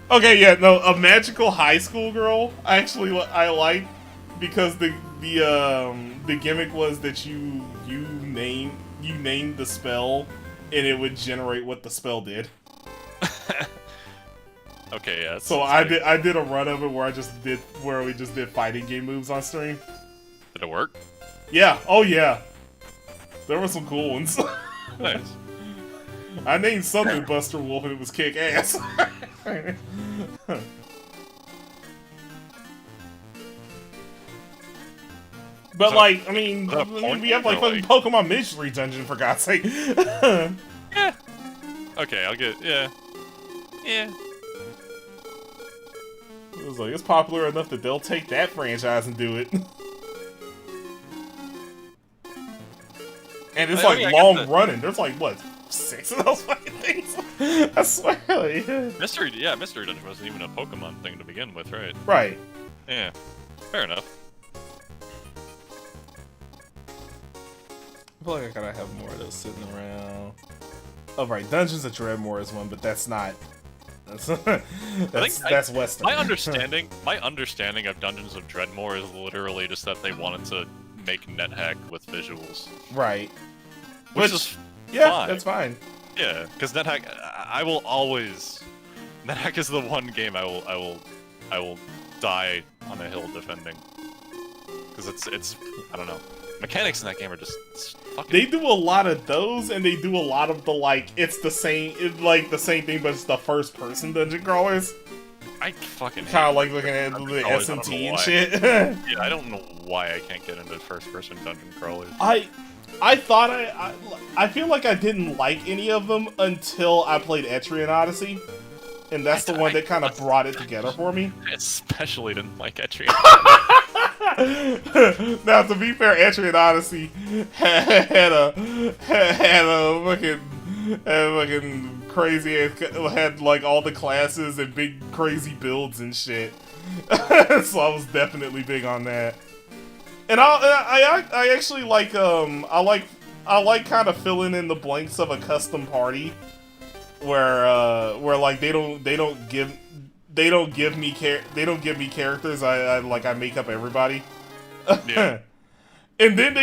Okay, yeah, no, a magical high school girl. Actually, I like because the gimmick was that you named the spell and it would generate what the spell did. Okay, yeah. So I did a run of it where we just did fighting game moves on stream. Did it work? Yeah. Oh yeah. There were some cool ones. Nice. I named something Buster Wolf and it was kick ass. But like, I mean, we have like fucking Pokemon Mystery Dungeon for God's sake. Yeah. Okay, I'll get yeah. Yeah. It was like it's popular enough that they'll take that franchise and do it. And it's like long running. There's like what, 6 of those fucking things? I swear. Like, Mystery Dungeon wasn't even a Pokemon thing to begin with, right? Right. Yeah. Fair enough. I feel like I gotta have more of those sitting around. Oh right, Dungeons of Dreadmore is one, but that's not. That's Western. My understanding of Dungeons of Dreadmore is literally just that they wanted to make NetHack with visuals. Right. Which is yeah, fine. that's fine. Yeah, because NetHack, I will always. NetHack is the one game I will die on a hill defending. Because it's I don't know. Mechanics in that game are just fucking... They do a lot of those, and they do a lot of the like it's the same thing, but it's the first person dungeon crawlers. I fucking kind of like looking at the SMT and shit. Yeah, I don't know why I can't get into first person dungeon crawlers. I thought I feel like I didn't like any of them until I played Etrian Odyssey, and that's the one that kind of brought it together for me. I especially didn't like Etrian. Now, to be fair, Etrian Odyssey had a fucking crazy ass, had like all the classes and big crazy builds and shit. So I was definitely big on that. And I actually like I like kind of filling in the blanks of a custom party where like they don't give me characters. I make up everybody. Yeah. and then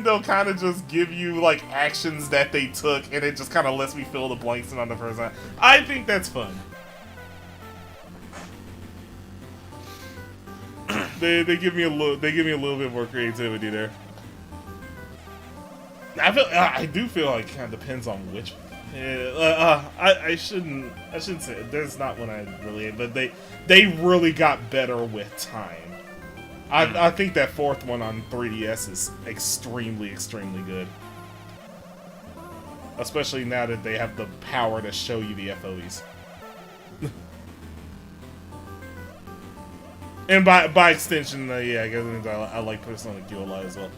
they'll kind of just give you like actions that they took, and it just kind of lets me fill the blanks in on the first time. I think that's fun. they give me a little bit more creativity there. I do feel like it kind of depends on which. I shouldn't say there's not one I really, but they really got better with time. I think that fourth one on 3DS is extremely good, especially now that they have the power to show you the FOEs. And by extension, yeah, I guess I like Persona Q a lot as well.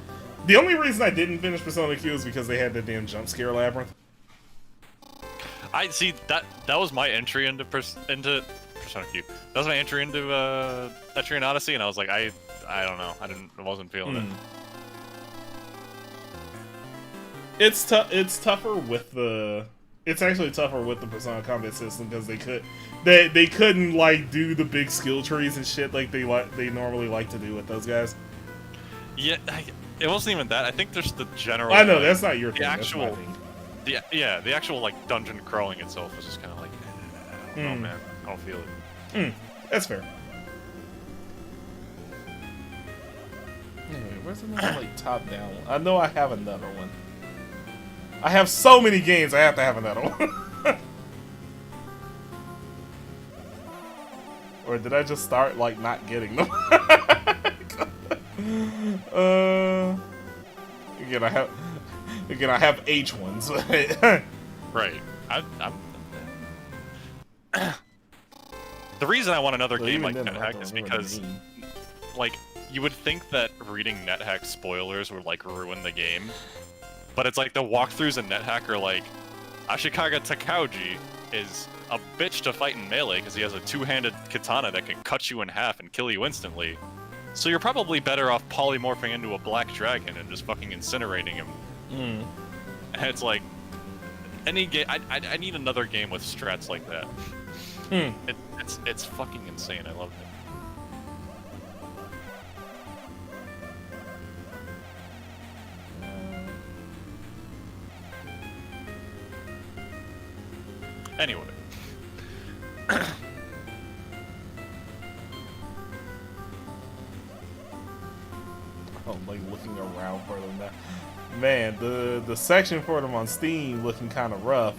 The only reason I didn't finish Persona Q is because they had the damn jump scare labyrinth. I see that was my entry into Persona Q. That was my entry into Etrian Odyssey, and I was like, I don't know, I wasn't feeling it. It's tougher with the. It's actually tougher with the Persona combat system because they couldn't like do the big skill trees and shit like they normally like to do with those guys. Yeah, it wasn't even that. I think there's the general. I know that's not your thing. The actual, that's my thing. the actual like dungeon crawling itself was just kind of like, I don't know, man. I don't feel it. That's fair. Anyway, where's another like top down one? I know I have another one. I have so many games, I have to have another one. Or did I just start like not getting them? Again, I have H ones. Right. The reason I want another game like NetHack is because, like, you would think that reading NetHack spoilers would like ruin the game, but it's like the walkthroughs in NetHack are like, Ashikaga Takauji is a bitch to fight in melee because he has a two-handed katana that can cut you in half and kill you instantly. So you're probably better off polymorphing into a black dragon and just fucking incinerating him. And it's like, any game. I need another game with strats like that. It's fucking insane. I love it. Anyway. I'm like looking around for them now. Man, the section for them on Steam looking kind of rough.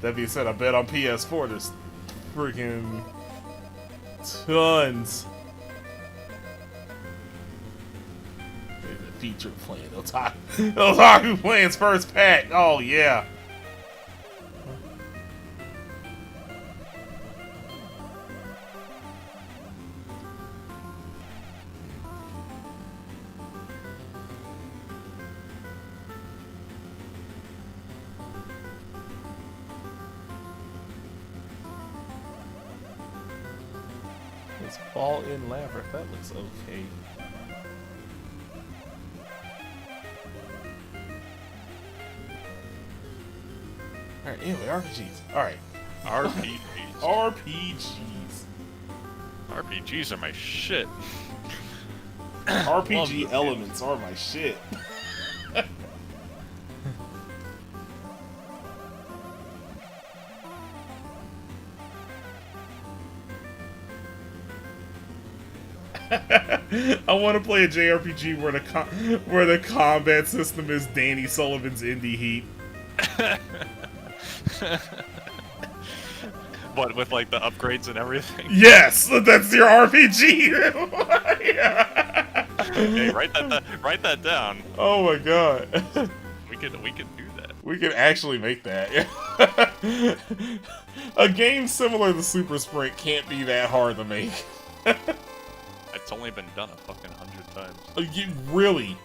That being said, I bet on PS4 there's freaking tons. There's a feature playing Otaku playing its first pack. Oh yeah. Let's fall in labyrinth. That looks okay. Alright, anyway, RPGs. Alright. RPGs. RPGs. RPGs are my shit. RPG elements are my shit. I want to play a JRPG where the combat system is Danny Sullivan's Indie Heat. What, with like the upgrades and everything? Yes, that's your RPG. Hey, write that down. Oh my god. We could do that. We could actually make that. A game similar to Super Sprint can't be that hard to make. It's only been done a fucking 100 times. Really?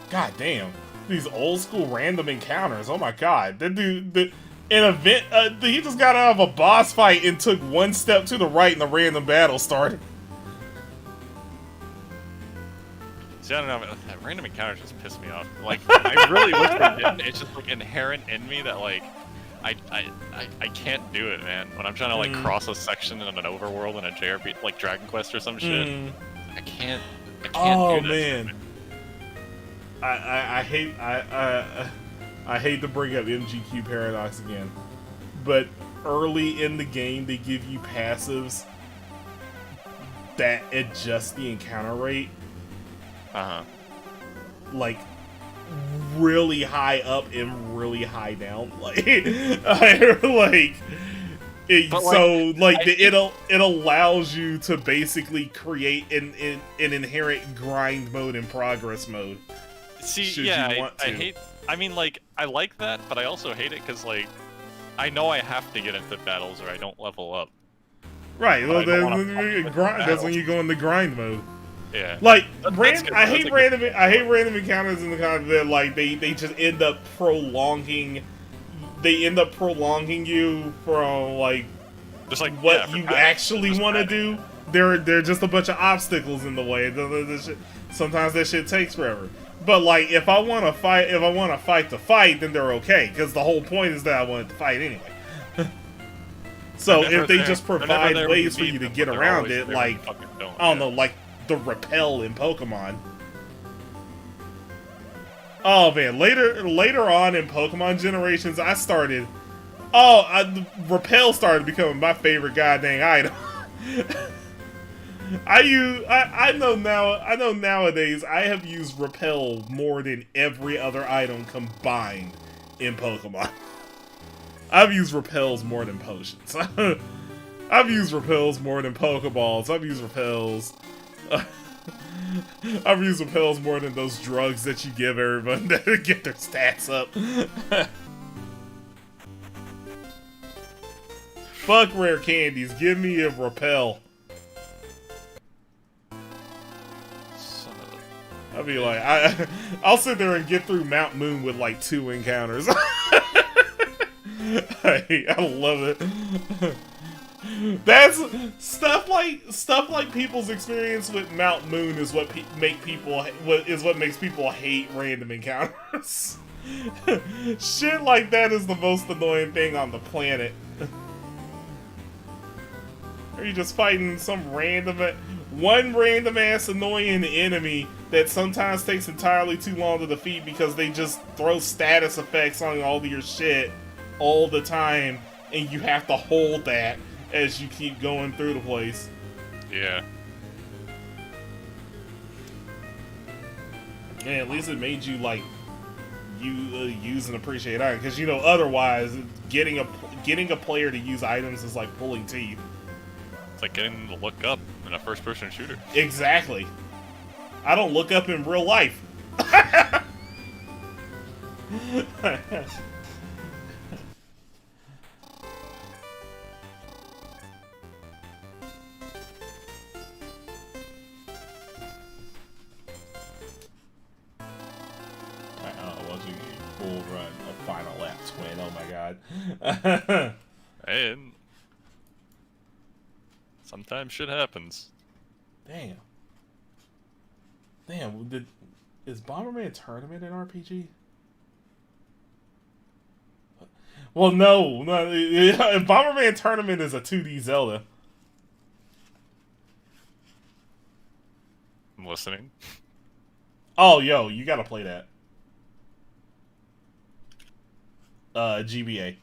God damn. These old school random encounters. Oh my god. That dude, an event, he just got out of a boss fight and took one step to the right and the random battle started. See, I don't know, that random encounters just piss me off. Like, I really wish they didn't. It's just like inherent in me that like, I can't do it, man. When I'm trying to like cross a section in an overworld in a JRPG, like Dragon Quest or some shit, I can't do that. Man. I hate to bring up MGQ Paradox again, but early in the game they give you passives that adjust the encounter rate. Like really high up and really high down. Like it allows you to basically create an inherent grind mode and progress mode. See, yeah, I mean, like, I like that, but I also hate it because, like, I know I have to get into battles or I don't level up. Right, well, that's when you go into grind mode. Yeah. Like, I hate random encounters in the kind of that, like, they just end up prolonging you from, like, just like what you actually want to do. They're just a bunch of obstacles in the way. Sometimes that shit takes forever. But like, if I want to fight to fight, then they're okay, because the whole point is that I wanted to fight anyway. So if they just provide ways for you to get around it, like, I don't know, like the repel in Pokemon. Oh man, later on in Pokemon generations, repel started becoming my favorite goddamn item. I know nowadays I have used repel more than every other item combined in Pokemon. I've used repels more than potions. I've used repels more than Pokeballs. I've used repels more than those drugs that you give everyone to get their stats up. Fuck rare candies, give me a repel. I'll be like, I'll sit there and get through Mount Moon with like 2 encounters. I love it. That's stuff like people's experience with Mount Moon is what makes people hate random encounters. Shit like that is the most annoying thing on the planet. Are you just fighting some random ass annoying enemy that sometimes takes entirely too long to defeat because they just throw status effects on all of your shit all the time, and you have to hold that as you keep going through the place. Yeah. And at least it made you like use and appreciate items, because you know otherwise getting a player to use items is like pulling teeth. It's like getting them to look up in a first-person shooter. Exactly. I don't look up in real life. Watching a full run of Final Lap Twin. Oh my god. And sometimes shit happens. Damn. Is Bomberman Tournament an RPG? Well, no. Bomberman Tournament is a 2D Zelda. I'm listening. Oh, yo, you gotta play that. GBA.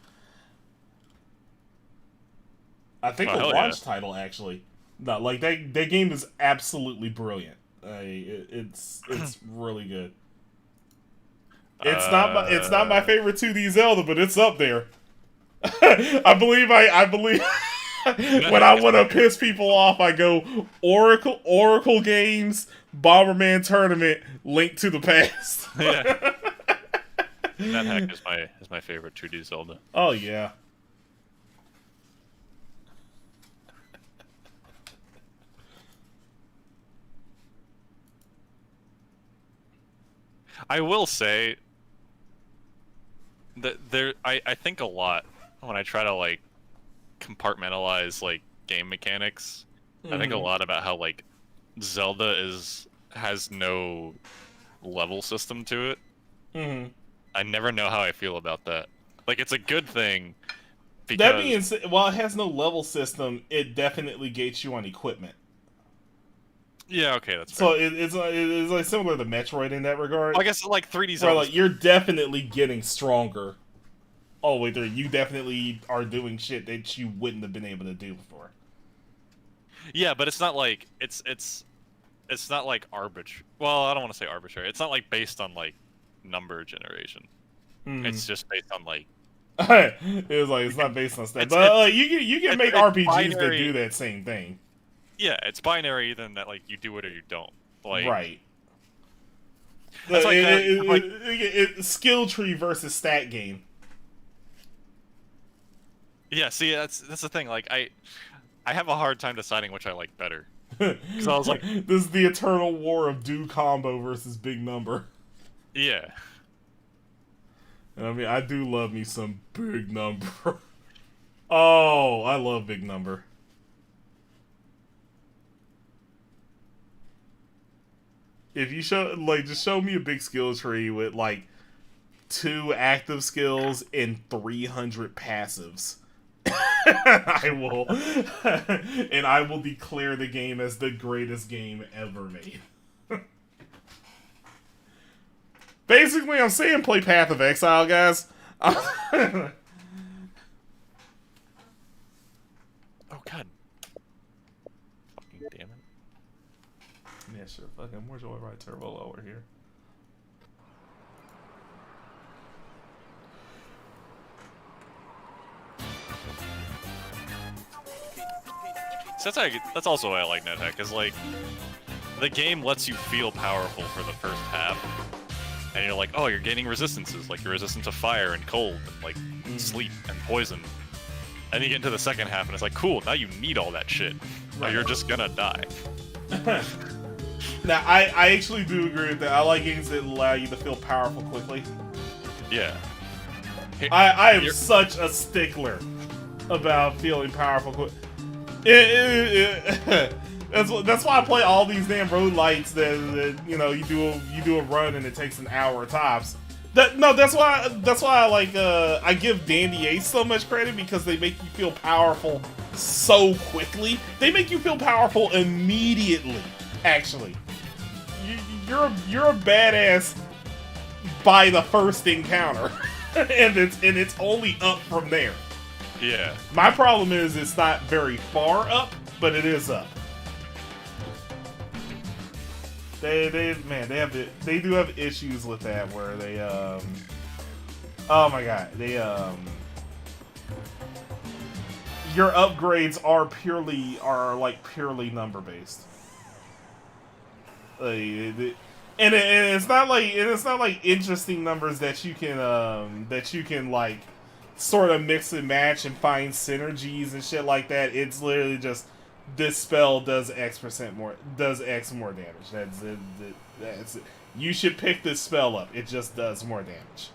I think a launch title, actually. No, like that game is absolutely brilliant. It's really good. It's not my favorite 2D Zelda, but it's up there. I believe when I want to piss people off, I go Oracle Games, Bomberman Tournament, Link to the Past. Yeah. NetHack is my favorite 2D Zelda. Oh yeah. I will say that I think a lot when I try to like compartmentalize like game mechanics. I think a lot about how like Zelda has no level system to it. Mm-hmm. I never know how I feel about that. Like, it's a good thing. Because... That being said, while it has no level system, it definitely gates you on equipment. Yeah, okay, that's fair. So it's like similar to Metroid in that regard. Well, I guess like 3D Zelda. Like you're definitely getting stronger all the way through. You definitely are doing shit that you wouldn't have been able to do before. Yeah, but it's not like it's not like arbitrary. Well, I don't want to say arbitrary. It's not like based on like number generation. It's just based on like. It's not based on stats, but you can make RPGs that do that same thing. Yeah, it's binary. Then that like you do it or you don't. Like right. That's like, skill tree versus stat game. Yeah, see, that's the thing. Like I have a hard time deciding which I like better. Because I was like, this is the eternal war of do combo versus big number. Yeah. And I mean, I do love me some big number. Oh, I love big number. If you just show me a big skill tree with like 2 active skills and 300 passives. I will declare the game as the greatest game ever made. Basically, I'm saying play Path of Exile, guys. Oh god. Fucking damn it. Yeah, sure. Fucking more Joyride Turbo over here. So that's also why I like NetHack, is like the game lets you feel powerful for the first half, and you're like, oh, you're gaining resistances, like you're resistant to fire and cold and like sleep and poison. And you get into the second half and it's like, cool, now you need all that shit, or you're just gonna die. Now, I actually do agree with that. I like games that allow you to feel powerful quickly. Yeah. I am such a stickler about feeling powerful quick. That's why I play all these damn road lights that you know you do a run and it takes an hour tops. That's why I like I give Dandy Ace so much credit, because they make you feel powerful so quickly. They make you feel powerful immediately. Actually, you're a badass by the first encounter, and it's only up from there. Yeah. My problem is it's not very far up, but it is up. They do have issues with that where they oh my god, your upgrades are purely number based. And it's not like interesting numbers that you can like sort of mix and match and find synergies and shit like that. It's literally just this spell does X more damage. That's it. That's it. You should pick this spell up. It just does more damage.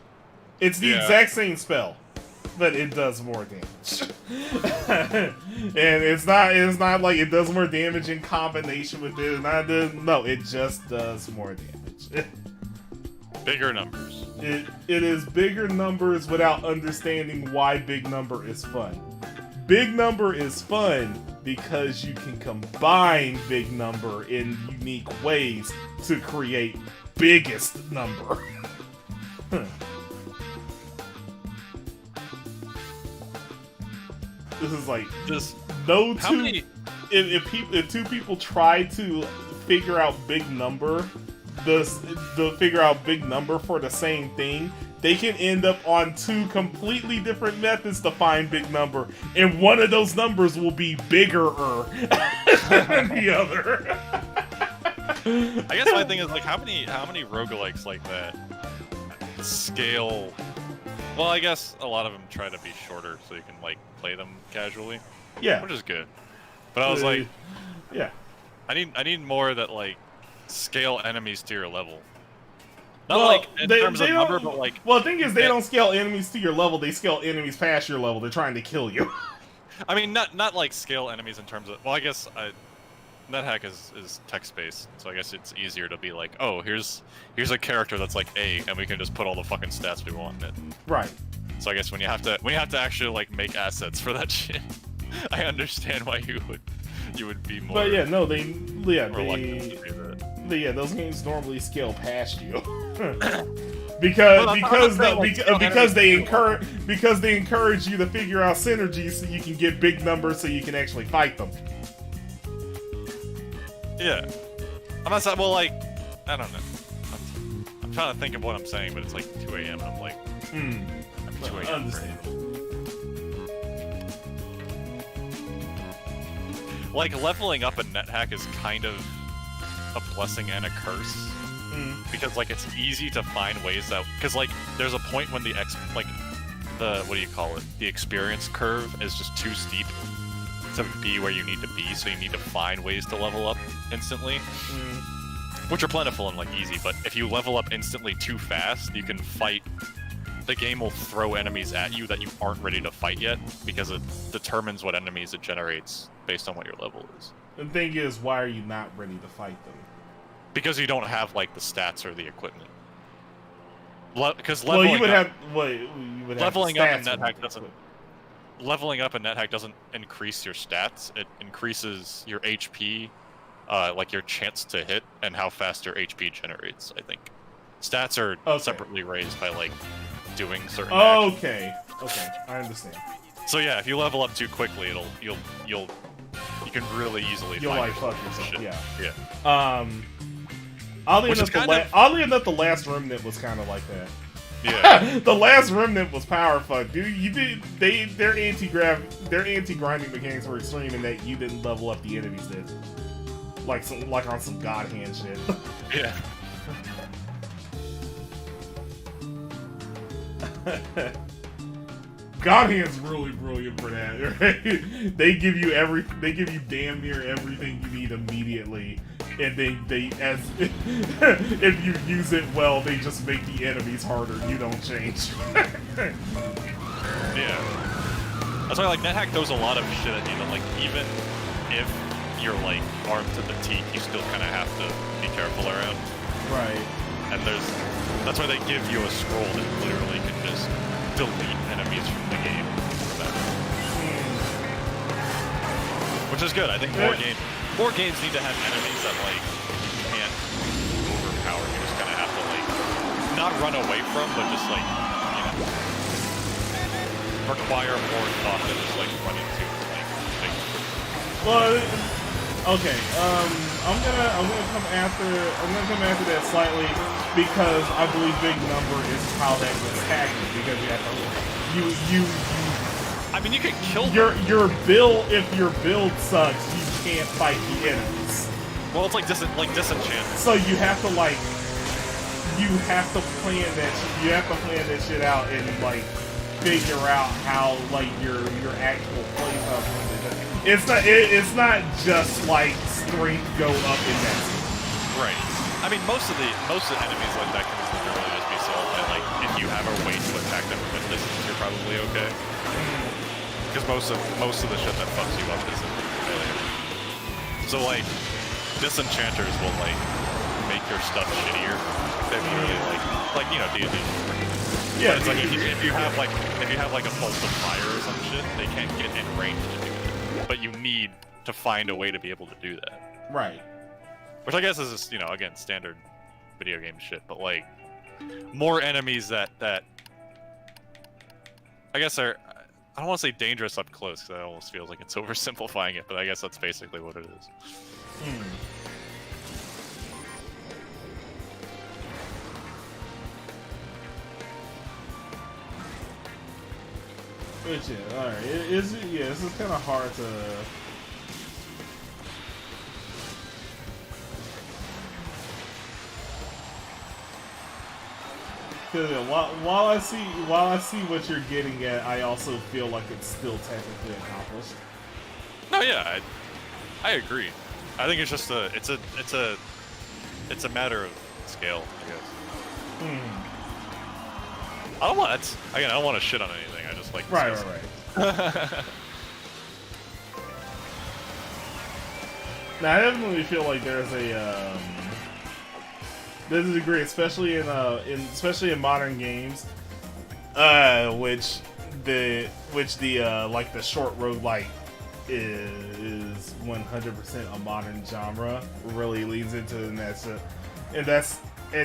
It's the exact same spell, but it does more damage. And it's not like it does more damage in combination with it. No, it just does more damage. Bigger numbers. It is bigger numbers without understanding why big number is fun. Big number is fun because you can combine big number in unique ways to create biggest number. This is like Just no how two. many- If two people try to figure out big number, figure out big number for the same thing, they can end up on two completely different methods to find big number, and one of those numbers will be bigger than the other. I guess my thing is like how many roguelikes like that scale. Well, I guess a lot of them try to be shorter so you can like play them casually. Yeah, which is good. But I was like, yeah, I need more that like scale enemies to your level. Not well, like in terms of number, but like. Well, the thing is, they don't scale enemies to your level. They scale enemies past your level. They're trying to kill you. I mean, not like scale enemies in terms of. Well, I guess NetHack is text based, so I guess it's easier to be like, oh, here's a character that's like A, and we can just put all the fucking stats we want in it. Right. So I guess when you have to actually like make assets for that shit, I understand why you would be more. But yeah, no, those games normally scale past you. because they encourage you to figure out synergies so you can get big numbers so you can actually fight them. Yeah, I'm not saying. Well, like, I don't know. I'm trying to think of what I'm saying, but it's like 2 a.m. and I'm like, I'm 2 a.m. Understandable. Like leveling up in NetHack is kind of a blessing and a curse. Because like it's easy to find ways that, because like there's a point when the the experience curve is just too steep to be where you need to be, so you need to find ways to level up instantly, which are plentiful and like easy. But if you level up instantly too fast, you can fight. The game will throw enemies at you that you aren't ready to fight yet, because it determines what enemies it generates based on what your level is. The thing is, why are you not ready to fight them? Because you don't have like the stats or the equipment. Because leveling up in NetHack doesn't increase your stats. It increases your HP, like your chance to hit and how fast your HP generates. I think stats are separately raised by like doing certain. Okay, I understand. So yeah, if you level up too quickly, you can really easily. You'll find like fuck yourself. shit. Yeah. Oddly enough, the last Remnant was kind of like that. Yeah. The last Remnant was powerful, dude. Their anti-grinding mechanics were extreme in that you didn't level up, the enemies did. Like on some god hand shit. Yeah. God hand's really brilliant for that. Right? They give you damn near everything you need immediately. And if you use it well, they just make the enemies harder. You don't change. Yeah. That's why, like, NetHack throws a lot of shit at you that, like, even if you're, like, armed to the teeth, you still kind of have to be careful around. Right. And that's why they give you a scroll that literally can just delete enemies from the game. Which is good. I think more games need to have enemies that like can't overpower. You just kind of have to like not run away from, but just like require more thought than just like running to like things. Well, okay. I'm gonna come after that slightly because I believe big number is how that was tackled because you have to you. I mean, you can kill your build. If your build sucks, you can't fight the enemies. Well, it's like disenchantment. So you have to plan that. You have to plan that shit out and like figure out how like your actual play stuff. It's not just like strength go up in that. Right. I mean, most of the enemies like that can literally just be solved by like if you have a way to attack them with distance, you're probably okay. Because most of the shit that fucks you up isn't failure. So like disenchanters will like make your stuff shittier. They really like you know D&D. Yeah, it's like if you have like a pulse of fire or some shit, they can't get in range to do it. But you need to find a way to be able to do that. Right. Which I guess is just, you know, again, standard video game shit, but like more enemies that I guess are, I don't want to say dangerous up close because that almost feels like it's oversimplifying it, but I guess that's basically what it is. But yeah, alright. This is kind of hard to. Because while I see what you're getting at, I also feel like it's still technically accomplished. No, yeah, I agree. I think it's just it's a matter of scale, I guess. I don't want to shit on anything. I just like right. Now, I definitely feel like there's a degree, especially in modern games, which the like the short roguelike is 100% a modern genre. Really leads into, and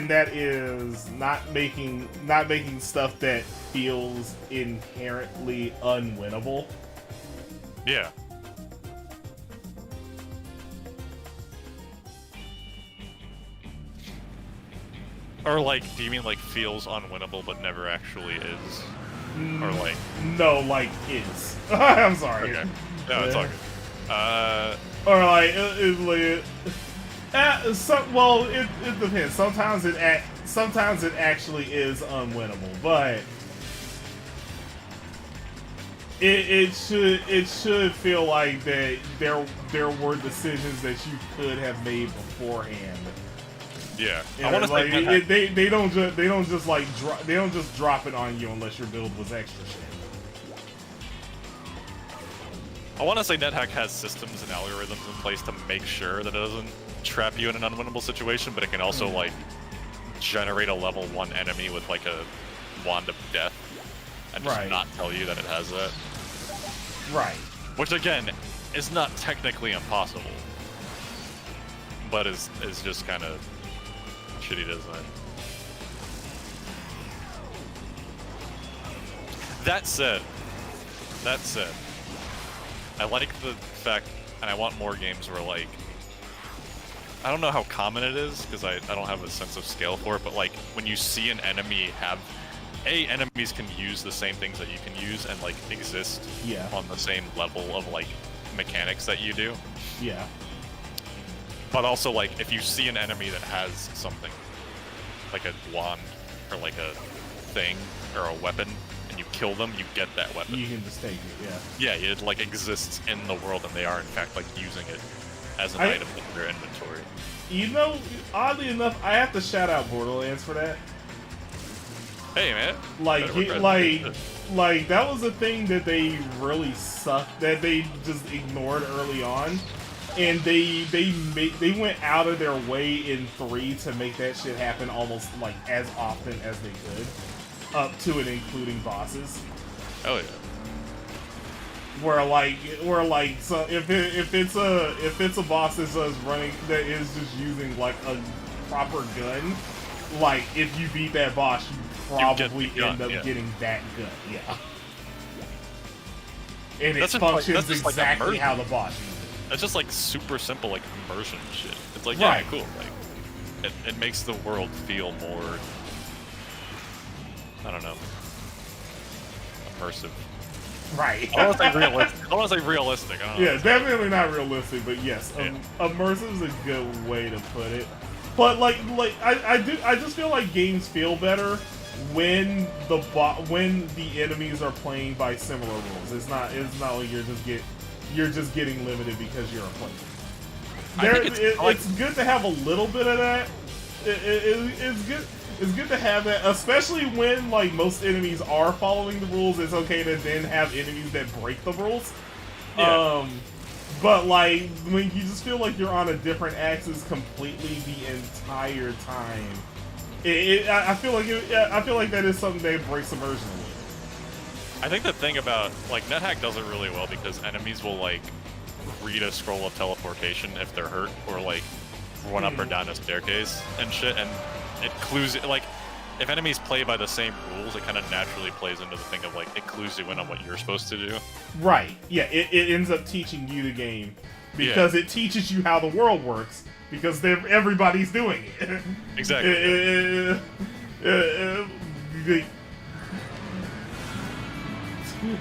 that is not making stuff that feels inherently unwinnable. Yeah. Or like, do you mean like feels unwinnable but never actually is? Or like... No, like is. I'm sorry. Okay. No, it's all good. Or like, well, it depends. Sometimes it actually is unwinnable, but it should feel like that there were decisions that you could have made beforehand. Yeah, I want to like they don't just drop it on you unless your build was extra shit. I want to say NetHack has systems and algorithms in place to make sure that it doesn't trap you in an unwinnable situation, but it can also like generate a level 1 enemy with like a wand of death and just not tell you that it has that. Right. Which again is not technically impossible, but is just kind of shitty design. That said, I like the fact, and I want more games where like, I don't know how common it is because I don't have a sense of scale for it, but like when you see an enemy enemies can use the same things that you can use and like exist on the same level of like mechanics that you do. Yeah. But also, like, if you see an enemy that has something, like a wand, or like a thing, or a weapon, and you kill them, you get that weapon. You can just take it, yeah. Yeah, it, like, exists in the world, and they are, in fact, like, using it as an item in their inventory. You know, oddly enough, I have to shout out Borderlands for that. Hey, man. Like, that was a thing that they really sucked, that they just ignored early on. And they went out of their way in 3 to make that shit happen almost like as often as they could, up to and including bosses. Oh yeah. Where so if it's a boss that is just using like a proper gun, like if you beat that boss, you probably end up getting that gun. Yeah. and it That's just like- functions that's just like exactly immersion. how the boss uses it. It's just like super simple, like immersion shit. It's like, Right. yeah, cool. Like, it makes the world feel more, I don't know, immersive. Right. I don't want to say realistic. I don't want to say realistic. I don't know. Yeah, definitely not realistic, but yes, immersive is a good way to put it. But like I just feel like games feel better when when the enemies are playing by similar rules. It's not like you're just getting limited because you're a player. It's good to have a little bit of that. It's good. It's good to have that, especially when like most enemies are following the rules. It's okay to then have enemies that break the rules. Yeah. But like when you just feel like you're on a different axis completely the entire time, I feel like that is something that breaks immersion a little. I think the thing about like NetHack does it really well because enemies will like read a scroll of teleportation if they're hurt or like run up or down a staircase and shit, and it clues like if enemies play by the same rules, it kind of naturally plays into the thing of like it clues you in on what you're supposed to do. Right. Yeah. It ends up teaching you the game because it teaches you how the world works because everybody's doing it. Exactly.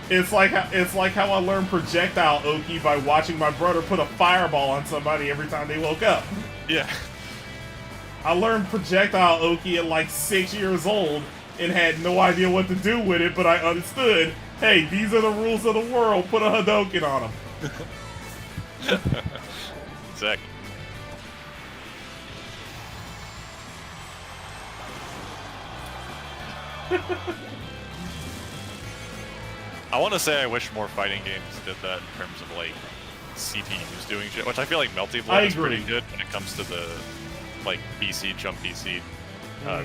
It's like how I learned projectile Oki by watching my brother put a fireball on somebody every time they woke up. Yeah. I learned projectile Oki at like 6 years old and had no idea what to do with it, but I understood, hey, these are the rules of the world, put a Hadouken on them. Exactly. I want to say I wish more fighting games did that in terms of like CPUs doing shit, which I feel like Melty Blood is pretty good when it comes to the like PC jump PC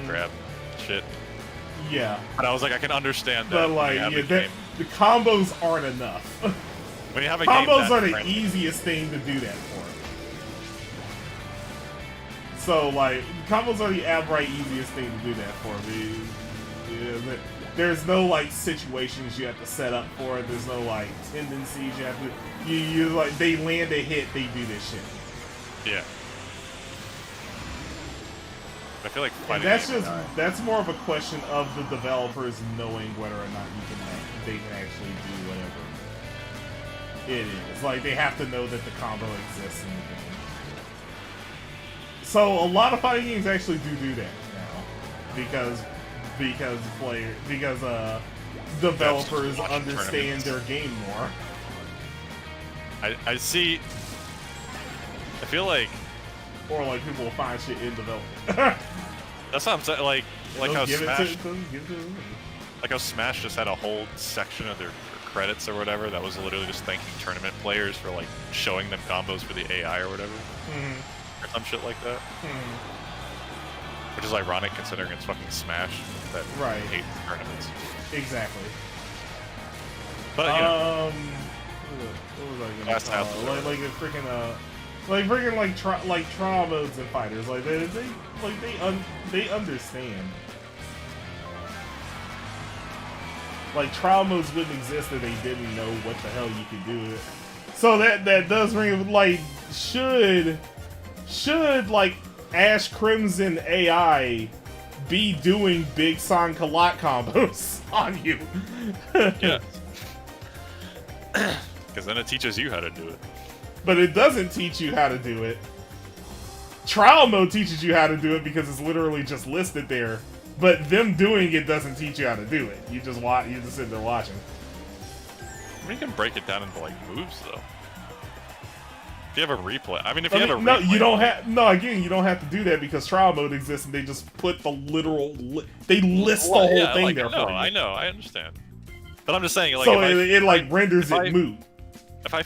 grab shit. Yeah. But I was like, I can understand that. But like, the combos aren't enough. When you have a combos game are the friendly. easiest thing to do that for. So like, combos are the outright easiest thing to do that for. There's no like situations you have to set up for it. There's no like tendencies you have to. You like they land a hit, they do this shit. Yeah. I feel like And that's more of a question of the developers knowing whether or not they can actually do whatever it is. Like they have to know that the combo exists in the game. So a lot of fighting games actually do that now because developers understand their game more. I see. I feel like. Or like people will find shit in development. That's what I'm saying. Like how Smash. Give it to them. Like how Smash just had a whole section of their credits or whatever that was literally just thanking tournament players for like showing them combos for the AI or whatever, or some shit like that. Which is ironic considering it's fucking Smash that hates tournaments. Exactly. But you know, what was I gonna call it? Like a freaking like trial modes and fighters, like they understand. Like trial modes wouldn't exist if they didn't know what the hell you could do with it. So that does ring like should like Ash Crimson AI be doing big San Kalat combos on you? yeah. Because then it teaches you how to do it. But it doesn't teach you how to do it. Trial mode teaches you how to do it because it's literally just listed there. But them doing it doesn't teach you how to do it. You just watch. You just sit there watching. I mean, you can break it down into like moves though. If you have a replay, I mean, if you have a no, replay, you don't have. No, again, you don't have to do that because trial mode exists and they just put the literal. They list the whole thing like, there for you. I know, I understand. But I'm just saying, like, so it like renders it moot. If I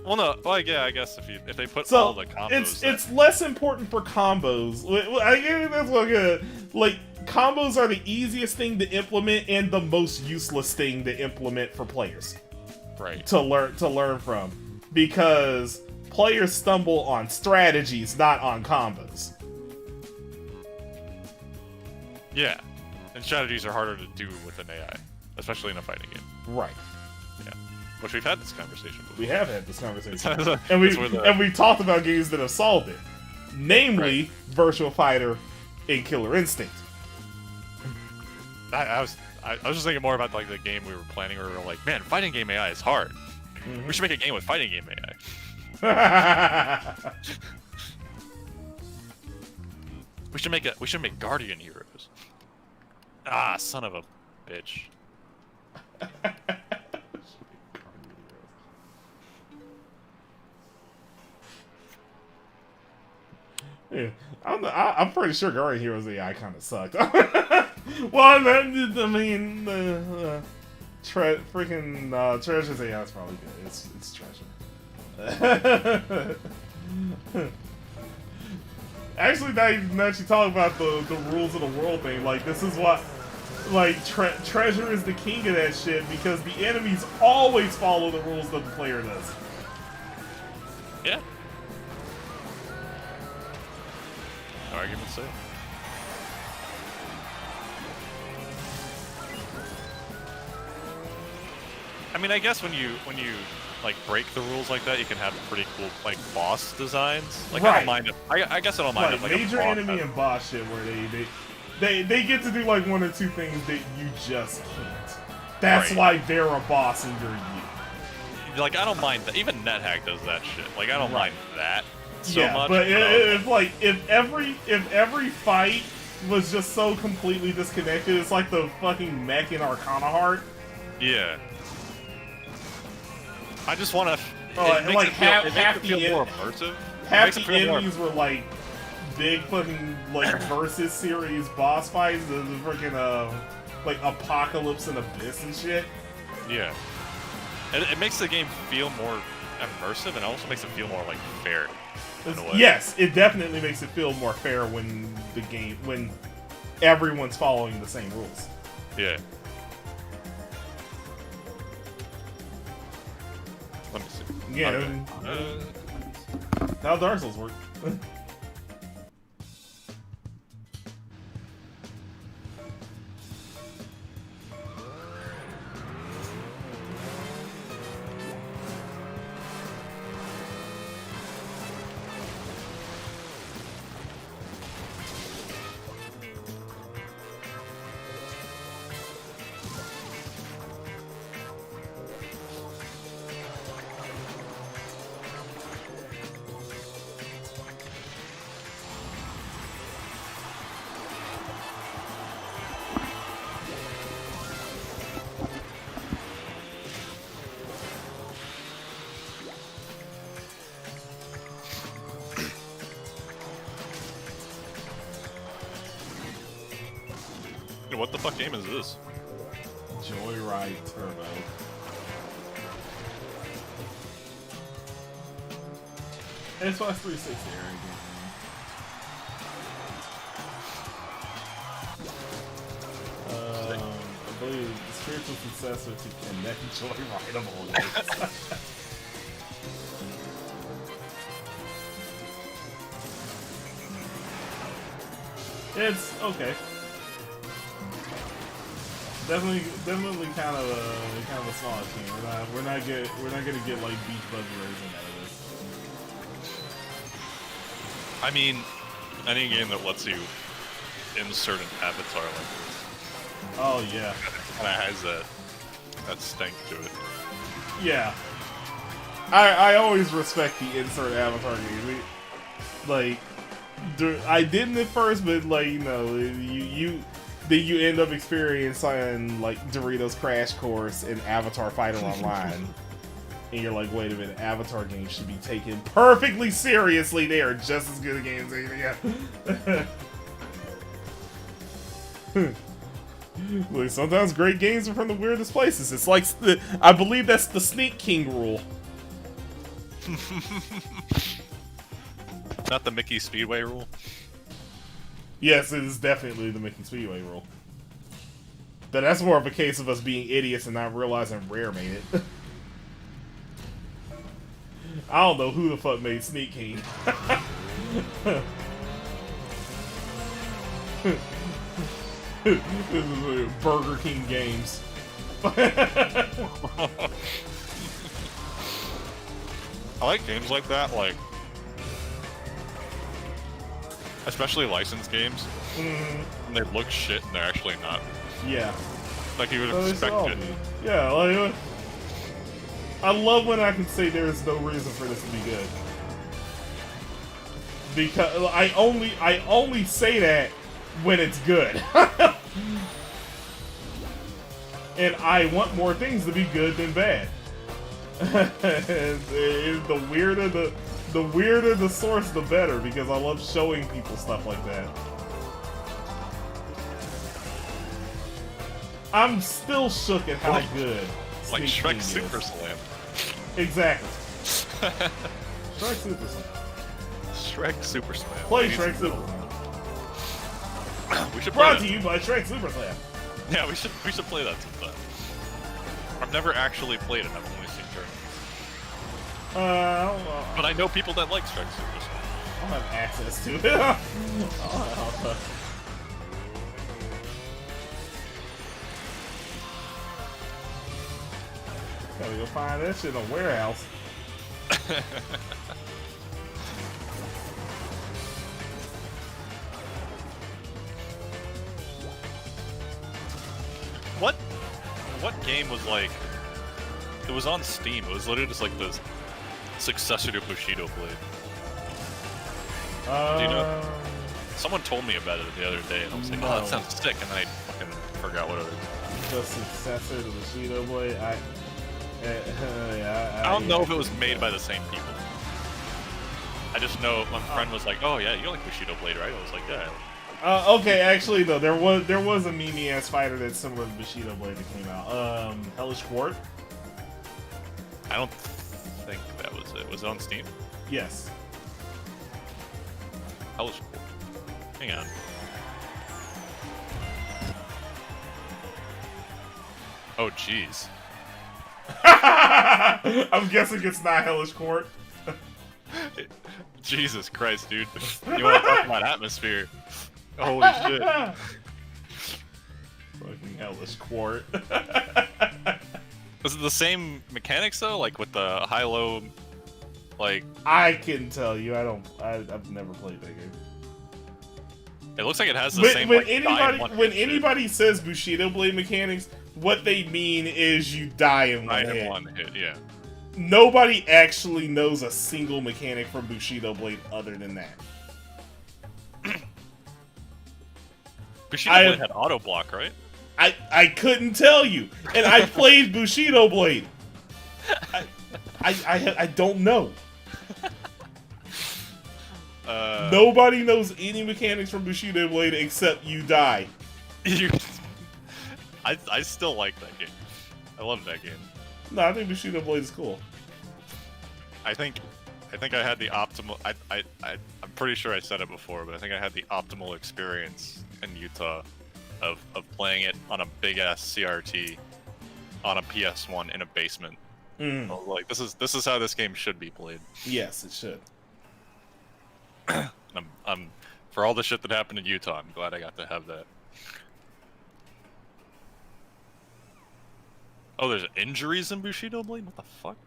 well, no. Well, yeah, I guess if they put all the combos, it's less important for combos. I guess that's like combos are the easiest thing to implement and the most useless thing to implement for players. Right. To learn from, because players stumble on strategies, not on combos. Yeah, and strategies are harder to do with an AI, especially in a fighting game. Right. Yeah. Which we've had this conversation before. We have had this conversation, That's and where we talked about games that have solved it, namely Virtua Fighter and Killer Instinct. I was just thinking more about like the game we were planning where we were like, man, fighting game AI is hard. We should make a game with fighting game AI. We should make Guardian Heroes. Ah, son of a bitch. Yeah, I'm pretty sure Guardian Heroes AI kind of sucked. Well, I mean, freaking Treasure's AI is probably good. It's Treasure. Actually, now you talk about the rules of the world thing. Like, this is what, like, Treasure is the king of that shit because the enemies always follow the rules that the player does. Yeah. No arguments there. I mean, I guess when you like break the rules like that, you can have pretty cool like boss designs. Like I don't mind it. I guess I don't mind like it. Like major enemy and boss shit where they get to do like one or two things that you just can't. That's why they're a boss and you're you. Like I don't mind that. Even NetHack does that shit. Like I don't mind that so much. But if every fight was just so completely disconnected, it's like the fucking mech in Arcana Heart. Yeah. I just want to. Like half the more immersive. Half the enemies were like big fucking like versus series boss fights. The freaking like Apocalypse and Abyss and shit. Yeah. It makes the game feel more immersive and also makes it feel more like fair. In a way. Yes, it definitely makes it feel more fair when everyone's following the same rules. Yeah. Let me see. Yeah. How Dark Souls work. What the fuck game is this? Joyride Turbo. Xbox 360 era game. I believe the spiritual successor to Connect Joyrideable games. It's okay. Definitely kind of a solid team. We're not gonna get like Beach Buggy Racing out of this. I mean, any game that lets you insert an avatar like this. Oh yeah. Kind of has that stink to it. Yeah. I always respect the insert avatar game. I didn't at first, but like then you end up experiencing like Doritos Crash Course and Avatar Fighter Online. And you're like, wait a minute, Avatar games should be taken perfectly seriously. They are just as good a games as anything else. Look, sometimes great games are from the weirdest places. It's like, I believe that's the Sneak King rule. Not the Mickey Speedway rule? Yes, it is definitely the Mickey Speedway rule. But that's more of a case of us being idiots and not realizing Rare made it. I don't know who the fuck made Sneak King. This is Burger King Games. I like games like that, like especially licensed games. Mm-hmm. And they look shit and they're actually not. Yeah. Like you would So expect it. Yeah, like I love when I can say there is no reason for this to be good. Because I only say that when it's good. And I want more things to be good than bad. The weirder the source, the better, because I love showing people stuff like that. I'm still shook at how good Like Sneak Shrek King Super is. Slam. Exactly. Shrek Super Slam. Shrek Super Slam. Play Ladies Shrek and Super gentlemen. Slam. We should play Brought that. to you by Shrek Super Slam. Yeah, we should play that sometime. I've never actually played it. I've only seen tournaments. I don't know. But I know people that like Shrek Super Slam. I don't have access to it. Gotta go find that shit in a warehouse. What game was like? It was on Steam. It was literally just like the successor to Bushido Blade. Do you know? Someone told me about it the other day, and I was like, "Oh, that sounds sick," and I fucking forgot what it was. The successor to the Bushido Blade. I don't know if it was made by the same people. I just know my friend was like, "Oh yeah, you like Bushido Blade, right?" I was like, "Yeah." Okay, actually though, there was a meme ass fighter that's similar to Bushido Blade that came out. Hellish Quart. I don't think that was it. Was it on Steam? Yes. Hellish Quart. Hang on. Oh jeez. I'm guessing it's not Hellish Quart. Jesus Christ, dude. You want to talk about atmosphere? Holy shit. Fucking Hellish Quart. Was it the same mechanics though? Like with the high-low, like... I can tell you, I've never played that game. It looks like it has the same, when like, anybody says Bushido Blade mechanics, what they mean is you die in one hit. one hit, yeah. Nobody actually knows a single mechanic from Bushido Blade other than that. Bushido Blade had auto block, right? I couldn't tell you, and I played Bushido Blade. I don't know. Nobody knows any mechanics from Bushido Blade except you die. I still like that game. I love that game. No, I think Bushido Blade is cool. I think I had the optimal. I'm pretty sure I said it before, but I think I had the optimal experience in Utah of playing it on a big ass CRT on a PS1 in a basement. I was like, this is how this game should be played. Yes, it should. I'm for all the shit that happened in Utah, I'm glad I got to have that. Oh, there's injuries in Bushido Blade? What the fuck?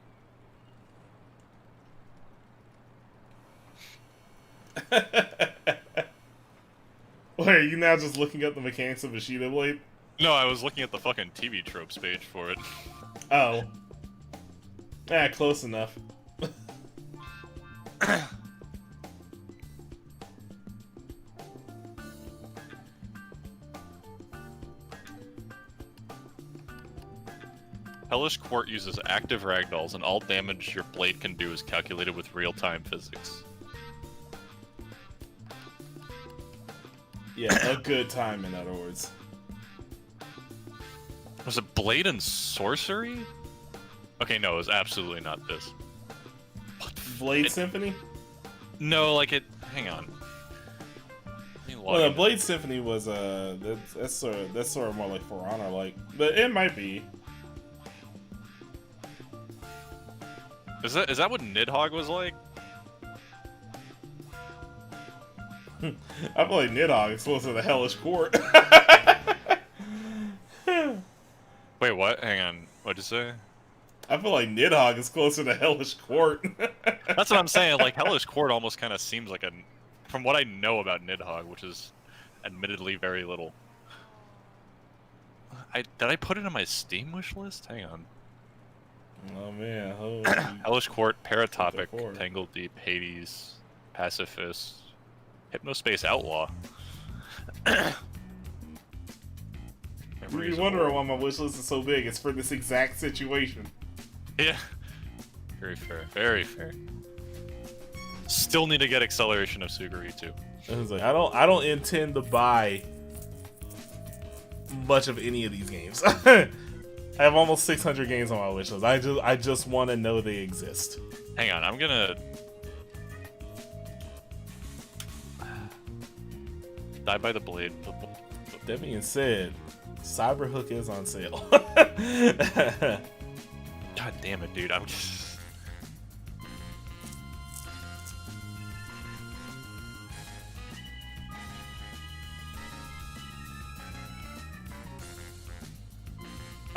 Wait, are you now just looking up the mechanics of Bushido Blade? No, I was looking at the fucking TV tropes page for it. Oh. Close enough. Hellish Quart uses active ragdolls, and all damage your blade can do is calculated with real-time physics. Yeah, a good time, in other words. Was it Blade and Sorcery? Okay, no, it was absolutely not this. Blade Symphony? No, like it... Hang on. Well, the Blade Symphony was, that's sort of more like For Honor, like, but it might be. Is that what Nidhogg was like? I played Nidhogg, it's close to the Hellish Quart. Wait, what? Hang on. What'd you say? I feel like Nidhogg is closer to Hellish Court. That's what I'm saying. Like, Hellish Court almost kind of seems like from what I know about Nidhogg, which is admittedly very little. Did I put it on my Steam wish list? Hang on. Oh man, holy Hellish Court, Paratopic, Court. Tangled Deep, Hades, Pacifist, Hypnospace Outlaw. You're wondering why my wish list is so big. It's for this exact situation. Yeah. Very fair. Very fair. Still need to get Acceleration of Suguri too. I was like, I don't intend to buy much of any of these games. I have almost 600 games on my wish list. I just want to know they exist. Hang on, I'm gonna Die by the Blade. That being said, Cyberhook is on sale. God damn it, dude! I'm just.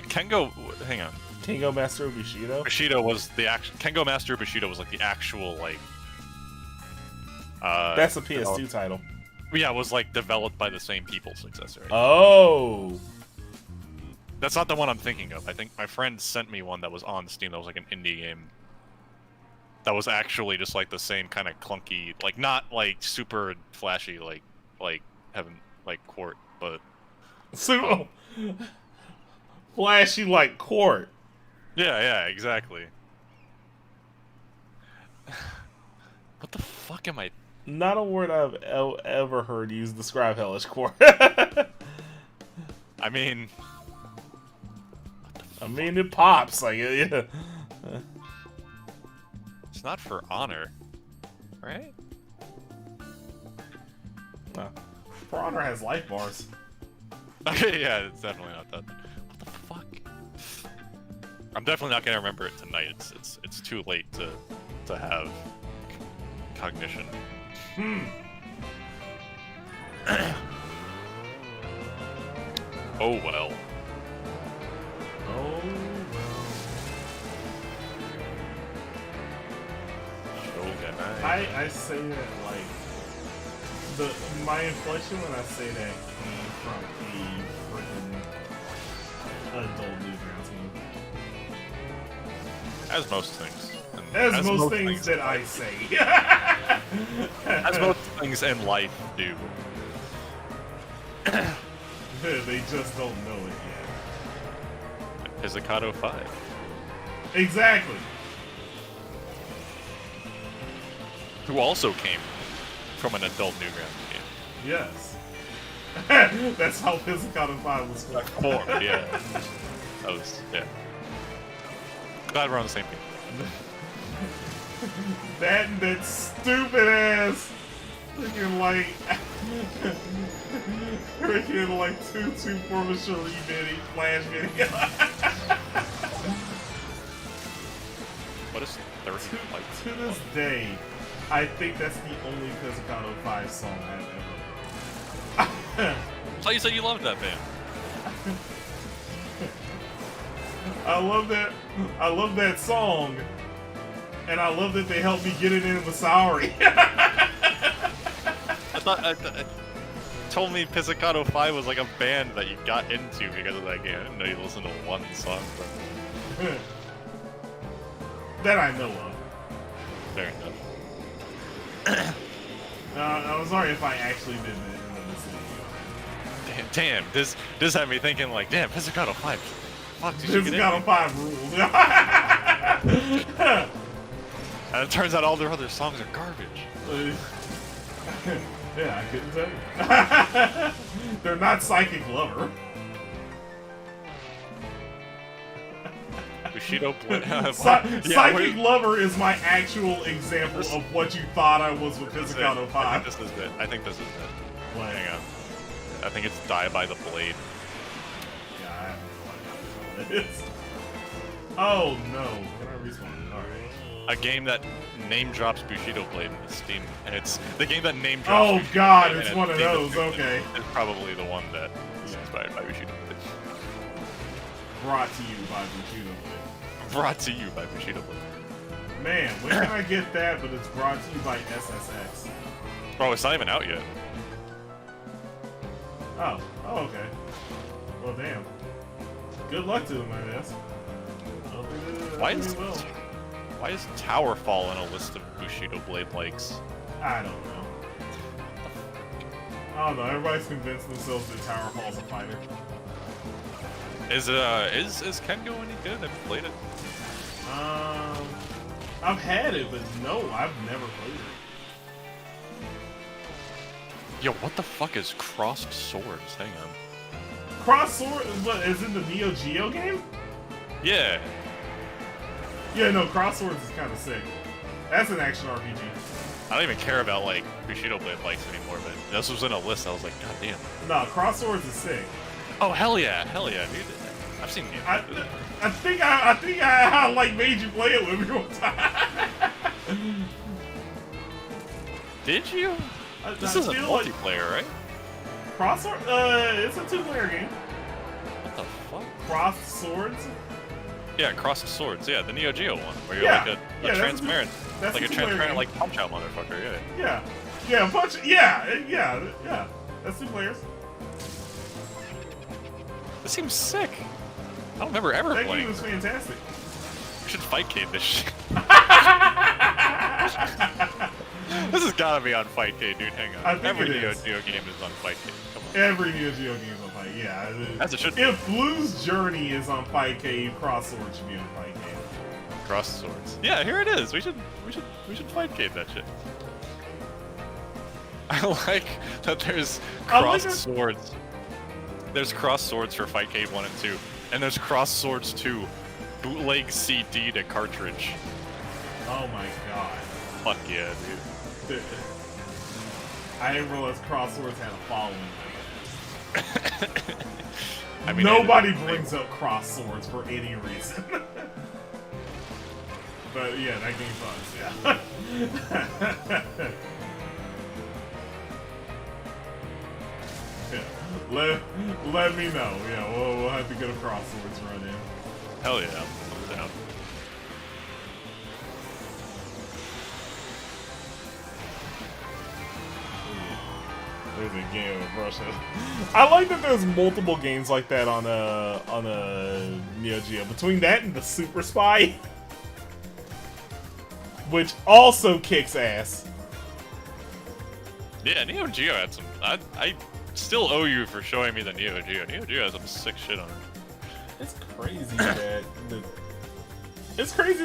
Kengo, hang on. Kengo Master of Bushido? Bushido was the actual. Kengo Master of Bushido was like the actual like. That's a PS2 title. Yeah, it was like developed by the same people. Successor. Oh. That's not the one I'm thinking of. I think my friend sent me one that was on Steam that was like an indie game. That was actually just like the same kind of clunky, like not like super flashy, like Heaven, like Court, but super flashy like Court. Yeah, exactly. What the fuck am I? Not a word I've ever heard used to describe Hellish Court. I mean, it pops like yeah. It's not For Honor, right? For Honor has life bars. Okay, yeah, it's definitely not that. What the fuck? I'm definitely not gonna remember it tonight. It's too late to have cognition. Oh well. Oh well. I say that like my inflection when I say that came from a freaking adult Newground team. As most things. As most things that I say. As most things in life do. They just don't know it yet. Pizzicato 5. Exactly. Who also came from an adult Newgrounds game. Yes. That's how Pizzicato 5 was formed. Yeah. That was, yeah. Glad we're on the same page. That stupid ass freaking like 2-2 form of Cherie video, flash video. What is 30 like? To this day, I think that's the only Pizzicato 5 song I've ever heard. I thought you said you loved that band. I love that song, and I love that they helped me get it in Masauri. I told me Pizzicato 5 was like a band that you got into because of that game. I didn't know you listened to one song from it. That I know of. Fair enough. I'm sorry if I actually did it. Damn, this had me thinking like, damn, Pizzicato 5. Fuck, Pizzicato 5 rules. And it turns out all their other songs are garbage. Yeah, I couldn't tell you. They're not Psychic Lover. Bushido Psychic Lover is my actual example of what you thought I was with Pizzicato 5. I think this is it. What? Hang on. I think it's Die by the Blade. Yeah, I have no idea what it is. Oh no. Can I respawn? Alright. A game that name drops Bushido Blade in the Steam, and it's the game that name drops. Oh Bushido god, Blade it's and one of Steam those. Okay. It's probably the one that is inspired by Bushido Blade. brought to you by Bushido Blade. Brought to you by Bushido Blade. Man, when can I get that? But it's brought to you by SSX. Oh, it's not even out yet. Oh, okay. Well, damn. Good luck to them, I guess. I don't think Why is Towerfall in a list of Bushido Blade likes? I don't know. I don't know. Everybody's convinced themselves that Towerfall's a fighter. Is Kengo any good? Have you played it? I've had it, but no, I've never played it. Yo, what the fuck is Crossed Swords? Hang on. Cross Sword is what is in the Neo Geo game? Yeah. Yeah, no, Cross Swords is kind of sick. That's an action RPG. I don't even care about like Bushido Blade likes anymore, but this was in a list. I was like, god damn. No, Cross Swords is sick. Oh hell yeah, dude. I've seen you. I think I like made you play it with me one time. Did you? This is a multiplayer, right? Cross Swords? It's a 2-player game. What the fuck? Crossed Swords? Yeah, Crossed Swords. Yeah, the Neo Geo one, where you're like a transparent, that's like a transparent, like punch out motherfucker. Yeah. Yeah, punch. Yeah. That's 2 players. This seems sick. I don't remember ever That playing. game was fantastic. We should Fightcade this shit. This has gotta be on Fightcade, dude. Hang on. I think Every it Neo is. Geo game is on Fightcade. Come on. Every Neo Geo game is on Fight. Yeah. As it should be. If Blue's Journey is on Fightcade, Cross Swords should be on Fightcade. Crossed Swords. Yeah, here it is. We should Fightcade that shit. I like that there's Crossed Swords. There's Crossed Swords for Fightcade 1 and 2, and there's Crossed Swords 2, bootleg CD to cartridge. Oh my god. Fuck yeah, dude. I didn't realize Cross Swords had a following. I mean, nobody brings up Cross Swords for any reason. But yeah, that game sucks, yeah. Yeah. Let me know. Yeah, we'll have to get a Cross Swords run in. Hell yeah, I'm down. There's a game with Russia. I like that there's multiple games like that on a Neo Geo. Between that and the Super Spy, which also kicks ass. Yeah, Neo Geo had some. I still owe you for showing me the Neo Geo. Neo Geo has some sick shit on it. It's crazy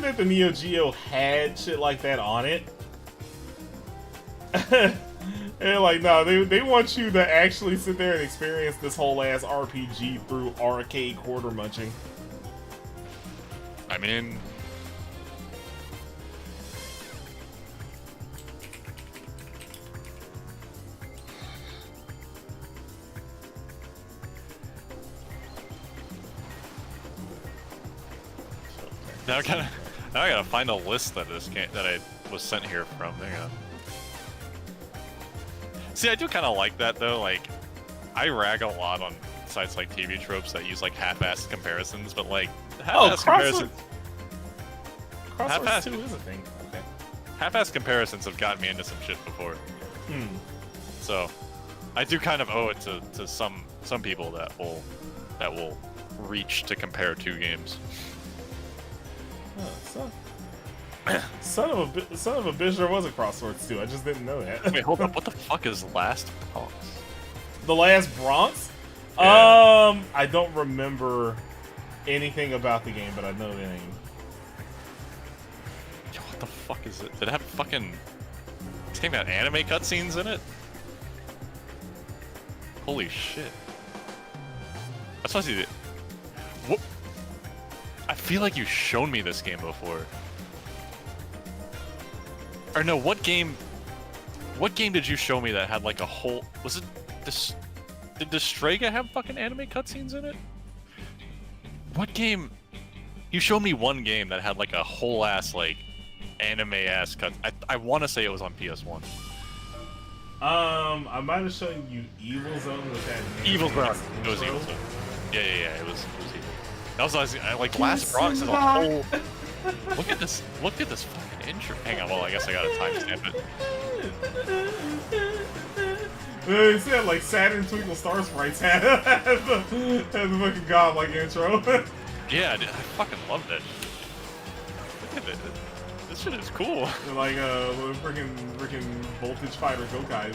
that the Neo Geo had shit like that on it. And like, no, they want you to actually sit there and experience this whole ass RPG through arcade quarter munching. I mean, now I gotta find a list that I was sent here from. Hang on. See, I do kind of like that though. Like, I rag a lot on sites like TV Tropes that use like half-assed comparisons, but like half-assed comparisons. Crosswords 2 is a thing. Okay. Half-assed comparisons have gotten me into some shit before. So, I do kind of owe it to some people that will reach to compare two games. Oh, son of a bitch, there was a Crosswords 2. I just didn't know that. Wait, hold up. What the fuck is Last Bronx? The Last Bronx? Yeah. I don't remember anything about the game, but I know the name. Yo, what the fuck is it? Did it have fucking... This game had anime cutscenes in it? Holy shit. That's what I see. What? I feel like you've shown me this game before. Or no, what game did you show me that had like a whole... Was it this... Did Destrega have fucking anime cutscenes in it? What game... You showed me one game that had like a whole ass like anime-ass cut... I want to say it was on PS1. I might have shown you Evil Zone with that. Evil Zone. It was Evil Zone. Yeah, it was Evil. Like Last Bronx is a whole. Look at this fucking intro. Hang on, well I guess I gotta timestamp it. They said like Saturn Twinkle Star Sprites had the fucking godlike intro. Yeah, dude, I fucking love that. Look at it. This shit is cool. Like freaking Voltage Fighter Gokai.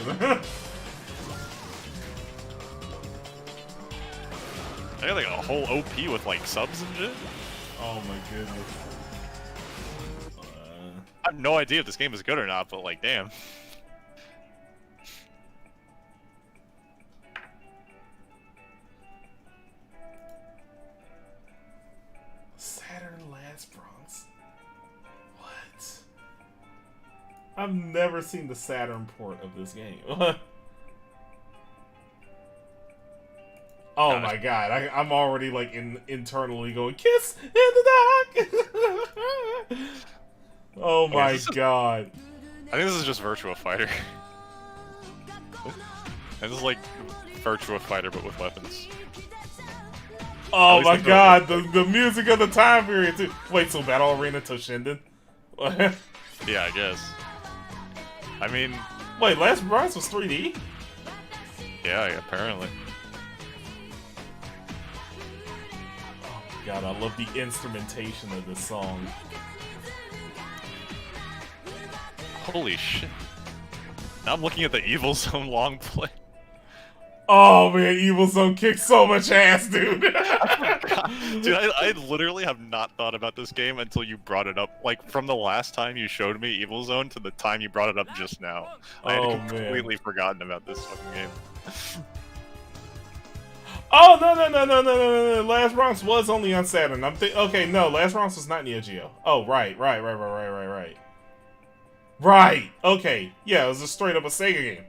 They got like a whole OP with like subs and shit. Oh my goodness. I have no idea if this game is good or not, but like, damn. Saturn Last Bronx. What? I've never seen the Saturn port of this game. Oh my god, I'm already like internally going, kiss in the dark! Oh my god. I think this is just Virtua Fighter. This is like Virtua Fighter but with weapons. Oh my god, the music of the time period too. Wait, so Battle Arena Toshinden? Yeah, I guess. I mean... Wait, Last Bronx was 3D? Yeah, apparently. God, I love the instrumentation of this song. Holy shit. Now I'm looking at the Evil Zone long play. Oh man, Evil Zone kicks so much ass, dude. Dude, I literally have not thought about this game until you brought it up. Like, from the last time you showed me Evil Zone to the time you brought it up just now. I had completely forgotten about this fucking game. Oh, no. Last Bronx was only on Saturn. Okay, no, Last Bronx was not Neo Geo. Oh, right. Right, okay. Yeah, it was just straight up a Sega game.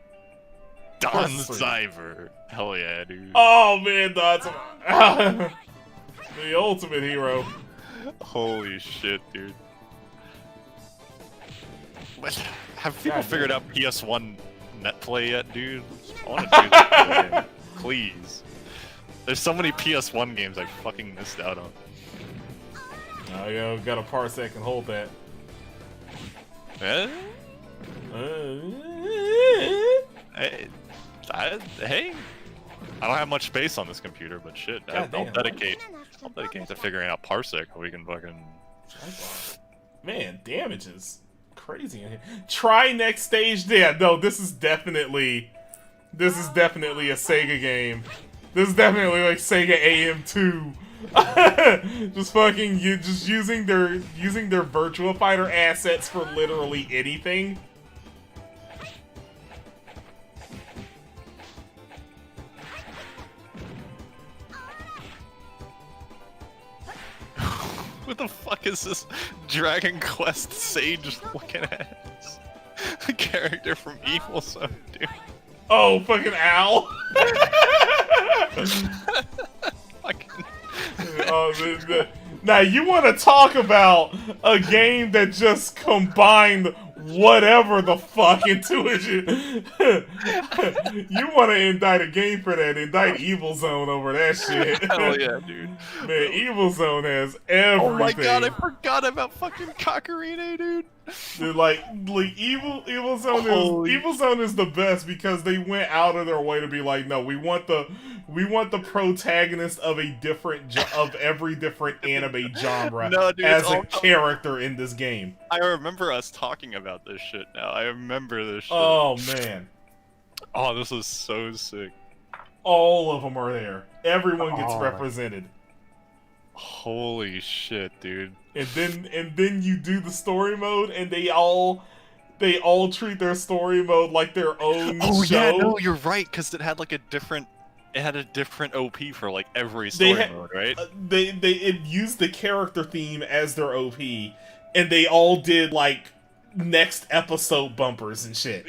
Don Cyber. Hell yeah, dude. Oh, man, that's the ultimate hero. Holy shit, dude. Have people figured out PS1 netplay yet, dude? I want to do that. Please. There's so many PS1 games I fucking missed out on. Oh, yeah, got a parsec and hold that. Eh? Hey, I don't have much space on this computer, but shit, I'll dedicate to figuring out parsec so we can fucking... Man, damage is crazy in here. Try next stage. Yeah, no, this is definitely a Sega game. This is definitely like Sega AM2. Just fucking using their Virtua Fighter assets for literally anything. What the fuck is this Dragon Quest Sage looking at? A character from Evil Zone, dude. Oh, fucking Owl. Now you want to talk about a game that just combined whatever the fuck into it. You want to indict a game for that? Indict Evil Zone over that shit. Hell yeah, dude. Man, Evil Zone has everything. Oh my god, I forgot about fucking Kakarine, dude. Dude, like Evil Zone is the best because they went out of their way to be like, no, we want the protagonist of every different anime genre as a character in this game. I remember us talking about this shit now. I remember this shit. Oh man. Oh, this is so sick. All of them are there. Everyone gets represented. Holy shit, dude. And then you do the story mode, and they all treat their story mode like their own show. Oh yeah, no, you're right, because it had like a different OP for like every story mode, right? It used the character theme as their OP, and they all did like next episode bumpers and shit.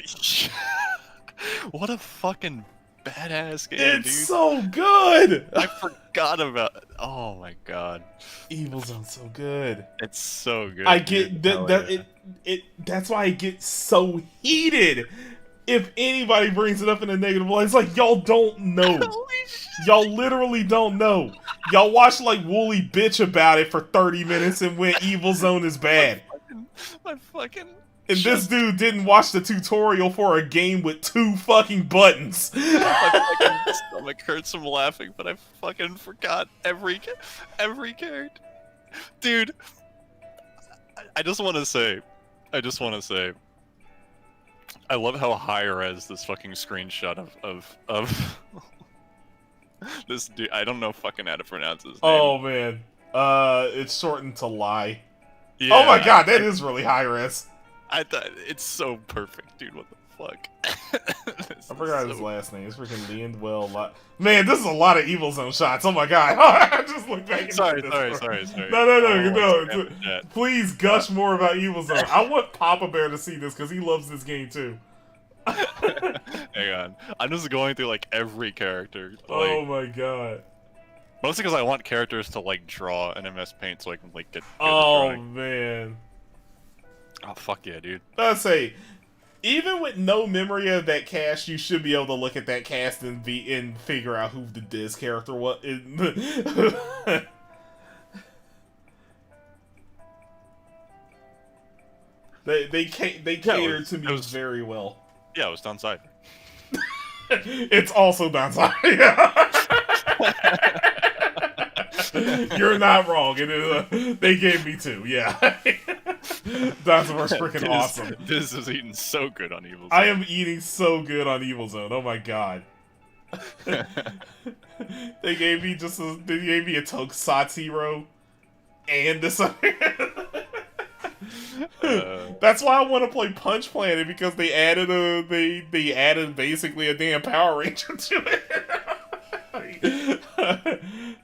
What a fucking badass game, dude. It's so good! I forgot about it. Oh my god. Evil Zone's so good. It's so good. I get that's why I get so heated if anybody brings it up in a negative light. It's like, y'all don't know. Y'all literally don't know. Y'all watched like Woolly bitch about it for 30 minutes and went Evil Zone is bad. My fucking. And this dude didn't watch the tutorial for a game with 2 fucking buttons. My fucking stomach hurts from laughing, but I fucking forgot every character. Dude, I just want to say, I love how high res this fucking screenshot of this dude. I don't know fucking how to pronounce his name. Oh man, it's shortened to Lie. Yeah, oh my god, that is really high res. I thought it's so perfect, dude. What the fuck? I forgot his last name. It's freaking Leandwell. Man, this is a lot of Evil Zone shots. Oh my god. I just looked back. Sorry. No. Please gush more about Evil Zone. I want Papa Bear to see this because he loves this game too. Hang on. I'm just going through like every character. Like, oh my god. Mostly because I want characters to like draw in MS Paint so I can like get. Oh man. Oh fuck yeah, dude. I'd say, even with no memory of that cast, you should be able to look at that cast and figure out who the Diz character was. they catered to me very well. Yeah, it was downside. It's also downside. You're not wrong. It is. They gave me 2. Yeah. That's freaking awesome. This is eating so good on Evil Zone. I am eating so good on Evil Zone. Oh my god. They gave me a Tokusatsu and this. That's why I want to play Punch Planet, because they added they added basically a damn Power Ranger to it.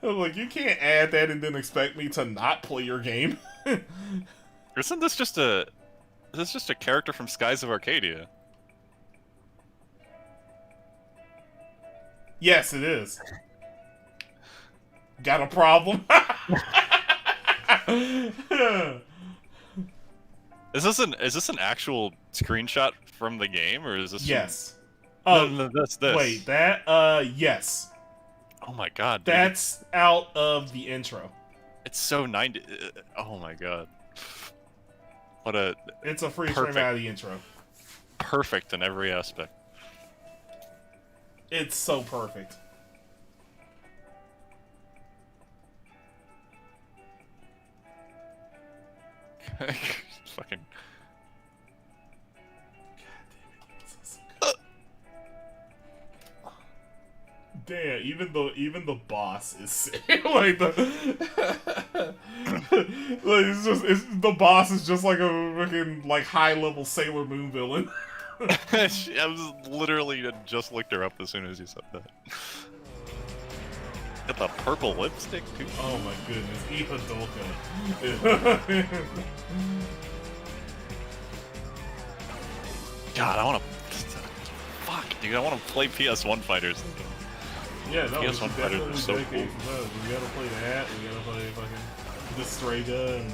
I'm like, you can't add that and then expect me to not play your game. Isn't this just a character from Skies of Arcadia? Yes, it is. Got a problem? Is this an actual screenshot from the game, or is this? Yes. No, that's this. Wait, that? Yes. Oh my god. Dude. That's out of the intro. It's so 90. Oh my god. What a. It's a freeze frame out of the intro. Perfect in every aspect. It's so perfect. Fucking. Damn, even the boss is sick. Like the boss is just like a freaking like high level Sailor Moon villain. I was literally just looked her up as soon as you said that. Got the purple lipstick too. Oh my goodness, Eva Dolka. God, I want to. Fuck, dude, I want to play PS1 fighters. Yeah, no, PS1 fighters are so cool. We gotta play that. We gotta play fucking Destrega and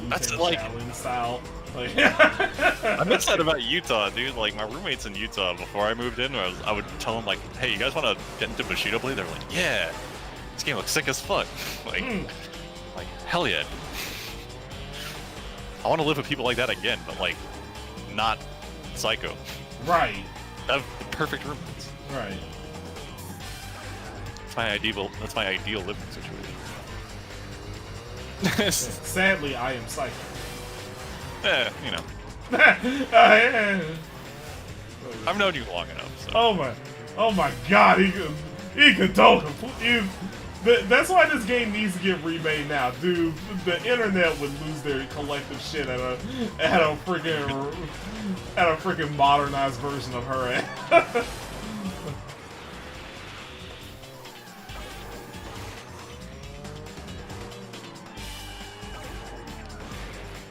that's like Challenge style. Like, I miss that about Utah, dude. Like my roommates in Utah, before I moved in, I would tell them like, "Hey, you guys want to get into Bushido Blade?" They're like, "Yeah, this game looks sick as fuck." Like hell yeah. I want to live with people like that again, but like not Psycho. Right. That's the perfect roommates. Right. That's my ideal living situation. Sadly, I am Psycho. You know. I've known you long enough. So. Oh my God, that's why this game needs to get remade now, dude. The internet would lose their collective shit at a freaking modernized version of her.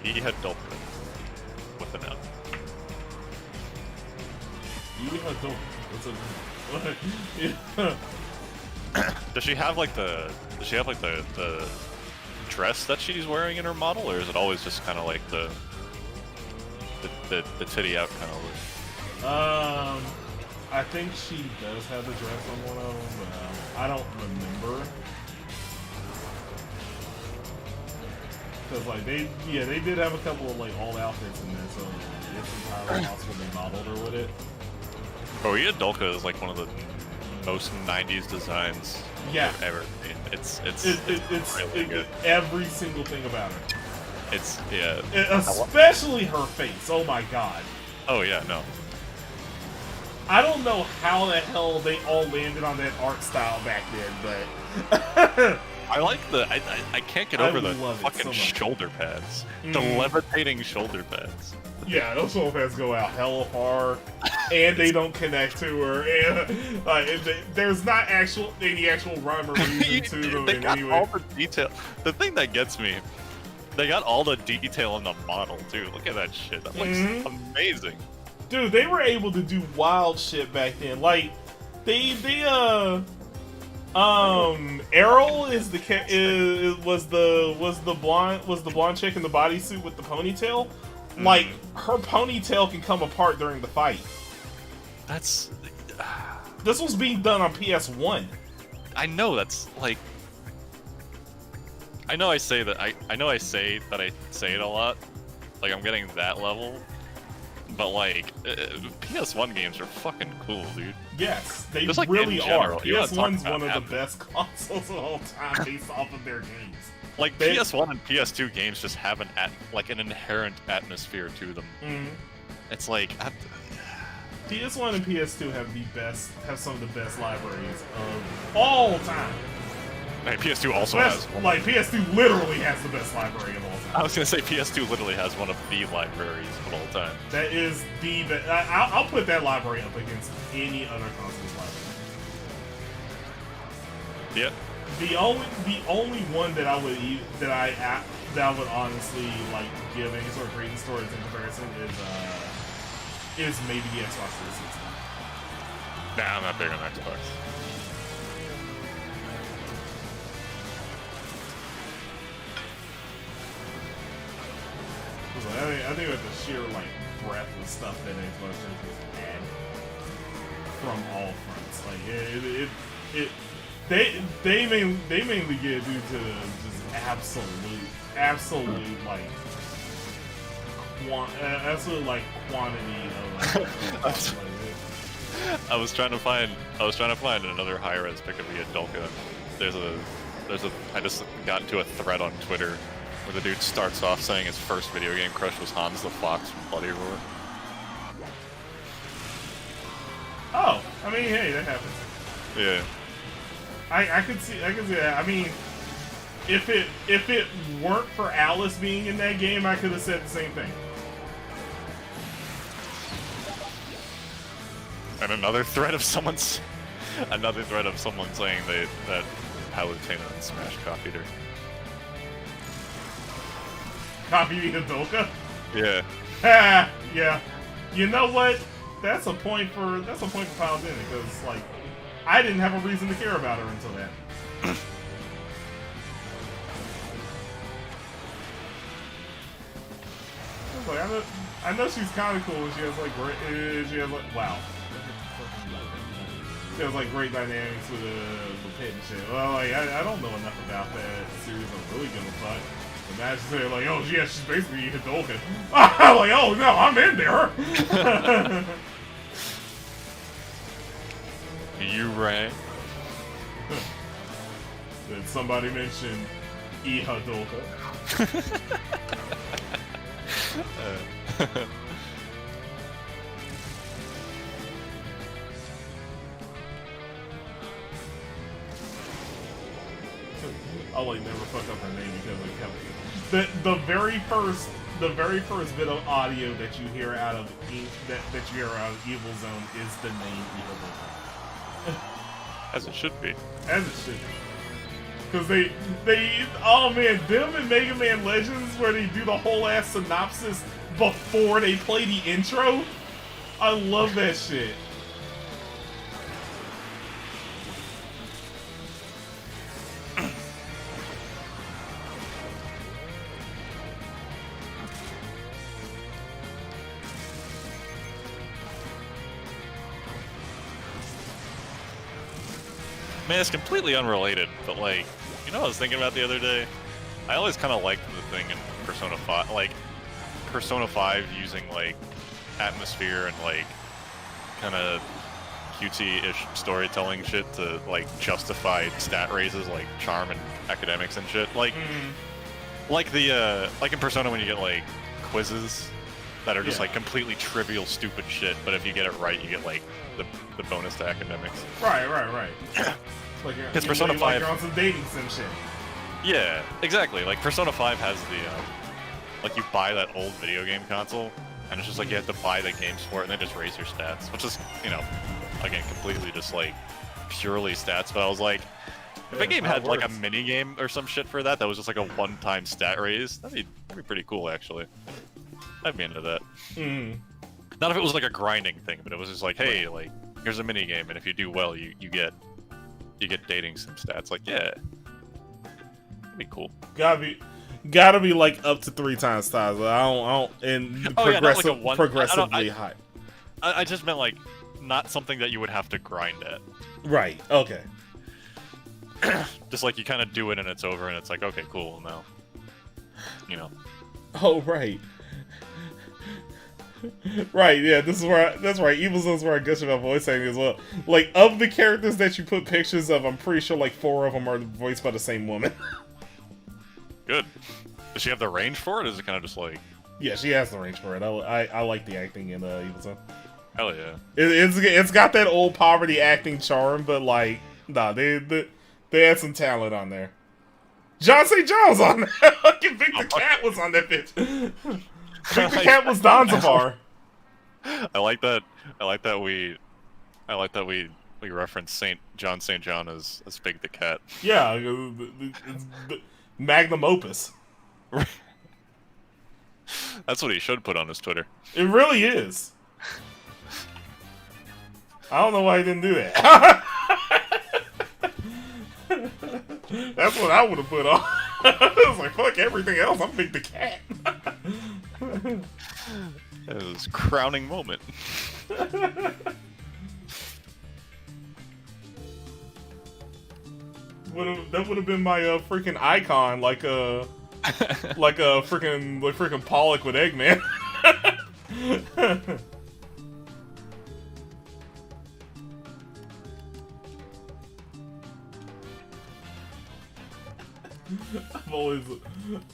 He had Dolphin with an L. You had Dolphin. Does she have like the dress that she's wearing in her model, or is it always just kind of like the titty out kind of look? I think she does have the dress on one of them, but I don't remember. Because like they did have a couple of like old outfits in there, so it's entirely possible they modeled her with it. Oh, Dolka is like one of the most 90s designs I've ever seen. It's really good. Every single thing about her. It's yeah. Especially her face. Oh my god. Oh yeah, no. I don't know how the hell they all landed on that art style back then, but I like the I can't get over the fucking so shoulder pads. The levitating shoulder pads. Yeah, those shoulder pads go out hella far, and they don't connect to her, and there's not any actual rhyme or reason to them they in got any way. all the detail. The thing that gets me, they got all the detail in the model too. Look at that shit. That looks amazing. Dude, they were able to do wild shit back then. Like, Errol was the blonde chick in the bodysuit with the ponytail. Like, her ponytail can come apart during the fight. That's this was being done on PS1. I know that's like. I know I say that I say it a lot. Like I'm getting that level. But like, PS1 games are fucking cool, dude. Yes, they just, like, really in general, are. you gotta talk PS1's about one of that. the best consoles of all time based off of their games. Like PS1 and PS2 games just have an inherent atmosphere to them. It's like PS1 and PS2 have some of the best libraries of all time. Hey, PS2 also has one. Like PS2 literally has the best library of all time. I was gonna say PS2 literally has one of the libraries of all time. That is the best. I'll put that library up against any other console's library. Yeah. The only one that I would honestly like give any sort of ratings towards in comparison is maybe the Xbox 360. Nah, I'm not big on Xbox. I think with the sheer like breadth of stuff that Xbox 360 had from all fronts, like they mainly get due to just absolute like quantity of I was trying to find another high-res pick of Dolka. I just got into a thread on Twitter where the dude starts off saying his first video game crush was Hans the Fox from Bloody Roar. Oh, I mean, hey, that happens. Yeah. I could see that. I mean, if it weren't for Alice being in that game, I could have said the same thing. And another thread of someone saying that Palutena and Smash copied her. Copy Dolka? Yeah. Yeah. You know what? That's a point for Palutena, because like I didn't have a reason to care about her until that. Like, I know she's kind of cool. She has like wow. She has like great dynamics with Pit and shit. Well, like I don't know enough about that series. I'm really gonna fuck. Imagine saying like, oh yeah, she's basically Hadouken. I'm like, oh no, I'm in there. You right. Did somebody mention Hadouken? I'll like never fuck up her name because like the very first bit of audio that you hear out of Evil Zone is the name Evil Zone. As it should be. As it should be. Because oh man, them and Mega Man Legends where they do the whole ass synopsis before they play the intro. I love that shit. Man, it's completely unrelated, but like, you know what I was thinking about the other day? I always kind of liked the thing in Persona 5, like Persona 5 using like atmosphere and like kind of cutesy-ish storytelling shit to like justify stat raises like charm and academics and shit. Like, like the like in Persona when you get like quizzes that are just like completely trivial, stupid shit, but if you get it right, you get like the bonus to academics. Right. Like Because Persona 5, like you're on some dating sim shit. yeah, exactly. Like Persona 5 has the like you buy that old video game console, and it's just like you have to buy the games for it, and then just raise your stats, which is, you know, again, completely just like purely stats. But I was like, if a game had like a mini game or some shit for that was just like a one-time stat raise, that'd be pretty cool actually. I'd be into that. Not if it was like a grinding thing, but it was just like, hey, like here's a mini game, and if you do well, you get dating sim stats. Like, yeah, that'd be cool. Gotta be like up to 3 times size. I don't, and progressively high. I just meant like not something that you would have to grind at. Right. Okay. Just like you kind of do it and it's over, and it's like, okay, cool, now, you know. Oh right. Right, yeah, that's right. Evil Sun's where I guess about voice acting as well. Like, of the characters that you put pictures of, I'm pretty sure like 4 of them are voiced by the same woman. Good. Does she have the range for it? Or is it kind of just like? Yeah, she has the range for it. I like the acting in Evil Sun. Hell yeah. It's got that old poverty acting charm, but like, nah, they had some talent on there. John St. John's on there. Fucking Victor Cat was on that bitch. Victor Cat was Donzavar. I like that we reference John St. John as Big the Cat. Yeah, it's magnum opus. That's what he should put on his Twitter. It really is. I don't know why he didn't do that. That's what I would have put on. I was like, fuck everything else, I'm Big the Cat. It was his crowning moment. That would have been my freaking icon, like a freaking Pollock with Eggman. I've always loved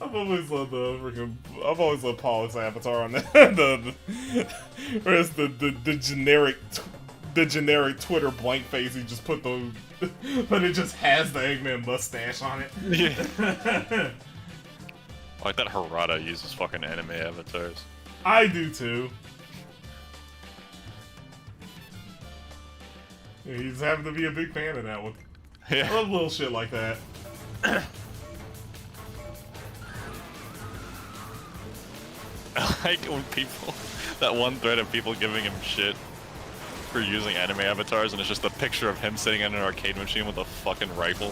I've always loved Pollock's avatar on whereas the generic Twitter blank face, he just put but it just has the Eggman mustache on it. Yeah. I like that Harada uses fucking anime avatars. I do too. Yeah, you just happen to be a big fan of that one. Yeah. I love little shit like that. I like when that one thread of people giving him shit for using anime avatars, and it's just a picture of him sitting in an arcade machine with a fucking rifle.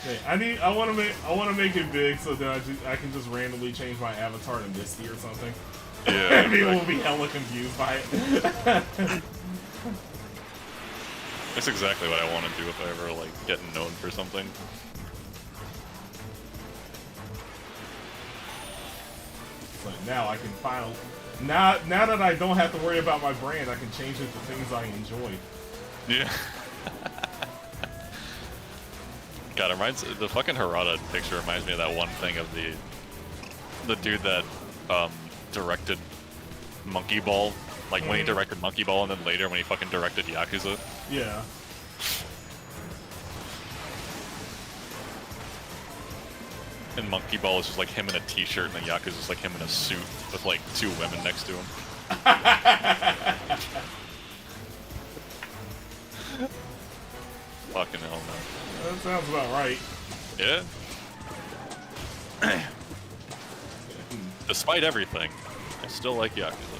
Hey, I want to make it big so that I can just randomly change my avatar to Misty or something. Yeah. People will be hella confused by it. That's exactly what I want to do if I ever like get known for something. But now I can finally, now that I don't have to worry about my brand, I can change it to things I enjoy. Yeah. God, the fucking Harada picture reminds me of that one thing of the dude that directed Monkey Ball. Like when he directed Monkey Ball, and then later when he fucking directed Yakuza. Yeah. And Monkey Ball is just like him in a t-shirt, and then Yakuza is like him in a suit with like 2 women next to him. Fucking hell, man. That sounds about right. Yeah. Despite everything, I still like Yakuza.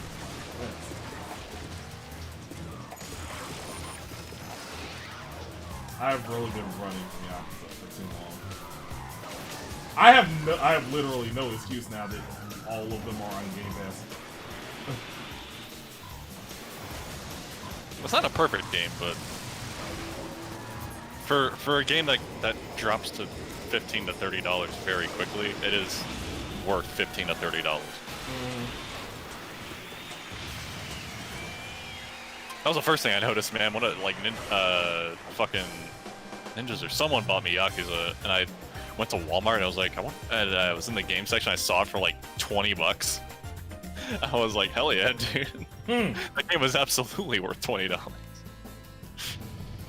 I've really been running from Yakuza for too long. I have literally no excuse now that all of them are on Game Pass. It's not a perfect game, but for a game that drops to $15 to $30 very quickly, it is worth $15 to $30. That was the first thing I noticed, man. What a fucking ninjas or someone bought me Yakuza, and I went to Walmart and I was like, I was in the game section. I saw it for like $20. I was like, hell yeah, dude. That game was absolutely worth $20.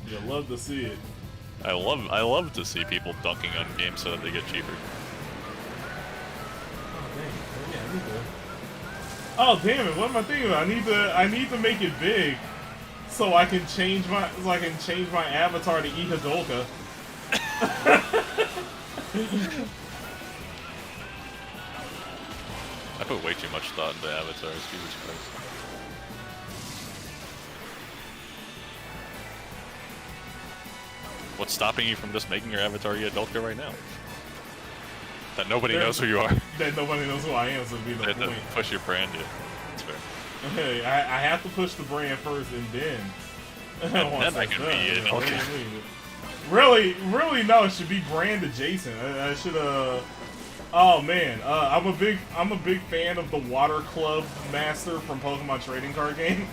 You love to see it. I love to see people dunking on games so that they get cheaper. Oh damn it! What am I thinking about? I need to make it big, so I can change my avatar to Ihadolka. I put way too much thought into avatars, Jesus Christ. What's stopping you from just making your avatar Ihadolka right now? That nobody knows who you are. That nobody knows who I am, so it'd be no point. Push your brand, yeah. That's fair. Okay, I have to push the brand first, and then then I can be Ihadolka. Really, no. It should be brand adjacent. I should Oh man, I'm a big fan of the Water Club Master from Pokemon Trading Card Game.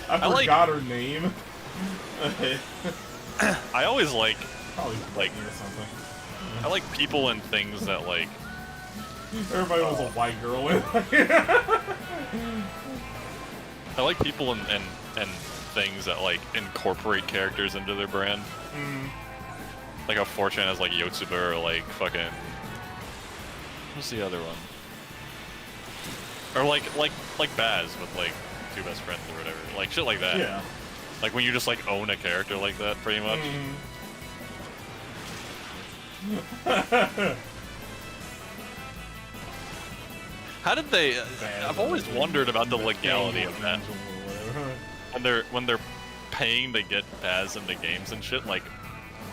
I forgot her name. I always like or something. I like people and things that like. Everybody wants a white girl. I like people and things that like incorporate characters into their brand. Like how Fortune has like Yotsuba or like fucking. What's the other one? Or like Baz with like two best friends or whatever. Like shit like that. Yeah. Like when you just like own a character like that, pretty much. How did they? I've always wondered about the legality of that. When they're paying to get Baz into games and shit, like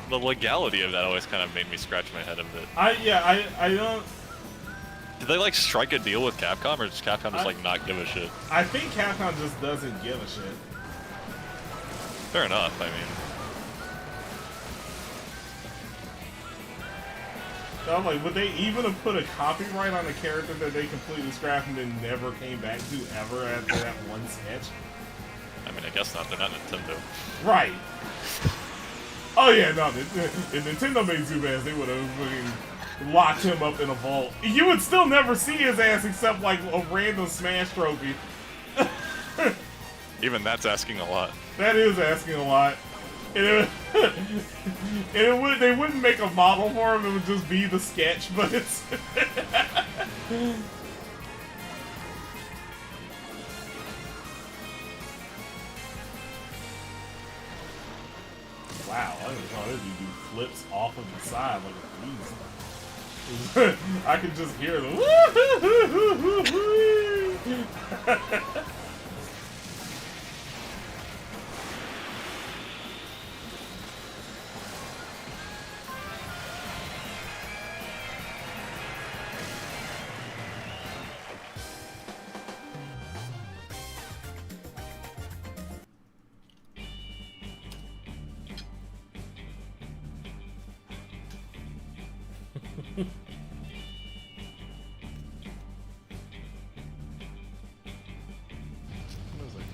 the legality of that always kind of made me scratch my head a bit. I don't. Did they like strike a deal with Capcom, or does Capcom just like not give a shit? I think Capcom just doesn't give a shit. Fair enough. I mean. I'm like, would they even have put a copyright on a character that they completely scrapped and then never came back to ever after that one sketch? I mean, I guess not. They're not Nintendo. Right. Oh yeah, no. If Nintendo made Zubaz, they would have fucking locked him up in a vault. You would still never see his ass except like a random Smash trophy. Even that's asking a lot. That is asking a lot. They wouldn't make a model for him, it would just be the sketch, but it's... Wow, I didn't know this dude do flips off of the side like a beast. I could just hear them.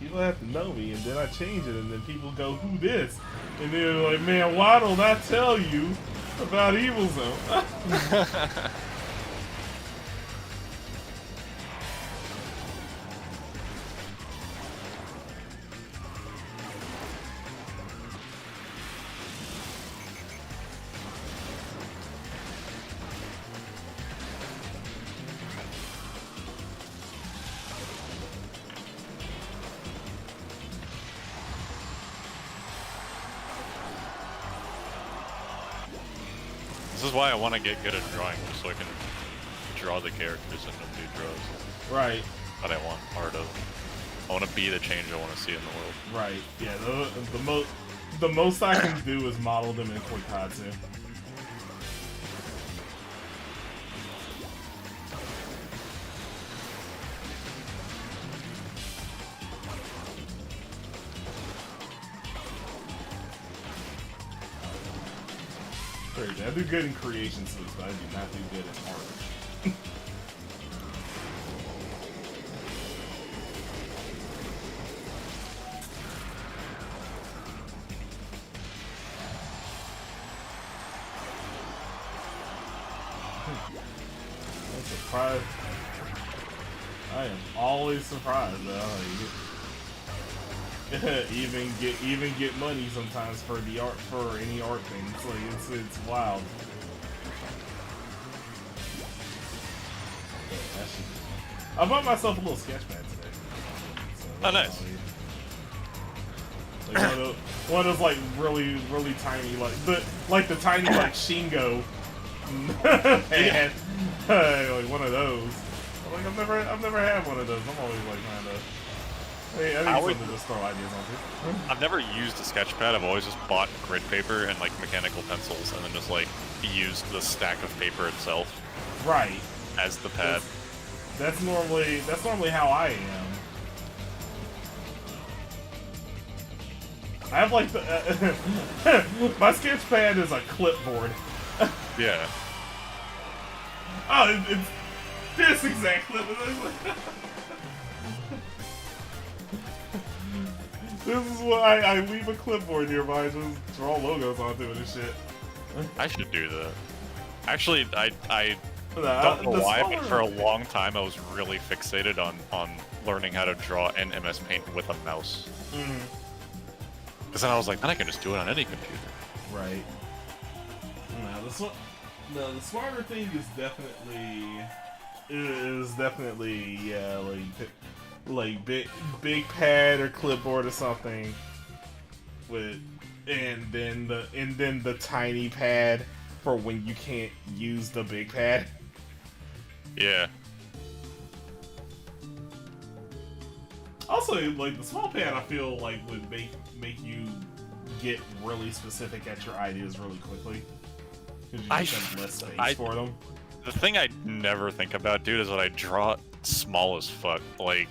People have to know me, and then I change it, and then people go, "Who this?" And they're like, "Man, why don't I tell you about Evil Zone?" This is why I want to get good at drawing, just so I can draw the characters and do draws. Right. That I want art of. I want to be the change I want to see in the world. Right. Yeah. The most I can do is model them in Koikatsu. Crazy. I do good in creation suits, but I do not do good in art. I'm surprised. I am always surprised though. even get money sometimes for the art for any art thing. It's like it's wild. I bought myself a little sketch pad today. So, Oh, nice. Like one of those like really tiny like the tiny like Shingo pad. Like one of those. Like I've never had one of those. I'm always like kind of. Hey, I think something to just throw ideas onto. I've never used a sketch pad. I've always just bought grid paper and like mechanical pencils, and then just like used the stack of paper itself. Right. As the pad. That's normally how I am. I have like the my sketch pad is a clipboard. Yeah. Oh, it's this exact clipboard. This is why I leave a clipboard nearby, just draw logos onto it and shit. I should do that. Actually, I don't know why, but for a long time I was really fixated on learning how to draw in MS Paint with a mouse. Because then I was like, then I can just do it on any computer. Right. No, the smarter thing is definitely yeah, like big pad or clipboard or something with and then the tiny pad for when you can't use the big pad. Yeah. Also, like the small pad, I feel like would make you get really specific at your ideas really quickly because you just have less space for them. The thing I never think about, dude, is that I draw small as fuck. Like,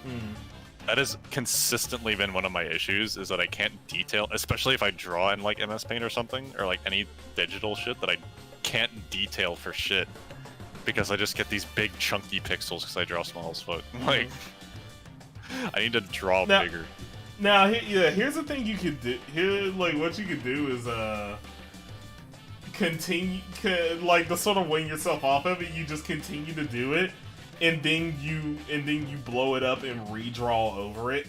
that has consistently been one of my issues, is that I can't detail, especially if I draw in, like, MS Paint or something, or, like, any digital shit, that I can't detail for shit. Because I just get these big, chunky pixels because I draw small as fuck. Like, I need to draw bigger. Now, here's the thing you could do. Like, what you could do is, like, to sort of wing yourself off of it, you just continue to do it, and then you blow it up and redraw over it.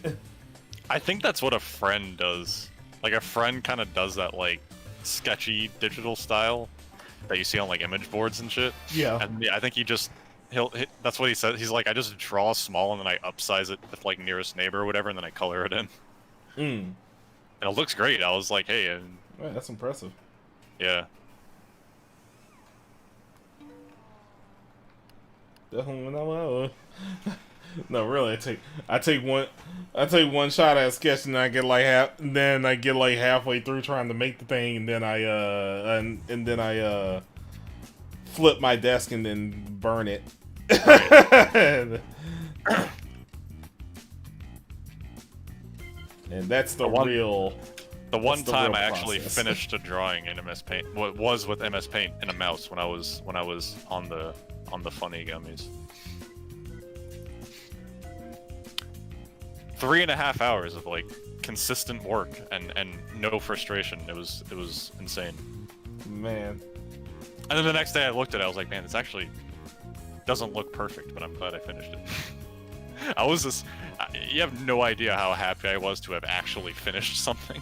I think that's what a friend does. Like, a friend kind of does that, like, sketchy digital style that you see on, like, image boards and shit. Yeah. And I think that's what he said. He's like, I just draw small and then I upsize it with, like, nearest neighbor or whatever, and then I color it in. And it looks great. I was like, hey. Yeah, that's impressive. Yeah. No, really. I take one shot at a sketch, and I get like halfway through trying to make the thing, and then I flip my desk and then burn it. And that's the real. The one time I actually process. finished a drawing in MS Paint was with MS Paint in a mouse when I was on the funny gummies. 3.5 hours of like consistent work and no frustration. It was insane. Man. And then the next day I looked at it, I was like, man, this actually doesn't look perfect, but I'm glad I finished it. You have no idea how happy I was to have actually finished something.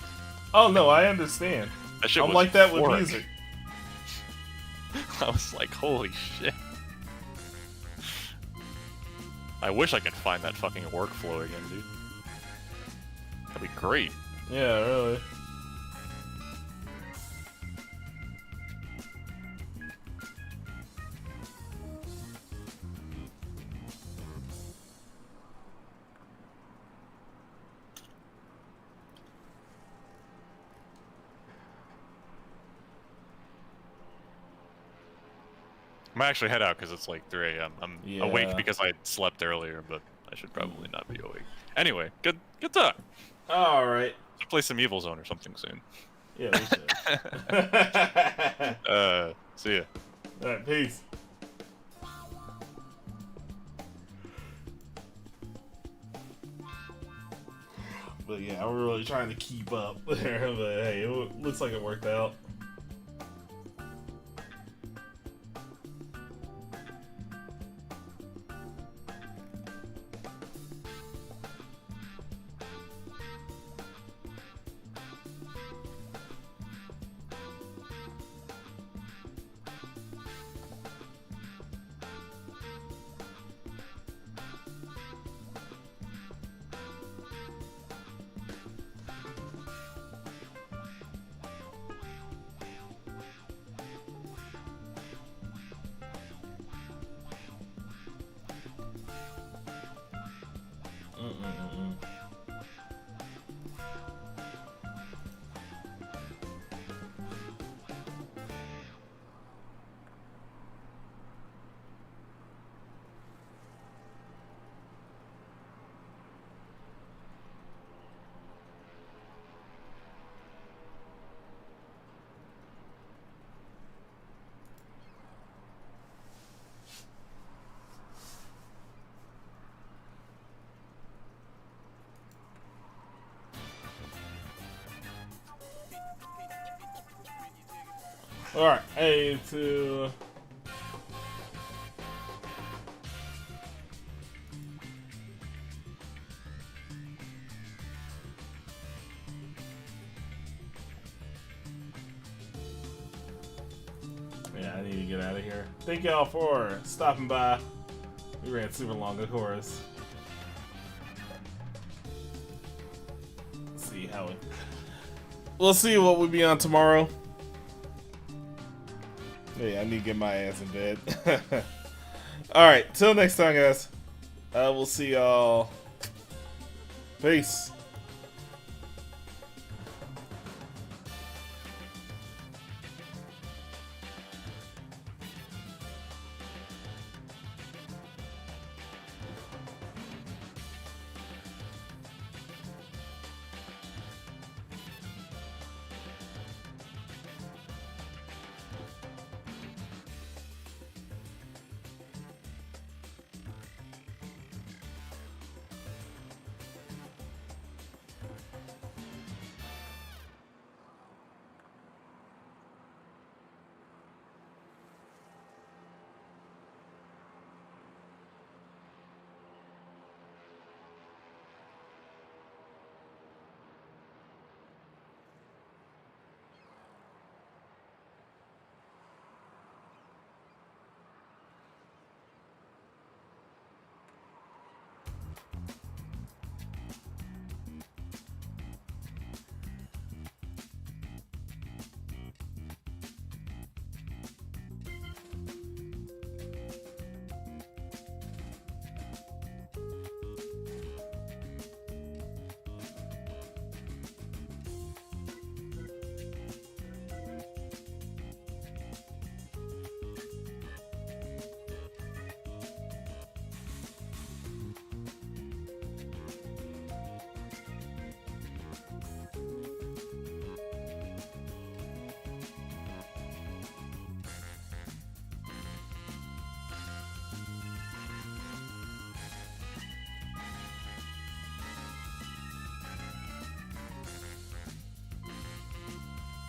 Oh no, I understand. That shit I'm was like that with work. music. I was like, holy shit. I wish I could find that fucking workflow again, dude. That'd be great. Yeah, really. I might actually head out because it's like 3 a.m. I'm awake because I slept earlier, but I should probably not be awake. Anyway, good talk. All right. Should play some Evil Zone or something soon. Yeah, we should. See ya. Alright, peace. But yeah, we're really trying to keep up there, but hey, it looks like it worked out. Alright, A to... Yeah, I need to get out of here. Thank y'all for stopping by. We ran super long, of course. Let's see how it... We'll see what we'll be on tomorrow. Yeah, I need to get my ass in bed. Alright, till next time, guys. We'll see y'all. Peace.